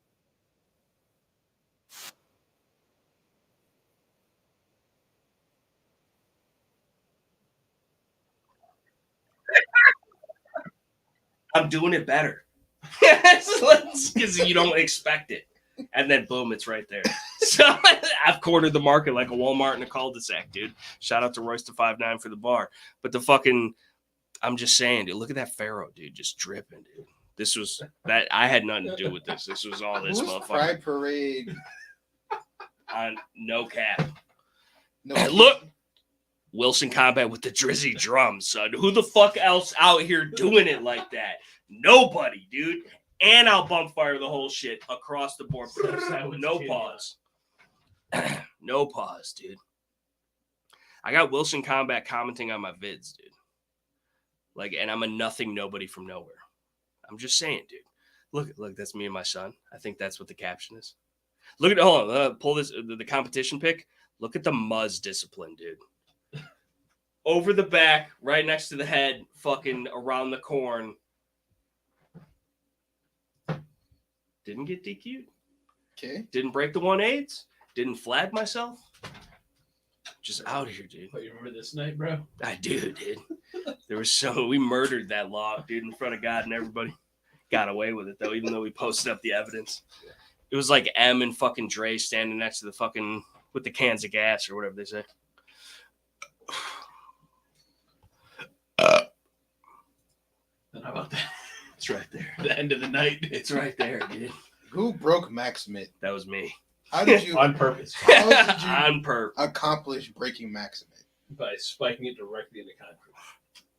Speaker 1: I'm doing it better. Because you don't expect it. And then boom, it's right there. So I've cornered the market like a Walmart in a cul-de-sac, dude. Shout out to Royce to 5'9" for the bar. But the fucking, I'm just saying, dude, look at that Pharaoh, dude, just dripping, dude. This was that I had nothing to do with this. This was all this
Speaker 3: Who's
Speaker 1: motherfucker.
Speaker 3: Pride Parade?
Speaker 1: On no cap.
Speaker 3: No.
Speaker 1: And look, Wilson Combat with the Drizzy drums, son. Who the fuck else out here doing it like that? Nobody, dude. And I'll bump fire the whole shit across the board. No pause. No pause, dude. I got Wilson Combat commenting on my vids, dude. Like, and I'm a nothing nobody from nowhere. I'm just saying, dude. Look, that's me and my son. I think that's what the caption is. Look at, hold on, pull this, the competition pic. Look at the Muzz discipline, dude. Over the back, right next to the head, fucking around the corn. Didn't get DQ'd.
Speaker 3: Okay.
Speaker 1: Didn't break the 1-8s. Didn't flag myself. Just out here, dude.
Speaker 2: Oh, you remember this night, bro?
Speaker 1: I do, dude. There was we murdered that log, dude, in front of God and everybody. Got away with it, though, even though we posted up the evidence. It was like M and fucking Dre standing next to the fucking, with the cans of gas or whatever they say.
Speaker 2: And how about that?
Speaker 1: It's right there.
Speaker 2: The end of the night.
Speaker 1: It's right there, dude.
Speaker 3: Who broke Maximate?
Speaker 1: That was me.
Speaker 3: How did you
Speaker 2: On purpose.
Speaker 3: How did you
Speaker 1: On perp.
Speaker 3: accomplish breaking Maximate?
Speaker 2: By spiking it directly into concrete.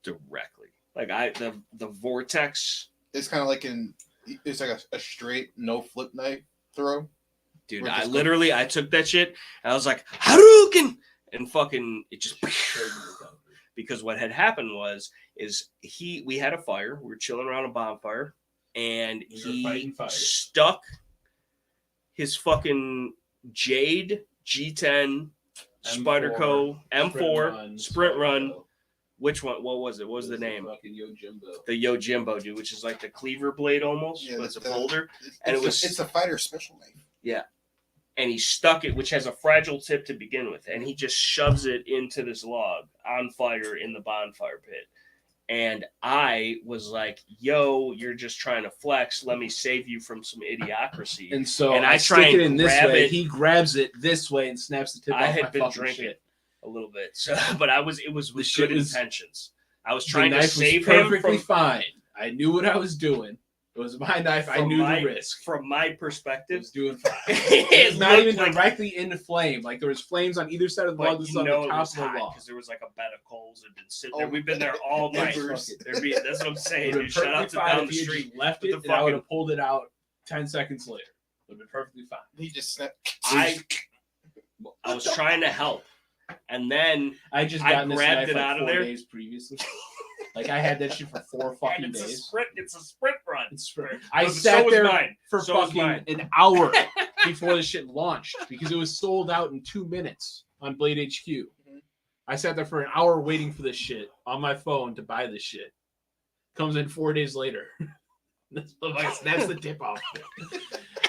Speaker 1: Directly. Like the vortex.
Speaker 3: It's kind of like it's like a straight no flip knife throw.
Speaker 1: Dude,
Speaker 3: Or
Speaker 1: I
Speaker 3: just
Speaker 1: literally, I took that shit and I was like, Hadouken! And fucking, it just, because what had happened is we had a fire. We were chilling around a bonfire and he stuck his fucking Jade G10 Spyderco M4 Sprint Run. Which one? What was it? What was the name?
Speaker 2: Fucking Yojimbo.
Speaker 1: The Yojimbo, dude, which is like the cleaver blade almost, but it's a folder. And
Speaker 3: it's a fighter special knife.
Speaker 1: Yeah. And he stuck it, which has a fragile tip to begin with, and he just shoves it into this log on fire in the bonfire pit. And I was like, yo, you're just trying to flex. Let me save you from some idiocracy.
Speaker 2: And so
Speaker 1: And
Speaker 2: I
Speaker 1: try
Speaker 2: stick
Speaker 1: and
Speaker 2: it in this
Speaker 1: grab
Speaker 2: way.
Speaker 1: it.
Speaker 2: He grabs it this way and snaps the tip
Speaker 1: I
Speaker 2: off
Speaker 1: had
Speaker 2: my
Speaker 1: been
Speaker 2: fucking
Speaker 1: drinking
Speaker 2: shit.
Speaker 1: a little bit. So, but it was with
Speaker 2: shit
Speaker 1: good
Speaker 2: was-
Speaker 1: intentions. I was trying
Speaker 2: The
Speaker 1: to
Speaker 2: knife
Speaker 1: save
Speaker 2: was
Speaker 1: him
Speaker 2: perfectly
Speaker 1: from
Speaker 2: fine. I knew what I was doing. It was my knife. I knew the risk.
Speaker 1: From my
Speaker 2: It
Speaker 1: perspective.
Speaker 2: was doing fine.
Speaker 1: It
Speaker 2: It was not
Speaker 1: looked
Speaker 2: even
Speaker 1: like-
Speaker 2: directly into flame. Like there was flames on either side of the log.
Speaker 1: But
Speaker 2: This is
Speaker 1: you
Speaker 2: on
Speaker 1: know
Speaker 2: the
Speaker 1: it
Speaker 2: top
Speaker 1: was
Speaker 2: of the
Speaker 1: hot
Speaker 2: log.
Speaker 1: because there was like a bed of coals that had been sitting
Speaker 3: Oh,
Speaker 1: there. We've been there all night.
Speaker 2: Fuck it.
Speaker 1: That's what I'm saying,
Speaker 2: It would
Speaker 1: dude.
Speaker 2: have
Speaker 1: Shout out to
Speaker 2: perfectly fine
Speaker 1: down
Speaker 2: if
Speaker 1: the
Speaker 2: he had
Speaker 1: street.
Speaker 2: just left
Speaker 1: with
Speaker 2: it,
Speaker 1: the
Speaker 2: and I would
Speaker 1: fucking-
Speaker 2: have pulled it out 10 seconds later. It would have been perfectly fine.
Speaker 3: He just snapped.
Speaker 1: I was trying to help. And then
Speaker 2: I just
Speaker 1: I
Speaker 2: got this
Speaker 1: grabbed
Speaker 2: knife
Speaker 1: it
Speaker 2: like
Speaker 1: out of
Speaker 2: 4
Speaker 1: there.
Speaker 2: days previously. Like I had that shit for 4 fucking
Speaker 1: And
Speaker 2: days.
Speaker 1: It's a sprint run.
Speaker 2: I
Speaker 1: So
Speaker 2: sat
Speaker 1: was
Speaker 2: there
Speaker 1: mine.
Speaker 2: for
Speaker 1: So was
Speaker 2: fucking
Speaker 1: mine.
Speaker 2: an hour before the shit launched because it was sold out in 2 minutes on Blade HQ.
Speaker 3: Mhm.
Speaker 2: I sat there for an hour waiting for this shit on my phone to buy this shit. Comes in 4 days later. That's the tip off.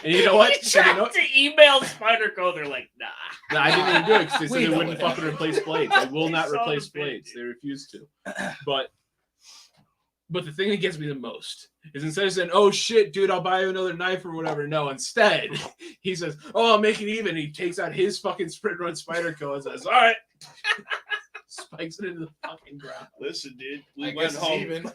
Speaker 2: And you know what?
Speaker 1: They
Speaker 2: And you know-
Speaker 1: tried to email Spyderco. They're like, nah.
Speaker 2: No, I didn't even do it because they
Speaker 3: We
Speaker 2: said they
Speaker 3: know
Speaker 2: wouldn't
Speaker 3: what
Speaker 2: fucking replace blades. They will not
Speaker 1: Son of a
Speaker 2: replace
Speaker 1: bitch.
Speaker 2: blades. They refuse to. But the thing that gets me the most is instead of saying, "Oh shit, dude, I'll buy you another knife or whatever," no, instead he says, "Oh, I'll make it even." He takes out his fucking Sprint Run Spyderco and says, "All right," spikes it into the fucking ground.
Speaker 1: Listen, dude,
Speaker 3: I
Speaker 1: we went
Speaker 3: guess it's
Speaker 1: home.
Speaker 3: even.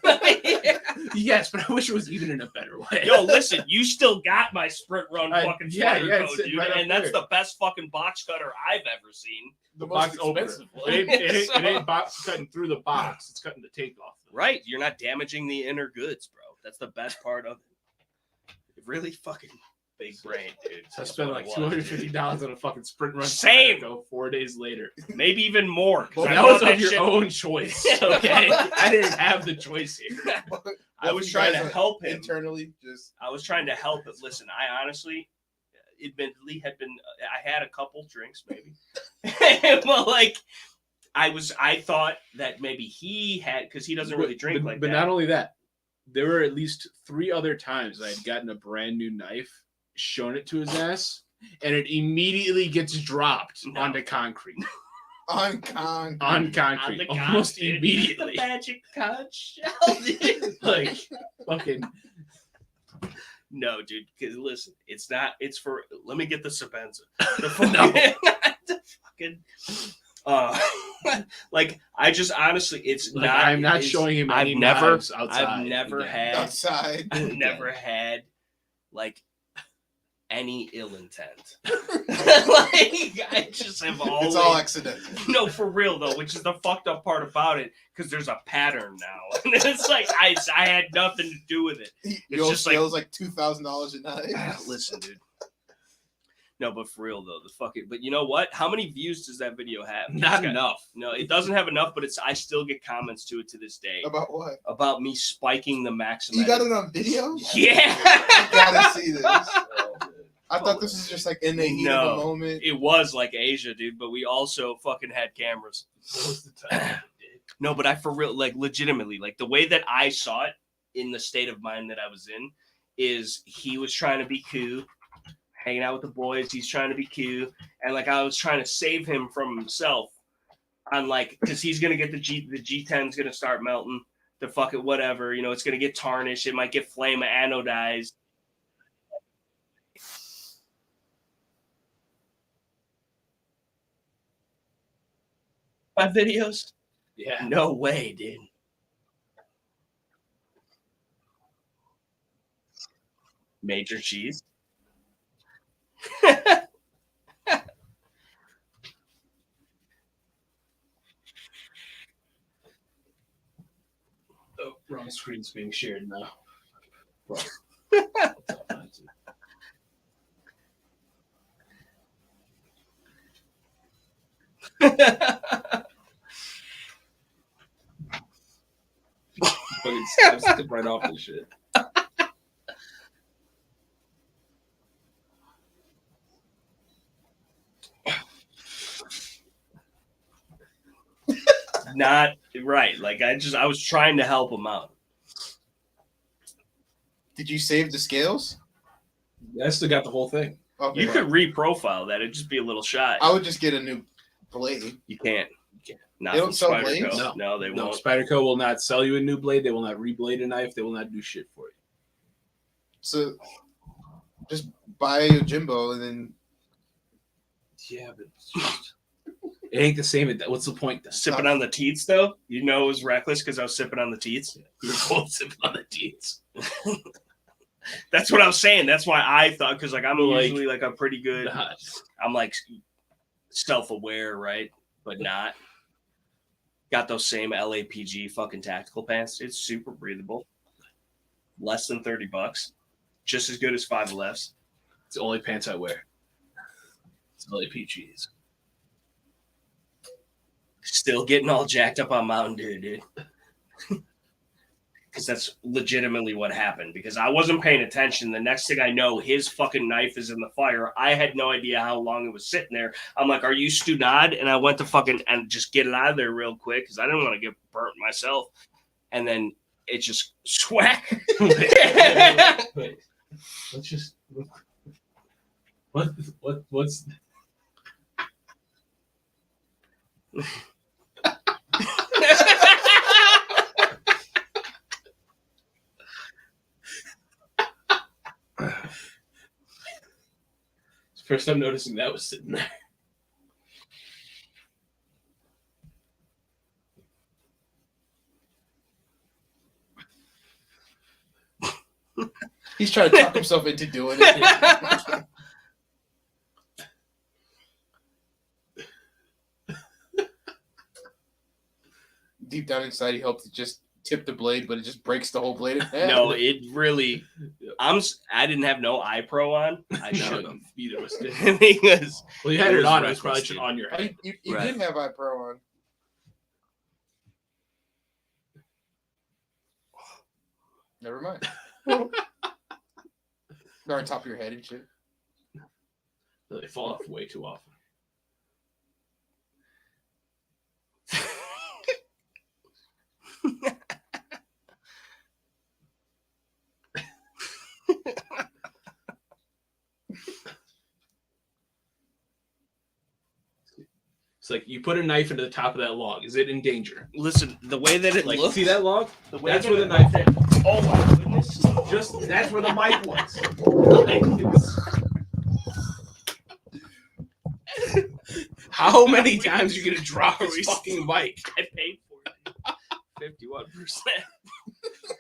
Speaker 2: Yes, but I wish it was even in a better way.
Speaker 1: Yo, listen, you still got my Sprint Run fucking
Speaker 2: yeah,
Speaker 1: Spyderco,
Speaker 2: it's sitting
Speaker 1: dude,
Speaker 2: right up
Speaker 1: and that's
Speaker 2: there.
Speaker 1: the best fucking box cutter I've ever seen.
Speaker 3: The
Speaker 2: box
Speaker 3: most
Speaker 2: opener.
Speaker 3: expensive one.
Speaker 2: It ain't box cutting through the box. It's cutting the tape off.
Speaker 1: Right, you're not damaging the inner goods, bro. That's the best part of it. Really fucking big brain, dude.
Speaker 2: So I
Speaker 1: That's
Speaker 2: spent
Speaker 1: what
Speaker 2: like
Speaker 1: it was, dude.
Speaker 2: $250 on a fucking Sprint Run
Speaker 1: Same.
Speaker 2: Spyderco 4 days later.
Speaker 1: Maybe even more. 'cause
Speaker 2: Well,
Speaker 1: I
Speaker 2: that
Speaker 1: bought
Speaker 2: was of your
Speaker 1: shit-
Speaker 2: own choice, okay? I didn't have the choice here.
Speaker 1: I was trying to help him.
Speaker 3: internally. Just
Speaker 1: I was trying to help it. Listen, I honestly, admittedly, had been. I had a couple drinks, maybe, but like, I thought that maybe he had because he doesn't really drink like
Speaker 2: but
Speaker 1: that.
Speaker 2: not only that, there were at least 3 other times I had gotten a brand new knife, shown it to his ass, and it immediately gets dropped
Speaker 1: No.
Speaker 2: onto concrete.
Speaker 3: on con.
Speaker 2: On concrete,
Speaker 1: On the
Speaker 2: almost
Speaker 1: concrete.
Speaker 2: immediately.
Speaker 1: The magic conch shell, dude.
Speaker 2: Like, fucking.
Speaker 1: No, dude. Because listen, it's not. It's for. Let me get the Sapenza. The
Speaker 2: No.
Speaker 1: the fucking. Like I just honestly, it's
Speaker 2: Like,
Speaker 1: not.
Speaker 2: I'm not
Speaker 1: it's-
Speaker 2: showing him
Speaker 1: I've
Speaker 2: any
Speaker 1: never.
Speaker 2: knives outside.
Speaker 1: I've never
Speaker 2: again.
Speaker 1: had.
Speaker 3: Outside.
Speaker 1: I've never had like any ill intent. Like I just have always.
Speaker 3: It's all accidental.
Speaker 1: No, for real though, which is the fucked up part about it, because there's a pattern now, and it's like I had nothing to do with it.
Speaker 3: Your
Speaker 1: just like-
Speaker 3: scales like $2,000 a night.
Speaker 1: Listen, dude. No, but for real though, the fucking. But you know what? How many views does that video have?
Speaker 2: Not
Speaker 1: It's got-
Speaker 2: enough.
Speaker 1: No, it doesn't have enough, but it's. I still get comments to it to this day
Speaker 3: About what?
Speaker 1: about me spiking the maximum.
Speaker 3: You got it on video?
Speaker 1: Yeah.
Speaker 3: I gotta see this. I thought this was just like in the heat of
Speaker 1: No.
Speaker 3: the moment.
Speaker 1: It was like Asia, dude, but we also fucking had cameras.
Speaker 2: Most of the time.
Speaker 1: No, but I for real, like legitimately, like the way that I saw it in the state of mind that I was in is he was trying to be cool, hanging out with the boys. He's trying to be cool. And like I was trying to save him from himself on like, because he's going to get the G10's going to start melting, the fucking whatever, you know, it's going to get tarnished. It might get flame anodized. My videos?
Speaker 2: Yeah.
Speaker 1: No way, dude. Major cheese.
Speaker 2: Oh, wrong screen's being shared now. Fucking skip right off this shit.
Speaker 1: Not right. Like I was trying to help him out.
Speaker 3: Did you save the scales?
Speaker 2: I still got the whole thing.
Speaker 3: Okay.
Speaker 1: You could re-profile that. It'd just be a little shy.
Speaker 3: I would just get a new blade.
Speaker 1: You can't. Not
Speaker 3: They don't
Speaker 1: from
Speaker 3: sell
Speaker 1: Spyderco.
Speaker 3: blades?
Speaker 1: No, they
Speaker 2: No,
Speaker 1: won't.
Speaker 2: Spyderco will not sell you a new blade. They will not reblade a knife. They will not do shit for you.
Speaker 3: So just buy a Jimbo and then
Speaker 2: Yeah, but it's just, it ain't the same. What's the point then?
Speaker 1: Sipping on the teats, though, you know it was reckless because I was sipping on the teats.
Speaker 2: We were both sipping on the teats.
Speaker 1: That's what I was saying. That's why I thought, because like I'm
Speaker 2: Like-
Speaker 1: usually like a pretty good.
Speaker 2: Nah,
Speaker 1: I'm like self-aware, right? But not. Got those same LAPG fucking tactical pants. It's super breathable. Less than $30. Just as good as 5LFs.
Speaker 2: it's the only pants I wear. It's LAPGs.
Speaker 1: Still getting all jacked up on Mountain Dew, dude. because that's legitimately what happened. Because I wasn't paying attention. The next thing I know, his fucking knife is in the fire. I had no idea how long it was sitting there. I'm like, "Are you Studad?" And I went to fucking and just get it out of there real quick because I didn't want to get burnt myself. And then it just swack.
Speaker 2: Wait. Let's just what's first time noticing that was sitting there.
Speaker 3: He's trying to talk himself into doing it. Deep down inside, he hopes to just tip the blade, but it just breaks the whole blade in half.
Speaker 1: No, it really. I didn't have no iPro on. I should have.
Speaker 2: Either of us did.
Speaker 1: Because
Speaker 2: Well, you had
Speaker 1: It
Speaker 2: it
Speaker 1: was
Speaker 2: on. It was
Speaker 1: reckless,
Speaker 2: probably
Speaker 1: dude.
Speaker 2: on your head.
Speaker 3: You
Speaker 1: Right.
Speaker 3: did have I-Pro on. Never mind. They're on top of your head and shit.
Speaker 2: They fall off way too often. It's like you put a knife into the top of that log. Is it in danger?
Speaker 1: listen, the way that it
Speaker 2: Like,
Speaker 1: looked.
Speaker 2: see that log?
Speaker 1: The way
Speaker 2: That's
Speaker 1: that
Speaker 2: where the
Speaker 1: it
Speaker 2: knife
Speaker 1: looked.
Speaker 2: is.
Speaker 1: Oh my goodness!
Speaker 2: Just that's where the mic was. How many times are you gonna drop this fucking mic?
Speaker 1: I paid for it. 51%.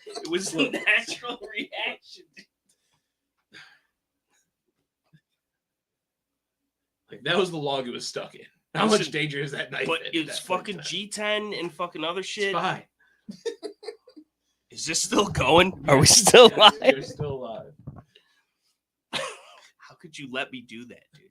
Speaker 1: It was a natural reaction.
Speaker 2: Like that was the log it was stuck in. How
Speaker 1: Listen,
Speaker 2: much danger is that knife?
Speaker 1: But
Speaker 2: in
Speaker 1: it's
Speaker 2: that point
Speaker 1: fucking
Speaker 2: in time?
Speaker 1: G10 and fucking other shit.
Speaker 2: It's fine.
Speaker 1: Is this still going? Are we still
Speaker 2: Yes,
Speaker 1: live?
Speaker 2: You're still alive.
Speaker 1: How could you let me do that, dude?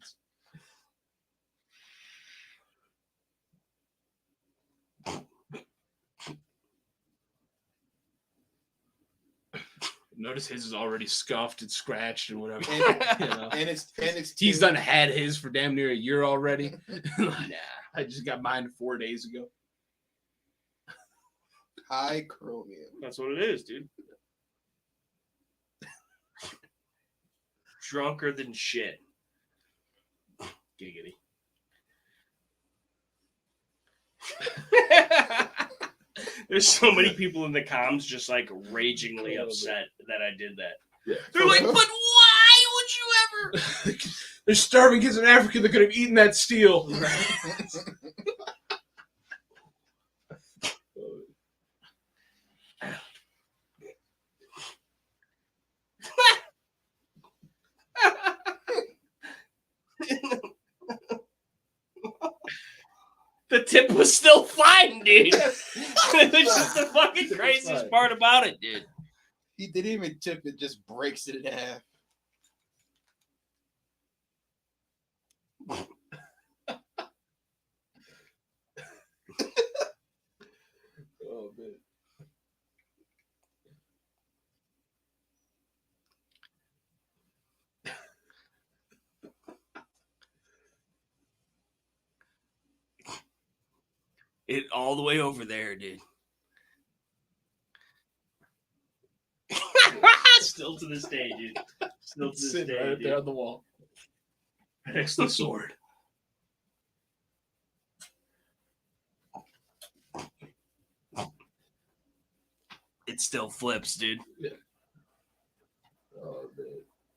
Speaker 2: Notice his is already scuffed and scratched and whatever.
Speaker 3: And,
Speaker 2: You know?
Speaker 3: and it's
Speaker 2: He's done had his for damn near a year already.
Speaker 1: Nah.
Speaker 2: I just got mine 4 days ago.
Speaker 3: high chromium.
Speaker 1: That's what it is, dude. Drunker than shit. Giggity. There's so many people in the comms just like ragingly upset that I did that.
Speaker 2: Yeah.
Speaker 1: They're like, but why would you ever?
Speaker 2: There's starving kids in Africa that could have eaten that steel.
Speaker 1: The tip was still fine, dude. Which is the fucking craziest part about it, dude.
Speaker 3: He didn't even tip it, just breaks it in half.
Speaker 2: Oh, man.
Speaker 1: It all the way over there, dude. Still to this day, dude. Still to this
Speaker 2: Sitting
Speaker 1: day,
Speaker 2: right
Speaker 1: dude.
Speaker 2: there on the wall. Right next to the sword.
Speaker 1: It still flips, dude.
Speaker 2: Oh, man.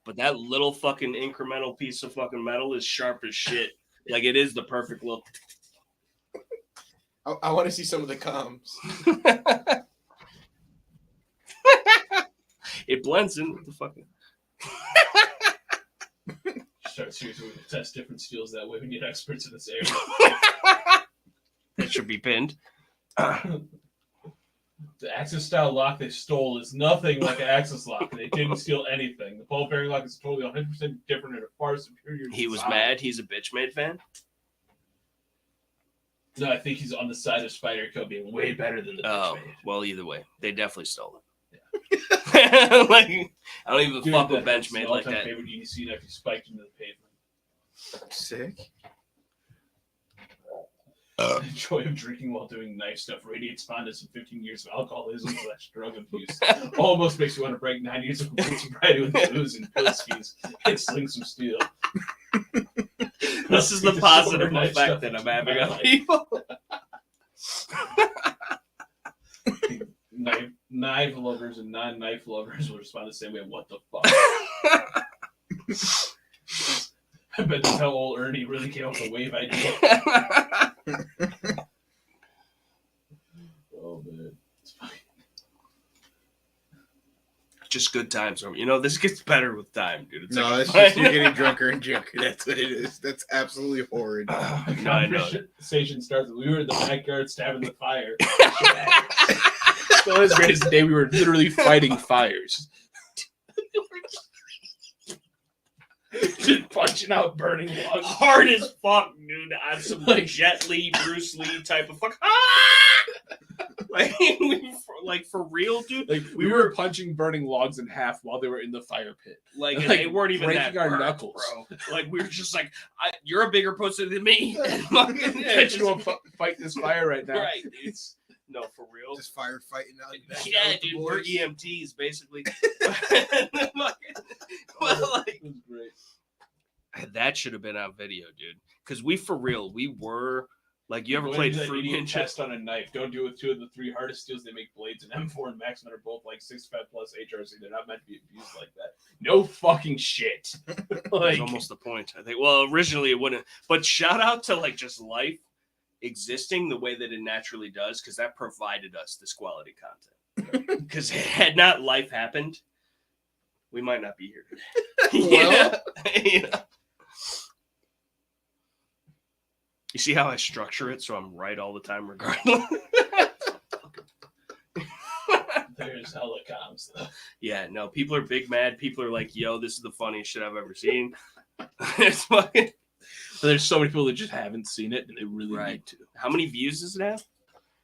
Speaker 1: But that little fucking incremental piece of fucking metal is sharp as shit. Like it is the perfect little.
Speaker 3: I want to see some of the comms.
Speaker 1: It blends in with the fucking.
Speaker 2: Start seriously to test different steels that way. We need experts in this area.
Speaker 1: It should be pinned.
Speaker 2: The Axis style lock they stole is nothing like an Axis lock. They didn't steal anything. The ball bearing lock is totally 100% different and a far superior.
Speaker 1: He was
Speaker 2: design.
Speaker 1: mad. He's a bitch made fan.
Speaker 2: No, I think he's on the side of Spider Co being way better than the
Speaker 1: Oh,
Speaker 2: bitch made.
Speaker 1: well, either way, they definitely stole it. Like, I don't even
Speaker 2: Dude,
Speaker 1: fuck with
Speaker 2: that's
Speaker 1: Benchmade
Speaker 2: my
Speaker 1: like
Speaker 2: all-time
Speaker 1: that.
Speaker 2: favorite EDC knife. You spiked into the pavement.
Speaker 3: Sick.
Speaker 2: Joy of drinking while doing knife stuff radiates fondness and 15 years of alcoholism / drug abuse. Almost makes you want to break 9 years of sobriety with booze and pill skis and sling some steel.
Speaker 1: This is the positive effect that I'm having on people.
Speaker 2: Knife lovers and non-knife lovers will respond the same way. What the fuck? I bet that's how old Ernie really came up with the wave idea. Oh man, it's funny.
Speaker 1: Just good times. You know, this gets better with time, dude. It's
Speaker 3: No,
Speaker 1: like
Speaker 3: it's just you're getting drunker and drunker. That's what it is. That's absolutely horrid.
Speaker 1: No, I know.
Speaker 2: Conversation starts with, we were in the backyard stabbing the fire.
Speaker 5: So as great as the day we were literally fighting fires.
Speaker 2: Just punching out burning logs.
Speaker 1: Hard as fuck, dude. On some like Jet Li, Bruce Lee type of fuck. Ah! like for real, dude.
Speaker 5: Like we were punching burning logs in half while they were in the fire pit.
Speaker 1: Like they weren't even
Speaker 5: breaking
Speaker 1: that
Speaker 5: our
Speaker 1: burnt,
Speaker 5: knuckles,
Speaker 1: bro. Like we were just like, you're a bigger pussy than me.
Speaker 5: Get you to fight this fire right now.
Speaker 1: Right, dude. No, for real.
Speaker 3: Just firefighting out.
Speaker 1: Yeah, dude, we're EMTs basically. Well, like,
Speaker 2: It was great.
Speaker 1: that should have been on video, dude. Because we for real, we were like, you ever played Fruit Ninja?
Speaker 2: Test on a knife. Don't do it with 2 of the 3 hardest steels. They make blades, and M4 and Maxim are both like 65 plus HRC. They're not meant to be abused like that. No fucking shit.
Speaker 1: That's
Speaker 2: Like,
Speaker 1: almost the point, I think. Well, originally it wouldn't, but shout out to like just life existing the way that it naturally does, because that provided us this quality content. Because had not life happened, we might not be here today.
Speaker 3: Well.
Speaker 1: Yeah. You see how I structure it so I'm right all the time regardless?
Speaker 2: there's hella comms though.
Speaker 1: Yeah, no, people are big mad. People are like, yo, this is the funniest shit I've ever seen. It's fucking...
Speaker 5: But there's so many people that just haven't seen it and they really
Speaker 1: Right.
Speaker 5: need to.
Speaker 1: How many views does it have?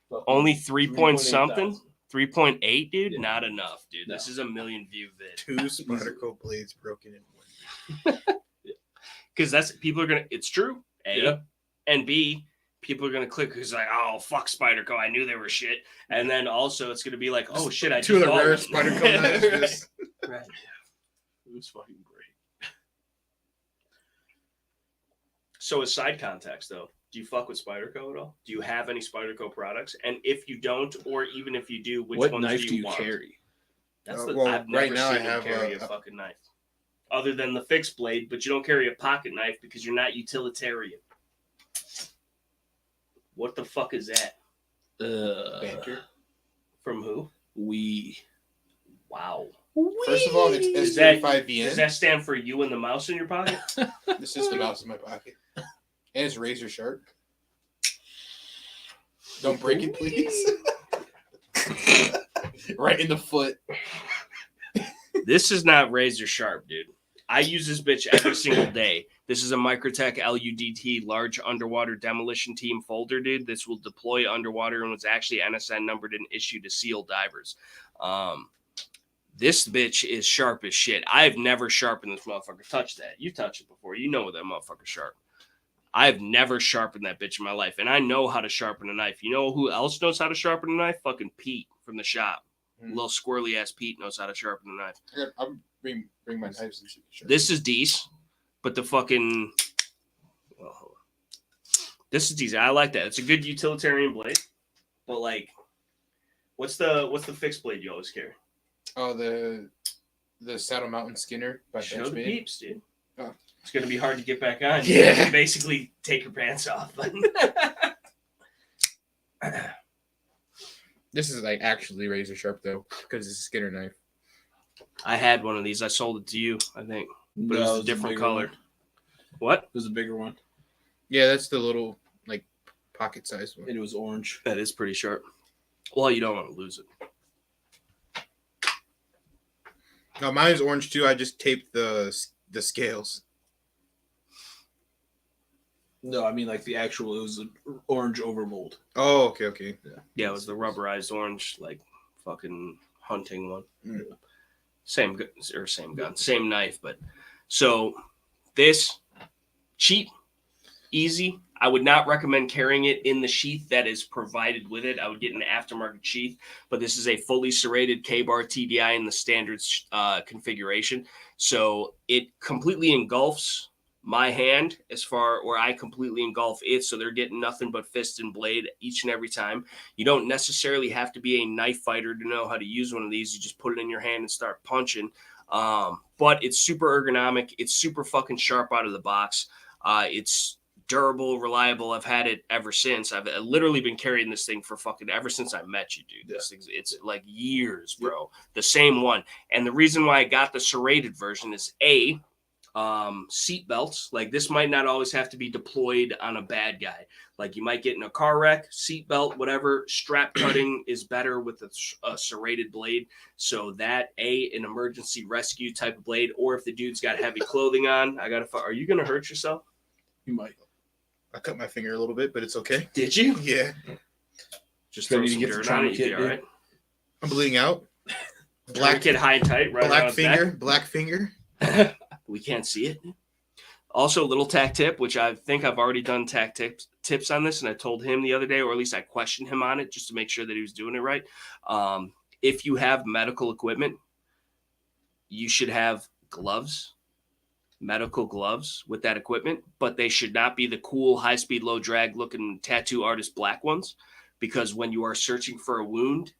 Speaker 2: Fucking
Speaker 1: Only 3 point
Speaker 2: 3.8
Speaker 1: something?
Speaker 2: thousand.
Speaker 1: 3.8, dude?
Speaker 2: Yeah.
Speaker 1: Not enough, dude.
Speaker 2: No.
Speaker 1: This is a 1 million view vid.
Speaker 3: 2 Spartacle blades broken in 1.
Speaker 1: Because that's, people are going to, it's true. A.
Speaker 5: Yeah.
Speaker 1: And B, people are going to click because like, oh, fuck Spyderco. I knew they were shit. And then also it's going to be like, oh, shit, I
Speaker 3: 2 of
Speaker 1: just
Speaker 3: the
Speaker 1: bought
Speaker 3: rarest
Speaker 1: one.
Speaker 3: Spartacle knives. Just...
Speaker 1: Right.
Speaker 5: It was fucking great.
Speaker 1: So as side context, though, do you fuck with Spyderco at all? Do you have any Spyderco products? And if you don't, or even if you do, which
Speaker 5: What
Speaker 1: ones
Speaker 5: knife
Speaker 1: do you
Speaker 5: want?
Speaker 1: carry? That's
Speaker 3: well,
Speaker 1: I've never
Speaker 3: right now
Speaker 1: seen
Speaker 3: I
Speaker 1: you
Speaker 3: have
Speaker 1: carry a fucking knife. Other than the fixed blade, but you don't carry a pocket knife because you're not utilitarian. What the fuck is that?
Speaker 3: Banter.
Speaker 1: From who?
Speaker 5: We.
Speaker 1: Wow.
Speaker 3: First of all, it's
Speaker 1: Is that-
Speaker 3: S.T.P.P.
Speaker 1: Does that stand for you and the mouse in your pocket?
Speaker 3: This is the mouse in my pocket. And it's razor sharp. Don't break it, please. Right in the foot.
Speaker 1: This is not razor sharp, dude. I use this bitch every single day. This is a Microtech LUDT large underwater demolition team folder, dude. This will deploy underwater and was actually NSN numbered and issued to SEAL divers. This bitch is sharp as shit. I've never sharpened this motherfucker. Touch that. You touched it before. You know that motherfucker's sharp. I've never sharpened that bitch in my life, and I know how to sharpen a knife. You know who else knows how to sharpen a knife? Fucking Pete from the shop. Little squirrely ass Pete knows how to sharpen a knife.
Speaker 3: I'll bring my knives and shit.
Speaker 1: This is decent, but the fucking this is decent. I like that. It's a good utilitarian blade, but like, what's the fixed blade you always carry?
Speaker 3: Oh, the Saddle Mountain Skinner by
Speaker 1: Show the
Speaker 3: Benchmade.
Speaker 1: peeps, dude.
Speaker 3: Oh.
Speaker 1: It's gonna be hard to get back on.
Speaker 3: Yeah.
Speaker 1: You have to basically take your pants off.
Speaker 3: This is like actually razor sharp though, because it's a Skinner knife.
Speaker 1: I had one of these. I sold it to you, I think, but it
Speaker 5: No,
Speaker 1: was a different
Speaker 5: bigger
Speaker 1: color.
Speaker 5: one.
Speaker 1: What?
Speaker 5: It was a bigger one.
Speaker 3: Yeah, that's the little like pocket sized one.
Speaker 5: And it was orange.
Speaker 1: That is pretty sharp. Well, you don't want to lose it.
Speaker 3: No, mine's orange too. I just taped the scales.
Speaker 5: No, I mean like the actual. It was an orange overmold.
Speaker 3: Oh, okay.
Speaker 1: Yeah, it was the rubberized orange, like fucking hunting one.
Speaker 3: Mm.
Speaker 1: Same gun, same knife. But so this cheap, easy. I would not recommend carrying it in the sheath that is provided with it. I would get an aftermarket sheath, but this is a fully serrated K-bar TDI in the standard configuration. So it completely engulfs my hand or I completely engulf it. So they're getting nothing but fist and blade each and every time. You don't necessarily have to be a knife fighter to know how to use one of these. You just put it in your hand and start punching. But it's super ergonomic. It's super fucking sharp out of the box. It's durable, reliable. I've had it ever since. I've literally been carrying this thing for fucking ever since I met you, dude. This thing, it's like years, bro. The same one. And the reason why I got the serrated version is seat belts. Like this might not always have to be deployed on a bad guy. Like you might get in a car wreck, seat belt, whatever. Strap cutting is better with a serrated blade. So that an emergency rescue type of blade, or if the dude's got heavy clothing on, are you gonna hurt yourself?
Speaker 5: You might.
Speaker 3: I cut my finger a little bit, but it's okay.
Speaker 1: Did you?
Speaker 3: Yeah.
Speaker 1: Just throw some dirt on it, you'd be all right.
Speaker 3: I'm bleeding out.
Speaker 1: Black kid high and tight, right?
Speaker 3: Black finger.
Speaker 1: We can't see it. Also, little tack tip, which I think I've already done tack tips on this, and I told him the other day, or at least I questioned him on it just to make sure that he was doing it right. If you have medical equipment, you should have gloves, medical gloves with that equipment, but they should not be the cool, high-speed, low-drag looking tattoo artist black ones, because when you are searching for a wound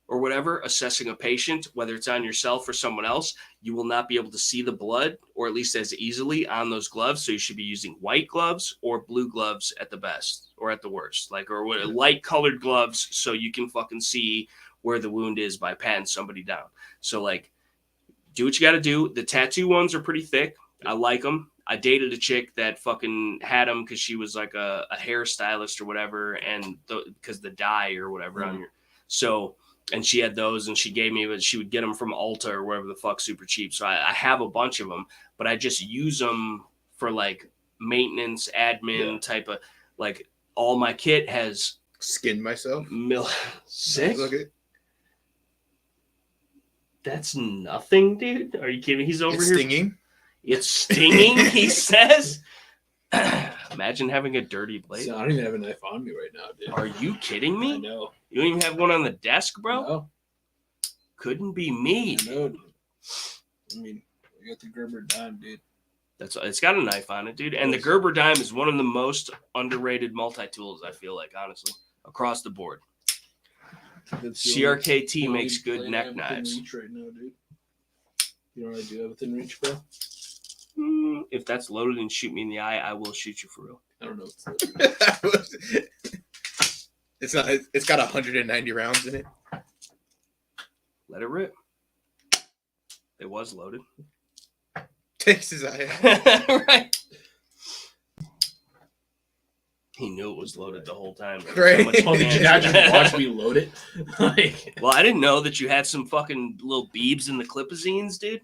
Speaker 1: or whatever, assessing a patient, whether it's on yourself or someone else, you will not be able to see the blood, or at least as easily, on those gloves. So you should be using white gloves or blue gloves at the best, or at the worst, or light colored gloves, so you can fucking see where the wound is by patting somebody down. So do what you got to do. The tattoo ones are pretty thick. I like them. I dated a chick that fucking had them because she was like a hairstylist or whatever, and because the dye or whatever on your and she had those, and she gave me, but she would get them from Ulta or wherever the fuck, super cheap. So I have a bunch of them, but I just use them for maintenance, admin type of all my kit has
Speaker 3: skinned myself.
Speaker 1: Sick.
Speaker 3: Look at
Speaker 1: That's nothing, dude. Are you kidding? He's over here.
Speaker 3: Stinging.
Speaker 1: It's stinging, he says. Imagine having a dirty blade.
Speaker 5: So I don't even have a knife on me right now, dude.
Speaker 1: Are you kidding me?
Speaker 5: I know.
Speaker 1: You don't even have one on the desk, bro?
Speaker 5: No.
Speaker 1: Couldn't be me.
Speaker 5: I know. I mean, we got the Gerber dime, dude.
Speaker 1: It's got a knife on it, dude. And the Gerber dime is one of the most underrated multi-tools, I feel like, honestly, across the board. CRKT makes good neck knives.
Speaker 5: Reach right now, dude. You know what I do have within reach, bro?
Speaker 1: If that's loaded and shoot me in the eye, I will shoot you for real.
Speaker 5: I don't know.
Speaker 3: It's not. It's got 190 rounds in it.
Speaker 1: Let it rip. It was loaded.
Speaker 3: Takes his eye out.
Speaker 1: Right. He knew it was loaded the whole time.
Speaker 3: Right.
Speaker 5: Did you not just watch me load it?
Speaker 1: Well, I didn't know that you had some fucking little beebs in the clipazines, dude.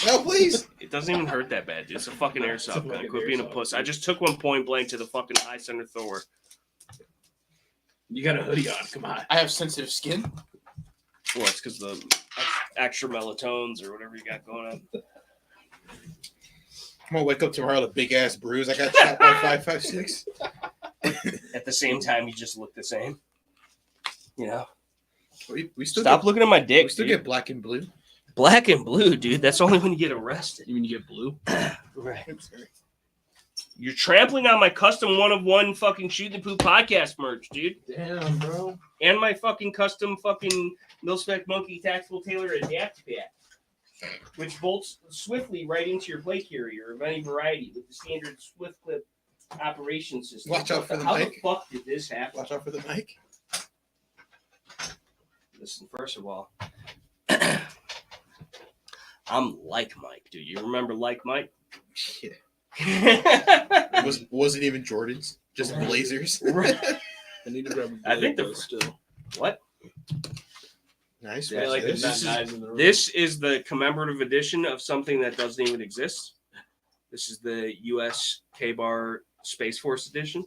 Speaker 3: No, please.
Speaker 1: It doesn't even hurt that bad, dude. It's a fucking airsoft gun. Quit being a puss. I just took one point blank to the fucking eye center Thor.
Speaker 5: You got a hoodie on. Come on.
Speaker 3: I have sensitive skin.
Speaker 1: Well, it's because the extra melatones or whatever you got going on.
Speaker 3: I'm gonna wake up tomorrow with a big ass bruise. I got shot by 5.56.
Speaker 1: At the same time, you just look the same. You know.
Speaker 3: We still
Speaker 1: Stop looking at my dick.
Speaker 3: We still
Speaker 1: dude.
Speaker 3: get black and blue.
Speaker 1: Black and blue, dude. That's only when you get arrested.
Speaker 5: You mean you get blue?
Speaker 1: Right. You're trampling on my custom one-of-one fucking Shoot the Poop podcast merch, dude.
Speaker 5: Damn, bro.
Speaker 1: And my fucking custom fucking Mil-Spec Monkey Tactical Tailor Adapt Pack, which bolts swiftly right into your plate carrier of any variety with the standard Swift Clip operation system.
Speaker 3: Watch out for the
Speaker 1: How
Speaker 3: mic.
Speaker 1: the fuck did this happen?
Speaker 3: Watch out for the mic.
Speaker 1: Listen, first of all, I'm like Mike, dude. You remember like Mike?
Speaker 3: Yeah.
Speaker 1: Right.
Speaker 3: Wasn't even Jordans, just Blazers.
Speaker 5: I need to grab a
Speaker 1: I think
Speaker 5: still.
Speaker 1: What?
Speaker 3: Nice.
Speaker 1: Yeah,
Speaker 3: What's
Speaker 1: like
Speaker 3: this?
Speaker 1: This is the commemorative edition of something that doesn't even exist. This is the U.S. K-Bar Space Force edition.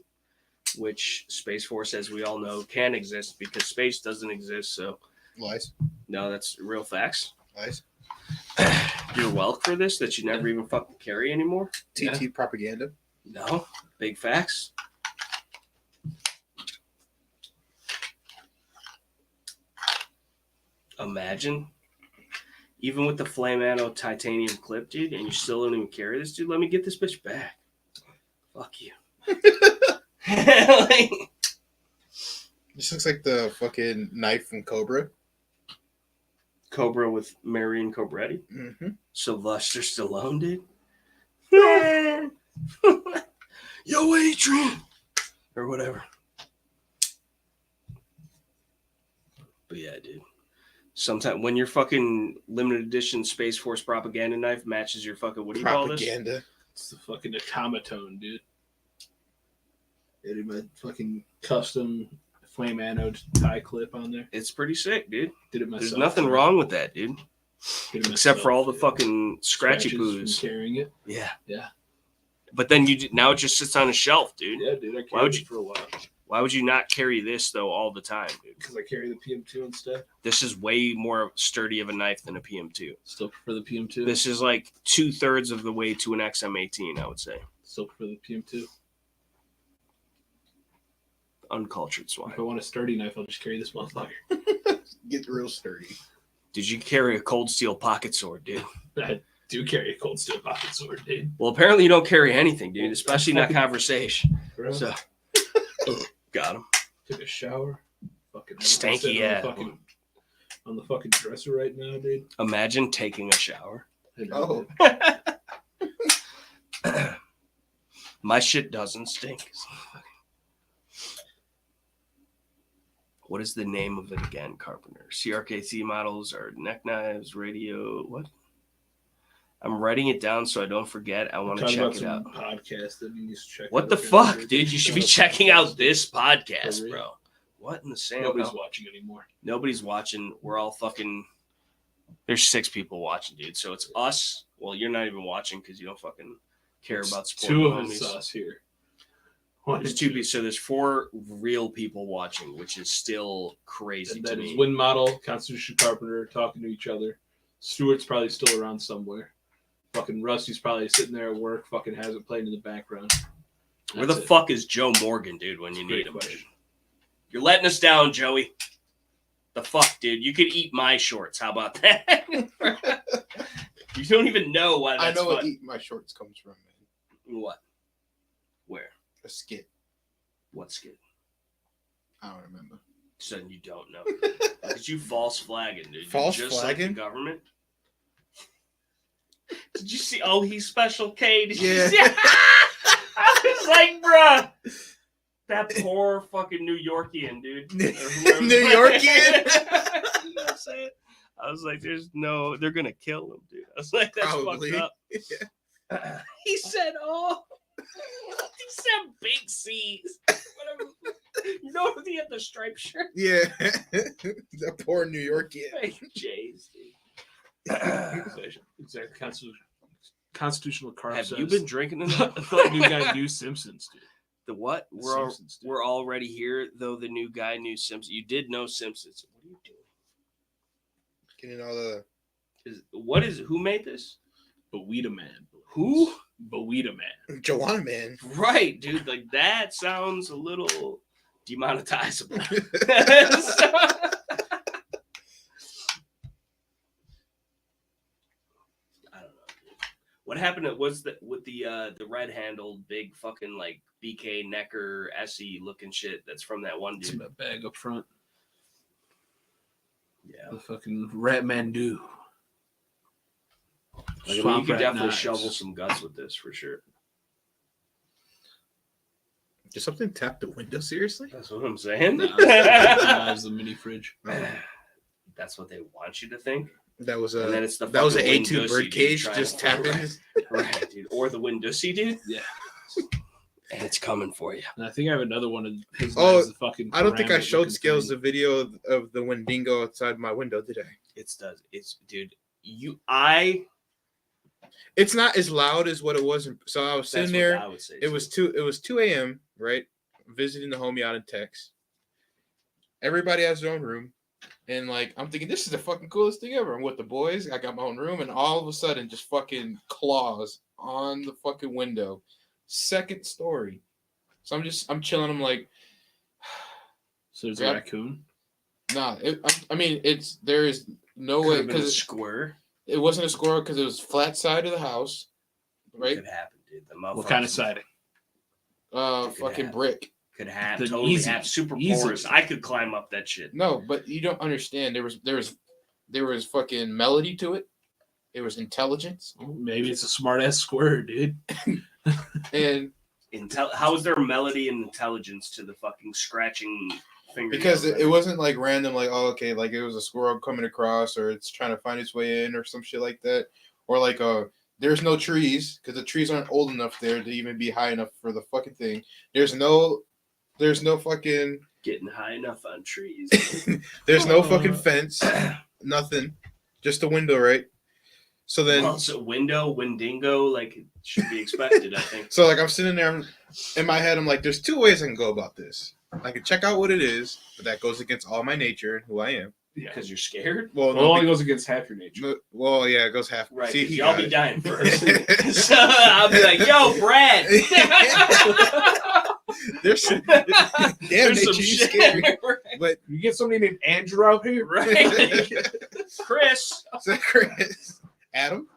Speaker 1: which Space Force, as we all know, can exist because space doesn't exist. So
Speaker 3: Lies.
Speaker 1: no, that's real facts.
Speaker 3: Lies.
Speaker 1: You're welcome for this that you never even fucking carry anymore.
Speaker 3: TT propaganda.
Speaker 1: No, big facts. Imagine, even with the Flame Ammo titanium clip, dude, and you still don't even carry this, dude. Let me get this bitch back. Fuck you. Like,
Speaker 3: This looks like the fucking knife from Cobra.
Speaker 1: Cobra with Marion Cobretti.
Speaker 3: Mm-hmm.
Speaker 1: Sylvester Stallone, dude. Yo, Adrian. Or whatever. But yeah, dude. Sometimes when your fucking limited edition Space Force propaganda knife matches your fucking, what do you call this?
Speaker 3: Propaganda.
Speaker 2: It's the fucking automaton, dude. It had my fucking custom flame anode tie clip on there.
Speaker 1: It's pretty sick, dude.
Speaker 2: Did it myself.
Speaker 1: There's nothing wrong with that, dude.
Speaker 2: Did it
Speaker 1: Except for
Speaker 2: myself,
Speaker 1: all the
Speaker 2: dude.
Speaker 1: fucking scratchy
Speaker 2: Scratches
Speaker 1: poos.
Speaker 2: from carrying it.
Speaker 1: Yeah.
Speaker 2: Yeah.
Speaker 1: But then now it just sits on a shelf, dude.
Speaker 2: Yeah, dude. I
Speaker 1: Why
Speaker 2: carried
Speaker 1: would you-
Speaker 2: it for a while
Speaker 1: Why would you not carry this though all the time, dude?
Speaker 2: because I carry the PM2 instead.
Speaker 1: This is way more sturdy of a knife than a PM2.
Speaker 2: Still prefer the PM2.
Speaker 1: This is like 2/3 of the way to an XM18, I would say.
Speaker 2: Still prefer the PM2.
Speaker 1: Uncultured swine.
Speaker 2: If I want a sturdy knife, I'll just carry this motherfucker.
Speaker 3: Get real sturdy.
Speaker 1: Did you carry a cold steel pocket sword, dude?
Speaker 2: I do carry a cold steel pocket sword, dude.
Speaker 1: Well, apparently you don't carry anything, dude, especially not conversation.
Speaker 2: Bro,
Speaker 1: So, got him.
Speaker 2: took a shower. Fucking
Speaker 1: Stanky
Speaker 2: sitting
Speaker 1: ass.
Speaker 2: on the fucking dresser right now, dude.
Speaker 1: Imagine taking a shower.
Speaker 2: I know,
Speaker 3: Oh.
Speaker 2: dude.
Speaker 1: My shit doesn't stink. What is the name of it again, Carpenter? CRKC models are neck knives, radio. What? I'm writing it down so I don't forget. I want to
Speaker 2: Talking
Speaker 1: check
Speaker 2: about
Speaker 1: it
Speaker 2: some
Speaker 1: out.
Speaker 2: podcast that you need to check
Speaker 1: What
Speaker 2: out
Speaker 1: the
Speaker 2: if you're
Speaker 1: fuck,
Speaker 2: not
Speaker 1: dude? You should be
Speaker 2: Shut up.
Speaker 1: checking out this podcast,
Speaker 2: For real.
Speaker 1: bro. What in the sand?
Speaker 2: Nobody's watching anymore.
Speaker 1: Nobody's watching. We're all fucking. There's 6 people watching, dude. So it's us. Well, you're not even watching because you don't fucking care about supporting
Speaker 2: Two
Speaker 1: the
Speaker 2: of us
Speaker 1: homies.
Speaker 2: us here. One
Speaker 1: There's
Speaker 2: and
Speaker 1: 2
Speaker 2: two.
Speaker 1: people. So there's 4 real people watching, which is still crazy
Speaker 2: And
Speaker 1: to
Speaker 2: that is
Speaker 1: me.
Speaker 2: Wind Model, Constitution Carpenter talking to each other. Stuart's probably still around somewhere. Fucking Rusty's probably sitting there at work, fucking has it playing in the background.
Speaker 1: Where the
Speaker 2: That's it.
Speaker 1: fuck is Joe Morgan, dude, when you
Speaker 2: Great
Speaker 1: need him?
Speaker 2: question.
Speaker 1: Dude? You're letting us down, Joey. The fuck, dude? You could eat my shorts. How about that? You don't even know why
Speaker 3: I
Speaker 1: that's
Speaker 3: know what
Speaker 1: fun.
Speaker 3: eating my shorts comes from, man.
Speaker 1: What? Where?
Speaker 3: A skit.
Speaker 1: What skit?
Speaker 3: I don't remember.
Speaker 1: So you don't know. Did you false flagging, dude?
Speaker 3: False
Speaker 1: Just
Speaker 3: flagging?
Speaker 1: like the government? Did you see? Oh, he's Special K. Did you
Speaker 3: Yeah.
Speaker 1: see? I was like, bruh. That poor fucking New Yorkian, dude.
Speaker 3: New
Speaker 1: Or whoever-
Speaker 3: Yorkian?
Speaker 1: You know what I'm saying? I was like, there's no, they're going to kill him, dude. I was like, that's
Speaker 3: Probably.
Speaker 1: fucked up. He said, oh. He said big C's. Whatever. You know, he had the striped shirt.
Speaker 3: Yeah. The poor New Yorkian.
Speaker 1: Fake J's, dude.
Speaker 2: Exactly. Constitutional Carp
Speaker 1: Have
Speaker 2: says,
Speaker 1: you been drinking
Speaker 2: I
Speaker 1: enough?
Speaker 2: thought new guy knew Simpsons, dude.
Speaker 1: The what?
Speaker 2: The
Speaker 1: We're
Speaker 2: Simpsons, dude.
Speaker 1: we're already here, though the new guy knew Simpsons. You did know Simpsons. What are you doing?
Speaker 3: Getting all the
Speaker 1: Who made this?
Speaker 2: Bowita Man.
Speaker 1: Who?
Speaker 2: Bowita Man.
Speaker 3: Joanna man.
Speaker 1: Right, dude. Like that sounds a little demonetizable. I don't know. Dude. What happened? With the red handled big fucking like BK Necker SE looking shit that's from that one
Speaker 2: It's
Speaker 1: dude.
Speaker 2: in that bag up front.
Speaker 1: Yeah,
Speaker 2: The fucking Rat Mandu.
Speaker 1: like, I mean, you
Speaker 2: Swamp
Speaker 1: could
Speaker 2: Rat
Speaker 1: definitely
Speaker 2: knives.
Speaker 1: shovel some guts with this for sure.
Speaker 3: Did something tap the window? Seriously?
Speaker 1: That's what I'm saying.
Speaker 2: Knives, the mini fridge.
Speaker 1: That's what they want you to think.
Speaker 3: That was
Speaker 1: And then
Speaker 3: a
Speaker 1: it's the
Speaker 3: that was an
Speaker 1: fucking
Speaker 3: A2
Speaker 1: Windowsy
Speaker 3: bird
Speaker 1: dude
Speaker 3: cage
Speaker 1: trying
Speaker 3: just
Speaker 1: to-
Speaker 3: tapping.
Speaker 1: Right, dude. Or the Windowsy dude.
Speaker 2: Yeah.
Speaker 1: And it's coming for you.
Speaker 2: And I think I have another one of his
Speaker 3: Oh,
Speaker 2: knives, the fucking
Speaker 3: I don't think I
Speaker 2: Karambit
Speaker 3: showed
Speaker 2: looking
Speaker 3: Scales
Speaker 2: thing.
Speaker 3: the video of the Wendigo outside my window, did I?
Speaker 1: It's dude.
Speaker 3: It's not as loud as what it was. So I was
Speaker 1: That's
Speaker 3: sitting
Speaker 1: what
Speaker 3: there.
Speaker 1: I would say.
Speaker 3: It was 2 a.m. right? visiting the homie out in Texas. Everybody has their own room. And like I'm thinking this is the fucking coolest thing ever. I'm with the boys. I got my own room, and all of a sudden, just fucking claws on the fucking window, 2nd story. So I'm chilling. I'm like,
Speaker 5: So there's
Speaker 3: Yeah.
Speaker 5: a raccoon.
Speaker 3: nah. I mean, there is no way
Speaker 1: Could have been a
Speaker 3: because
Speaker 1: square.
Speaker 3: it wasn't a squirrel because it was flat side of the house, right?
Speaker 1: Could happen, dude. The
Speaker 5: What kind of
Speaker 1: motherfuckers
Speaker 5: siding?
Speaker 3: Fucking
Speaker 1: happen.
Speaker 3: brick.
Speaker 1: Could have
Speaker 5: Then
Speaker 1: totally
Speaker 5: easy.
Speaker 1: have super
Speaker 5: Easy.
Speaker 1: porous. I could climb up that shit.
Speaker 3: No, but you don't understand. There was fucking melody to it. There was intelligence,
Speaker 5: Oh, maybe it's a smart ass squirrel, dude.
Speaker 3: and
Speaker 1: How is there melody and intelligence to the fucking scratching finger?
Speaker 3: because it wasn't like random, like okay, like it was a squirrel coming across, or it's trying to find its way in, or some shit like that, or like there's no trees because the trees aren't old enough there to even be high enough for the fucking thing. There's no fucking
Speaker 1: getting high enough on trees.
Speaker 3: there's no fucking fence, nothing, just a window, right? So then,
Speaker 1: Well, so windingo, like it should be expected, I think.
Speaker 3: so like I'm sitting there, in my head, I'm like, there's 2 ways I can go about this. I can check out what it is, but that goes against all my nature and who I am.
Speaker 1: Because you're scared?
Speaker 3: Well,
Speaker 5: Well, it
Speaker 3: no,
Speaker 5: only goes against half your nature.
Speaker 3: well, yeah, it goes half.
Speaker 1: Right,
Speaker 3: See,
Speaker 1: because
Speaker 3: he
Speaker 1: y'all
Speaker 3: got
Speaker 1: be
Speaker 3: it.
Speaker 1: dying first. So I'll be like, yo, Brad!
Speaker 3: There's damn,
Speaker 1: There's some
Speaker 3: nature, you
Speaker 1: shit.
Speaker 3: scary. But
Speaker 5: You get somebody named Andrew out here?
Speaker 1: Right? Chris.
Speaker 3: so Chris, Adam,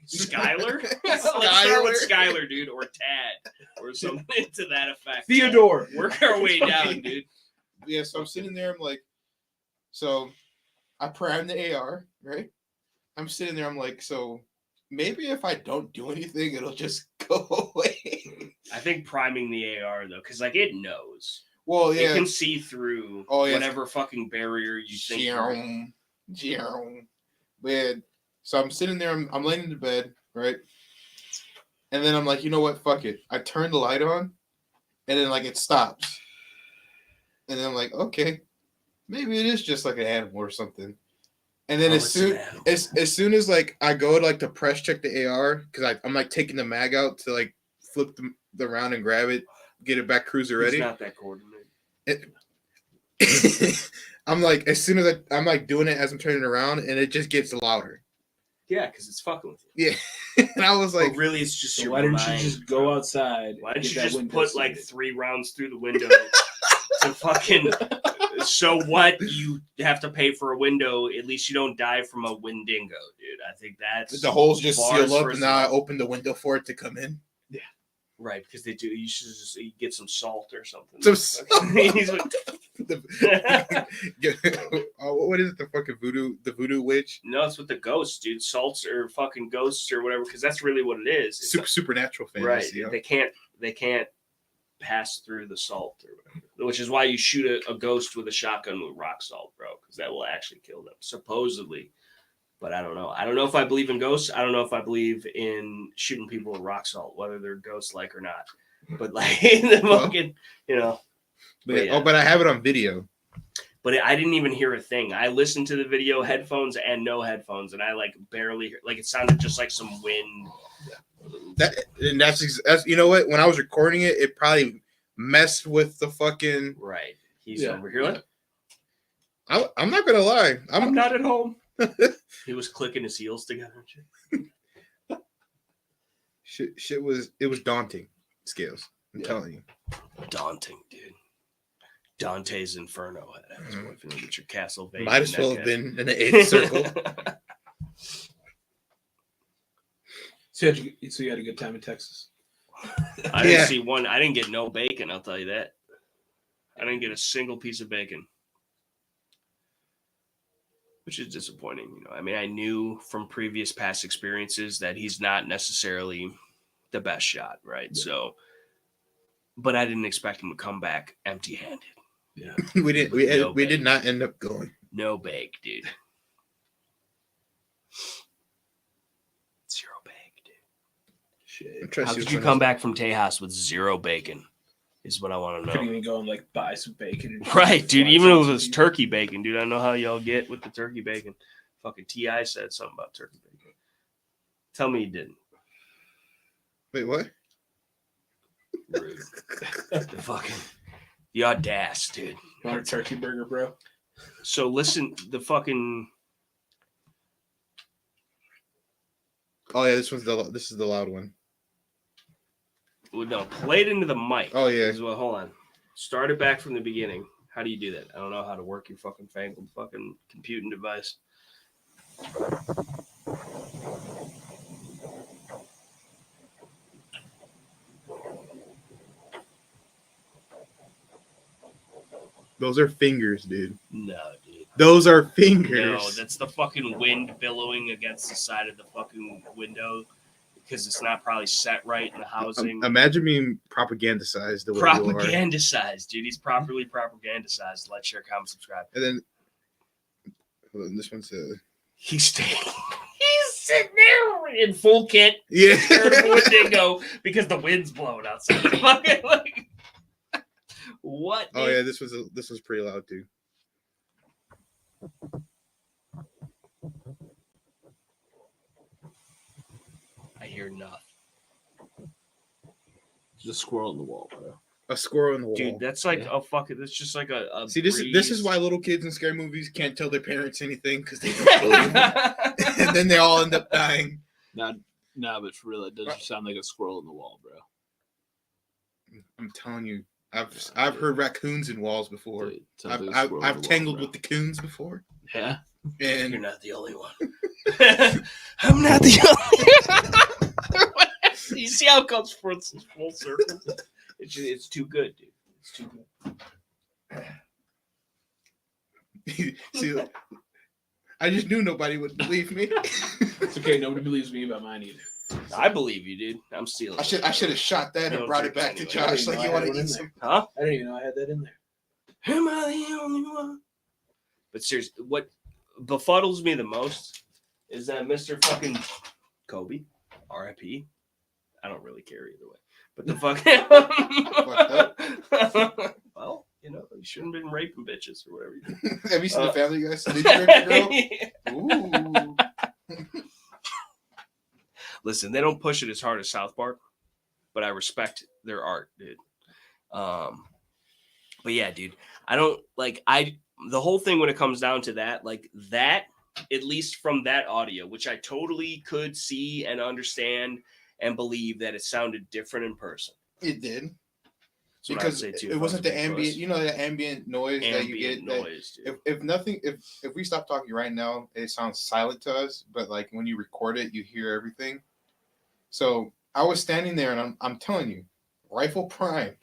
Speaker 1: Skylar? Let's start with Skylar, dude, or Tad, or something to that effect.
Speaker 5: Theodore.
Speaker 1: Work our way down, dude.
Speaker 3: yeah. So I'm sitting there. I'm like, so I prime the AR, right? I'm sitting there. I'm like, so maybe if I don't do anything, it'll just go away.
Speaker 1: I think priming the AR, though, because, like, it knows.
Speaker 3: Well, yeah.
Speaker 1: It can see through whatever fucking barrier you think.
Speaker 3: But so I'm sitting there. I'm laying in the bed, right? And then I'm like, you know what? Fuck it. I turn the light on, and then like it stops. And then I'm like, okay, maybe it is just like an animal or something. And then as soon as like I go like to press check the AR because I'm like taking the mag out to like flip the round and grab it, get it back cruiser ready.
Speaker 1: It's not that coordinated.
Speaker 3: I'm like, as soon as I'm like doing it as I'm turning around, and it just gets louder.
Speaker 1: Yeah, because it's fucking with you.
Speaker 3: Yeah, and I was like,
Speaker 1: but really, it's just
Speaker 5: So
Speaker 1: your
Speaker 5: why didn't
Speaker 1: mind.
Speaker 5: you just go outside?
Speaker 1: Why didn't you
Speaker 5: get that
Speaker 1: just
Speaker 5: window
Speaker 1: put like
Speaker 5: seated?
Speaker 1: 3 rounds through the window to fucking? So what? You have to pay for a window. At least you don't die from a windingo, dude. I think that's
Speaker 3: the holes just
Speaker 1: bars
Speaker 3: seal up,
Speaker 1: for
Speaker 3: and now I
Speaker 1: some-
Speaker 3: open the window for it to come in.
Speaker 1: Right, because they do. You should just get some salt or something.
Speaker 3: Some
Speaker 1: He's like,
Speaker 3: what is it? The fucking voodoo witch?
Speaker 1: no, it's with the ghosts, dude. Salts or fucking ghosts or whatever, because that's really what it is. It's
Speaker 3: Supernatural
Speaker 1: right.
Speaker 3: fantasy.
Speaker 1: They can't pass through the salt or whatever. Which is why you shoot a ghost with a shotgun with rock salt, bro, because that will actually kill them, supposedly. But I don't know. I don't know if I believe in ghosts. I don't know if I believe in shooting people with rock salt, whether they're ghost-like or not. But like the fucking, you know.
Speaker 3: But
Speaker 1: yeah.
Speaker 3: but I have it on video.
Speaker 1: But I didn't even hear a thing. I listened to the video, headphones and no headphones, and I like barely heard, like it sounded just like some wind.
Speaker 3: That's you know what? When I was recording it, it probably messed with the fucking.
Speaker 1: Right. He's over here. Like,
Speaker 3: I'm not gonna lie.
Speaker 1: I'm not at home. He was clicking his heels together.
Speaker 3: Shit was daunting. Scales. I'm telling you.
Speaker 1: Daunting, dude. Dante's Inferno. That's what if you get your Castlevania.
Speaker 3: Might as well have been in the 8th circle.
Speaker 5: So you had a good time in Texas.
Speaker 1: I didn't see one. I didn't get no bacon. I'll tell you that. I didn't get a single piece of bacon, which is disappointing. You know, I mean, I knew from previous past experiences that he's not necessarily the best shot, right? Yeah. So, but I didn't expect him to come back empty-handed.
Speaker 5: Yeah,
Speaker 3: we did not end up going.
Speaker 1: No bake, dude. Zero bake, dude. Shit. How did you come back from Tejas with zero bacon? Is what I want to know.
Speaker 5: Couldn't even go and like buy some bacon.
Speaker 1: Right, dude. Even if it was turkey bacon, dude. I know how y'all get with the turkey bacon. Fucking T.I. said something about turkey bacon. Tell me you didn't.
Speaker 3: Wait, what?
Speaker 1: Rude. The fucking The audace, dude.
Speaker 2: You want a turkey burger, bro?
Speaker 1: So listen, the fucking.
Speaker 3: Oh yeah, this is the loud one.
Speaker 1: Well, no, play it into the mic.
Speaker 3: Oh yeah.
Speaker 1: As well, hold on. Start it back from the beginning. How do you do that? I don't know how to work your fucking fangled fucking computing device.
Speaker 3: Those are fingers, dude.
Speaker 1: No, dude.
Speaker 3: Those are fingers.
Speaker 1: No, that's the fucking wind billowing against the side of the fucking window because it's not probably set right in the housing.
Speaker 3: Imagine being propagandized the way you are.
Speaker 1: Propagandized, dude. He's properly propagandized. Like, share, comment, subscribe.
Speaker 3: And then hold on, this one's
Speaker 1: He's sitting there in full kit.
Speaker 3: yeah.
Speaker 1: Scared of Wendigo because the wind's blowing outside. Like, what?
Speaker 3: Oh
Speaker 1: dude?
Speaker 3: yeah, this was pretty loud too.
Speaker 1: I hear nothing.
Speaker 2: There's a squirrel in the wall, bro.
Speaker 3: A squirrel in the wall.
Speaker 1: Dude, that's like a fucking. That's just like a
Speaker 3: See, this is
Speaker 1: breeze.
Speaker 3: why little kids in scary movies can't tell their parents anything because they don't believe them. And then they all end up dying.
Speaker 2: Nah, but for real, it does sound like a squirrel in the wall, bro.
Speaker 3: I'm telling you, I've heard raccoons in walls before.
Speaker 2: Dude, it sounds like a squirrel in
Speaker 3: I've
Speaker 2: the wall,
Speaker 3: tangled
Speaker 2: bro.
Speaker 3: with the coons before.
Speaker 2: Yeah.
Speaker 1: You're
Speaker 3: And
Speaker 1: not the only one. I'm not the only one. You see how it comes full circle? It's too good, dude. It's too good.
Speaker 3: see, I just knew nobody would believe me.
Speaker 2: It's okay. Nobody believes me about mine either.
Speaker 1: I believe you, dude. I'm stealing.
Speaker 3: I should have shot that and
Speaker 1: Don't
Speaker 3: brought it
Speaker 1: drink
Speaker 3: back to
Speaker 1: anyway.
Speaker 3: Josh.
Speaker 2: I
Speaker 3: Like,
Speaker 2: didn't
Speaker 3: you
Speaker 2: know I
Speaker 3: want
Speaker 2: had
Speaker 3: to
Speaker 2: one
Speaker 3: eat
Speaker 2: in
Speaker 3: some?
Speaker 1: Huh?
Speaker 2: I didn't even know I had that in there.
Speaker 1: Am I the only one? But seriously, what befuddles me the most is that Mr. fucking Kobe, R.I.P. I don't really care either way. But the fucking well, you know, you shouldn't have been raping bitches or whatever you do.
Speaker 3: Have you seen the Family Guy? Did you rape the girl? Ooh.
Speaker 1: Listen, they don't push it as hard as South Park, but I respect their art, dude. But yeah, dude, I don't like the whole thing when it comes down to that, like that, at least from that audio, which I totally could see and understand and believe that it sounded different in person.
Speaker 3: It did.
Speaker 1: That's what I'd
Speaker 3: Because
Speaker 1: say too,
Speaker 3: it
Speaker 1: if I
Speaker 3: wasn't
Speaker 1: was a
Speaker 3: the
Speaker 1: big
Speaker 3: ambient,
Speaker 1: puss.
Speaker 3: you know, the ambient noise that you get.
Speaker 1: Ambient noise, dude.
Speaker 3: If we stop talking right now, it sounds silent to us. But like when you record it, you hear everything. So I was standing there, and I'm telling you, rifle primed.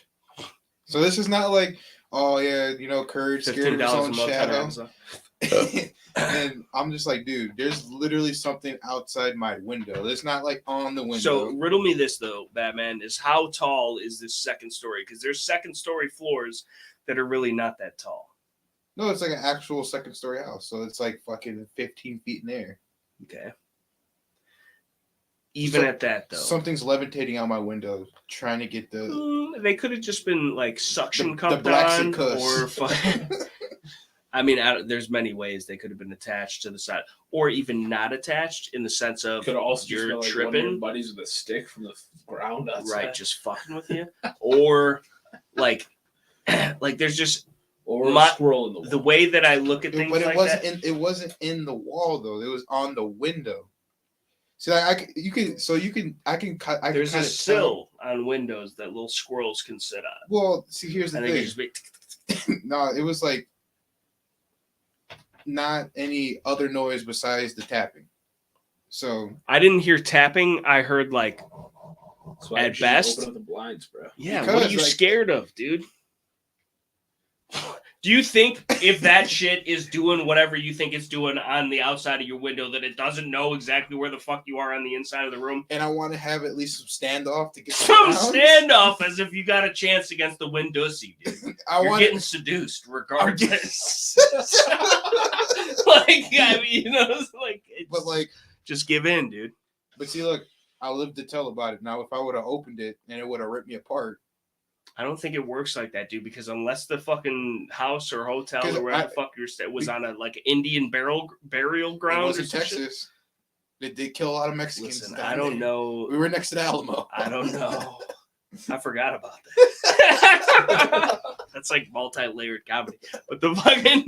Speaker 3: So this is not like, oh yeah, you know, Courage scared of his
Speaker 1: $15 a
Speaker 3: own
Speaker 1: month on
Speaker 3: shadow.
Speaker 1: Amazon.
Speaker 3: And I'm just like, dude, there's literally something outside my window. It's not like on the window.
Speaker 1: So riddle me this though, Batman, is how tall is this second story? Because there's second story floors that are really not that tall.
Speaker 3: No, it's like an actual second story house. So it's like fucking 15 feet in the air.
Speaker 1: Okay. Even at that though.
Speaker 3: Something's levitating out my window trying to get the
Speaker 1: They could have just been like suction
Speaker 3: The
Speaker 1: cupped
Speaker 3: blacks
Speaker 1: on,
Speaker 3: and cuss.
Speaker 1: or fucking. I mean, there's many ways they could have been attached to the side, or even not attached in the sense of
Speaker 2: Could also just
Speaker 1: you're
Speaker 2: smell like one of your
Speaker 1: tripping,
Speaker 2: buddies with a stick from the ground outside.
Speaker 1: right? Just fucking with you, or like there's just
Speaker 2: Or
Speaker 1: My-
Speaker 2: a squirrel in the wall.
Speaker 1: the way that I look at things
Speaker 3: but it
Speaker 1: like
Speaker 3: wasn't
Speaker 1: that.
Speaker 3: it wasn't in the wall though. It was on the window. See, I can cut. I
Speaker 1: There's
Speaker 3: can
Speaker 1: a
Speaker 3: kinda
Speaker 1: sill on windows that little squirrels can sit on,
Speaker 3: Well, see, here's the
Speaker 1: and they can
Speaker 3: thing.
Speaker 1: just be.
Speaker 3: No, it was like not any other noise besides the tapping. So
Speaker 1: I didn't hear tapping. I heard like,
Speaker 2: That's why
Speaker 1: at
Speaker 2: you should
Speaker 1: best-
Speaker 2: open up the blinds, bro.
Speaker 1: yeah. What are
Speaker 3: Because,
Speaker 1: you
Speaker 3: like-
Speaker 1: scared of, dude? Do you think if that shit is doing whatever you think it's doing on the outside of your window that it doesn't know exactly where the fuck you are on the inside of the room?
Speaker 3: and I want to have at least some standoff to get
Speaker 1: Some
Speaker 3: sounds.
Speaker 1: standoff as if you got a chance against the Windowsy, dude.
Speaker 3: I
Speaker 1: You're
Speaker 3: want
Speaker 1: getting seduced regardless.
Speaker 3: but
Speaker 1: Like, I mean, you know, it's like,
Speaker 3: like,
Speaker 1: just give in, dude.
Speaker 3: but see, look, I live to tell about it. Now, if I would have opened it and it would have ripped me apart,
Speaker 1: I don't think it works like that, dude, because unless the fucking house or hotel
Speaker 3: 'Cause
Speaker 1: or wherever
Speaker 3: I-
Speaker 1: the fuck you're staying was on a like Indian burial
Speaker 3: it
Speaker 1: ground
Speaker 3: was
Speaker 1: or
Speaker 3: in
Speaker 1: some shit.
Speaker 3: Texas. They did kill a lot of Mexicans.
Speaker 1: Listen,
Speaker 3: down
Speaker 1: I don't
Speaker 3: there.
Speaker 1: know.
Speaker 3: We were next to the Alamo.
Speaker 1: I don't know. I forgot about that. That's like multi-layered comedy. But the fucking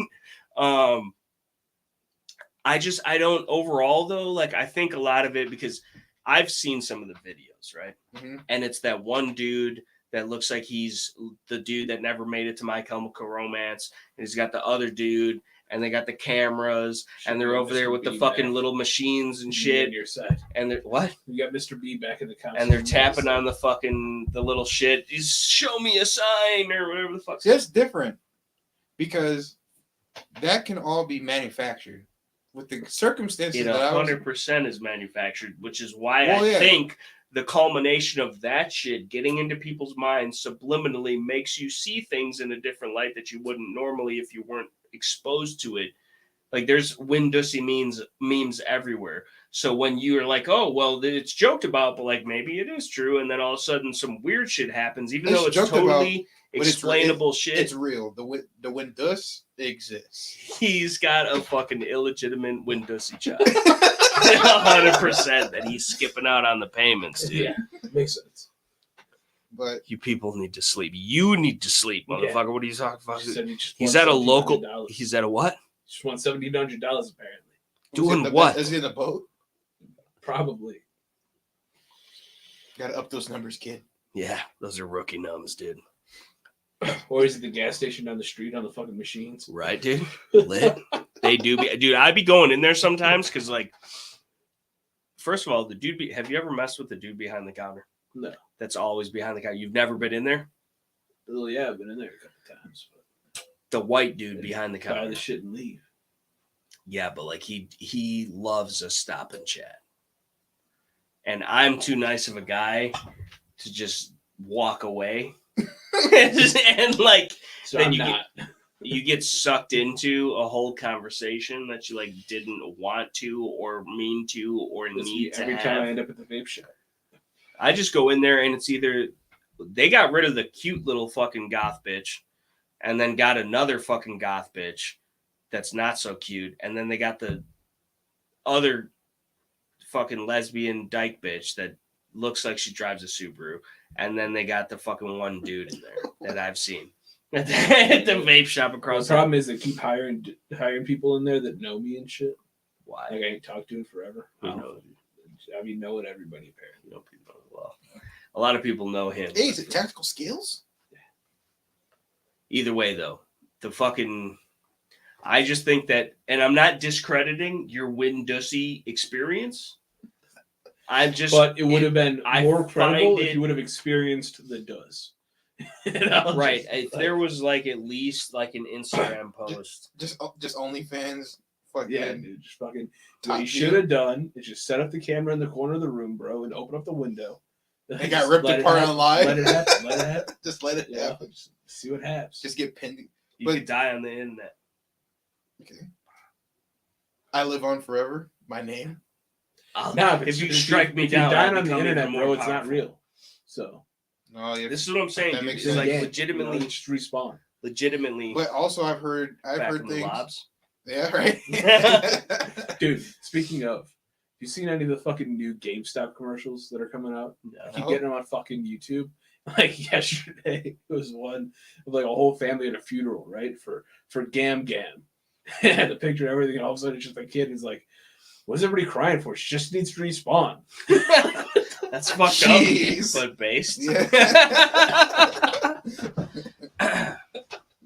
Speaker 1: I don't overall though, like I think a lot of it because I've seen some of the videos, right?
Speaker 3: Mm-hmm.
Speaker 1: And it's that one dude that looks like he's the dude that never made it to My Chemical Romance. And he's got the other dude, and they got the cameras, and they're over there with the fucking little machines and shit.
Speaker 2: On your side.
Speaker 1: And they're what?
Speaker 2: You got Mr. B back in the council.
Speaker 1: And they're tapping on the little shit. He's show me a sign or whatever the fuck.
Speaker 3: See, that's different because that can all be manufactured with the circumstances
Speaker 1: It
Speaker 3: that I was.
Speaker 1: 100% is manufactured, which is why
Speaker 3: Well,
Speaker 1: I
Speaker 3: yeah.
Speaker 1: think the culmination of that shit getting into people's minds subliminally makes you see things in a different light that you wouldn't normally if you weren't exposed to it. Like there's Windussy memes everywhere. So when you're like, oh, well, it's joked about, but like maybe it is true. And then all of a sudden some weird shit happens, even though it's
Speaker 3: joked
Speaker 1: totally
Speaker 3: but it's
Speaker 1: explainable shit.
Speaker 3: It's real. The Winduss exists.
Speaker 1: He's got a fucking illegitimate Windussy child. 100% that he's skipping out on the payments, dude.
Speaker 2: Yeah, makes sense.
Speaker 3: But
Speaker 1: You people need to sleep. You need to sleep, motherfucker.
Speaker 2: Yeah.
Speaker 1: What are you talking about?
Speaker 2: She said he just
Speaker 1: He's
Speaker 2: won
Speaker 1: at a local.
Speaker 2: $1,700.
Speaker 1: He's at a what?
Speaker 2: Just won $1,700 apparently.
Speaker 1: Doing what?
Speaker 3: Is he in the boat?
Speaker 2: Probably.
Speaker 3: Got to up those numbers, kid.
Speaker 1: Yeah, those are rookie numbers, dude.
Speaker 2: Or is it the gas station down the street on the fucking machines?
Speaker 1: Right, dude? Lit. They do be, dude. I'd be going in there sometimes because, like, first of all, the dude. Have you ever messed with the dude behind the counter?
Speaker 2: No.
Speaker 1: That's always behind the counter. You've never been in there?
Speaker 2: Well, yeah, I've been in there a couple times. But
Speaker 1: The white dude behind the
Speaker 2: buy
Speaker 1: counter.
Speaker 2: the shit and leave.
Speaker 1: Yeah, but like he loves a stop and chat. And I'm too nice of a guy to just walk away. And like
Speaker 2: So
Speaker 1: then
Speaker 2: I'm
Speaker 1: you
Speaker 2: not.
Speaker 1: you get sucked into a whole conversation that you like didn't want to or mean to or
Speaker 2: That's me
Speaker 1: need to
Speaker 2: every
Speaker 1: have.
Speaker 2: time I end up at the vape shop.
Speaker 1: I just go in there and it's either they got rid of the cute little fucking goth bitch and then got another fucking goth bitch that's not so cute. And then they got the other fucking lesbian dyke bitch that looks like she drives a Subaru. And then they got the fucking one dude in there that I've seen at the vape shop across.
Speaker 2: The problem is they keep hiring people in there that know me and shit.
Speaker 1: Why?
Speaker 2: Like I ain't talked to him forever.
Speaker 1: Who knows?
Speaker 2: I mean, knowing everybody apparently.
Speaker 1: You know people well. A lot of people know him.
Speaker 3: Hey, is it tactical skills?
Speaker 1: Either way, though, the fucking. I just think that, and I'm not discrediting your Windussy experience. I'm just.
Speaker 2: But it would have been
Speaker 1: I
Speaker 2: more credible
Speaker 1: find
Speaker 2: if
Speaker 1: it-
Speaker 2: you would have experienced the does. You know,
Speaker 1: Right.
Speaker 2: just
Speaker 1: If
Speaker 2: like-
Speaker 1: there was like at least like an Instagram post.
Speaker 3: Just OnlyFans. Fucking
Speaker 2: Yeah, dude, just fucking.
Speaker 3: top
Speaker 2: What you
Speaker 3: view.
Speaker 2: should have done is just set up the camera in the corner of the room, bro, and open up the window.
Speaker 3: They got ripped
Speaker 2: Let it
Speaker 3: apart
Speaker 2: happen.
Speaker 3: on live.
Speaker 2: Let it happen. Let it happen.
Speaker 3: Just let it
Speaker 2: Yeah.
Speaker 3: happen.
Speaker 2: Just see what happens.
Speaker 3: Just get pinned.
Speaker 1: You
Speaker 3: But-
Speaker 1: could die on the internet.
Speaker 3: Okay. I live on forever. My name.
Speaker 2: Nah, but
Speaker 1: if you strike me
Speaker 2: if you're
Speaker 1: down,
Speaker 2: dying
Speaker 1: I'll
Speaker 2: on the
Speaker 1: become even
Speaker 2: internet,
Speaker 1: more
Speaker 2: bro, it's not
Speaker 1: powerful.
Speaker 2: real. So
Speaker 3: No, yeah.
Speaker 1: This is what I'm saying.
Speaker 3: That
Speaker 1: Dude.
Speaker 3: makes
Speaker 1: It's like
Speaker 3: sense.
Speaker 1: legitimately,
Speaker 2: just respawn.
Speaker 1: legitimately.
Speaker 3: But also, I've heard
Speaker 1: back
Speaker 3: things.
Speaker 1: from the lobs.
Speaker 3: Yeah, right.
Speaker 2: Dude, speaking of, you seen any of the fucking new GameStop commercials that are coming out?
Speaker 1: No.
Speaker 2: Keep
Speaker 3: No.
Speaker 2: getting them on fucking YouTube. Like yesterday, it was one of like a whole family at a funeral, right? For Gam Gam. It had the picture and everything, and all of a sudden it's just a kid who's like, "What's everybody crying for? She just needs to respawn."
Speaker 1: That's fucked
Speaker 3: Jeez.
Speaker 1: up, but based.
Speaker 3: Yeah.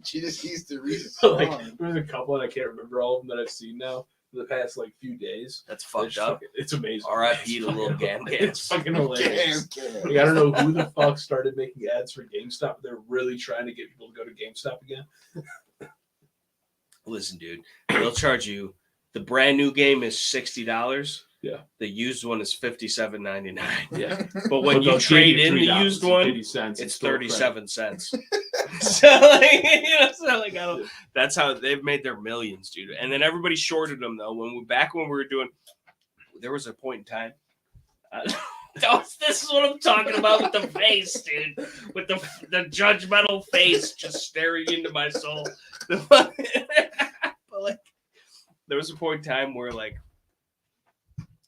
Speaker 3: She just needs to
Speaker 2: Like
Speaker 3: respawn.
Speaker 2: there's a couple, and I can't remember all of them that I've seen now in the past like few days.
Speaker 1: That's
Speaker 2: It's
Speaker 1: fucked up.
Speaker 2: fucking- It's amazing.
Speaker 1: R.I.P. to
Speaker 2: It's
Speaker 1: little
Speaker 2: fucking-
Speaker 1: Gam Gams.
Speaker 2: It's fucking hilarious.
Speaker 3: Damn.
Speaker 2: Like, I don't know who the fuck started making ads for GameStop. They're really trying to get people to go to GameStop again.
Speaker 1: Listen, dude, they'll charge you. The brand new game is $60.
Speaker 2: Yeah.
Speaker 1: The used one is $57.99.
Speaker 2: Yeah.
Speaker 1: But when you
Speaker 2: they'll
Speaker 1: trade
Speaker 2: give
Speaker 1: in the
Speaker 2: $3
Speaker 1: used
Speaker 2: and
Speaker 1: one,
Speaker 2: 50 cents and
Speaker 1: it's
Speaker 2: store
Speaker 1: 37 cents. So like, I don't, that's how they've made their millions, dude. And then everybody shorted them though. When we were doing, there was a point in time. This is what I'm talking about with the face, dude. With the judgmental face just staring into my soul. But like, there was a point in time where like,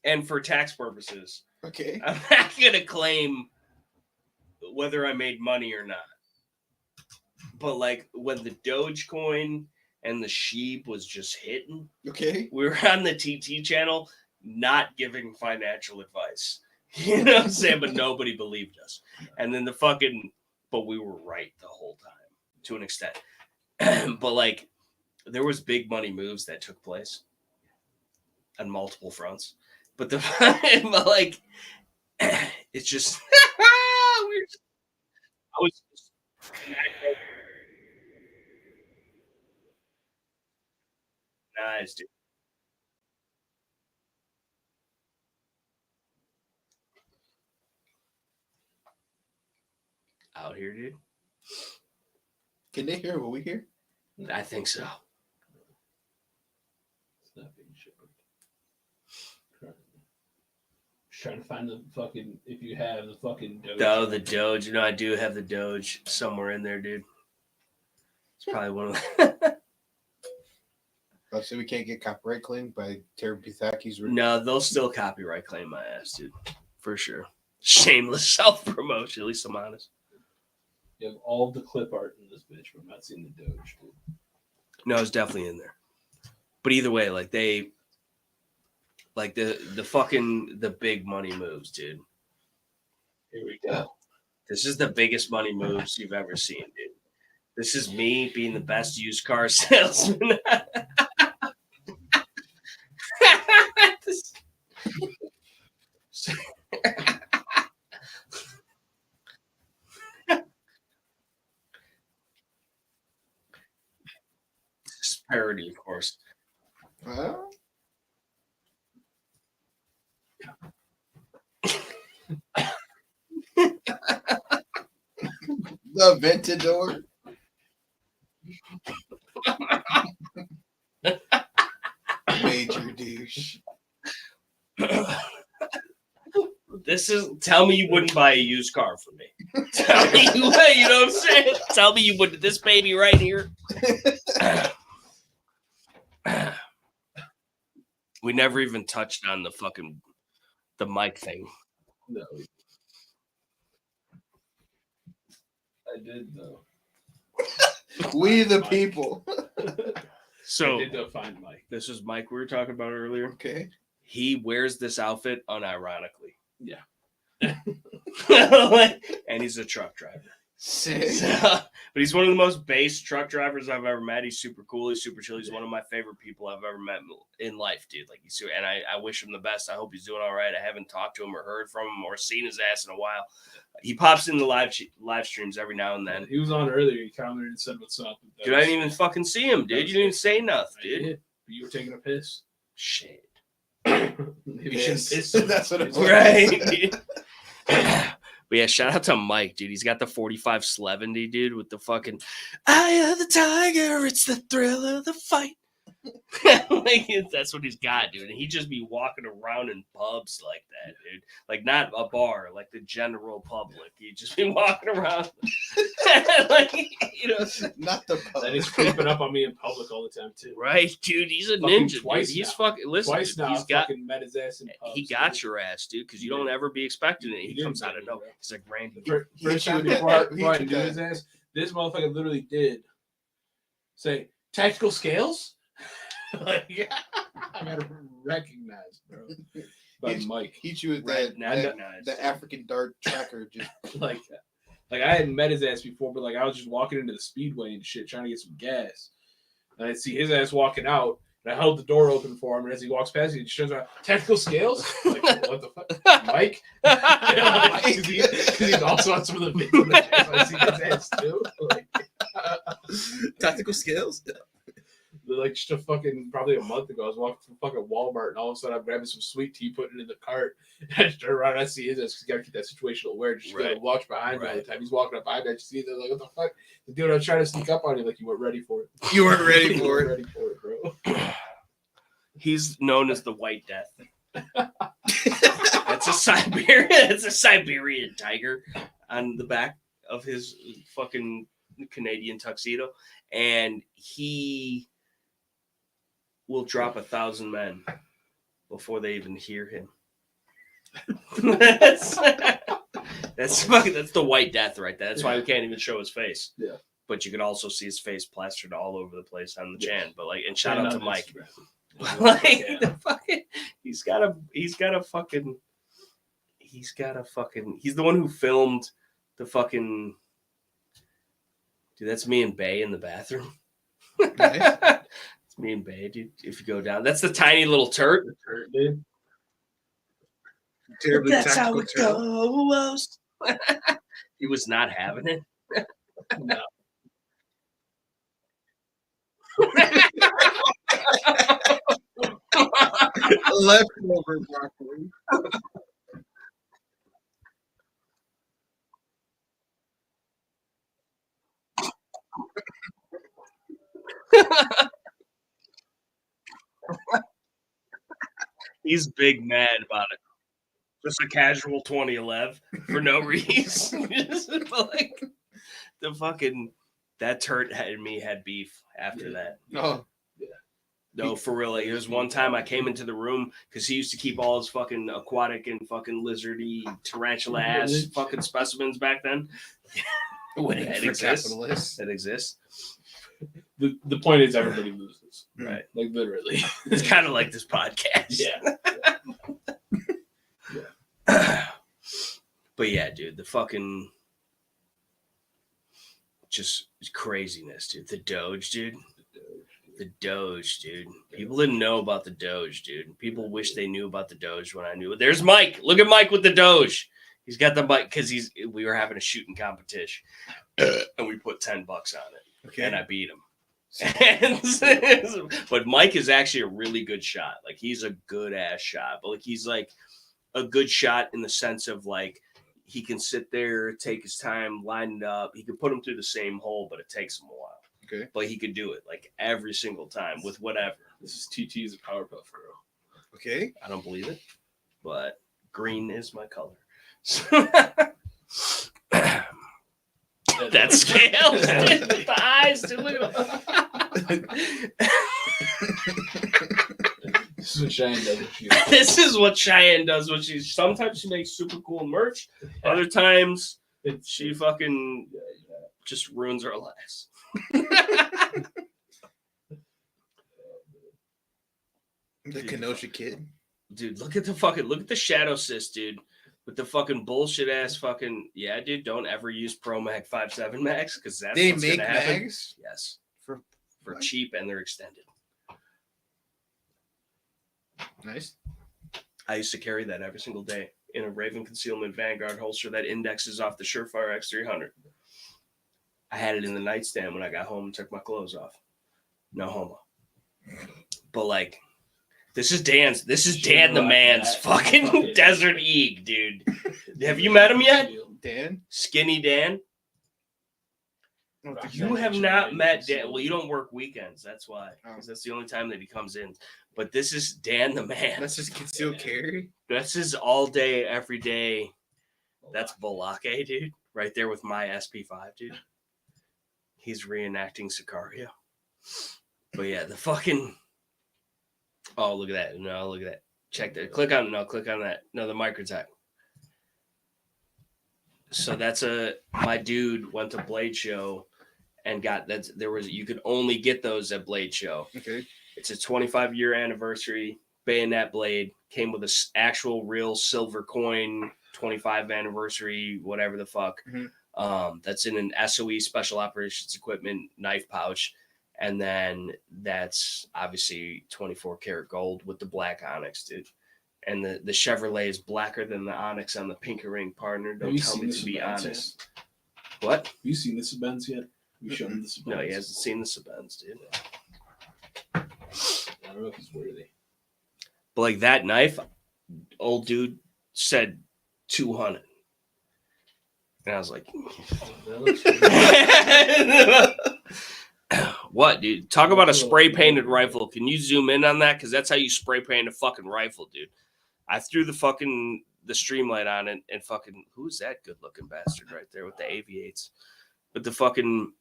Speaker 1: and for tax purposes,
Speaker 3: Okay.
Speaker 1: I'm not gonna claim whether I made money or not. But like when the Dogecoin and the sheep was just hitting,
Speaker 3: Okay.
Speaker 1: we were on the TT channel not giving financial advice. You know what I'm saying? But nobody believed us. And then but we were right the whole time to an extent. But like there was big money moves that took place on multiple fronts. But but like it's just I was nice, dude. Out here, dude.
Speaker 3: Can they hear what we hear?
Speaker 1: I think so.
Speaker 2: It's not being shipped. Just trying to find the fucking, if you have the fucking Doge.
Speaker 1: Oh, the Doge. You know, I do have the Doge somewhere in there, dude. It's probably one of the...
Speaker 3: So we can't get copyright claimed by TerriblyTactical's.
Speaker 1: No, they'll still copyright claim my ass, dude. For sure. Shameless self-promotion. At least I'm honest.
Speaker 2: You have all the clip art in this bitch, but I'm not seeing the Doge, dude.
Speaker 1: No, it's definitely in there. But either way, like the big money moves, dude.
Speaker 2: Here we go.
Speaker 1: This is the biggest money moves you've ever seen, dude. This is me being the best used car salesman. This is parody, of course.
Speaker 3: The Ventador. Major douche.
Speaker 1: This is, tell me you wouldn't buy a used car from me. Tell me you would, you know what I'm saying? Tell me you would. This baby right here. We never even touched on the mic thing.
Speaker 2: No. I did, though.
Speaker 3: We the people.
Speaker 1: So
Speaker 2: I did go find Mike.
Speaker 1: this is Mike we were talking about earlier.
Speaker 3: Okay.
Speaker 1: He wears this outfit unironically.
Speaker 2: Yeah.
Speaker 1: And he's a truck driver.
Speaker 3: Sick.
Speaker 1: But he's one of the most base truck drivers I've ever met. He's super cool. He's super chill. He's one of my favorite people I've ever met in life, dude. Like and I wish him the best. I hope he's doing all right. I haven't talked to him or heard from him or seen his ass in a while. He pops in the live streams every now and then.
Speaker 2: He was on earlier. He commented and said what's up.
Speaker 1: Dude, I didn't even fucking see him, dude. You didn't even say nothing,
Speaker 2: I
Speaker 1: dude.
Speaker 2: did. You were taking a piss.
Speaker 1: Shit.
Speaker 2: Maybe you shouldn't piss.
Speaker 3: That's what it was.
Speaker 1: Right. But yeah, shout out to Mike, dude. He's got the 45 70, dude, with the fucking eye of the tiger. It's the thrill of the fight. Like, that's what he's got, dude. And he just be walking around in pubs like that, dude. Like not a bar, like the general public. He just be walking around, like, you know,
Speaker 3: Not the pub.
Speaker 2: And he's creeping up on me in public all the time too.
Speaker 1: right, dude. He's a
Speaker 2: Fucking
Speaker 1: ninja,
Speaker 2: twice
Speaker 1: dude. He's
Speaker 2: now.
Speaker 1: fucking listen.
Speaker 2: Twice
Speaker 1: Dude,
Speaker 2: now,
Speaker 1: he's got.
Speaker 2: fucking met his ass in pubs.
Speaker 1: He got your ass, dude, because you don't ever be expecting it. He
Speaker 2: didn't
Speaker 1: comes
Speaker 2: say
Speaker 1: out of
Speaker 2: it,
Speaker 1: nowhere.
Speaker 2: bro.
Speaker 1: He's like Randy.
Speaker 2: First
Speaker 3: He
Speaker 2: time
Speaker 3: chewed
Speaker 2: before I
Speaker 3: that. He
Speaker 2: knew
Speaker 3: chewed
Speaker 2: his
Speaker 3: that.
Speaker 2: ass, this motherfucker literally did say tactical scales. Like, yeah, I gotta recognize, bro. By Mike,
Speaker 3: He chewed
Speaker 1: Right,
Speaker 3: that
Speaker 1: nice.
Speaker 3: the African dart tracker. Just
Speaker 2: like I hadn't met his ass before, but like I was just walking into the speedway and shit, trying to get some gas, and I see his ass walking out, and I held the door open for him, and as he walks past, he just turns around, tactical scales. I'm like, what the fuck, Mike? Because he's also on some of the videos. I see his ass too. Like,
Speaker 3: tactical skills.
Speaker 2: like just a fucking probably a month ago, I was walking through fucking Walmart, and all of a sudden I'm grabbing some sweet tea, putting it in the cart. And I just turn around and I see his ass because you gotta keep that situational awareness. You gotta
Speaker 1: Right.
Speaker 2: watch behind me all the
Speaker 1: Right.
Speaker 2: time. He's walking up behind me, I just see that, like, what the fuck? The dude, I was trying to sneak up on you, like you weren't ready for it.
Speaker 3: You weren't ready
Speaker 2: You
Speaker 3: for
Speaker 2: weren't
Speaker 3: it.
Speaker 2: ready for it, bro.
Speaker 1: He's known as the White Death. That's a Siberian. It's a Siberian tiger on the back of his fucking Canadian tuxedo, and he will drop 1,000 men before they even hear him. That's the White Death right there. That's why we can't even show his face.
Speaker 2: Yeah.
Speaker 1: But you could also see his face plastered all over the place on the
Speaker 2: Yes.
Speaker 1: chan. But like, and shout out to
Speaker 2: on
Speaker 1: Mike.
Speaker 2: Instagram.
Speaker 1: Like
Speaker 2: Yeah.
Speaker 1: the fucking, he's the one who filmed the fucking. Dude, that's me and Bay in the bathroom.
Speaker 3: Nice.
Speaker 1: It's me and Bay, dude. If you go down, that's the tiny little turd.
Speaker 2: Dude.
Speaker 3: Terribly
Speaker 1: That's how
Speaker 3: tactical
Speaker 1: it
Speaker 3: channel.
Speaker 1: goes. He was not having it.
Speaker 2: No.
Speaker 3: Leftover broccoli.
Speaker 1: He's big mad about it. Just a casual 2011 for no reason. But like the fucking that turd had me had beef after that.
Speaker 3: Oh,
Speaker 1: No, for real. Like, it was one time I came into the room because he used to keep all his fucking aquatic and fucking lizardy tarantula ass fucking specimens back then. When it
Speaker 3: for
Speaker 1: exists.
Speaker 3: capitalists.
Speaker 1: It exists.
Speaker 2: The point is everybody loses.
Speaker 1: Right.
Speaker 2: Like literally.
Speaker 1: It's kind of like this podcast.
Speaker 2: Yeah.
Speaker 1: But yeah, dude, the fucking just craziness, dude. The Doge, dude. The Doge, dude. People didn't know about the Doge, dude. People wish they knew about the Doge when I knew it. There's Mike. Look at Mike with the Doge. He's got the mic because we were having a shooting competition and we put $10 on it.
Speaker 3: Okay.
Speaker 1: And I beat him. But Mike is actually a really good shot. Like he's a good ass shot. But like he's like a good shot in the sense of like he can sit there, take his time, line it up. He can put him through the same hole, but it takes him a while.
Speaker 3: Okay.
Speaker 1: But he could do it like every single time with whatever.
Speaker 2: This is TT's a Powerpuff Girl.
Speaker 3: Okay.
Speaker 1: I don't believe it, but green is my color. That scales, dude. The eyes, dude. Look at
Speaker 2: This is what Cheyenne does.
Speaker 1: This is what Cheyenne does when sometimes she makes super cool merch. Other times she fucking just ruins our lives.
Speaker 3: The Kenosha kid.
Speaker 1: Dude, look at the shadow sis, dude. With the fucking bullshit ass fucking dude. Don't ever use Pro Mag 5.7 mags because that's
Speaker 3: They
Speaker 1: what's
Speaker 3: make
Speaker 1: gonna happen.
Speaker 3: mags
Speaker 1: Yes,
Speaker 3: for
Speaker 1: for
Speaker 3: what?
Speaker 1: cheap and they're extended.
Speaker 3: Nice.
Speaker 1: I used to carry that every single day in a Raven Concealment Vanguard holster that indexes off the Surefire X300. I had it in the nightstand when I got home and took my clothes off. No homo. But like, this is Dan the man's fucking Desert Eagle, dude. Have you met him yet?
Speaker 3: Dan?
Speaker 1: Skinny Dan?
Speaker 3: I don't think
Speaker 1: You
Speaker 3: so.
Speaker 1: have not met Dan. Well, you don't work weekends. That's why.
Speaker 3: Oh.
Speaker 1: Because that's the only time that he comes in. But this is Dan the man.
Speaker 3: That's just concealed carry.
Speaker 1: This is all day, every day. That's Balake, dude. Right there with my SP5, dude. He's reenacting Sicario. But yeah, the fucking... Oh, look at that. No, look at that. Check that. Click on that. No, the Microtech. So that's my dude went to Blade Show and got that. You could only get those at Blade Show.
Speaker 3: Okay.
Speaker 1: It's a 25-year anniversary bayonet blade. Came with an actual real silver coin, 25 anniversary, whatever the fuck.
Speaker 3: Mhm.
Speaker 1: That's in an SOE special operations equipment knife pouch. And then that's obviously 24 karat gold with the black onyx, dude. And the Chevrolet is blacker than the onyx on the pinker ring, partner. Don't tell me to be honest. What?
Speaker 2: Have you seen the Sabens yet? Have you shown him the Sabens?
Speaker 1: No, he hasn't seen the Sabens, dude.
Speaker 2: I don't know if he's worthy.
Speaker 1: But like that knife, old dude said 200. And I was like,
Speaker 2: That looks pretty
Speaker 1: what, dude? Talk about a spray painted rifle. Can you zoom in on that? Because that's how you spray paint a fucking rifle, dude. I threw the streamlight on it and fucking, who's that good looking bastard right there with the aviates? But the fucking,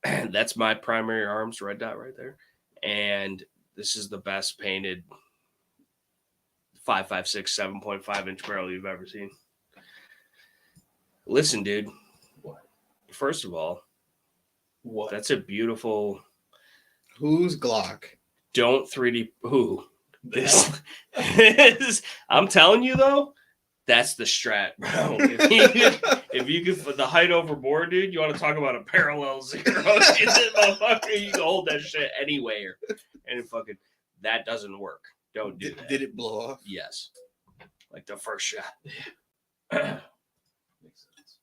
Speaker 1: that's my primary arms red dot right there. And this is the best painted 5.56, 7.5 inch barrel you've ever seen. Listen, dude.
Speaker 2: What?
Speaker 1: First of all,
Speaker 2: What?
Speaker 1: that's a beautiful.
Speaker 3: Who's Glock?
Speaker 1: Don't 3D. Who? This. I'm telling you though, that's the strat, bro. If you could put the height overboard, dude, you want to talk about a parallel zero? Motherfucker, you can hold that shit anywhere, and fucking that doesn't work. Don't do that.
Speaker 3: Did it blow off?
Speaker 1: Yes, like the first shot.
Speaker 2: Makes sense.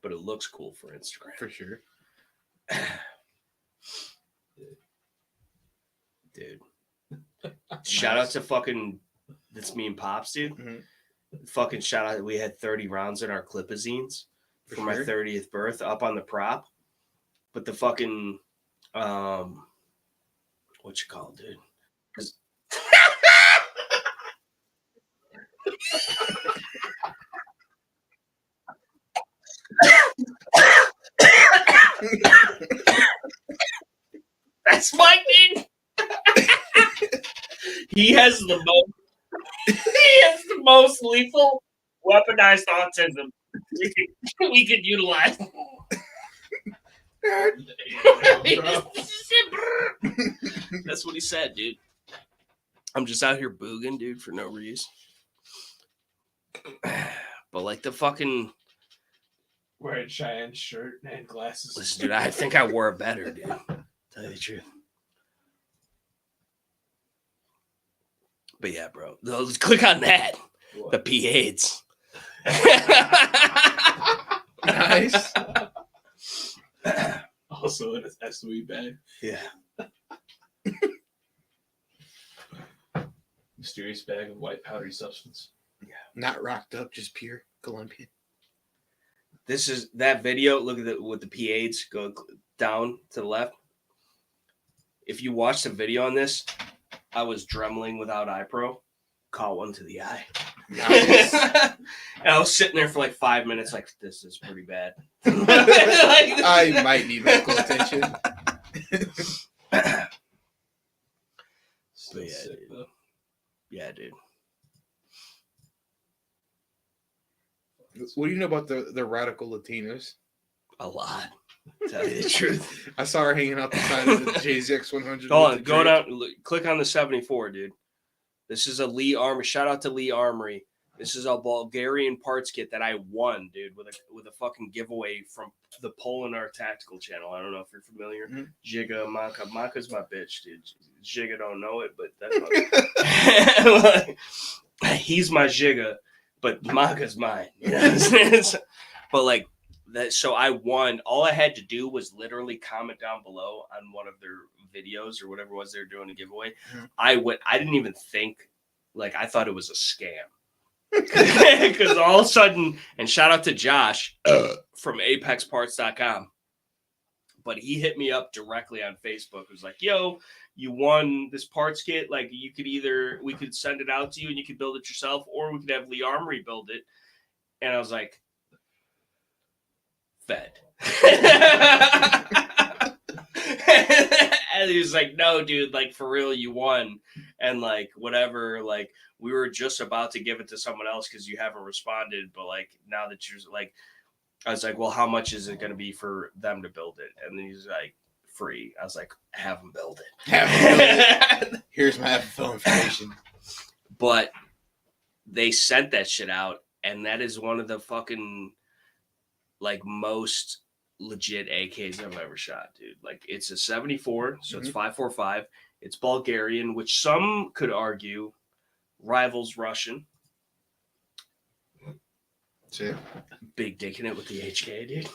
Speaker 1: But it looks cool for Instagram.
Speaker 3: For sure.
Speaker 1: Dude. Shout out to fucking that's me and Pops, dude.
Speaker 3: Mhm.
Speaker 1: Fucking shout out. We had 30 rounds in our clipazines for my
Speaker 3: sure.
Speaker 1: 30th birth up on the prop. But the fucking what you call it, dude? 'Cause- That's Mike, dude. He has the most lethal weaponized autism we could utilize. That's what he said, dude. I'm just out here booging, dude, for no reason. But like the fucking
Speaker 2: Wearing Cheyenne shirt and glasses.
Speaker 1: listen, dude, I think I wore it better, dude. Tell you the truth. But yeah, bro. Let's click on that.
Speaker 2: What?
Speaker 1: The P8s.
Speaker 3: Nice.
Speaker 2: Also in an SOE bag.
Speaker 1: Yeah.
Speaker 2: Mysterious bag of white powdery substance.
Speaker 3: Not rocked up, just pure Colombian.
Speaker 1: This is that video. Look at with the P8s go down to the left. If you watch the video on this, I was dremeling without iPro. Caught one to the eye.
Speaker 3: Nice.
Speaker 1: And I was sitting there for like 5 minutes, like, this is pretty bad.
Speaker 3: I might need medical attention.
Speaker 2: So
Speaker 1: yeah,
Speaker 2: sick,
Speaker 1: dude.
Speaker 2: though.
Speaker 1: Yeah, dude.
Speaker 3: What do you know about the radical Latinas?
Speaker 1: A lot. Tell you the truth.
Speaker 3: I saw her hanging out the side of the JZX 100.
Speaker 1: Hold on, go down. Click on the 74, dude. This is a Lee Armory. Shout out to Lee Armory. This is a Bulgarian parts kit that I won, dude, with a fucking giveaway from the Polinar Tactical channel. I don't know if you're familiar.
Speaker 3: Mhm.
Speaker 1: Giga Maka. Maka's my bitch, dude. Giga don't know it, but that's my he's my Giga, but Maka's mine. You know what I'm saying? But like that, so I won. All I had to do was literally comment down below on one of their videos or whatever it was they're doing a giveaway.
Speaker 3: Mhm.
Speaker 1: I didn't even think, like, I thought it was a scam. Because all of a sudden, and shout out to Josh from apexparts.com, but he hit me up directly on Facebook. It was like, yo, you won this parts kit. Like, we could send it out to you and you could build it yourself, or we could have Lee Armory build it. And I was like, fed. And he was like, no, dude, like, for real, you won. And like, whatever, like, we were just about to give it to someone else because you haven't responded. But like, now that you're like, I was like, well, how much is it going to be for them to build it? And then he's like, free. I was like, have them build it.
Speaker 3: Here's my full information.
Speaker 1: But they sent that shit out, and that is one of the fucking like most legit AKs I've ever shot, dude. Like, it's a 74, so it's 5.45. It's Bulgarian, which some could argue rivals Russian.
Speaker 3: Shit.
Speaker 1: Big dick in it with the HK, dude.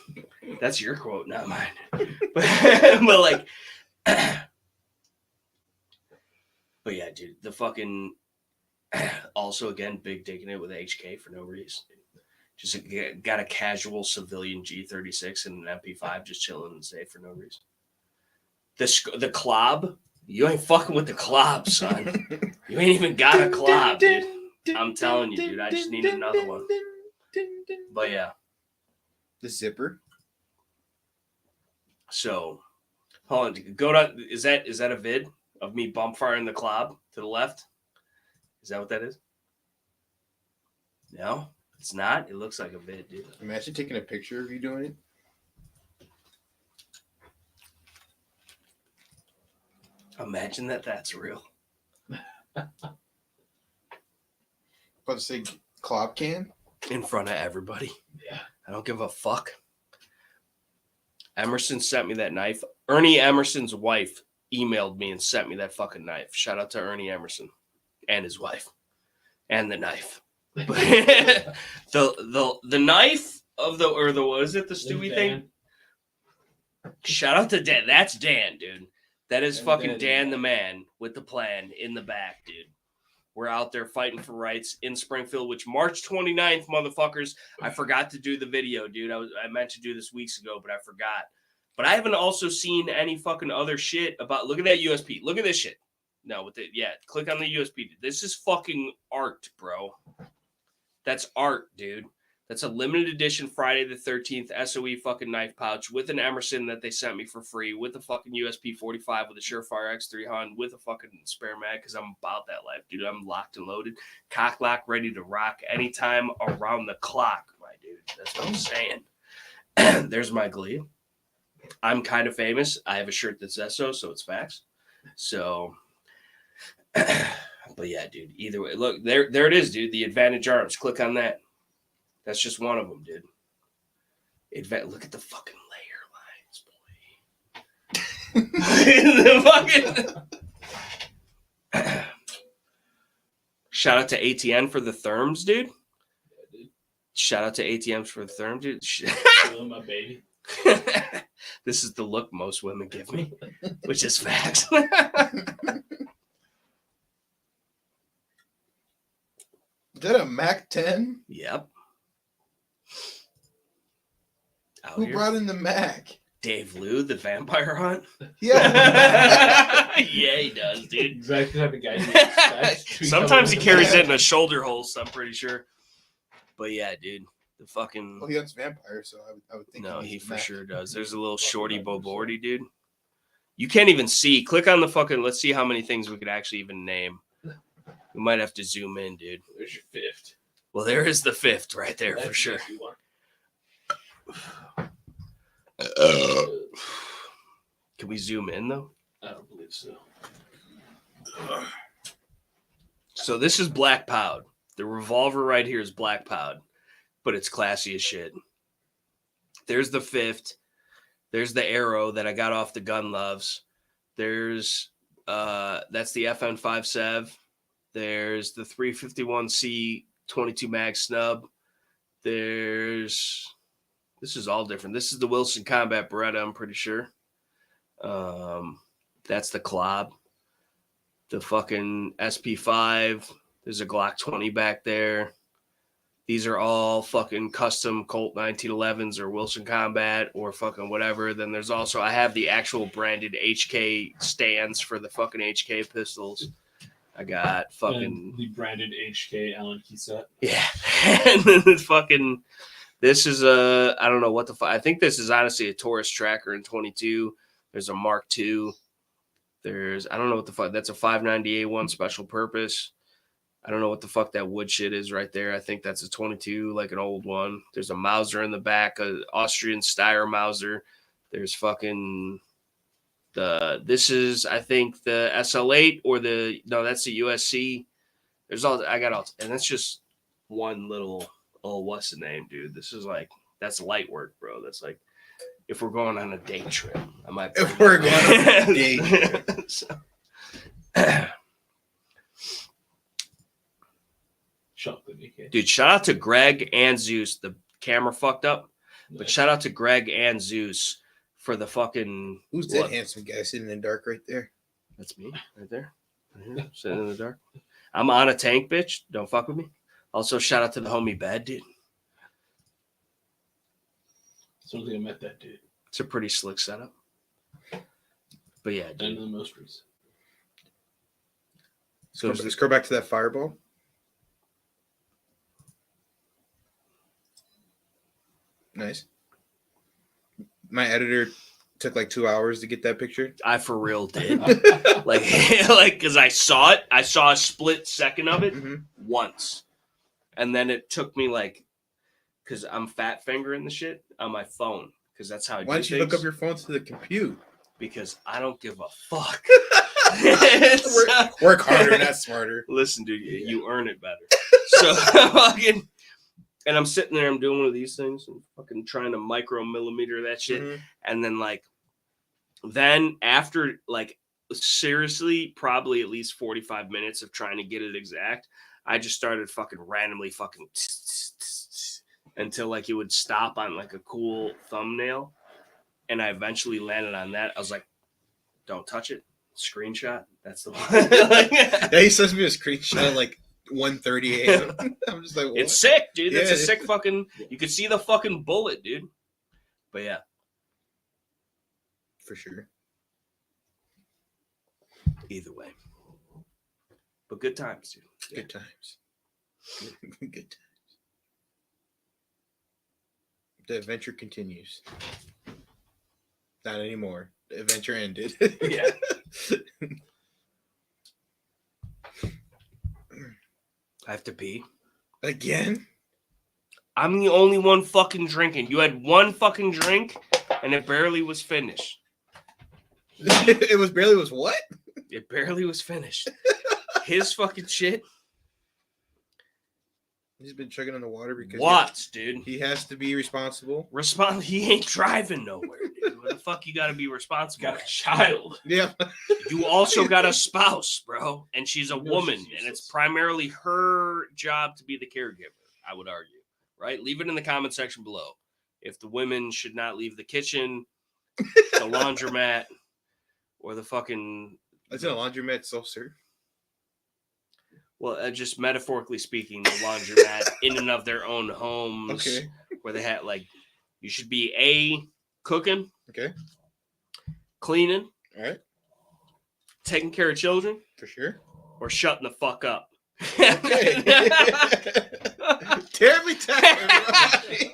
Speaker 1: That's your quote, not mine. But like, but yeah, dude, the fucking also again big dick in it with HK for no reason. Just got a casual civilian G36 and an MP5 just chilling and safe for no reason. The clob, you ain't fucking with the clob, son. You ain't even got a clob, dude. I'm telling you, dude. I just need another one. But yeah.
Speaker 3: The zipper.
Speaker 1: So, hold on. Go down. Is that a vid of me bump firing the clob to the left? Is that what that is? No. It's not. It looks like a vid, dude.
Speaker 3: Imagine taking a picture of you doing it.
Speaker 1: Imagine that's real.
Speaker 3: About to say Clob can.
Speaker 1: In front of everybody.
Speaker 5: Yeah.
Speaker 1: I don't give a fuck. Emerson sent me that knife. Ernie Emerson's wife emailed me and sent me that fucking knife. Shout out to Ernie Emerson and his wife and the knife. the knife of the what is it? The Stewie thing? Shout out to Dan. That's Dan, dude. That is fucking Dan the man with the plan in the back, dude. We're out there fighting for rights in Springfield, which March 29th, motherfuckers. I forgot to do the video, dude. I meant to do this weeks ago, but I forgot. But I haven't also seen any fucking other shit about. Look at that USP. Look at this shit. No, with it. Yeah, click on the USP. This is fucking art, bro. That's art, dude. That's a limited edition Friday the 13th SOE fucking knife pouch with an Emerson that they sent me for free with a fucking USP 45 with a Surefire X300 with a fucking spare mag because I'm about that life, dude. I'm locked and loaded. Cock lock, ready to rock anytime around the clock, my dude. That's what I'm saying. There's my glee. I'm kind of famous. I have a shirt that's SO, so it's facts. So, but yeah, dude. Either way, look, there it is, dude. The Advantage Arms. Click on that. That's just one of them, dude. Look at the fucking layer lines, boy. The fucking shout out to ATN for the therms, dude.
Speaker 5: Yeah, dude.
Speaker 1: Shout out to ATMs for the therm, dude.
Speaker 5: My baby.
Speaker 1: This is the look most women give me, which is facts.
Speaker 3: Is that a Mac 10?
Speaker 1: Yep. Out
Speaker 3: Who
Speaker 1: here.
Speaker 3: brought in the Mac?
Speaker 1: Dave Liu, the vampire hunt?
Speaker 3: Yeah.
Speaker 1: Yeah, he does, dude.
Speaker 5: Exactly the type of guy you expect.
Speaker 1: Sometimes he carries it in a shoulder holster, I'm pretty sure. But yeah, dude. The fucking...
Speaker 3: Well, he hunts vampires, so I would think.
Speaker 1: No, he
Speaker 3: needs the
Speaker 1: for
Speaker 3: Mac.
Speaker 1: sure does. There's a little shorty bobordy, dude. You can't even see. Click on the fucking... Let's see how many things we could actually even name. We might have to zoom in, dude.
Speaker 5: There's your fifth.
Speaker 1: Well, there is the fifth right there for
Speaker 5: That's
Speaker 1: sure.
Speaker 5: what you want.
Speaker 1: Can we zoom in, though?
Speaker 5: I don't believe so.
Speaker 1: So this is Black Poud. The revolver right here is Black Poud, but it's classy as shit. There's the fifth. There's the arrow that I got off the Gun Loves. There's that's the FN5 Sev. There's the 351C 22 mag snub. This is all different. This is the Wilson Combat Beretta, I'm pretty sure. That's the Klob. The fucking SP5. There's a Glock 20 back there. These are all fucking custom Colt 1911s or Wilson Combat or fucking whatever. Then there's also, I have the actual branded HK stands for the fucking HK pistols. I got fucking...
Speaker 5: And the branded HK Allen key set.
Speaker 1: Yeah. And then the fucking... This is a... I don't know what the fuck... I think this is honestly a Taurus Tracker in 22. There's a Mark II. There's... I don't know what the fuck... That's a 590A1 special purpose. I don't know what the fuck that wood shit is right there. I think that's a 22, like an old one. There's a Mauser in the back, an Austrian Steyr Mauser. There's fucking this is, I think, the SL8 or that's the USC. There's all, I got all, and that's just one little, what's the name, dude? This is like, that's light work, bro. That's like, if we're going on a day trip, I might.
Speaker 3: If we're going on a day trip.
Speaker 1: Dude, shout out to Greg and Zeus. The camera fucked up, but shout out to Greg and Zeus for the fucking...
Speaker 3: Who's that handsome guy sitting in the dark right there?
Speaker 1: That's me, right there. Sitting in the dark. I'm on a tank, bitch. Don't fuck with me. Also, shout out to the homie Bad Dude.
Speaker 5: I don't think I met that dude.
Speaker 1: It's a pretty slick setup. But yeah, dude.
Speaker 5: And the most recent.
Speaker 3: So let's go back to that fireball. Nice. My editor took like 2 hours to get that picture.
Speaker 1: I for real did. like, because I saw it. I saw a split second of it once. And then it took me like because I'm fat fingering the shit on my phone because that's how I
Speaker 3: Why
Speaker 1: do
Speaker 3: don't you hook
Speaker 1: things.
Speaker 3: up your phone to the compute?
Speaker 1: Because I don't give a fuck.
Speaker 3: Work harder, not smarter.
Speaker 1: Listen, dude, you earn it better. So fucking, and I'm sitting there, I'm doing one of these things, and fucking trying to micromillimeter that shit,
Speaker 3: Mhm.
Speaker 1: and then like, then after like seriously, probably at least 45 minutes of trying to get it exact, I just started fucking randomly fucking until like it would stop on like a cool thumbnail, and I eventually landed on that. I was like, don't touch it. Screenshot. That's the one.
Speaker 3: Yeah, he sends me a screenshot at like 1:30 a.m. I'm just like, what?
Speaker 1: It's sick, dude. That's
Speaker 3: Yeah.
Speaker 1: a sick fucking. You could see the fucking bullet, dude. But yeah,
Speaker 3: For sure.
Speaker 1: either way. But good times, dude.
Speaker 3: Good times. Good times. The adventure continues. Not anymore. The adventure ended.
Speaker 1: Yeah. I have to pee.
Speaker 3: Again?
Speaker 1: I'm the only one fucking drinking. You had one fucking drink, and it barely was finished.
Speaker 3: It was barely was what?
Speaker 1: It barely was finished. His fucking shit.
Speaker 3: He's been chugging on the water because
Speaker 1: What, dude?
Speaker 3: he has to be responsible.
Speaker 1: He ain't driving nowhere, dude. What the fuck you gotta be responsible?
Speaker 5: Got a child.
Speaker 3: Yeah.
Speaker 1: You also got a spouse, bro, and she's a
Speaker 5: You know
Speaker 1: woman,
Speaker 5: she's
Speaker 1: and it's
Speaker 5: useless.
Speaker 1: primarily her job to be the caregiver, I would argue, right? Leave it in the comment section below. If the women should not leave the kitchen, the laundromat, or the fucking,
Speaker 3: It's in a laundromat self-serve.
Speaker 1: well, just metaphorically speaking, the laundromat in and of their own homes,
Speaker 3: Okay.
Speaker 1: where they had, like, you should be cooking,
Speaker 3: Okay.
Speaker 1: cleaning,
Speaker 3: All right.
Speaker 1: taking care of children,
Speaker 3: For sure.
Speaker 1: or shutting the fuck up.
Speaker 3: Okay. Terribly tacky.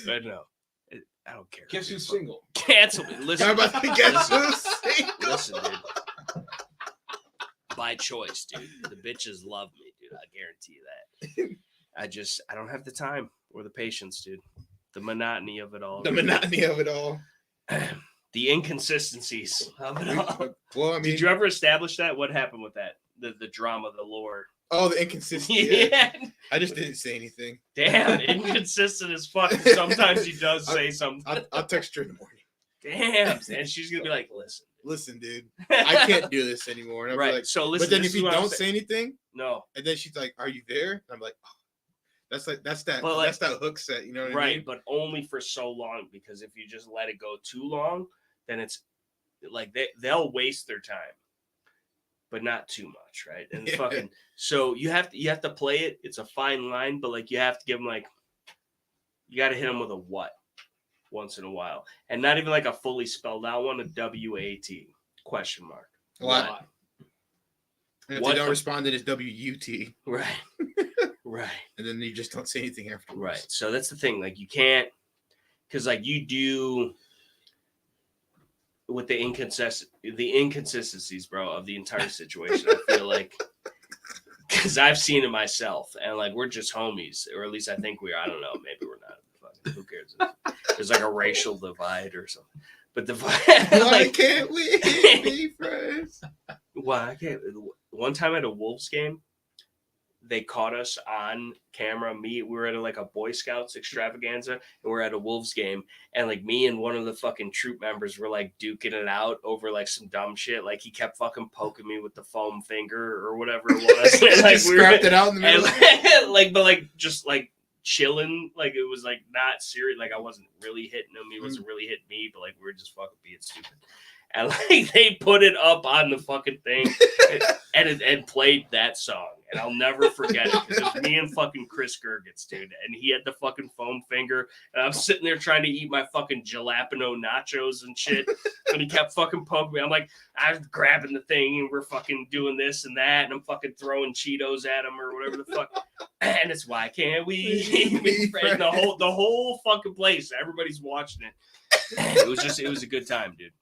Speaker 1: but no, I don't care.
Speaker 5: Guess who's single?
Speaker 1: Cancel me. Listen,
Speaker 3: I'm about to guess
Speaker 1: listen,
Speaker 3: who's single.
Speaker 1: listen, dude. By choice, dude. The bitches love me, dude. I guarantee you that. I don't have the time or the patience, dude. The monotony of it all.
Speaker 3: The monotony of it all.
Speaker 1: The inconsistencies of it all.
Speaker 3: Well, I mean,
Speaker 1: Did you ever establish that? What happened with that? The drama, the lore.
Speaker 3: oh, the inconsistency. Yeah.
Speaker 1: Yeah.
Speaker 3: I just didn't say anything.
Speaker 1: Damn, inconsistent as fuck. Sometimes he does say something.
Speaker 3: I'll text her in the morning.
Speaker 1: Damn, and she's gonna be like,
Speaker 3: Listen, dude, I can't do this anymore. And I'll be
Speaker 1: Right.
Speaker 3: like,
Speaker 1: So listen.
Speaker 3: but then
Speaker 1: this
Speaker 3: if
Speaker 1: is
Speaker 3: you
Speaker 1: what I'm
Speaker 3: don't
Speaker 1: saying.
Speaker 3: say anything,
Speaker 1: No.
Speaker 3: and then she's like, "Are you there?" And I'm like, oh, that's that
Speaker 1: But, like,
Speaker 3: that's that hook set. You know what I
Speaker 1: Right,
Speaker 3: mean?
Speaker 1: but only for so long, because if you just let it go too long, then it's like they'll waste their time, but not too much, right? And
Speaker 3: Yeah.
Speaker 1: fucking so you have to play it. It's a fine line, but like you have to give them like you got to hit them with a what once in a while, and not even like a fully spelled out one. A WAT question mark.
Speaker 3: What? And if
Speaker 1: What
Speaker 3: they don't
Speaker 1: the-
Speaker 3: respond, then it's WUT,
Speaker 1: Right. Right.
Speaker 3: and then you just don't say anything afterwards.
Speaker 1: Right. So that's the thing. Like you can't, because like you do with the inconsistencies, bro, of the entire situation. I feel like because I've seen it myself, and like we're just homies, or at least I think we are. I don't know. Maybe we're not. Fucking, who cares? There's like a racial divide or something. But the
Speaker 3: Why
Speaker 1: like,
Speaker 3: can't we be friends?
Speaker 1: why I can't. One time at a Wolves game, they caught us on camera. We were at like a Boy Scouts extravaganza, and we're at a Wolves game, and like me and one of the fucking troop members were like duking it out over like some dumb shit. Like he kept fucking poking me with the foam finger or whatever it was. And, like
Speaker 3: Just scrapped it out in the middle.
Speaker 1: and, like, but like just like chilling, like it was like not serious. Like I wasn't really hitting him, he wasn't really hitting me, but like we were just fucking being stupid. And like they put it up on the fucking thing and played that song. And I'll never forget it because it was me and fucking Chris Gergitz, dude. And he had the fucking foam finger. And I'm sitting there trying to eat my fucking jalapeno nachos and shit. And he kept fucking poking me. I'm like, I was grabbing the thing and we're fucking doing this and that. And I'm fucking throwing Cheetos at him or whatever the fuck. And it's why can't we be friends? The whole fucking place. Everybody's watching it. It was a good time, dude.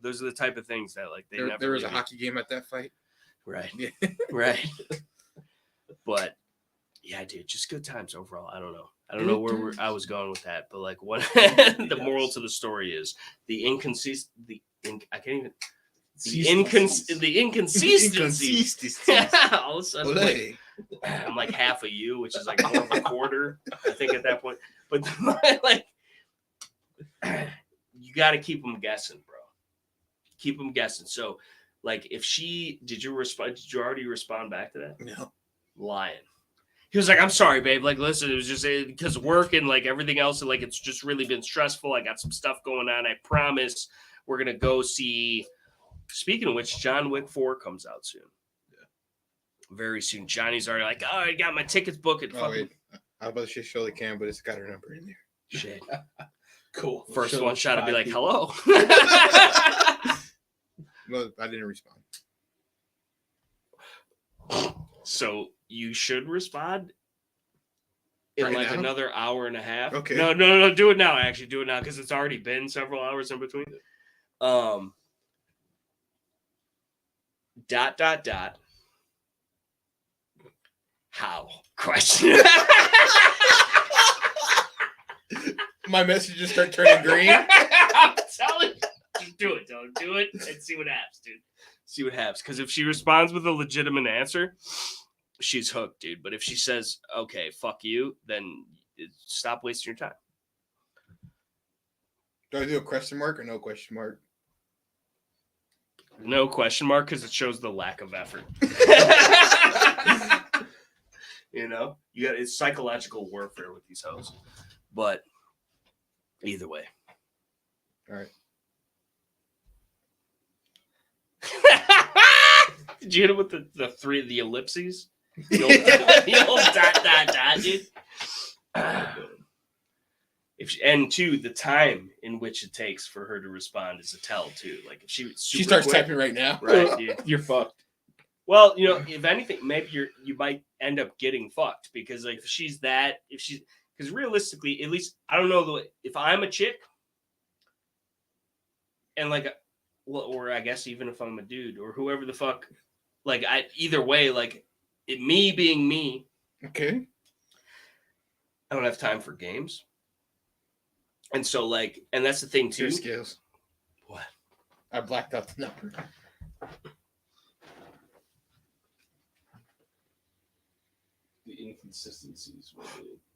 Speaker 1: Those are the type of things that like they never.
Speaker 3: There was a
Speaker 1: really-
Speaker 3: hockey game at that fight.
Speaker 1: Right.
Speaker 3: Yeah.
Speaker 1: Right. But yeah, yeah, dude, just good times overall. I don't know where I was going with that, but like what the moral to the story is the inconsistencies. All of a sudden, like, I'm like half of you, which is like more of a quarter, I think, at that point. But like, you got to keep them guessing, bro. Keep them guessing. So, like, if she did you already respond back to that?
Speaker 3: No.
Speaker 1: Lying. He was like, I'm sorry, babe. Like, listen, it was just because work and like everything else, and like it's just really been stressful. I got some stuff going on. I promise we're gonna go see. Speaking of which, John Wick 4 comes out soon. Yeah. Very soon. Johnny's already like, oh, I got my tickets booked.
Speaker 3: Wait. I was about to show the cam, but it's got her number in there.
Speaker 1: Shit.
Speaker 5: Cool.
Speaker 1: First one shot, I'd be like, hello.
Speaker 3: No, I didn't respond.
Speaker 1: So you should respond in
Speaker 3: Right
Speaker 1: like
Speaker 3: now?
Speaker 1: another hour and a half.
Speaker 3: Okay.
Speaker 1: No. Do it now. Actually, do it now because it's already been several hours in between. ... How? Question.
Speaker 3: My messages start turning green.
Speaker 1: I'm telling you. Just do it, Dylan. Do it and see what happens, dude. See what happens. Because if she responds with a legitimate answer, she's hooked, dude. But if she says, okay, fuck you, then stop wasting your time.
Speaker 3: Do I do a question mark or no question mark?
Speaker 1: No question mark, because it shows the lack of effort. You know? It's psychological warfare with these hoes. But either way.
Speaker 3: All right.
Speaker 1: Did you hit it with the ellipses? The old dot, dude. And two, the time in which it takes for her to respond is a tell too. Like if she
Speaker 3: starts typing right now,
Speaker 1: right? Dude.
Speaker 5: You're fucked.
Speaker 1: Well, if anything, maybe you might end up getting fucked because like because realistically, at least I don't know if I'm a chick and like, or I guess even if I'm a dude or whoever the fuck, like either way, like me being me,
Speaker 3: okay,
Speaker 1: I don't have time for games. And so, like, and that's the thing, too.
Speaker 3: Your scales.
Speaker 1: What?
Speaker 3: I blacked out the number.
Speaker 5: The inconsistencies. It's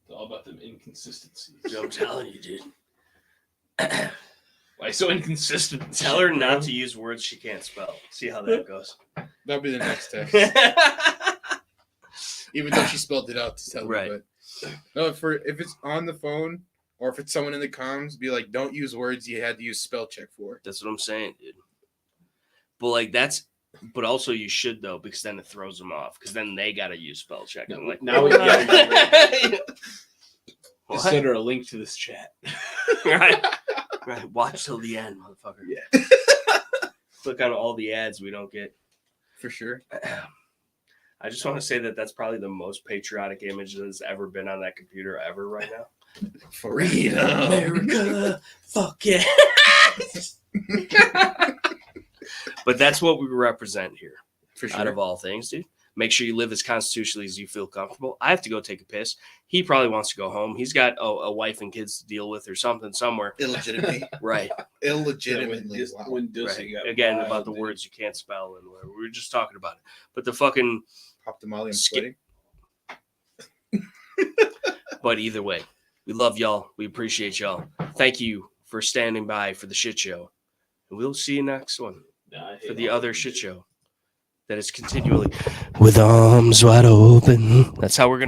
Speaker 5: all about them inconsistencies.
Speaker 1: I'm telling you, dude.
Speaker 5: Why so inconsistent?
Speaker 1: Tell her not to use words she can't spell. See how that goes.
Speaker 3: That'll be the next text. Even though she spelled it out to tell
Speaker 1: right.
Speaker 3: me. But no, if it's on the phone or if it's someone in the comms, be like, don't use words you had to use spell check for.
Speaker 1: That's what I'm saying, dude. But like but also you should though, because then it throws them off. Because then they gotta use spell check.
Speaker 5: No,
Speaker 1: like,
Speaker 5: now we
Speaker 1: got
Speaker 5: send her a link to this chat.
Speaker 1: Right. Watch till the end, motherfucker.
Speaker 5: Yeah.
Speaker 1: Click on all the ads we don't get.
Speaker 3: For sure.
Speaker 1: I just want to say that's probably the most patriotic image that's ever been on that computer ever right now.
Speaker 3: Freedom.
Speaker 1: America. Fuck yeah. But that's what we represent here.
Speaker 3: For sure.
Speaker 1: Out of all things, dude. Make sure you live as constitutionally as you feel comfortable. I have to go take a piss. He probably wants to go home. He's got a wife and kids to deal with or something somewhere.
Speaker 3: Illegitimately.
Speaker 1: Right.
Speaker 3: Illegitimately.
Speaker 5: Yeah, when Dussy got
Speaker 1: Again,
Speaker 5: wild,
Speaker 1: about the
Speaker 5: dude.
Speaker 1: words you can't spell and whatever. We were just talking about it. But the fucking...
Speaker 3: Pop the molly, I'm sweating.
Speaker 1: But either way, we love y'all. We appreciate y'all. Thank you for standing by for the shit show. And we'll see you next one for the other shit show that is continually with arms wide open. That's how we're going to